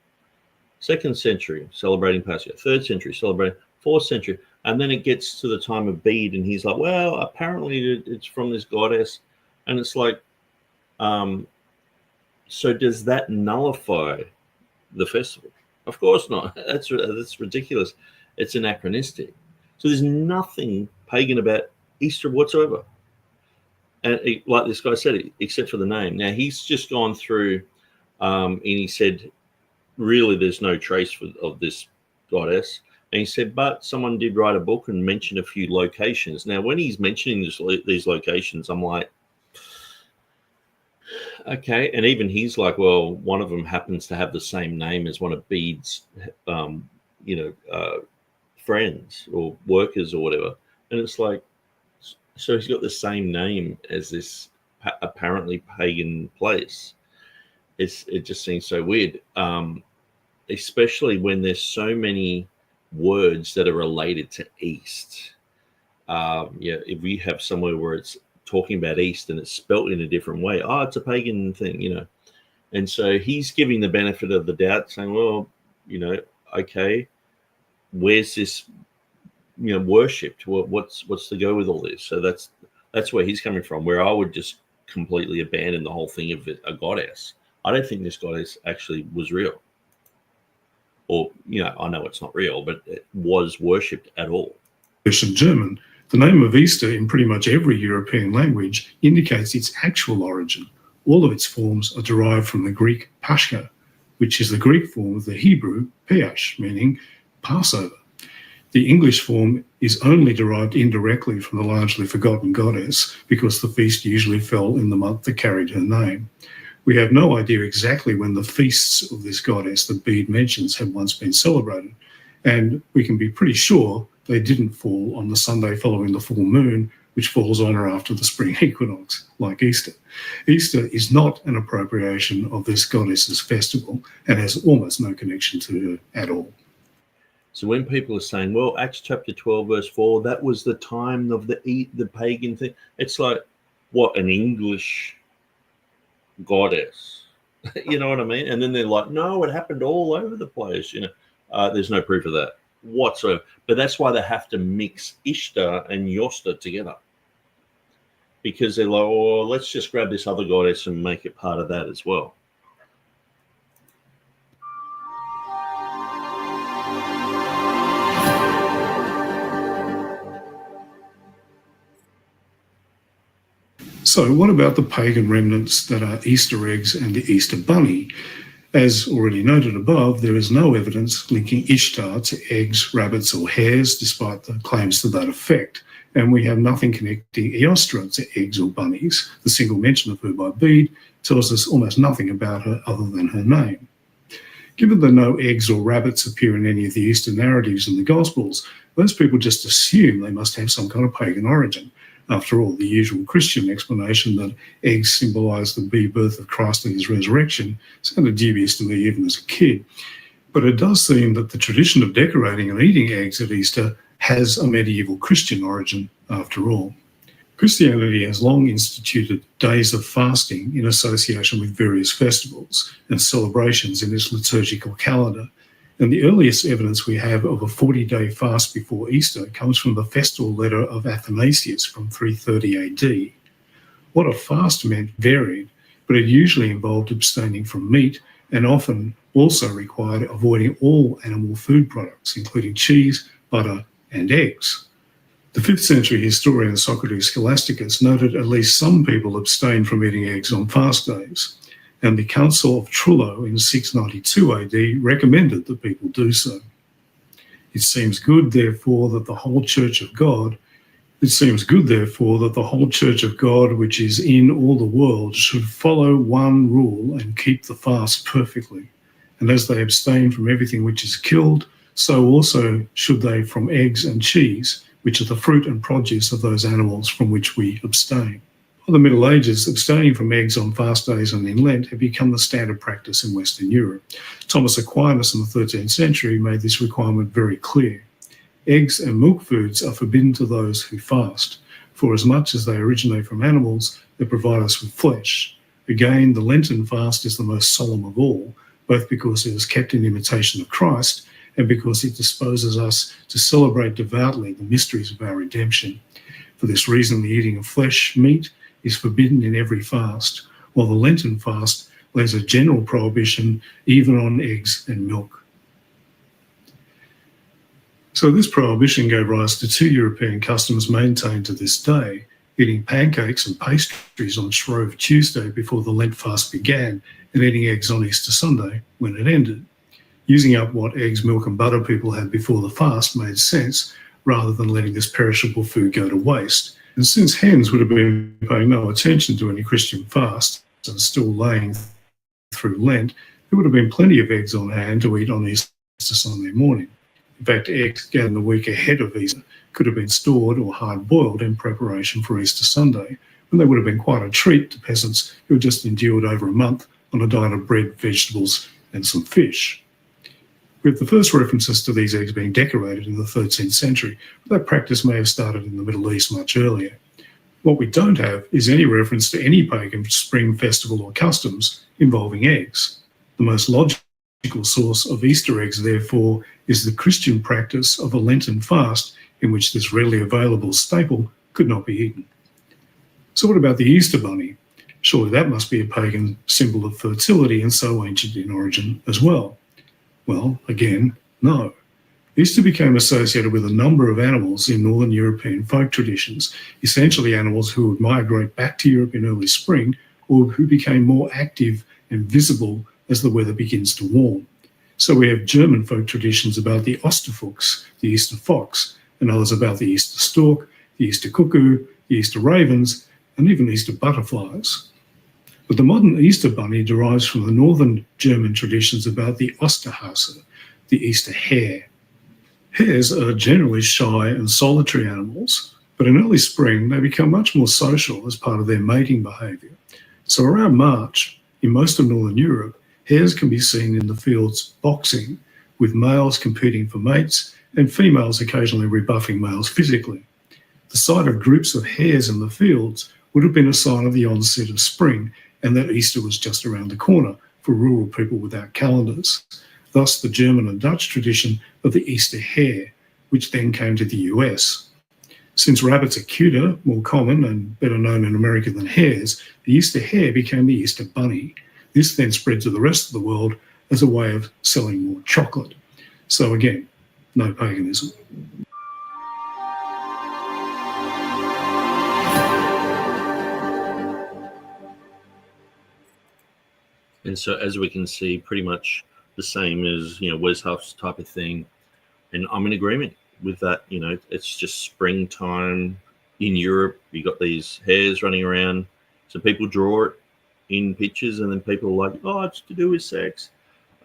2nd century, celebrating Pascha. 3rd century, celebrating. 4th century. And then it gets to the time of Bede, and he's like, well, apparently it's from this goddess. And it's like, so does that nullify the festival? Of course not. That's ridiculous. It's anachronistic. So there's nothing pagan about Easter whatsoever. And like this guy said, except for the name. Now, he's just gone through and he said, really, there's no trace of this goddess. And he said, but someone did write a book and mention a few locations. Now, when he's mentioning these locations, I'm like, okay. And even he's like, well, one of them happens to have the same name as one of Bede's, friends or workers or whatever. And it's like, so he's got the same name as this apparently pagan place. It just seems so weird, especially when there's so many words that are related to East. If we have somewhere where it's talking about East and it's spelt in a different way, it's a pagan thing, And so he's giving the benefit of the doubt, saying, well, okay, where's this, worshipped? What's the go with all this? So that's where he's coming from, where I would just completely abandon the whole thing of a goddess. I don't think this goddess actually was real. Or, I know it's not real, but it was worshipped at all. English and German, the name of Easter in pretty much every European language indicates its actual origin. All of its forms are derived from the Greek Pascha, which is the Greek form of the Hebrew Peash, meaning Passover. The English form is only derived indirectly from the largely forgotten goddess because the feast usually fell in the month that carried her name. We have no idea exactly when the feasts of this goddess that Bede mentions had once been celebrated, and we can be pretty sure they didn't fall on the Sunday following the full moon, which falls on or after the spring equinox, like Easter. Easter is not an appropriation of this goddess's festival and has almost no connection to her at all. So when people are saying, well, Acts chapter 12, verse 4, that was the time of the pagan thing, it's like, what, an English goddess? You know what I mean? And then they're like, no, it happened all over the place. There's no proof of that whatsoever. But that's why they have to mix Ishtar and Yosta together. Because they're like, oh, let's just grab this other goddess and make it part of that as well. So what about the pagan remnants that are Easter eggs and the Easter bunny? As already noted above, there is no evidence linking Ishtar to eggs, rabbits or hares, despite the claims to that effect. And we have nothing connecting Eostra to eggs or bunnies. The single mention of her by Bede tells us almost nothing about her other than her name. Given that no eggs or rabbits appear in any of the Easter narratives in the Gospels, most people just assume they must have some kind of pagan origin. After all, the usual Christian explanation that eggs symbolise the birth of Christ and his resurrection sounded dubious to me even as a kid. But it does seem that the tradition of decorating and eating eggs at Easter has a medieval Christian origin after all. Christianity has long instituted days of fasting in association with various festivals and celebrations in its liturgical calendar. And the earliest evidence we have of a 40-day fast before Easter comes from the festal letter of Athanasius from 330 AD. What a fast meant varied, but it usually involved abstaining from meat and often also required avoiding all animal food products, including cheese, butter, and eggs. The 5th century historian Socrates Scholasticus noted at least some people abstained from eating eggs on fast days, and the Council of Trullo in 692 AD recommended that people do so. It seems good, therefore, that the whole Church of God, which is in all the world, should follow one rule and keep the fast perfectly. And as they abstain from everything which is killed, so also should they from eggs and cheese, which are the fruit and produce of those animals from which we abstain. By the Middle Ages, abstaining from eggs on fast days and in Lent had become the standard practice in Western Europe. Thomas Aquinas in the 13th century made this requirement very clear. Eggs and milk foods are forbidden to those who fast, for as much as they originate from animals, they provide us with flesh. Again, the Lenten fast is the most solemn of all, both because it is kept in imitation of Christ and because it disposes us to celebrate devoutly the mysteries of our redemption. For this reason, the eating of flesh, meat, is forbidden in every fast, while the Lenten fast lays a general prohibition even on eggs and milk. So this prohibition gave rise to 2 European customs maintained to this day: eating pancakes and pastries on Shrove Tuesday before the Lent fast began, and eating eggs on Easter Sunday when it ended. Using up what eggs, milk and butter people had before the fast made sense, rather than letting this perishable food go to waste. And since hens would have been paying no attention to any Christian fast and still laying through Lent, there would have been plenty of eggs on hand to eat on Easter Sunday morning. In fact, eggs gathered the week ahead of Easter could have been stored or hard-boiled in preparation for Easter Sunday, and they would have been quite a treat to peasants who had just endured over a month on a diet of bread, vegetables and some fish. We have the first references to these eggs being decorated in the 13th century, but that practice may have started in the Middle East much earlier. What we don't have is any reference to any pagan spring festival or customs involving eggs. The most logical source of Easter eggs, therefore, is the Christian practice of a Lenten fast in which this readily available staple could not be eaten. So what about the Easter bunny? Surely that must be a pagan symbol of fertility and so ancient in origin as well. Well, again, no. Easter became associated with a number of animals in Northern European folk traditions, essentially animals who would migrate back to Europe in early spring or who became more active and visible as the weather begins to warm. So we have German folk traditions about the Osterfuchs, the Easter fox, and others about the Easter stork, the Easter cuckoo, the Easter ravens, and even Easter butterflies. But the modern Easter bunny derives from the northern German traditions about the Osterhase, the Easter hare. Hares are generally shy and solitary animals, but in early spring they become much more social as part of their mating behaviour. So around March, in most of Northern Europe, hares can be seen in the fields boxing, with males competing for mates and females occasionally rebuffing males physically. The sight of groups of hares in the fields would have been a sign of the onset of spring and that Easter was just around the corner for rural people without calendars. Thus the German and Dutch tradition of the Easter hare, which then came to the US. Since rabbits are cuter, more common and better known in America than hares, the Easter hare became the Easter bunny. This then spread to the rest of the world as a way of selling more chocolate. So again, no paganism. And so, as we can see, pretty much the same as, Wes Huff's type of thing. And I'm in agreement with that. It's just springtime in Europe. You got these hares running around. So people draw it in pictures, and then people are like, oh, it's to do with sex.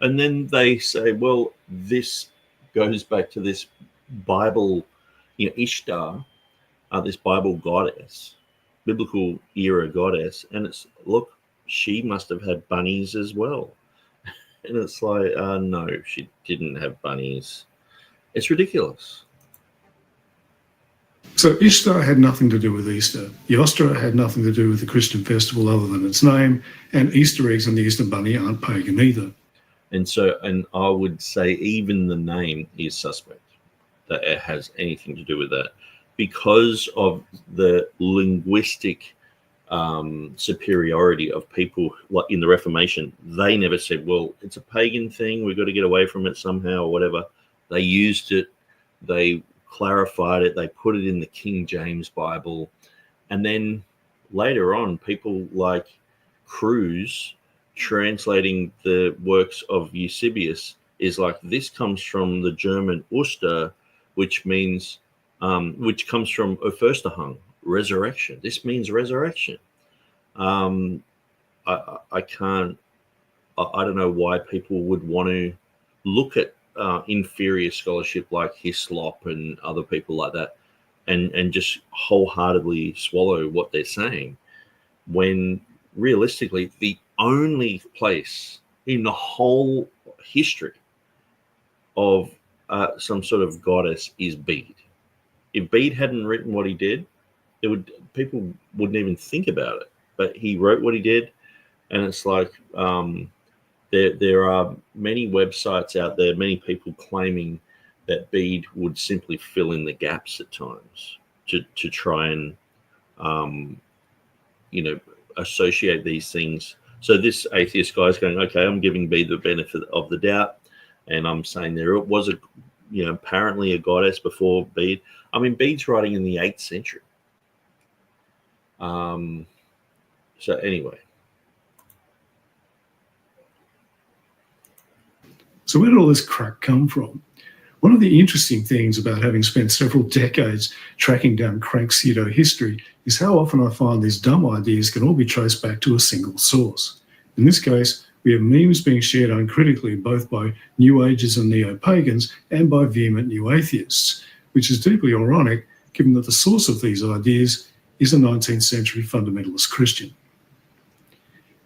And then they say, well, this goes back to this Bible, Ishtar, this Bible goddess, biblical era goddess. And it's, look, she must have had bunnies as well. And it's like, no, she didn't have bunnies. It's ridiculous. So Ishtar had nothing to do with Easter. Eostra had nothing to do with the Christian festival other than its name, and Easter eggs and the Easter bunny aren't pagan either. And I would say even the name is suspect, that it has anything to do with that, because of the linguistic superiority of people like in the Reformation. They never said, well, it's a pagan thing, we've got to get away from it somehow or whatever. They used it, they clarified it, they put it in the King James Bible, and then later on people like Cruz translating the works of Eusebius is like, this comes from the German Oster, which means which comes from Auferstehung, resurrection. This means resurrection. I don't know why people would want to look at inferior scholarship like Hislop and other people like that and just wholeheartedly swallow what they're saying, when realistically the only place in the whole history of some sort of goddess is Bede. If Bede hadn't written what he did, people wouldn't even think about it. But he wrote what he did, and it's like there are many websites out there, many people claiming that Bede would simply fill in the gaps at times to try and associate these things. So this atheist guy is going, okay, I'm giving Bede the benefit of the doubt, and I'm saying there was apparently a goddess before Bede. I mean, Bede's writing in the 8th century. So anyway. So where did all this crack come from? One of the interesting things about having spent several decades tracking down crank pseudo-history is how often I find these dumb ideas can all be traced back to a single source. In this case, we have memes being shared uncritically both by New Agers and Neo-Pagans and by vehement New Atheists, which is deeply ironic given that the source of these ideas is a 19th century fundamentalist Christian.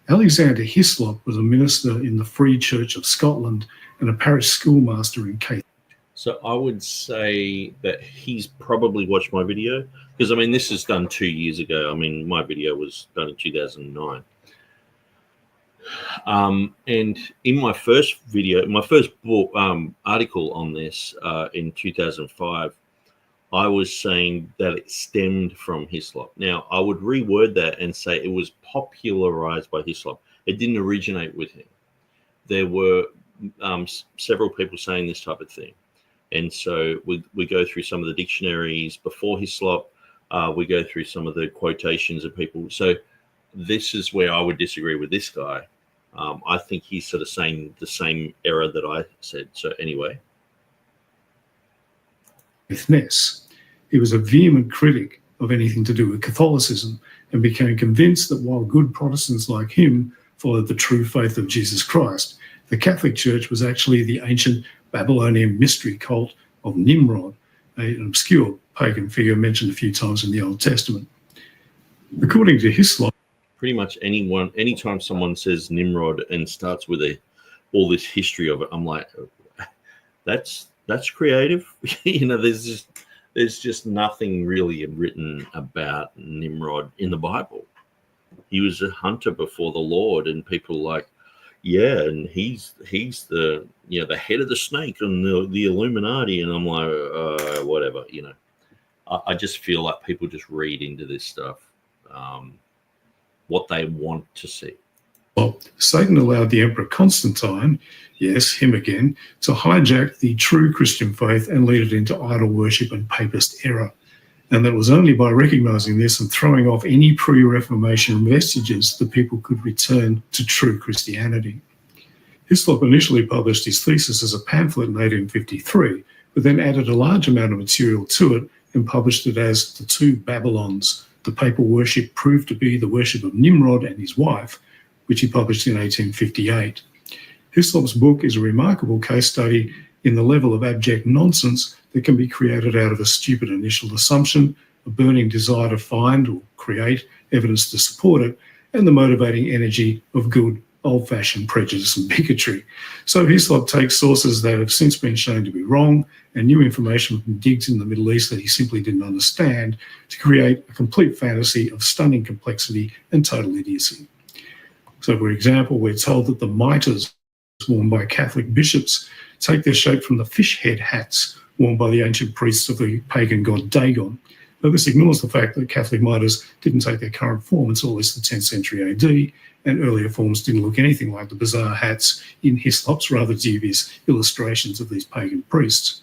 Alexander Hislop was a minister in the Free Church of Scotland and a parish schoolmaster in Caith. So I would say that he's probably watched my video, because I mean, this is done 2 years ago. I mean, my video was done in 2009. And in my first video, my first book, article on this in 2005, I was saying that it stemmed from Hislop. Now, I would reword that and say it was popularized by Hislop. It didn't originate with him. There were several people saying this type of thing. And so we go through some of the dictionaries before Hislop. We go through some of the quotations of people. So this is where I would disagree with this guy. I think he's sort of saying the same error that I said. So anyway. He was a vehement critic of anything to do with Catholicism and became convinced that while good Protestants like him followed the true faith of Jesus Christ, the Catholic Church was actually the ancient Babylonian mystery cult of Nimrod, an obscure pagan figure mentioned a few times in the Old Testament. According to Hislop, pretty much anytime someone says Nimrod and starts with all this history of it, I'm like, that's creative. There's just nothing really written about Nimrod in the Bible. He was a hunter before the Lord, and people like, yeah, and he's the the head of the snake and the Illuminati, and I'm like, whatever, I just feel like people just read into this stuff what they want to see. Well, Satan allowed the Emperor Constantine, yes, him again, to hijack the true Christian faith and lead it into idol worship and papist error. and that it was only by recognising this and throwing off any pre-Reformation vestiges that people could return to true Christianity. Hislop initially published his thesis as a pamphlet in 1853, but then added a large amount of material to it and published it as The Two Babylons. The papal worship proved to be the worship of Nimrod and his wife, which he published in 1858. Hislop's book is a remarkable case study in the level of abject nonsense that can be created out of a stupid initial assumption, a burning desire to find or create evidence to support it, and the motivating energy of good old-fashioned prejudice and bigotry. So Hislop takes sources that have since been shown to be wrong and new information from digs in the Middle East that he simply didn't understand to create a complete fantasy of stunning complexity and total idiocy. So, for example, we're told that the mitres worn by Catholic bishops take their shape from the fish head hats worn by the ancient priests of the pagan god Dagon. But this ignores the fact that Catholic mitres didn't take their current form until at least the 10th century AD, and earlier forms didn't look anything like the bizarre hats in Hislop's rather dubious illustrations of these pagan priests.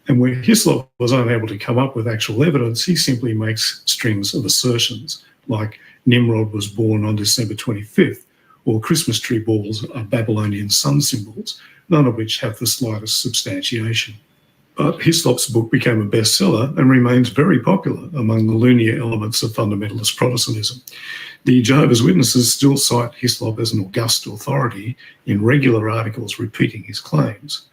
And where Hislop was unable to come up with actual evidence, he simply makes strings of assertions, like Nimrod was born on December 25th, or Christmas tree balls are Babylonian sun symbols, none of which have the slightest substantiation. But Hislop's book became a bestseller and remains very popular among the lunar elements of fundamentalist Protestantism. The Jehovah's Witnesses still cite Hislop as an august authority in regular articles repeating his claims.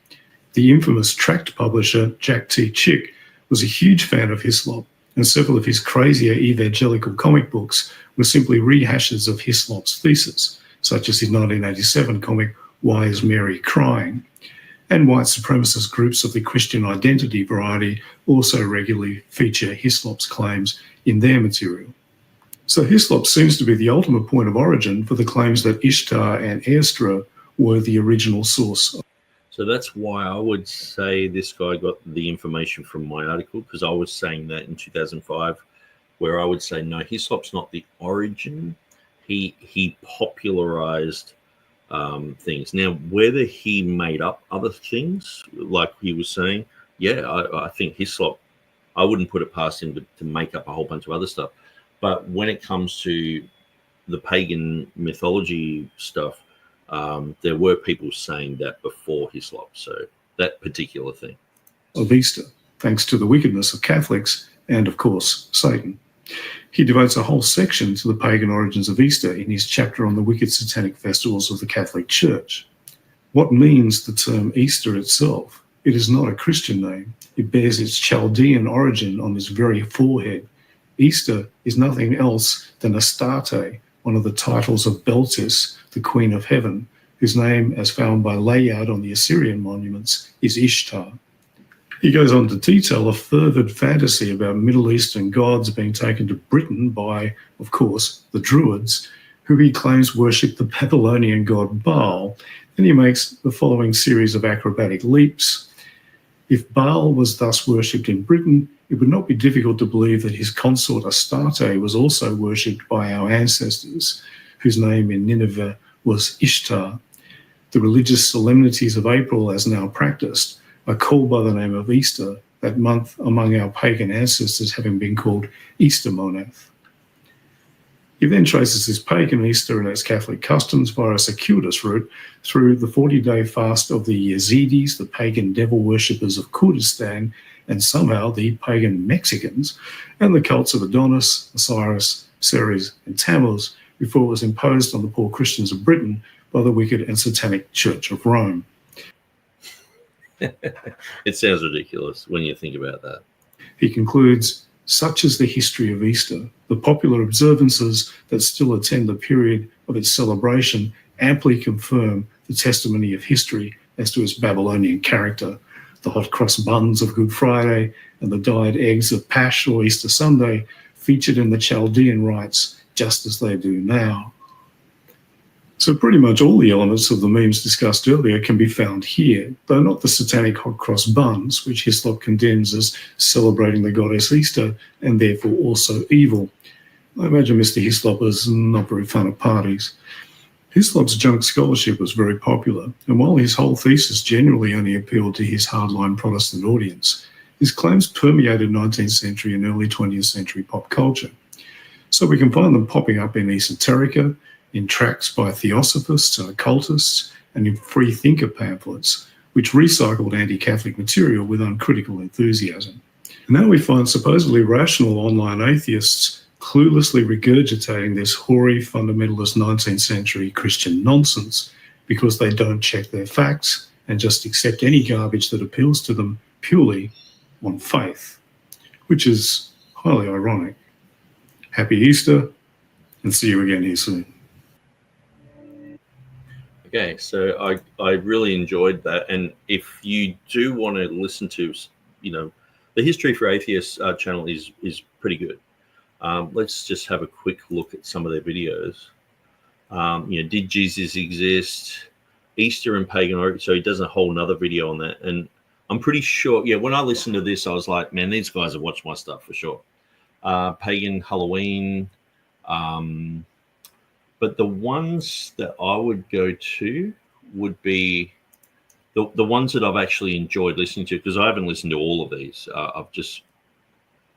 The infamous tract publisher Jack T. Chick was a huge fan of Hislop, and several of his crazier evangelical comic books were simply rehashes of Hislop's thesis, such as his 1987 comic Why is Mary Crying? And white supremacist groups of the Christian identity variety also regularly feature Hislop's claims in their material. So Hislop seems to be the ultimate point of origin for the claims that Ishtar and Esdra were the original source. So that's why I would say this guy got the information from my article, because I was saying that in 2005, where I would say, no, Hislop's not the origin. He popularized things. Now, whether he made up other things, like he was saying, yeah, I think Hislop, I wouldn't put it past him to make up a whole bunch of other stuff. But when it comes to the pagan mythology stuff, there were people saying that before Hislop, so that particular thing. Of Easter, thanks to the wickedness of Catholics and, of course, Satan. He devotes a whole section to the pagan origins of Easter in his chapter on the wicked satanic festivals of the Catholic Church. What means the term Easter itself? It is not a Christian name. It bears its Chaldean origin on his very forehead. Easter is nothing else than Astarte, one of the titles of Beltis, the Queen of Heaven, whose name, as found by Layard on the Assyrian monuments, is Ishtar. He goes on to detail a fervid fantasy about Middle Eastern gods being taken to Britain by, of course, the Druids, who he claims worshipped the Babylonian god Baal. Then he makes the following series of acrobatic leaps. If Baal was thus worshipped in Britain, it would not be difficult to believe that his consort Astarte was also worshipped by our ancestors, whose name in Nineveh was Ishtar. The religious solemnities of April, as now practiced, are called by the name of Easter, that month among our pagan ancestors having been called Easter Monath. He then traces his pagan Easter and its Catholic customs via a circuitous route through the 40-day fast of the Yazidis, the pagan devil worshippers of Kurdistan, and somehow the pagan Mexicans, and the cults of Adonis, Osiris, Ceres, and Tammuz, before it was imposed on the poor Christians of Britain by the wicked and satanic Church of Rome. It sounds ridiculous when you think about that. He concludes, such is the history of Easter. The popular observances that still attend the period of its celebration amply confirm the testimony of history as to its Babylonian character. The hot cross buns of Good Friday and the dyed eggs of Pasch or Easter Sunday featured in the Chaldean rites just as they do now. So pretty much all the elements of the memes discussed earlier can be found here, though not the satanic hot cross buns, which Hislop condemns as celebrating the goddess Easter and therefore also evil. I imagine Mr. Hislop is not very fun at parties. Hislop's junk scholarship was very popular, and while his whole thesis generally only appealed to his hardline Protestant audience, His claims permeated 19th century and early 20th century pop culture. So we can find them popping up in esoterica, in tracts by theosophists and occultists, and in free thinker pamphlets, which recycled anti-Catholic material with uncritical enthusiasm. And now we find supposedly rational online atheists cluelessly regurgitating this hoary fundamentalist 19th century Christian nonsense because they don't check their facts and just accept any garbage that appeals to them purely on faith, which is highly ironic. Happy Easter, and see you again here soon. Okay, so I really enjoyed that, and if you do want to listen to, the History for Atheists channel is pretty good. Let's just have a quick look at some of their videos. Did Jesus exist? Easter and pagan origin. So he does a whole nother video on that, and I'm pretty sure. Yeah, when I listened to this, I was like, man, these guys have watched my stuff for sure. Pagan Halloween. But the ones that I would go to would be the ones that I've actually enjoyed listening to, because I haven't listened to all of these. I've just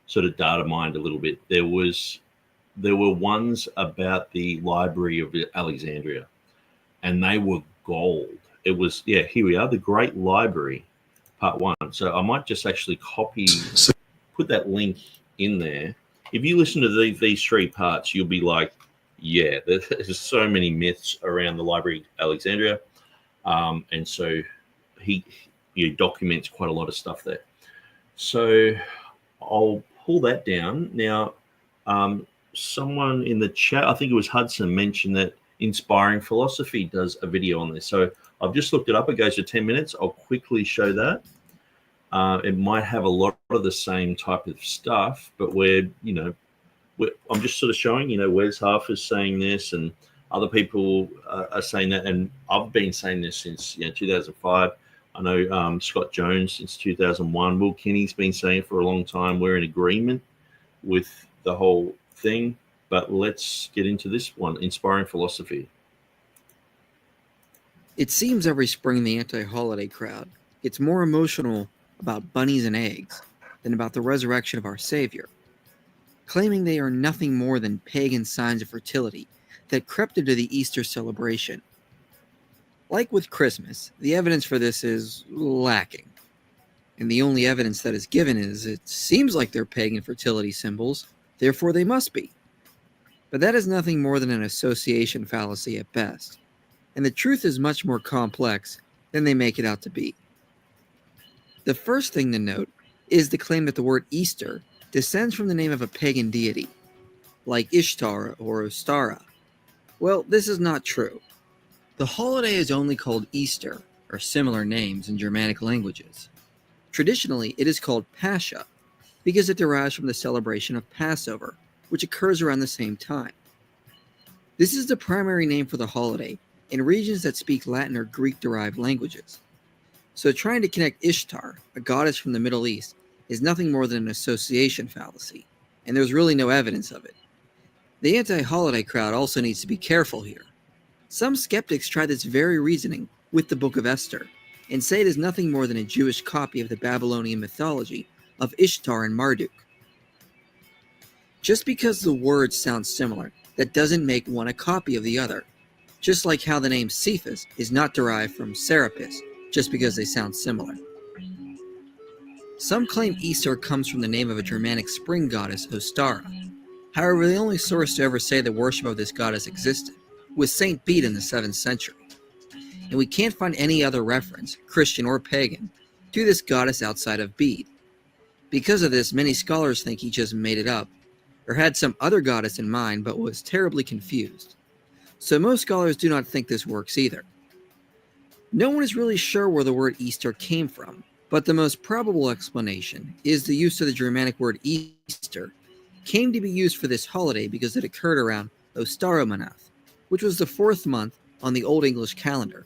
sort of data mined a little bit. There were ones about the Library of Alexandria, and they were gold. It was, here we are, the Great Library, part 1. So I might just actually put that link in there. If you listen to these 3 parts, you'll be like, yeah, there's so many myths around the Library of Alexandria. And so he documents quite a lot of stuff there. So I'll pull that down. Now, someone in the chat, I think it was Hudson, mentioned that Inspiring Philosophy does a video on this. So I've just looked it up. It goes to 10 minutes. I'll quickly show that. It might have a lot of the same type of stuff, but I'm just sort of showing, Wes Half is saying this and other people are saying that. And I've been saying this since 2005. I know Scott Jones since 2001. Will Kinney's been saying it for a long time. We're in agreement with the whole thing. But let's get into this one, Inspiring Philosophy. It seems every spring the anti-holiday crowd gets more emotional about bunnies and eggs than about the resurrection of our Savior, claiming they are nothing more than pagan signs of fertility that crept into the Easter celebration. Like with Christmas, the evidence for this is lacking, and the only evidence that is given is it seems like they're pagan fertility symbols, therefore they must be. But that is nothing more than an association fallacy at best, and the truth is much more complex than they make it out to be. The first thing to note is the claim that the word Easter descends from the name of a pagan deity, like Ishtar or Ostara. Well, this is not true. The holiday is only called Easter, or similar names in Germanic languages. Traditionally, it is called Pascha, because it derives from the celebration of Passover, which occurs around the same time. This is the primary name for the holiday in regions that speak Latin or Greek-derived languages. So trying to connect Ishtar, a goddess from the Middle East, is nothing more than an association fallacy, and there's really no evidence of it. The anti-holiday crowd also needs to be careful here. Some skeptics try this very reasoning with the Book of Esther, and say it is nothing more than a Jewish copy of the Babylonian mythology of Ishtar and Marduk. Just because the words sound similar, that doesn't make one a copy of the other, just like how the name Cephas is not derived from Serapis, just because they sound similar. Some claim Easter comes from the name of a Germanic spring goddess, Ostara. However, the only source to ever say the worship of this goddess existed was Saint Bede in the 7th century. And we can't find any other reference, Christian or pagan, to this goddess outside of Bede. Because of this, many scholars think he just made it up, or had some other goddess in mind but was terribly confused. So most scholars do not think this works either. No one is really sure where the word Easter came from, but the most probable explanation is the use of the Germanic word Easter came to be used for this holiday because it occurred around Ostaromonath, which was the 4th month on the Old English calendar.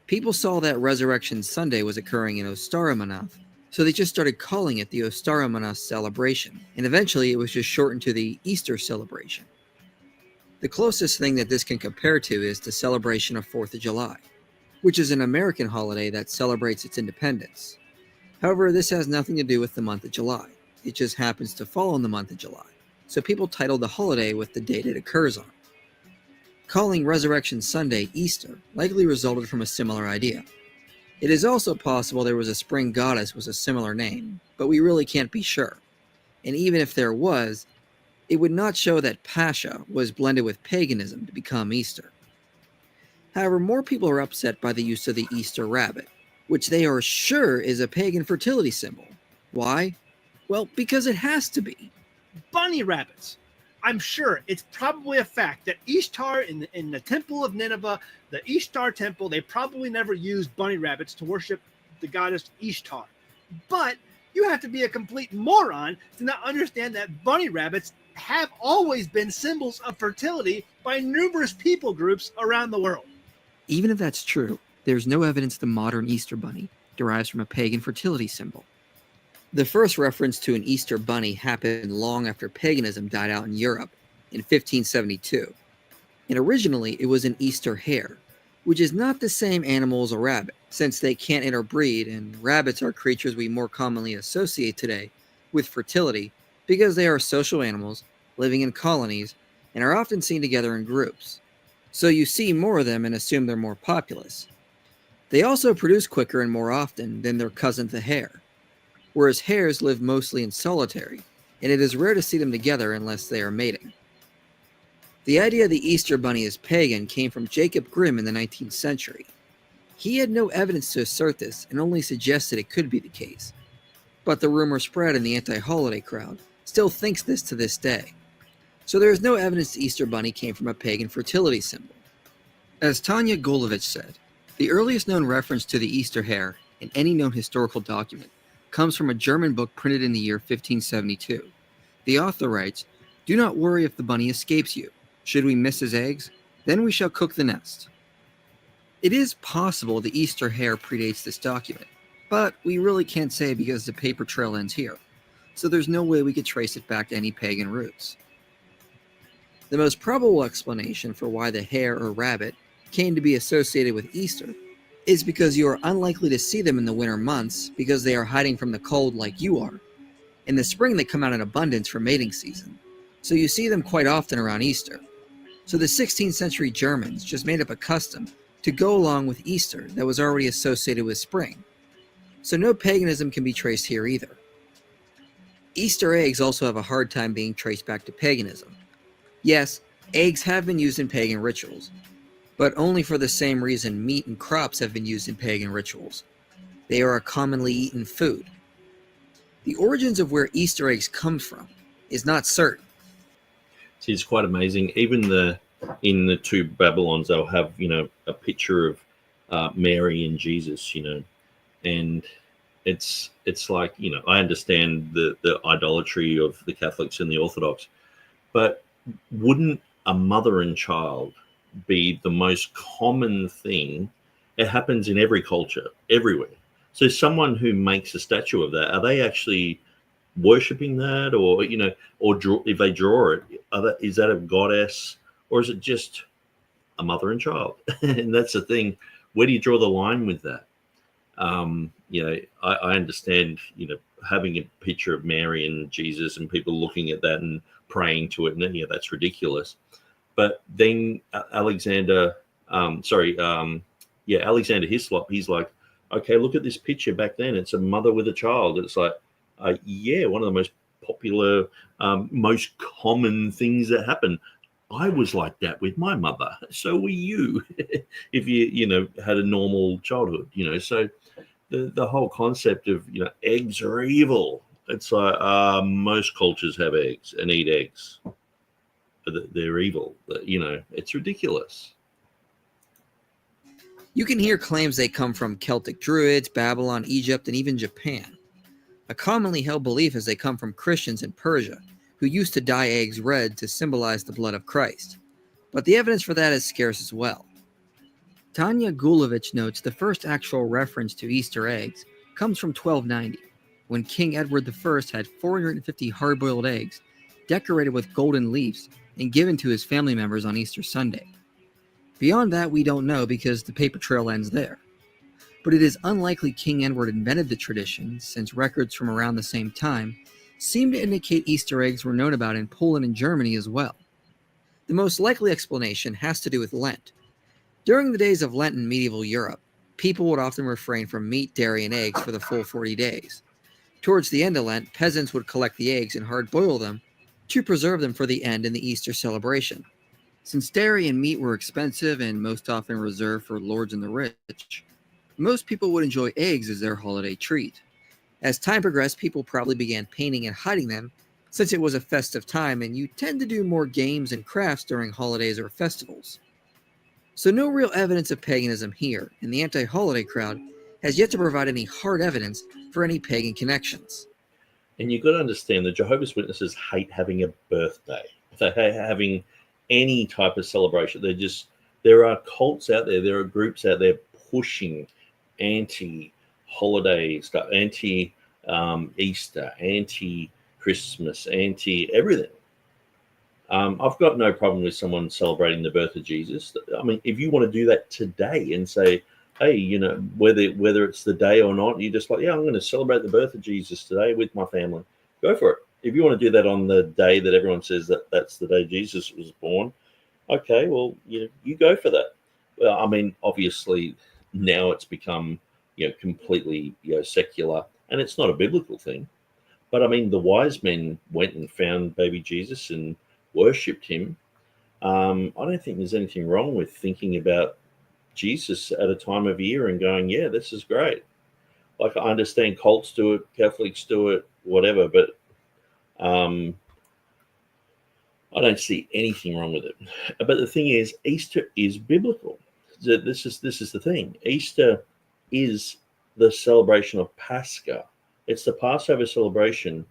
People saw that Resurrection Sunday was occurring in Ostaromonath, so they just started calling it the Ostaromonath celebration, and eventually it was just shortened to the Easter celebration. The closest thing that this can compare to is the celebration of 4th of July, which is an American holiday that celebrates its independence. However, this has nothing to do with the month of July. It just happens to fall in the month of July, so people title the holiday with the date it occurs on. Calling Resurrection Sunday Easter likely resulted from a similar idea. It is also possible there was a spring goddess with a similar name, but we really can't be sure. And even if there was, it would not show that Pascha was blended with paganism to become Easter. However, more people are upset by the use of the Easter rabbit, which they are sure is a pagan fertility symbol. Why? Well, because it has to be. Bunny rabbits. I'm sure it's probably a fact that Ishtar in the Temple of Nineveh, the Ishtar Temple, they probably never used bunny rabbits to worship the goddess Ishtar. But you have to be a complete moron to not understand that bunny rabbits have always been symbols of fertility by numerous people groups around the world. Even if that's true, there's no evidence the modern Easter bunny derives from a pagan fertility symbol. The first reference to an Easter bunny happened long after paganism died out in Europe in 1572, and originally it was an Easter hare, which is not the same animal as a rabbit, since they can't interbreed, and rabbits are creatures we more commonly associate today with fertility because they are social animals living in colonies and are often seen together in groups. So you see more of them and assume they're more populous. They also produce quicker and more often than their cousin the hare, whereas hares live mostly in solitary, and it is rare to see them together unless they are mating. The idea the Easter bunny is pagan came from Jacob Grimm in the 19th century. He had no evidence to assert this and only suggested it could be the case. But the rumor spread and the anti-holiday crowd still thinks this to this day. So there is no evidence the Easter bunny came from a pagan fertility symbol. As Tanya Golovich said, the earliest known reference to the Easter hare in any known historical document comes from a German book printed in the year 1572. The author writes, "Do not worry if the bunny escapes you. Should we miss his eggs, then we shall cook the nest." It is possible the Easter hare predates this document, but we really can't say because the paper trail ends here, so there's no way we could trace it back to any pagan roots. The most probable explanation for why the hare or rabbit came to be associated with Easter is because you are unlikely to see them in the winter months because they are hiding from the cold like you are. In the spring they come out in abundance for mating season, so you see them quite often around Easter. So the 16th century Germans just made up a custom to go along with Easter that was already associated with spring. So no paganism can be traced here either. Easter eggs also have a hard time being traced back to paganism. Yes, eggs have been used in pagan rituals, but only for the same reason meat and crops have been used in pagan rituals. They are a commonly eaten food. The origins of where Easter eggs come from is not certain. It's quite amazing. Even in the two Babylons, they'll have, a picture of Mary and Jesus, and it's like, I understand the idolatry of the Catholics and the Orthodox, but wouldn't a mother and child be the most common thing? It happens in every culture, everywhere. So someone who makes a statue of that, are they actually worshipping that, or if they draw it, is that a goddess, or is it just a mother and child? And that's the thing. Where do you draw the line with that? I understand, having a picture of Mary and Jesus and people looking at that and praying to it, and then, that's ridiculous. But then Alexander Hislop, he's like, okay, look at this picture back then. It's a mother with a child. It's like, one of the most popular, most common things that happen. I was like that with my mother. So were you, if you, had a normal childhood, So the whole concept of, eggs are evil. It's like most cultures have eggs and eat eggs. But they're evil. It's ridiculous. You can hear claims they come from Celtic Druids, Babylon, Egypt, and even Japan. A commonly held belief is they come from Christians in Persia, who used to dye eggs red to symbolize the blood of Christ. But the evidence for that is scarce as well. Tanya Gulovich notes the first actual reference to Easter eggs comes from 1290, when King Edward I had 450 hard-boiled eggs decorated with golden leaves and given to his family members on Easter Sunday. Beyond that, we don't know because the paper trail ends there. but it is unlikely King Edward invented the tradition, since records from around the same time seem to indicate Easter eggs were known about in Poland and Germany as well. The most likely explanation has to do with Lent. During the days of Lent in medieval Europe, people would often refrain from meat, dairy, and eggs for the full 40 days. Towards the end of Lent, peasants would collect the eggs and hard-boil them to preserve them for the end in the Easter celebration. Since dairy and meat were expensive and most often reserved for lords and the rich, most people would enjoy eggs as their holiday treat. As time progressed, people probably began painting and hiding them, since it was a festive time and you tend to do more games and crafts during holidays or festivals. So no real evidence of paganism here, and the anti-holiday crowd has yet to provide any hard evidence for any pagan connections. And you've got to understand the Jehovah's Witnesses hate having a birthday. They hate having any type of celebration. There are cults out there, there are groups out there pushing anti-holiday stuff, anti-Easter, anti-Christmas, anti-everything. I've got no problem with someone celebrating the birth of Jesus. I mean, if you want to do that today and say, hey, you know, whether it's the day or not, you're just like, yeah, I'm going to celebrate the birth of Jesus today with my family. Go for it. If you want to do that on the day that everyone says that that's the day Jesus was born, okay, well, you go for that. Well, I mean, obviously now it's become, completely, secular, and it's not a biblical thing. But I mean, the wise men went and found baby Jesus and worshipped him. I don't think there's anything wrong with thinking about Jesus at a time of year and going, yeah, this is great. Like, I understand cults do it, Catholics do it, whatever, but I don't see anything wrong with it. But the thing is, Easter is biblical. This is the thing. Easter is the celebration of Pascha. It's the Passover celebration.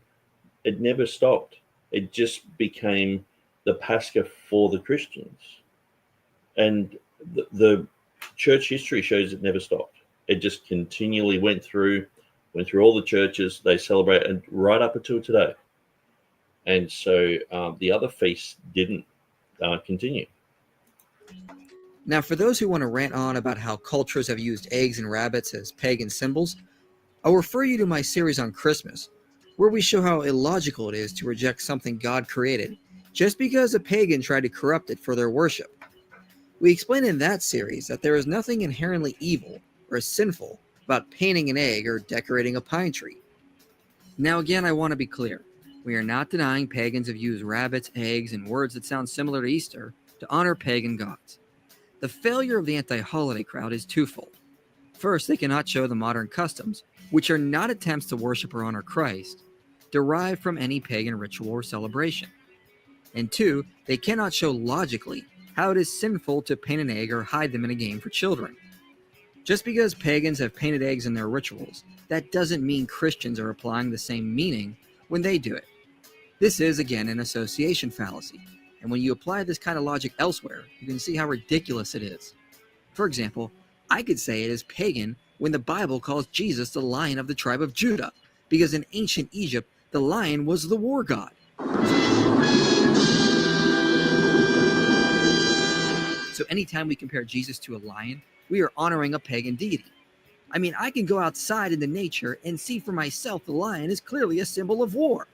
It never stopped. It just became the Pascha for the Christians. And the church history shows it never stopped. It just continually went through all the churches. They celebrate, and right up until today. And so the other feasts didn't continue. Now, for those who want to rant on about how cultures have used eggs and rabbits as pagan symbols, I'll refer you to my series on Christmas, where we show how illogical it is to reject something God created just because a pagan tried to corrupt it for their worship. We explain in that series that there is nothing inherently evil or sinful about painting an egg or decorating a pine tree. Now again, I want to be clear. We are not denying pagans have used rabbits, eggs, and words that sound similar to Easter to honor pagan gods. The failure of the anti-holiday crowd is twofold. First, they cannot show the modern customs, which are not attempts to worship or honor Christ, derived from any pagan ritual or celebration. And two, they cannot show logically how it is sinful to paint an egg or hide them in a game for children. Just because pagans have painted eggs in their rituals, that doesn't mean Christians are applying the same meaning when they do it. This is, again, an association fallacy, and when you apply this kind of logic elsewhere, you can see how ridiculous it is. For example, I could say it is pagan when the Bible calls Jesus the Lion of the tribe of Judah, because in ancient Egypt, the lion was the war god. So anytime we compare Jesus to a lion, we are honoring a pagan deity. I mean, I can go outside into nature and see for myself the lion is clearly a symbol of war.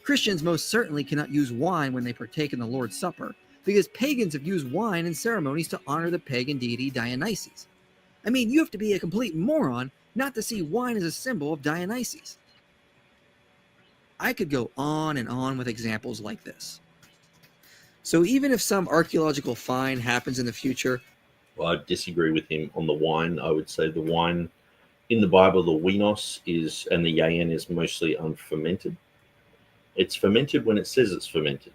Christians most certainly cannot use wine when they partake in the Lord's Supper, because pagans have used wine in ceremonies to honor the pagan deity Dionysus. I mean, you have to be a complete moron not to see wine as a symbol of Dionysus. I could go on and on with examples like this. So even if some archaeological find happens in the future... Well, I disagree with him on the wine. I would say the wine in the Bible, the winos is, and the yayin is mostly unfermented. It's fermented when it says it's fermented.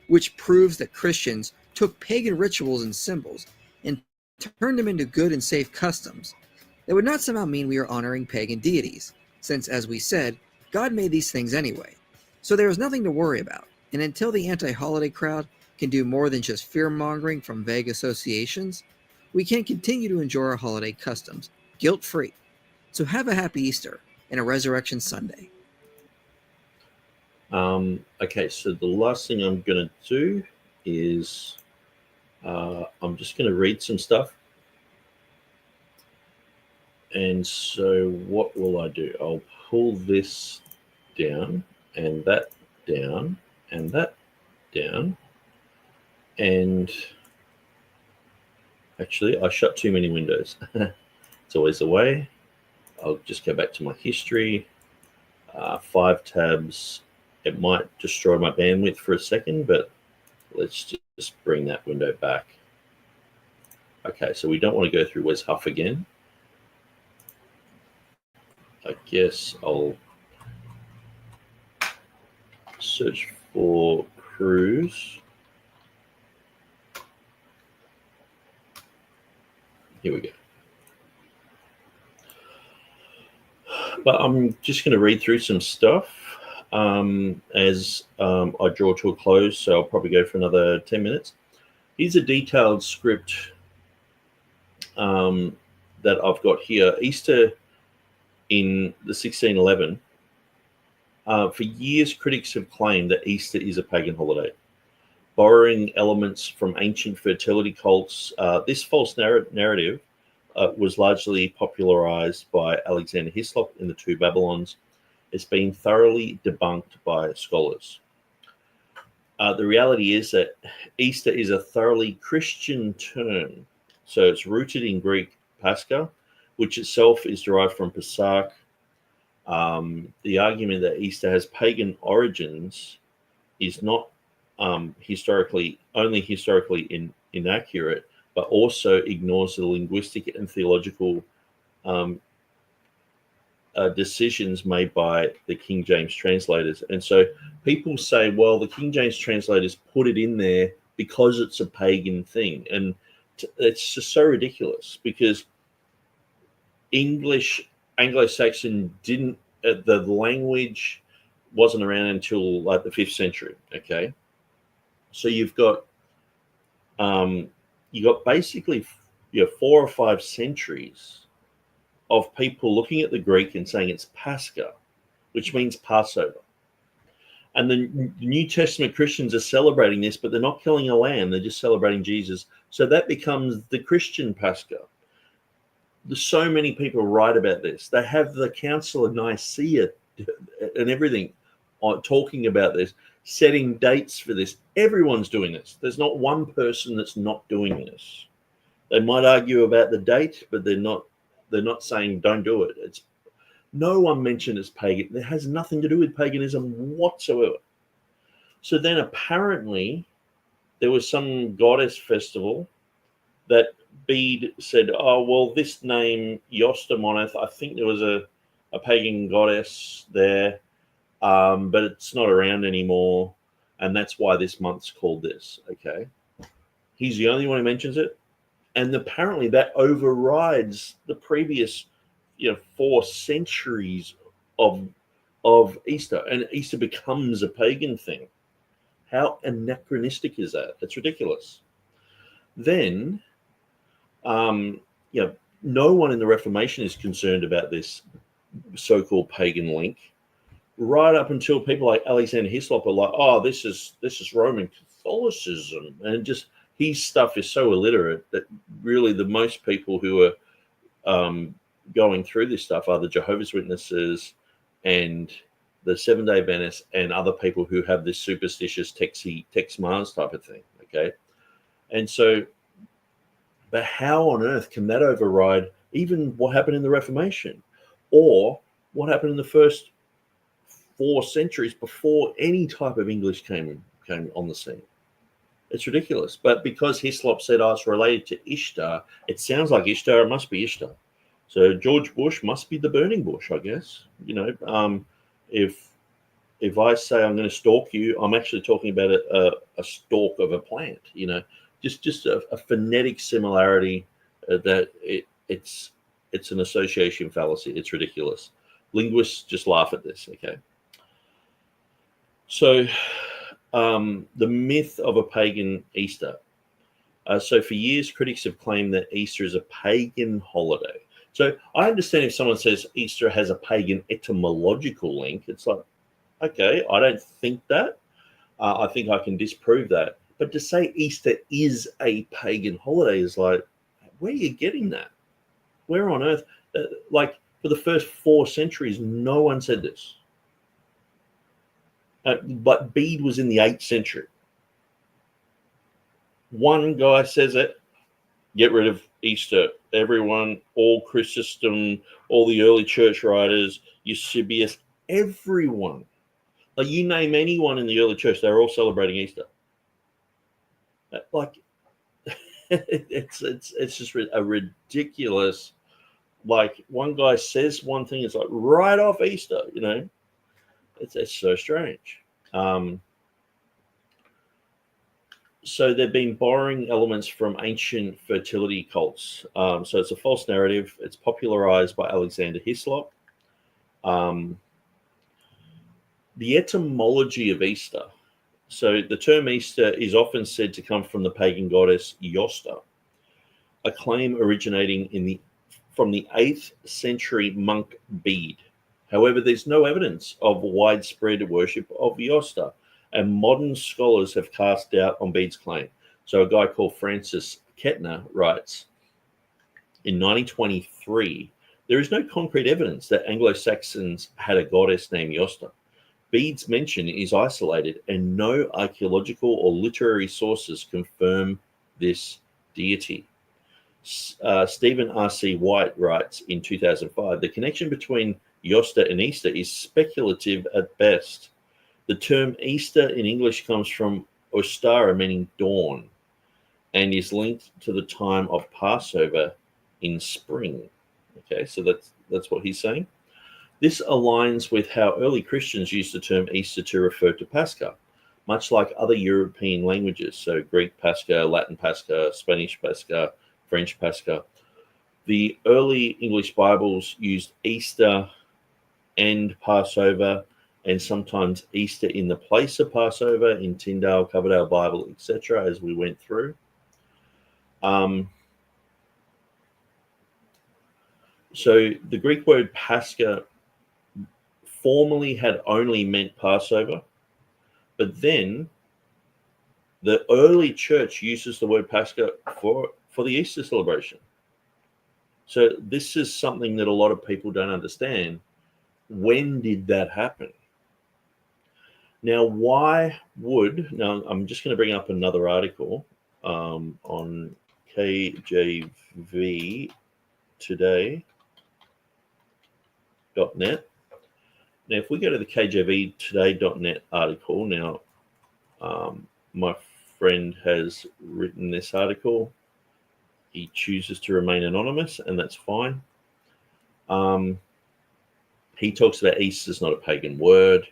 Which proves that Christians took pagan rituals and symbols and turned them into good and safe customs. That would not somehow mean we are honoring pagan deities, since, as we said, God made these things anyway. So there is nothing to worry about, and until the anti-holiday crowd can do more than just fear-mongering from vague associations, we can continue to enjoy our holiday customs, guilt-free. So have a happy Easter and a Resurrection Sunday. Okay, so the last thing I'm going to do is I'm just going to read some stuff. And so what will I do? I'll pull this down and that down and that down. And actually, I shut too many windows. It's always the way. I'll just go back to my history. 5 tabs. It might destroy my bandwidth for a second, but let's just bring that window back. Okay, so we don't want to go through Wes Huff again. I guess I'll search for Cruise. Here we go. But I'm just going to read through some stuff as I draw to a close, so I'll probably go for another 10 minutes. Here's a detailed script that I've got here. Easter in the 1611. For years, critics have claimed that Easter is a pagan holiday, borrowing elements from ancient fertility cults. This false narrative was largely popularized by Alexander Hislop in The Two Babylons. It's been thoroughly debunked by scholars. The reality is that Easter is a thoroughly Christian term. So it's rooted in Greek Pascha, which itself is derived from Pesach. The argument that Easter has pagan origins is not historically inaccurate, but also ignores the linguistic and theological decisions made by the King James translators. And so people say, well, the King James translators put it in there because it's a pagan thing. And it's just so ridiculous, because English, Anglo-Saxon didn't, the language wasn't around until like the 5th century. Okay. So you've got basically 4 or 5 centuries of people looking at the Greek and saying it's Pascha, which means Passover. And the New Testament Christians are celebrating this, but they're not killing a lamb. They're just celebrating Jesus. So that becomes the Christian Pascha. There's so many people write about this. They have the Council of Nicaea and everything talking about this, setting dates for this. Everyone's doing this. There's not one person that's not doing this. They might argue about the date, but they're not saying don't do it. It's no one mentioned as pagan. It has nothing to do with paganism whatsoever. So then apparently there was some goddess festival that Bede said, oh, well, this name, Yostamoneth, I think there was a pagan goddess there, but it's not around anymore. And that's why this month's called this. Okay. He's the only one who mentions it. And apparently that overrides the previous 4 centuries of Easter, and Easter becomes a pagan thing. How anachronistic is that? It's ridiculous. Then, no one in the Reformation is concerned about this so-called pagan link, right up until people like Alexander Hislop are like, oh, this is Roman Catholicism, and just his stuff is so illiterate that really the most people who are going through this stuff are the Jehovah's Witnesses and the Seventh-day Adventists and other people who have this superstitious Texe Marrs type of thing. Okay. And so, but how on earth can that override even what happened in the Reformation or what happened in the first 4 centuries before any type of English came on the scene? It's ridiculous. But because Hislop said, oh, it's related to Ishtar, it sounds like Ishtar, it must be Ishtar. So George Bush must be the burning bush, I guess. If I say I'm going to stalk you, I'm actually talking about a stalk of a plant. Just a phonetic similarity that it's an association fallacy. It's ridiculous. Linguists just laugh at this. Okay. So the myth of a pagan Easter. So for years, critics have claimed that Easter is a pagan holiday. So I understand if someone says Easter has a pagan etymological link, it's like, okay, I don't think that. I think I can disprove that. But to say Easter is a pagan holiday is like, where are you getting that? Where on earth? Like for the first 4 centuries, no one said this. But Bede was in the 8th century. One guy says it, get rid of Easter. Everyone, all Chrysostom, all the early church writers, Eusebius, everyone. Like you name anyone in the early church, they're all celebrating Easter. Like it's just a ridiculous. Like one guy says one thing, it's like right off Easter, you know. It's so strange. So they've been borrowing elements from ancient fertility cults. So it's a false narrative. It's popularized by Alexander Hislop. The etymology of Easter. So the term Easter is often said to come from the pagan goddess Eosta, a claim originating from the 8th century monk Bede. However, there's no evidence of widespread worship of Eosta, and modern scholars have cast doubt on Bede's claim. So a guy called Francis Kettner writes, in 1923, there is no concrete evidence that Anglo-Saxons had a goddess named Eosta. Bede's mention is isolated, and no archaeological or literary sources confirm this deity. Stephen R.C. White writes in 2005, the connection between Eosta and Easter is speculative at best. The term Easter in English comes from Ostara, meaning dawn, and is linked to the time of Passover in spring. Okay, so that's what he's saying. This aligns with how early Christians used the term Easter to refer to Pascha, much like other European languages, so Greek Pascha, Latin Pascha, Spanish Pascha, French Pascha. The early English Bibles used Easter and Passover, and sometimes Easter in the place of Passover in Tyndale, Coverdale Bible, etc., as we went through. So the Greek word Pascha formerly had only meant Passover, but then the early church uses the word Pascha for the Easter celebration. So this is something that a lot of people don't understand. When did that happen? Now, now I'm just going to bring up another article on KJV today.net. Now, if we go to the KJV today.net article, now my friend has written this article. He chooses to remain anonymous, and that's fine. He talks about Easter is not a pagan word.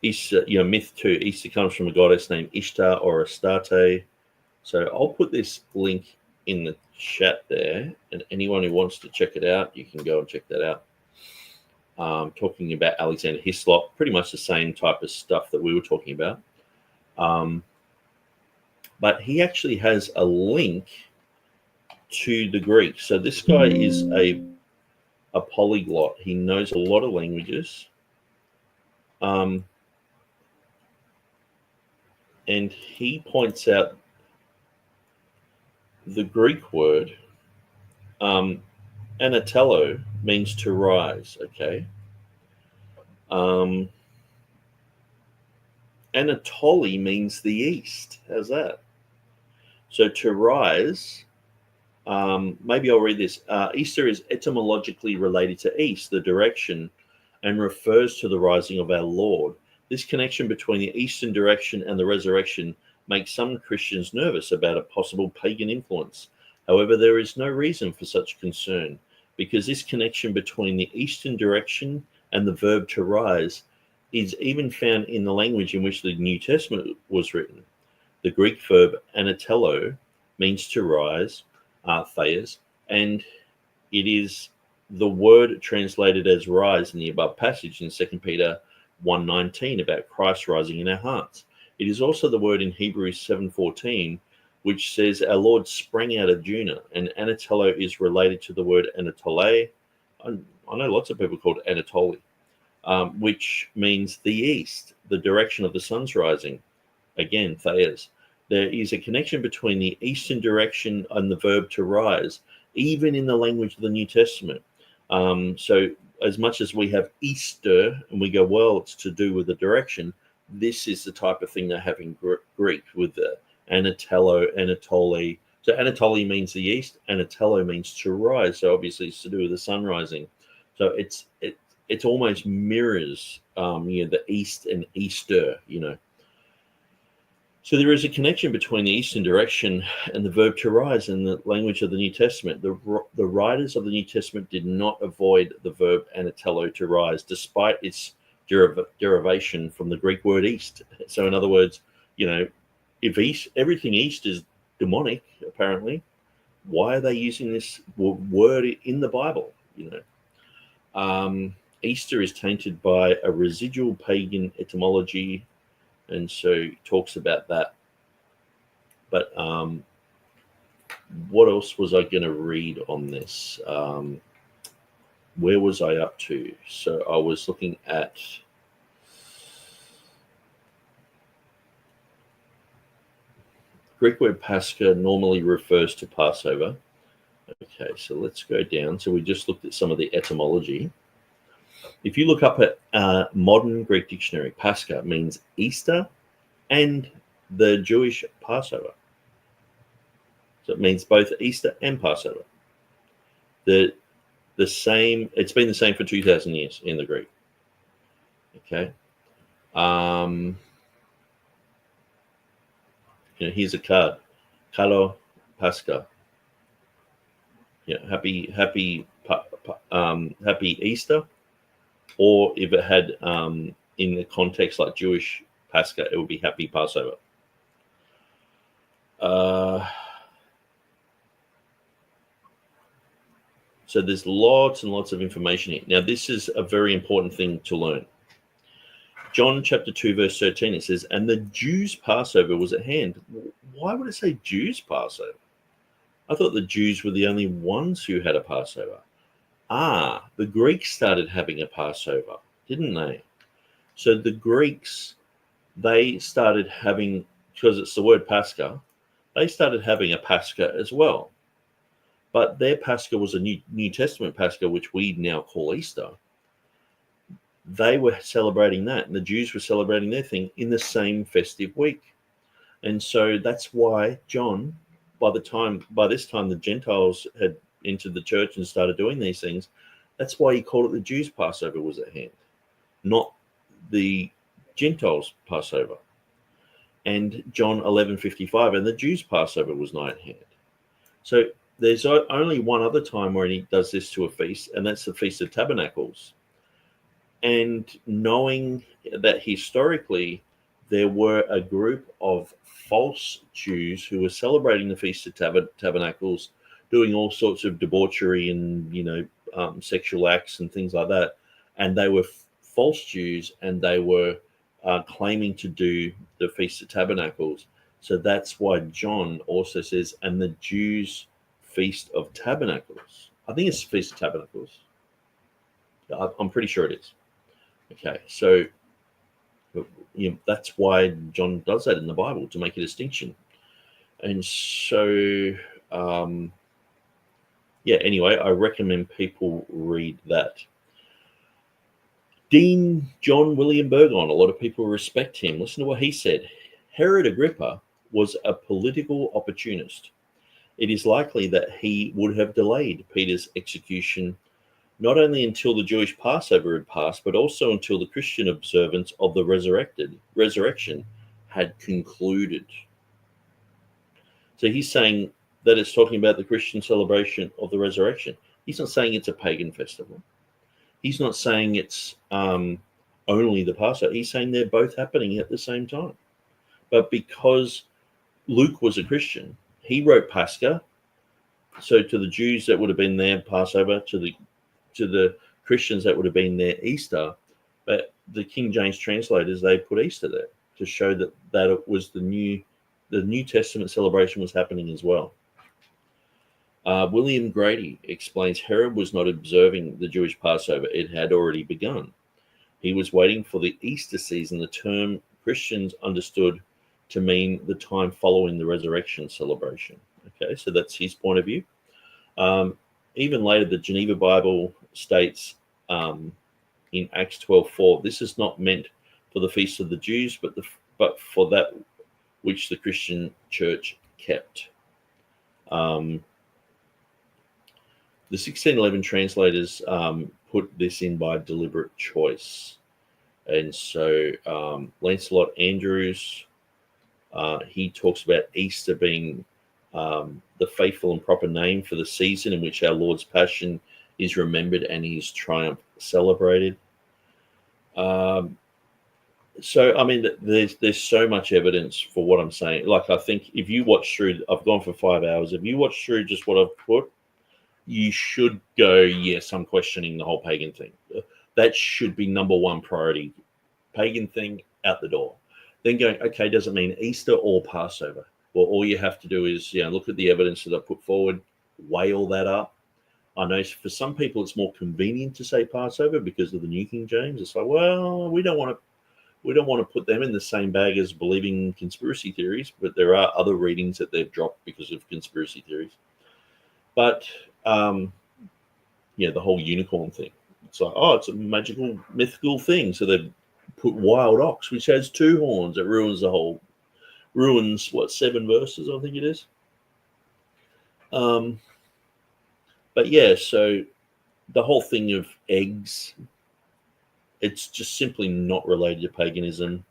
Easter, myth 2, Easter comes from a goddess named Ishtar or Astarte. So I'll put this link in the chat there, and anyone who wants to check it out, you can go and check that out. Talking about Alexander Hislop, pretty much the same type of stuff that we were talking about. But he actually has a link to the Greek. So this guy is a polyglot. He knows a lot of languages. And he points out the Greek word anatello means to rise, okay? Anatoly means the east. How's that? So to rise, maybe I'll read this. Easter is etymologically related to east, the direction, and refers to the rising of our Lord. This connection between the eastern direction and the resurrection makes some Christians nervous about a possible pagan influence. However, there is no reason for such concern, because this connection between the eastern direction and the verb to rise is even found in the language in which the New Testament was written. The Greek verb anatello means to rise, theas, and it is the word translated as rise in the above passage in 2 Peter 1:19 about Christ rising in our hearts. It is also the word in Hebrews 7:14, which says our Lord sprang out of Judah, and anatello is related to the word Anatole. I know lots of people called Anatoly, which means the east, the direction of the sun's rising. Again, theas. there is a connection between the eastern direction and the verb to rise, even in the language of the New Testament. So as much as we have Easter and we go, well, it's to do with the direction, this is the type of thing they have in Greek with the Anatolo, Anatole. So Anatole means the east, Anatolo means to rise. So obviously it's to do with the sun rising. So it almost mirrors the east and Easter, So there is a connection between the eastern direction and the verb to rise in the language of the New Testament. The writers of the New Testament did not avoid the verb anatello, to rise, despite its derivation from the Greek word east. So in other words, if everything east is demonic, apparently, why are they using this word in the Bible? Easter is tainted by a residual pagan etymology, and so he talks about that. But what else was I going to read on this? Where was I up to? So I was looking at Greek word Pascha normally refers to Passover. Okay, so let's go down. So we just looked at some of the etymology. If you look up at modern Greek dictionary, Pascha means Easter and the Jewish Passover. So it means both Easter and Passover. The same. It's been the same for 2,000 years in the Greek. Okay. Here's a card. Kalo Pascha. Happy Easter. Or if it had in the context like Jewish Pascha, it would be Happy Passover. So there's lots and lots of information here. Now, this is a very important thing to learn. John chapter 2, verse 13, it says, and the Jews' Passover was at hand. Why would it say Jews' Passover? I thought the Jews were the only ones who had a Passover. The Greeks started having a Passover, didn't they? So the Greeks, they started having, because it's the word Pascha, they started having a Pascha as well. But their Pascha was a New Testament Pascha, which we now call Easter. They were celebrating that, and the Jews were celebrating their thing in the same festive week. And so that's why John, by this time the Gentiles had entered the church and started doing these things, that's why he called it the Jews' Passover was at hand, not the Gentiles' Passover. And John 11:55, and the Jews' Passover was nigh at hand. So there's only one other time where he does this to a feast, and that's the Feast of Tabernacles. And knowing that historically there were a group of false Jews who were celebrating the Feast of Tabernacles, doing all sorts of debauchery and sexual acts and things like that, and they were false Jews, and they were claiming to do the Feast of Tabernacles. So that's why John also says, and the Jews' Feast of Tabernacles. I think it's the Feast of Tabernacles. I'm pretty sure it is. Okay, so that's why John does that in the Bible, to make a distinction. And so anyway, I recommend people read that. Dean John William Burgon, a lot of people respect him. Listen to what he said. Herod Agrippa was a political opportunist. It is likely that he would have delayed Peter's execution not only until the Jewish Passover had passed, but also until the Christian observance of the resurrection had concluded. So he's saying that it's talking about the Christian celebration of the resurrection. He's not saying it's a pagan festival. He's not saying it's only the Passover. He's saying they're both happening at the same time. But because Luke was a Christian, he wrote Pascha. So to the Jews, that would have been their Passover. To the Christians, that would have been their Easter. But the King James translators, they put Easter there to show that it was the New Testament celebration was happening as well. William Grady explains Herod was not observing the Jewish Passover. It had already begun. He was waiting for the Easter season, the term Christians understood to mean the time following the resurrection celebration. Okay, so that's his point of view. Even later, the Geneva Bible states in Acts 12:4, this is not meant for the feast of the Jews, but for that which the Christian church kept. The 1611 translators put this in by deliberate choice. And so Lancelot Andrews, he talks about Easter being the faithful and proper name for the season in which our Lord's passion is remembered and his triumph celebrated. So, I mean, there's so much evidence for what I'm saying. Like, I think if you watch through, I've gone for 5 hours. If you watch through just what I've put, you should go, yes, I'm questioning the whole pagan thing. That should be number one priority. Pagan thing, out the door. Then going, okay, does it mean Easter or Passover? Well, all you have to do is, look at the evidence that I put forward, weigh all that up. I know for some people it's more convenient to say Passover because of the New King James. It's like, well, we don't want to put them in the same bag as believing conspiracy theories, but there are other readings that they've dropped because of conspiracy theories. But the whole unicorn thing. It's like, oh, it's a magical, mythical thing. So they've put wild ox, which has 2 horns. It ruins 7 verses, I think it is. But yeah, so the whole thing of eggs, it's just simply not related to paganism.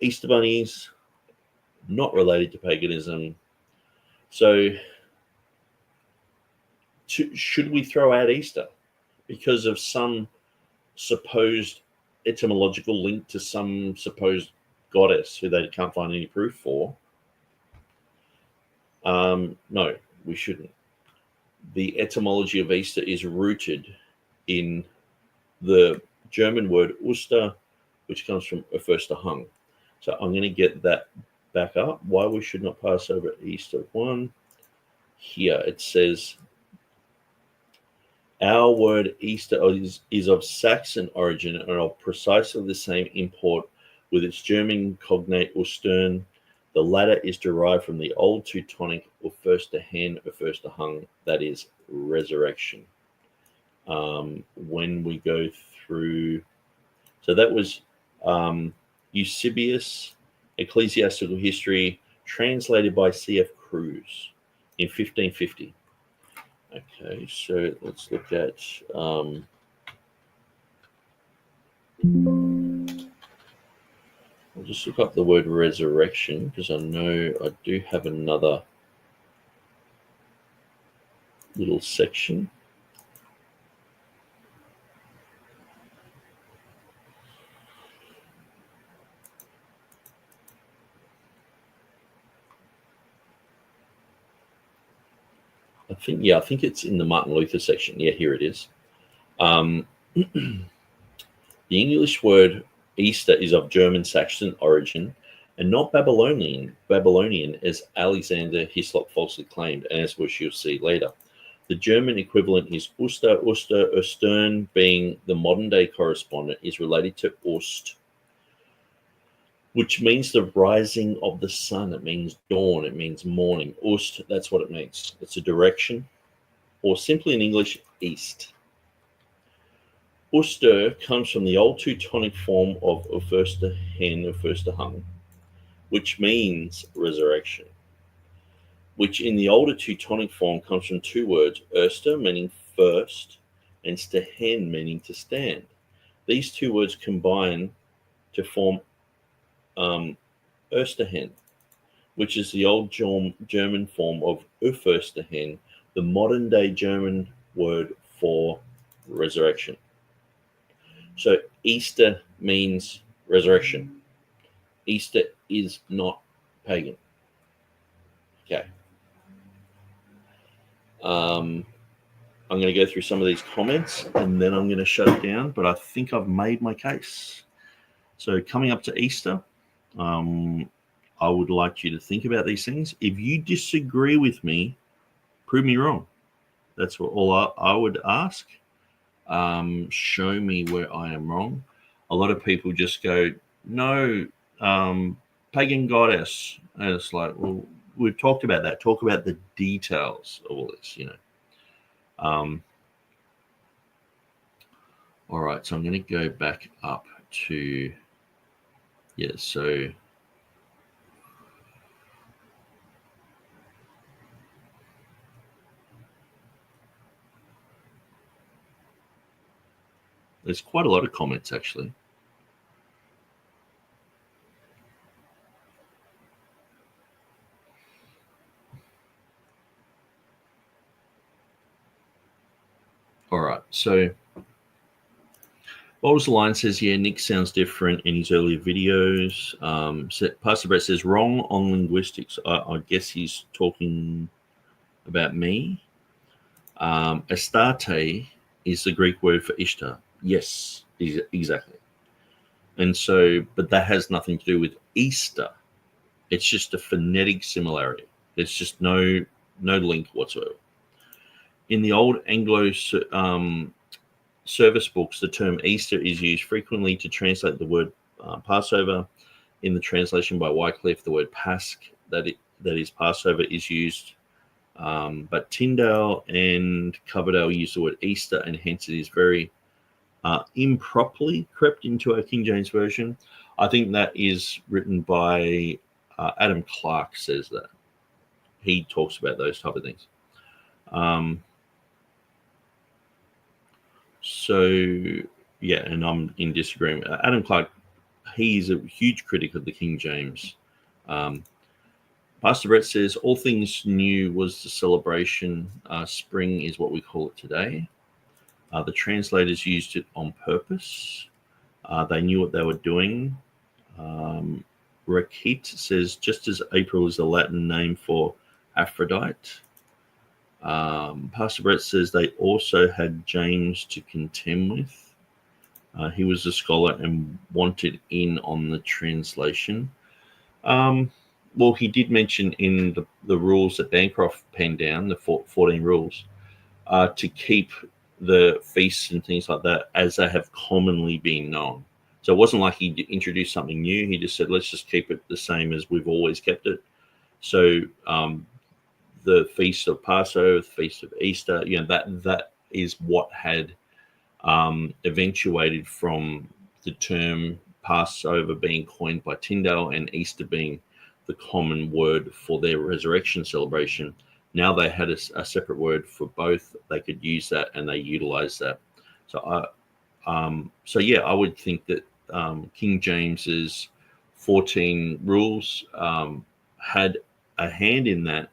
Easter bunnies, not related to paganism. So should we throw out Easter because of some supposed etymological link to some supposed goddess who they can't find any proof for? No, we shouldn't. The etymology of Easter is rooted in the German word Oster, which comes from Hung. So I'm going to get that back up. Why we should not pass over Easter 1. Here it says, our word Easter is of Saxon origin and of precisely the same import with its German cognate Ostern. The latter is derived from the Old Teutonic Hen, Hung, that is resurrection. When we go through, so that was Eusebius, Ecclesiastical History, translated by C.F. Cruz in 1550. Okay, so let's look at I'll just look up the word resurrection because I know I do have another little section. I think it's in the Martin Luther section. Yeah, here it is. The English word Easter is of German Saxon origin and not Babylonian as Alexander Hislop falsely claimed, and as we shall see later. The German equivalent is Oster, Ostern, being the modern day correspondent, is related to Ost, which means the rising of the sun. It means dawn. It means morning. Ost, that's what it means. It's a direction, or simply in English, east. Oster comes from the Old Teutonic form of Hen, Hung, which means resurrection, which in the older Teutonic form comes from 2 words, Erster, meaning first, and Stehen, meaning to stand. These 2 words combine to form Osterhen, which is the old German form of Osterhen, the modern day German word for resurrection. So Easter means resurrection. Easter is not pagan. Okay. I'm going to go through some of these comments and then I'm going to shut it down, but I think I've made my case. So coming up to Easter, I would like you to think about these things. If you disagree with me, prove me wrong. That's what all I would ask. Show me where I am wrong. A lot of people just go, no, pagan goddess. And it's like, well, we've talked about that. Talk about the details of all this, All right, so I'm going to go back up to, so there's quite a lot of comments, actually. All right, so what was the line? Says, yeah, Nick sounds different in his earlier videos. Pastor Brett says, wrong on linguistics. I guess he's talking about me. Astarte is the Greek word for Ishtar. Yes, exactly. And so, but that has nothing to do with Easter. It's just a phonetic similarity. There's just no link whatsoever. In the old Anglo service books, the term Easter is used frequently to translate the word Passover. In the translation by Wycliffe, the word Pasch, that is Passover, is used. But Tyndale and Coverdale use the word Easter, and hence it is very improperly crept into our King James Version. I think that is written by Adam Clark, says that. He talks about those type of things. So, yeah, and I'm in disagreement. Adam Clark, he's a huge critic of the King James. Pastor Brett says, all things new was the celebration. Spring is what we call it today. The translators used it on purpose. They knew what they were doing. Rakit says, just as April is a Latin name for Aphrodite. Pastor Brett says they also had James to contend with. He was a scholar and wanted in on the translation. Well, he did mention in the rules that Bancroft penned down, the 14 rules, to keep the feasts and things like that as they have commonly been known. So it wasn't like he introduced something new. He just said, let's just keep it the same as we've always kept it. So the Feast of Passover, the Feast of Easter, that is what had eventuated from the term Passover being coined by Tyndale and Easter being the common word for their resurrection celebration. Now they had a separate word for both. They could use that, and they utilized that. So, I would think that King James's 14 rules had a hand in that,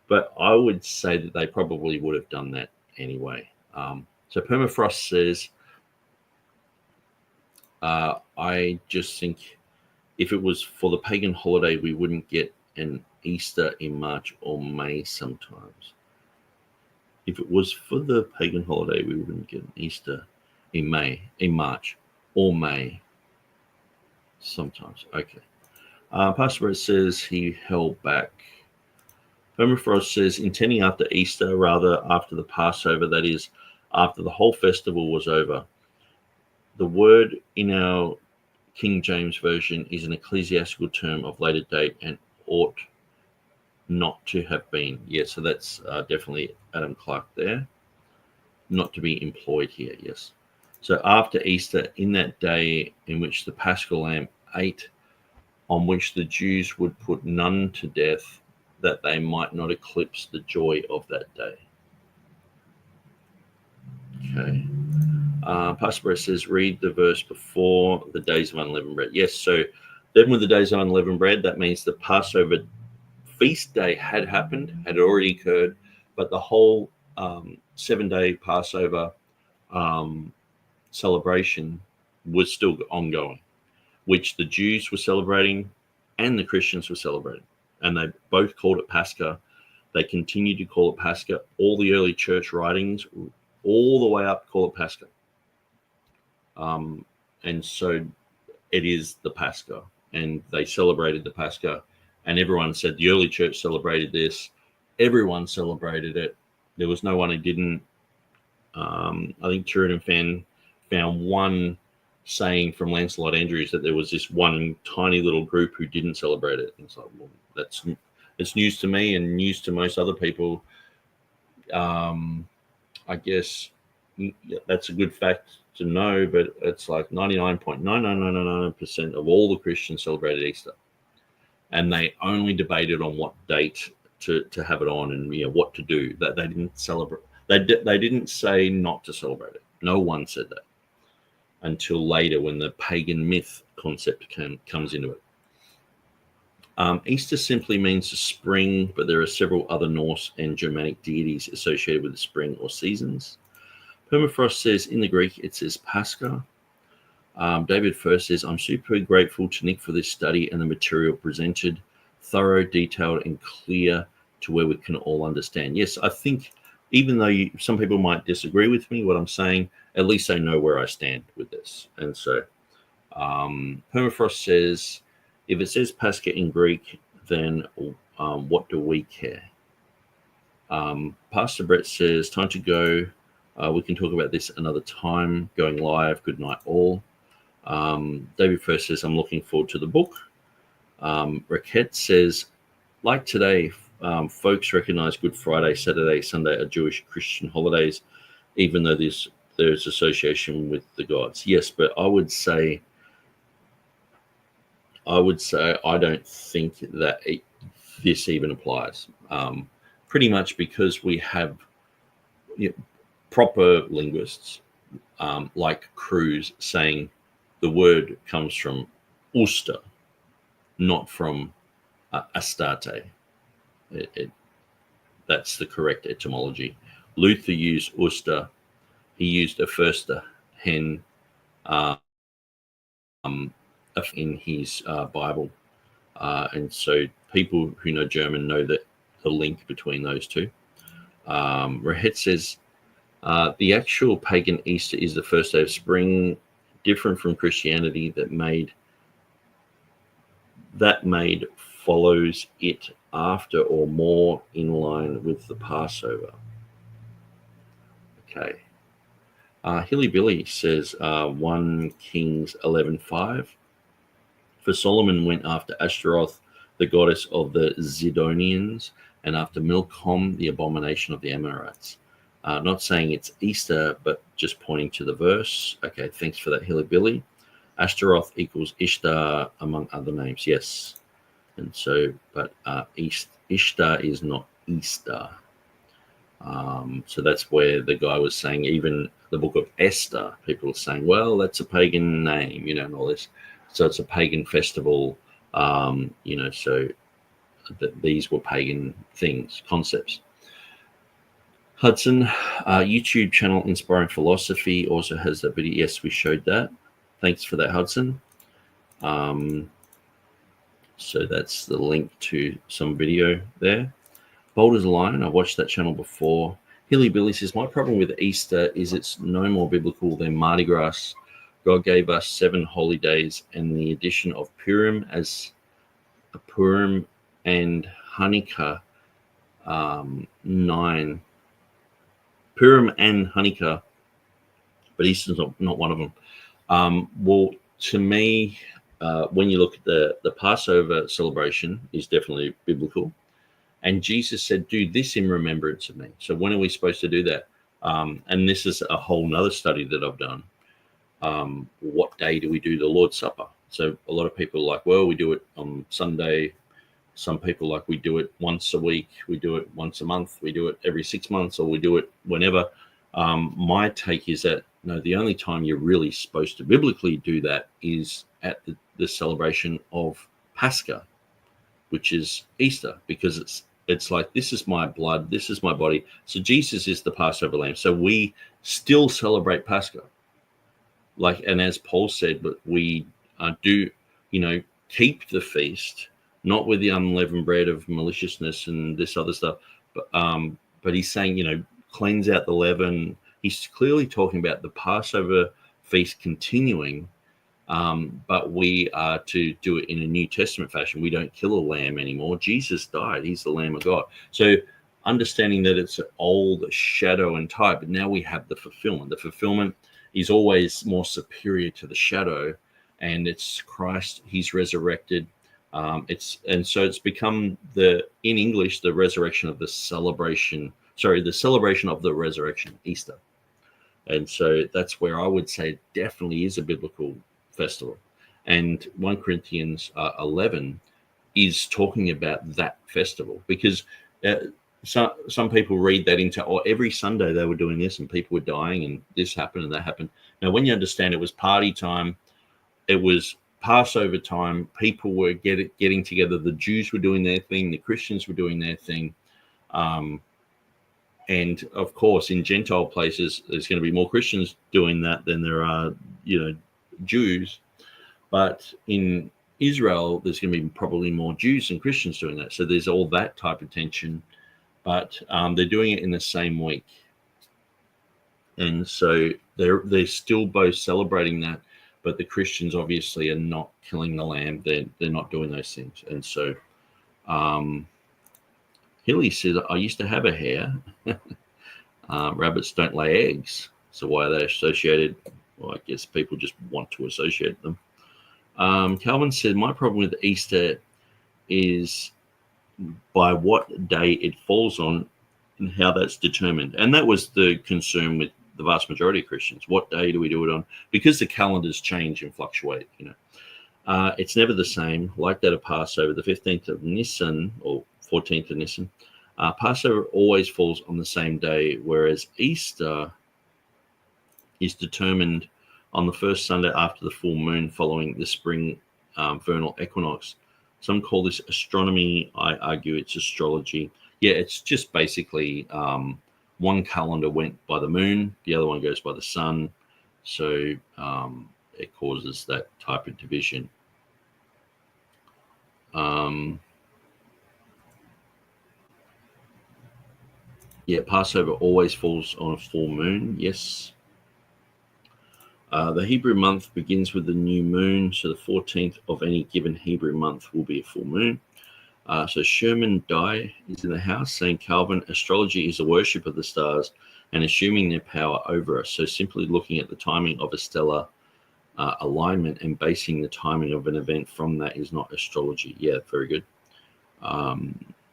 but I would say that they probably would have done that anyway. So Permafrost says, I just think if it was for the pagan holiday, we wouldn't get an Easter in March or May sometimes. If it was for the pagan holiday, we wouldn't get an Easter in March or May sometimes. Okay. Pastor Brett says he held back. Permafrost says, intending after Easter, rather after the Passover, that is, after the whole festival was over. The word in our King James Version is an ecclesiastical term of later date and ought not to have been. Yeah, so that's definitely Adam Clark there. Not to be employed here, yes. So after Easter, in that day in which the Paschal Lamb ate, on which the Jews would put none to death, that they might not eclipse the joy of that day. Okay. Pastor Brett says, read the verse before the days of unleavened bread. Yes, so then with the days of unleavened bread, that means the Passover feast day had happened, had already occurred, but the whole 7-day Passover celebration was still ongoing, which the Jews were celebrating and the Christians were celebrating. And they both called it Pascha. They continued to call it Pascha. All the early church writings, all the way up, call it Pascha. And so it is the Pascha. And they celebrated the Pascha. And everyone said the early church celebrated this. Everyone celebrated it. There was no one who didn't. I think TurretinFan found one saying from Lancelot Andrews that there was this one tiny little group who didn't celebrate it. And it's like, well, it's news to me and news to most other people. I guess that's a good fact to know, but it's like 99.99999% of all the Christians celebrated Easter, and they only debated on what date to have it on and what to do. That they didn't celebrate. They didn't say not to celebrate it. No one said that until later when the pagan myth concept comes into it. Easter simply means the spring, but there are several other Norse and Germanic deities associated with the spring or seasons. Permafrost says in the Greek it says Pascha. David First says, I'm super grateful to Nick for this study and the material presented, thorough, detailed, and clear to where we can all understand. Yes, I think even though some people might disagree with me, what I'm saying, at least I know where I stand with this. And so Permafrost says, if it says Pascha in Greek, then what do we care? Pastor Brett says, time to go. We can talk about this another time. Going live. Good night, all. David First says, I'm looking forward to the book. Raquette says, like today, folks recognize Good Friday, Saturday, Sunday are Jewish Christian holidays, even though there's association with the gods. Yes, but I would say I don't think that this even applies. Pretty much because we have proper linguists like Cruz saying the word comes from Uster, not from Astarte. That's the correct etymology. Luther used Uster. He used a Förster hen in his Bible. And so people who know German know that the link between those two. Rahet says, the actual pagan Easter is the first day of spring, different from Christianity that made follows it after or more in line with the Passover. Okay. Hilly Billy says 1 Kings 11:5. For Solomon went after Ashtaroth, the goddess of the Zidonians, and after Milcom, the abomination of the Amorites. Not saying it's Easter, but just pointing to the verse. Okay, thanks for that, Hilly Billy. Ashtaroth equals Ishtar, among other names. Yes. And so, but Ishtar is not Easter. So that's where the guy was saying, even the book of Esther, people are saying, well, that's a pagan name, and all this. So it's a pagan festival, so these were pagan things, concepts. Hudson, YouTube channel Inspiring Philosophy also has that video. Yes, we showed that. Thanks for that, Hudson. So that's the link to some video there. Boulder's Line, I watched that channel before. Hilly Billy says, my problem with Easter is it's no more biblical than Mardi Gras. God gave us 7 holy days, and the addition of Purim as a Purim and Hanukkah 9. Purim and Hanukkah, but Easter's not one of them. Well, to me, when you look at the Passover celebration is definitely biblical. And Jesus said, do this in remembrance of me. So when are we supposed to do that? And this is a whole nother study that I've done. What day do we do the Lord's Supper? So a lot of people are like, well, we do it on Sunday. Some people like we do it once a week. We do it once a month. We do it every 6 months, or we do it whenever. My take is that, no, the only time you're really supposed to biblically do that is at the celebration of Pascha, which is Easter, because it's like, this is my blood, this is my body. So Jesus is the Passover lamb. So we still celebrate Pascha. And as Paul said, but we do, keep the feast, not with the unleavened bread of maliciousness and this other stuff, but he's saying, cleanse out the leaven. He's clearly talking about the Passover feast continuing, but we are to do it in a New Testament fashion. We don't kill a lamb anymore. Jesus died. He's the Lamb of God. So understanding that it's an old shadow and type, but now we have the fulfillment. The fulfillment is always more superior to the shadow, and it's Christ. He's resurrected. So it's become in English the resurrection of the celebration. Sorry, the celebration of the resurrection, Easter. And so that's where I would say it definitely is a biblical festival. And 1 Corinthians 11 is talking about that festival, because some people read that into, every Sunday they were doing this and people were dying and this happened and that happened. Now, when you understand it was party time, it was Passover time, people were getting together. The Jews were doing their thing, the Christians were doing their thing. And of course, in Gentile places, there's going to be more Christians doing that than there are, Jews. But in Israel, there's going to be probably more Jews than Christians doing that. So there's all that type of tension. But they're doing it in the same week. And so they're still both celebrating that. But the Christians obviously are not killing the lamb. They're not doing those things. And so Hilly said, I used to have a hare. Rabbits don't lay eggs. So why are they associated? Well, I guess people just want to associate them. Calvin said, my problem with Easter is by what day it falls on and how that's determined. And that was the concern with the vast majority of Christians. What day do we do it on? Because the calendars change and fluctuate, it's never the same. Like that of Passover, the 15th of Nisan or 14th of Nisan, Passover always falls on the same day, whereas Easter is determined on the first Sunday after the full moon following the spring vernal equinox. Some call this astronomy. I argue it's astrology. Yeah, it's just basically one calendar went by the moon, the other one goes by the sun. So it causes that type of division. Yeah, Passover always falls on a full moon. Yes. The Hebrew month begins with the new moon, so the 14th of any given Hebrew month will be a full moon. So Sherman Dye is in the house saying, Calvin, astrology is a worship of the stars and assuming their power over us. So simply looking at the timing of a stellar alignment and basing the timing of an event from that is not astrology. Yeah, very good.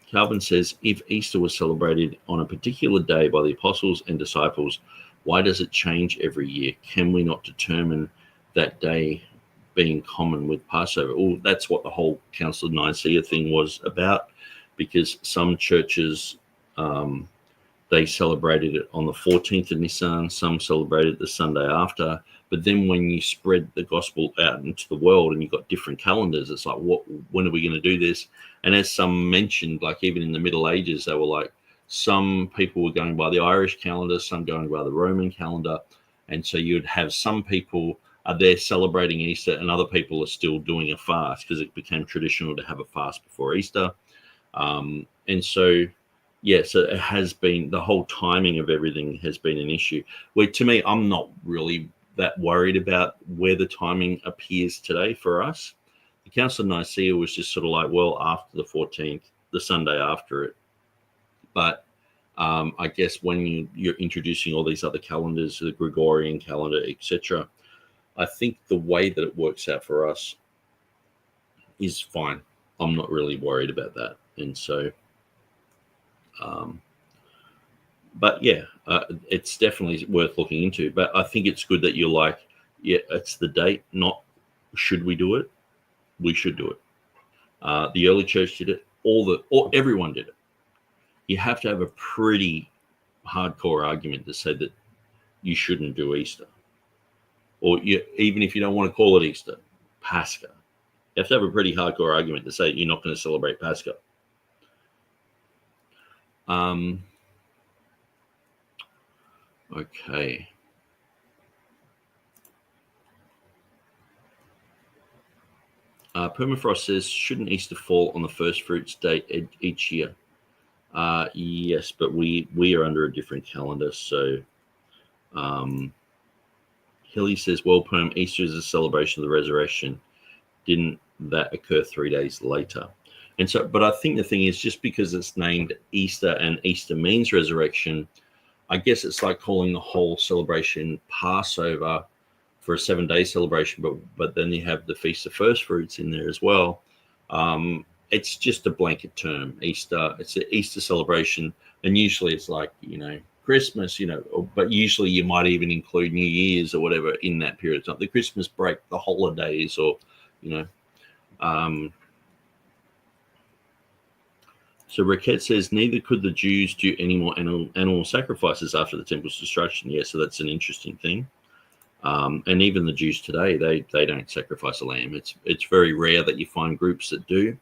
Calvin says, if Easter was celebrated on a particular day by the apostles and disciples, why does it change every year? Can we not determine that day being common with Passover? Oh, that's what the whole Council of Nicaea thing was about, because some churches, they celebrated it on the 14th of Nisan, some celebrated the Sunday after. But then when you spread the gospel out into the world and you've got different calendars, it's like, when are we going to do this? And as some mentioned, like even in the Middle Ages, they were like, some people were going by the Irish calendar, some going by the Roman calendar. And so you'd have some people are there celebrating Easter and other people are still doing a fast because it became traditional to have a fast before Easter. And so, yeah, so it has been, the whole timing of everything has been an issue. Where to me, I'm not really that worried about where the timing appears today for us. The Council of Nicaea was just sort of like, well, after the 14th, the Sunday after it. But I guess when you're introducing all these other calendars, the Gregorian calendar, etc., I think the way that it works out for us is fine. I'm not really worried about that. And so, but yeah, it's definitely worth looking into. But I think it's good that you're like, yeah, it's the date, not should we do it? We should do it. The early church did it. Everyone did it. You have to have a pretty hardcore argument to say that you shouldn't do Easter. Or even if you don't want to call it Easter, Pascha. You have to have a pretty hardcore argument to say you're not going to celebrate Pascha. Okay. Permafrost says, shouldn't Easter fall on the first fruits date each year? Yes, but we are under a different calendar. So Hilly says, well, Perm, Easter is a celebration of the resurrection. Didn't that occur 3 days later? And so, but I think the thing is, just because it's named Easter and Easter means resurrection, I guess it's like calling the whole celebration Passover for a 7-day celebration, but then you have the Feast of First Fruits in there as well. It's just a blanket term, Easter. It's an Easter celebration, and usually it's like, Christmas, but usually you might even include New Year's or whatever in that period of time. The Christmas break, the holidays, or, So Raquette says, neither could the Jews do any more animal sacrifices after the temple's destruction. Yeah, so that's an interesting thing. And even the Jews today, they don't sacrifice a lamb. It's very rare that you find groups that do.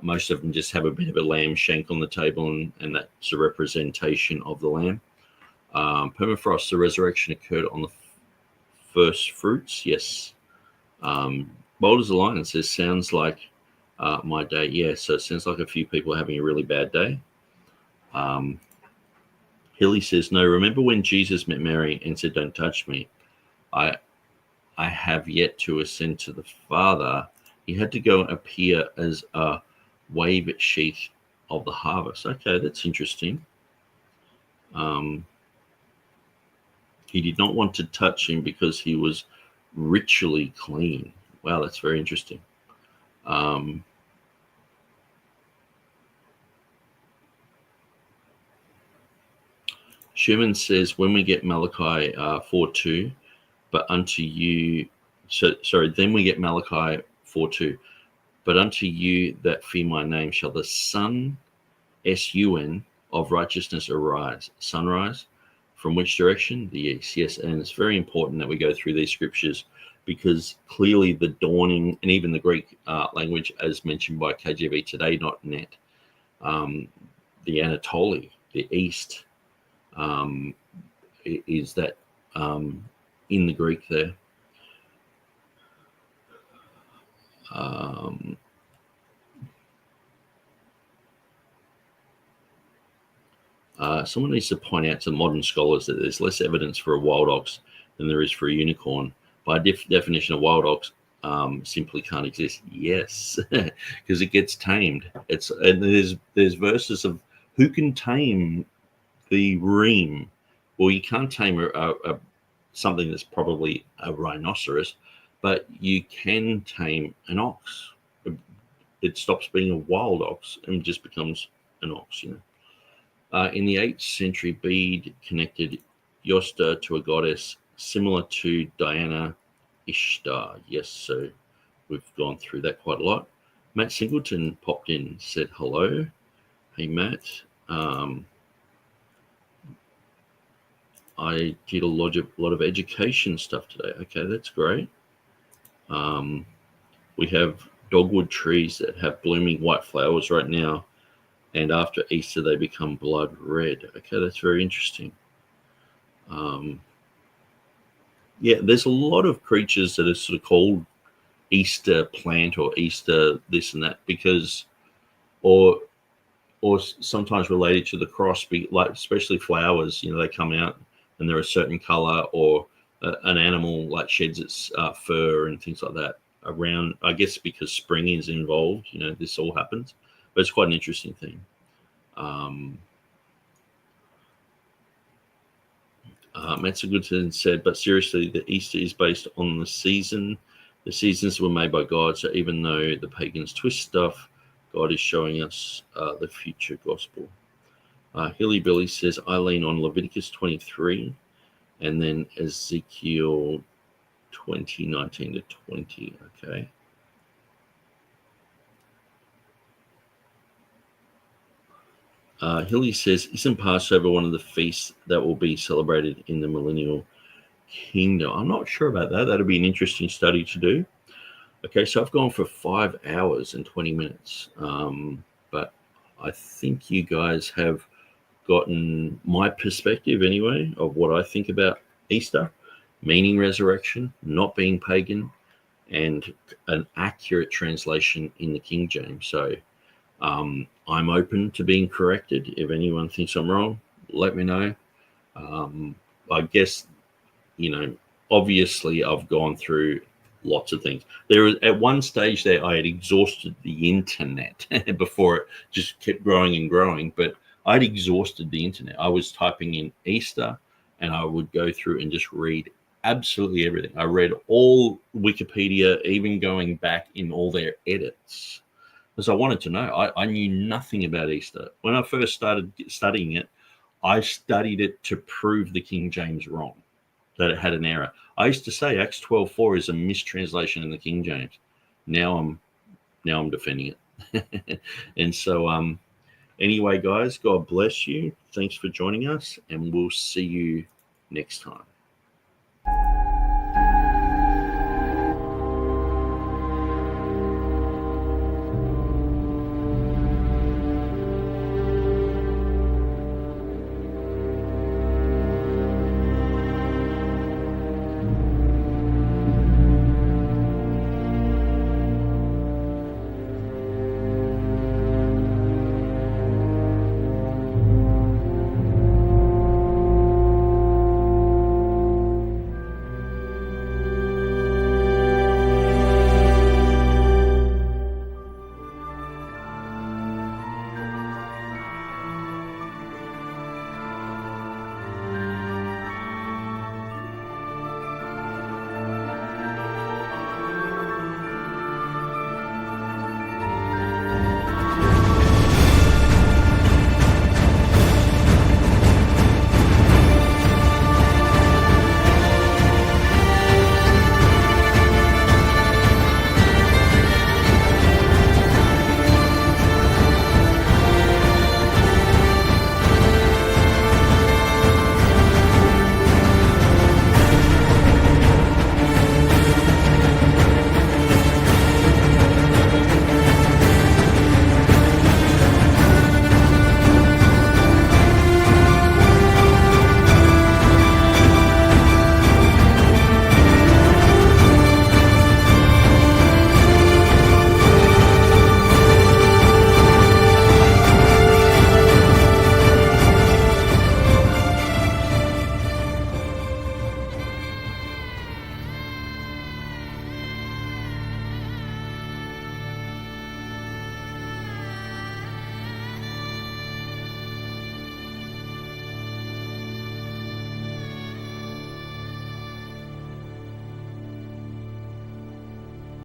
Most of them just have a bit of a lamb shank on the table, and that's a representation of the lamb. Permafrost, the resurrection occurred on the first fruits. Yes. Bold as a lion says, sounds like my day. Yeah, so it sounds like a few people are having a really bad day. Hilly says, no, remember when Jesus met Mary and said, don't touch me? I have yet to ascend to the Father. He had to go and appear as a wave sheath of the harvest. Okay, that's interesting. He did not want to touch him because he was ritually clean. Wow, that's very interesting. Sherman says, when we get Malachi 4:2, but unto you, then we get Malachi 4:2, but unto you that fear my name shall the sun, S-U-N, of righteousness arise. Sunrise, from which direction? The east. Yes, and it's very important that we go through these scriptures, because clearly the dawning, and even the Greek language, as mentioned by KJV today, not net, the Anatoly, the east, is that in the Greek there. Someone needs to point out to modern scholars that there's less evidence for a wild ox than there is for a unicorn. By definition, a wild ox simply can't exist. Yes, because it gets tamed. And there's verses of who can tame the Reem. Well, you can't tame something that's probably a rhinoceros, but you can tame an ox. It stops being a wild ox and just becomes an ox, In the 8th century, Bede connected Yosta to a goddess similar to Diana Ishtar. Yes, so we've gone through that quite a lot. Matt Singleton popped in, said hello. Hey, Matt. I did a lot of education stuff today. Okay, that's great. We have dogwood trees that have blooming white flowers right now, and after Easter they become blood red. Okay, that's very interesting. Yeah, there's a lot of creatures that are sort of called Easter plant or Easter this and that, because, or sometimes related to the cross, like especially flowers. They come out and they're a certain color, or an animal like sheds its fur and things like that around. I guess because spring is involved, this all happens, but it's quite an interesting thing. Metzagoodson said, but seriously, the Easter is based on the season. The seasons were made by God, so even though the pagans twist stuff, God is showing us the future gospel. Hilly Billy says, I lean on Leviticus 23 and then Ezekiel 20:19 to 20. Okay. Hilly says, isn't Passover one of the feasts that will be celebrated in the millennial kingdom? I'm not sure about that. That'll be an interesting study to do. Okay, so I've gone for 5 hours and 20 minutes. But I think you guys have gotten my perspective anyway of what I think about Easter, meaning resurrection, not being pagan, and an accurate translation in the King James. So I'm open to being corrected. If anyone thinks I'm wrong, let me know. I guess, obviously I've gone through lots of things. At one stage there, I had exhausted the internet before it just kept growing and growing, but I'd exhausted the internet. I was typing in Easter, and I would go through and just read absolutely everything. I read all Wikipedia, even going back in all their edits, because I wanted to know. I knew nothing about Easter. When I first started studying it, I studied it to prove the King James wrong, that it had an error. I used to say Acts 12:4 is a mistranslation in the King James. Now I'm defending it. And so anyway, guys, God bless you. Thanks for joining us, and we'll see you next time.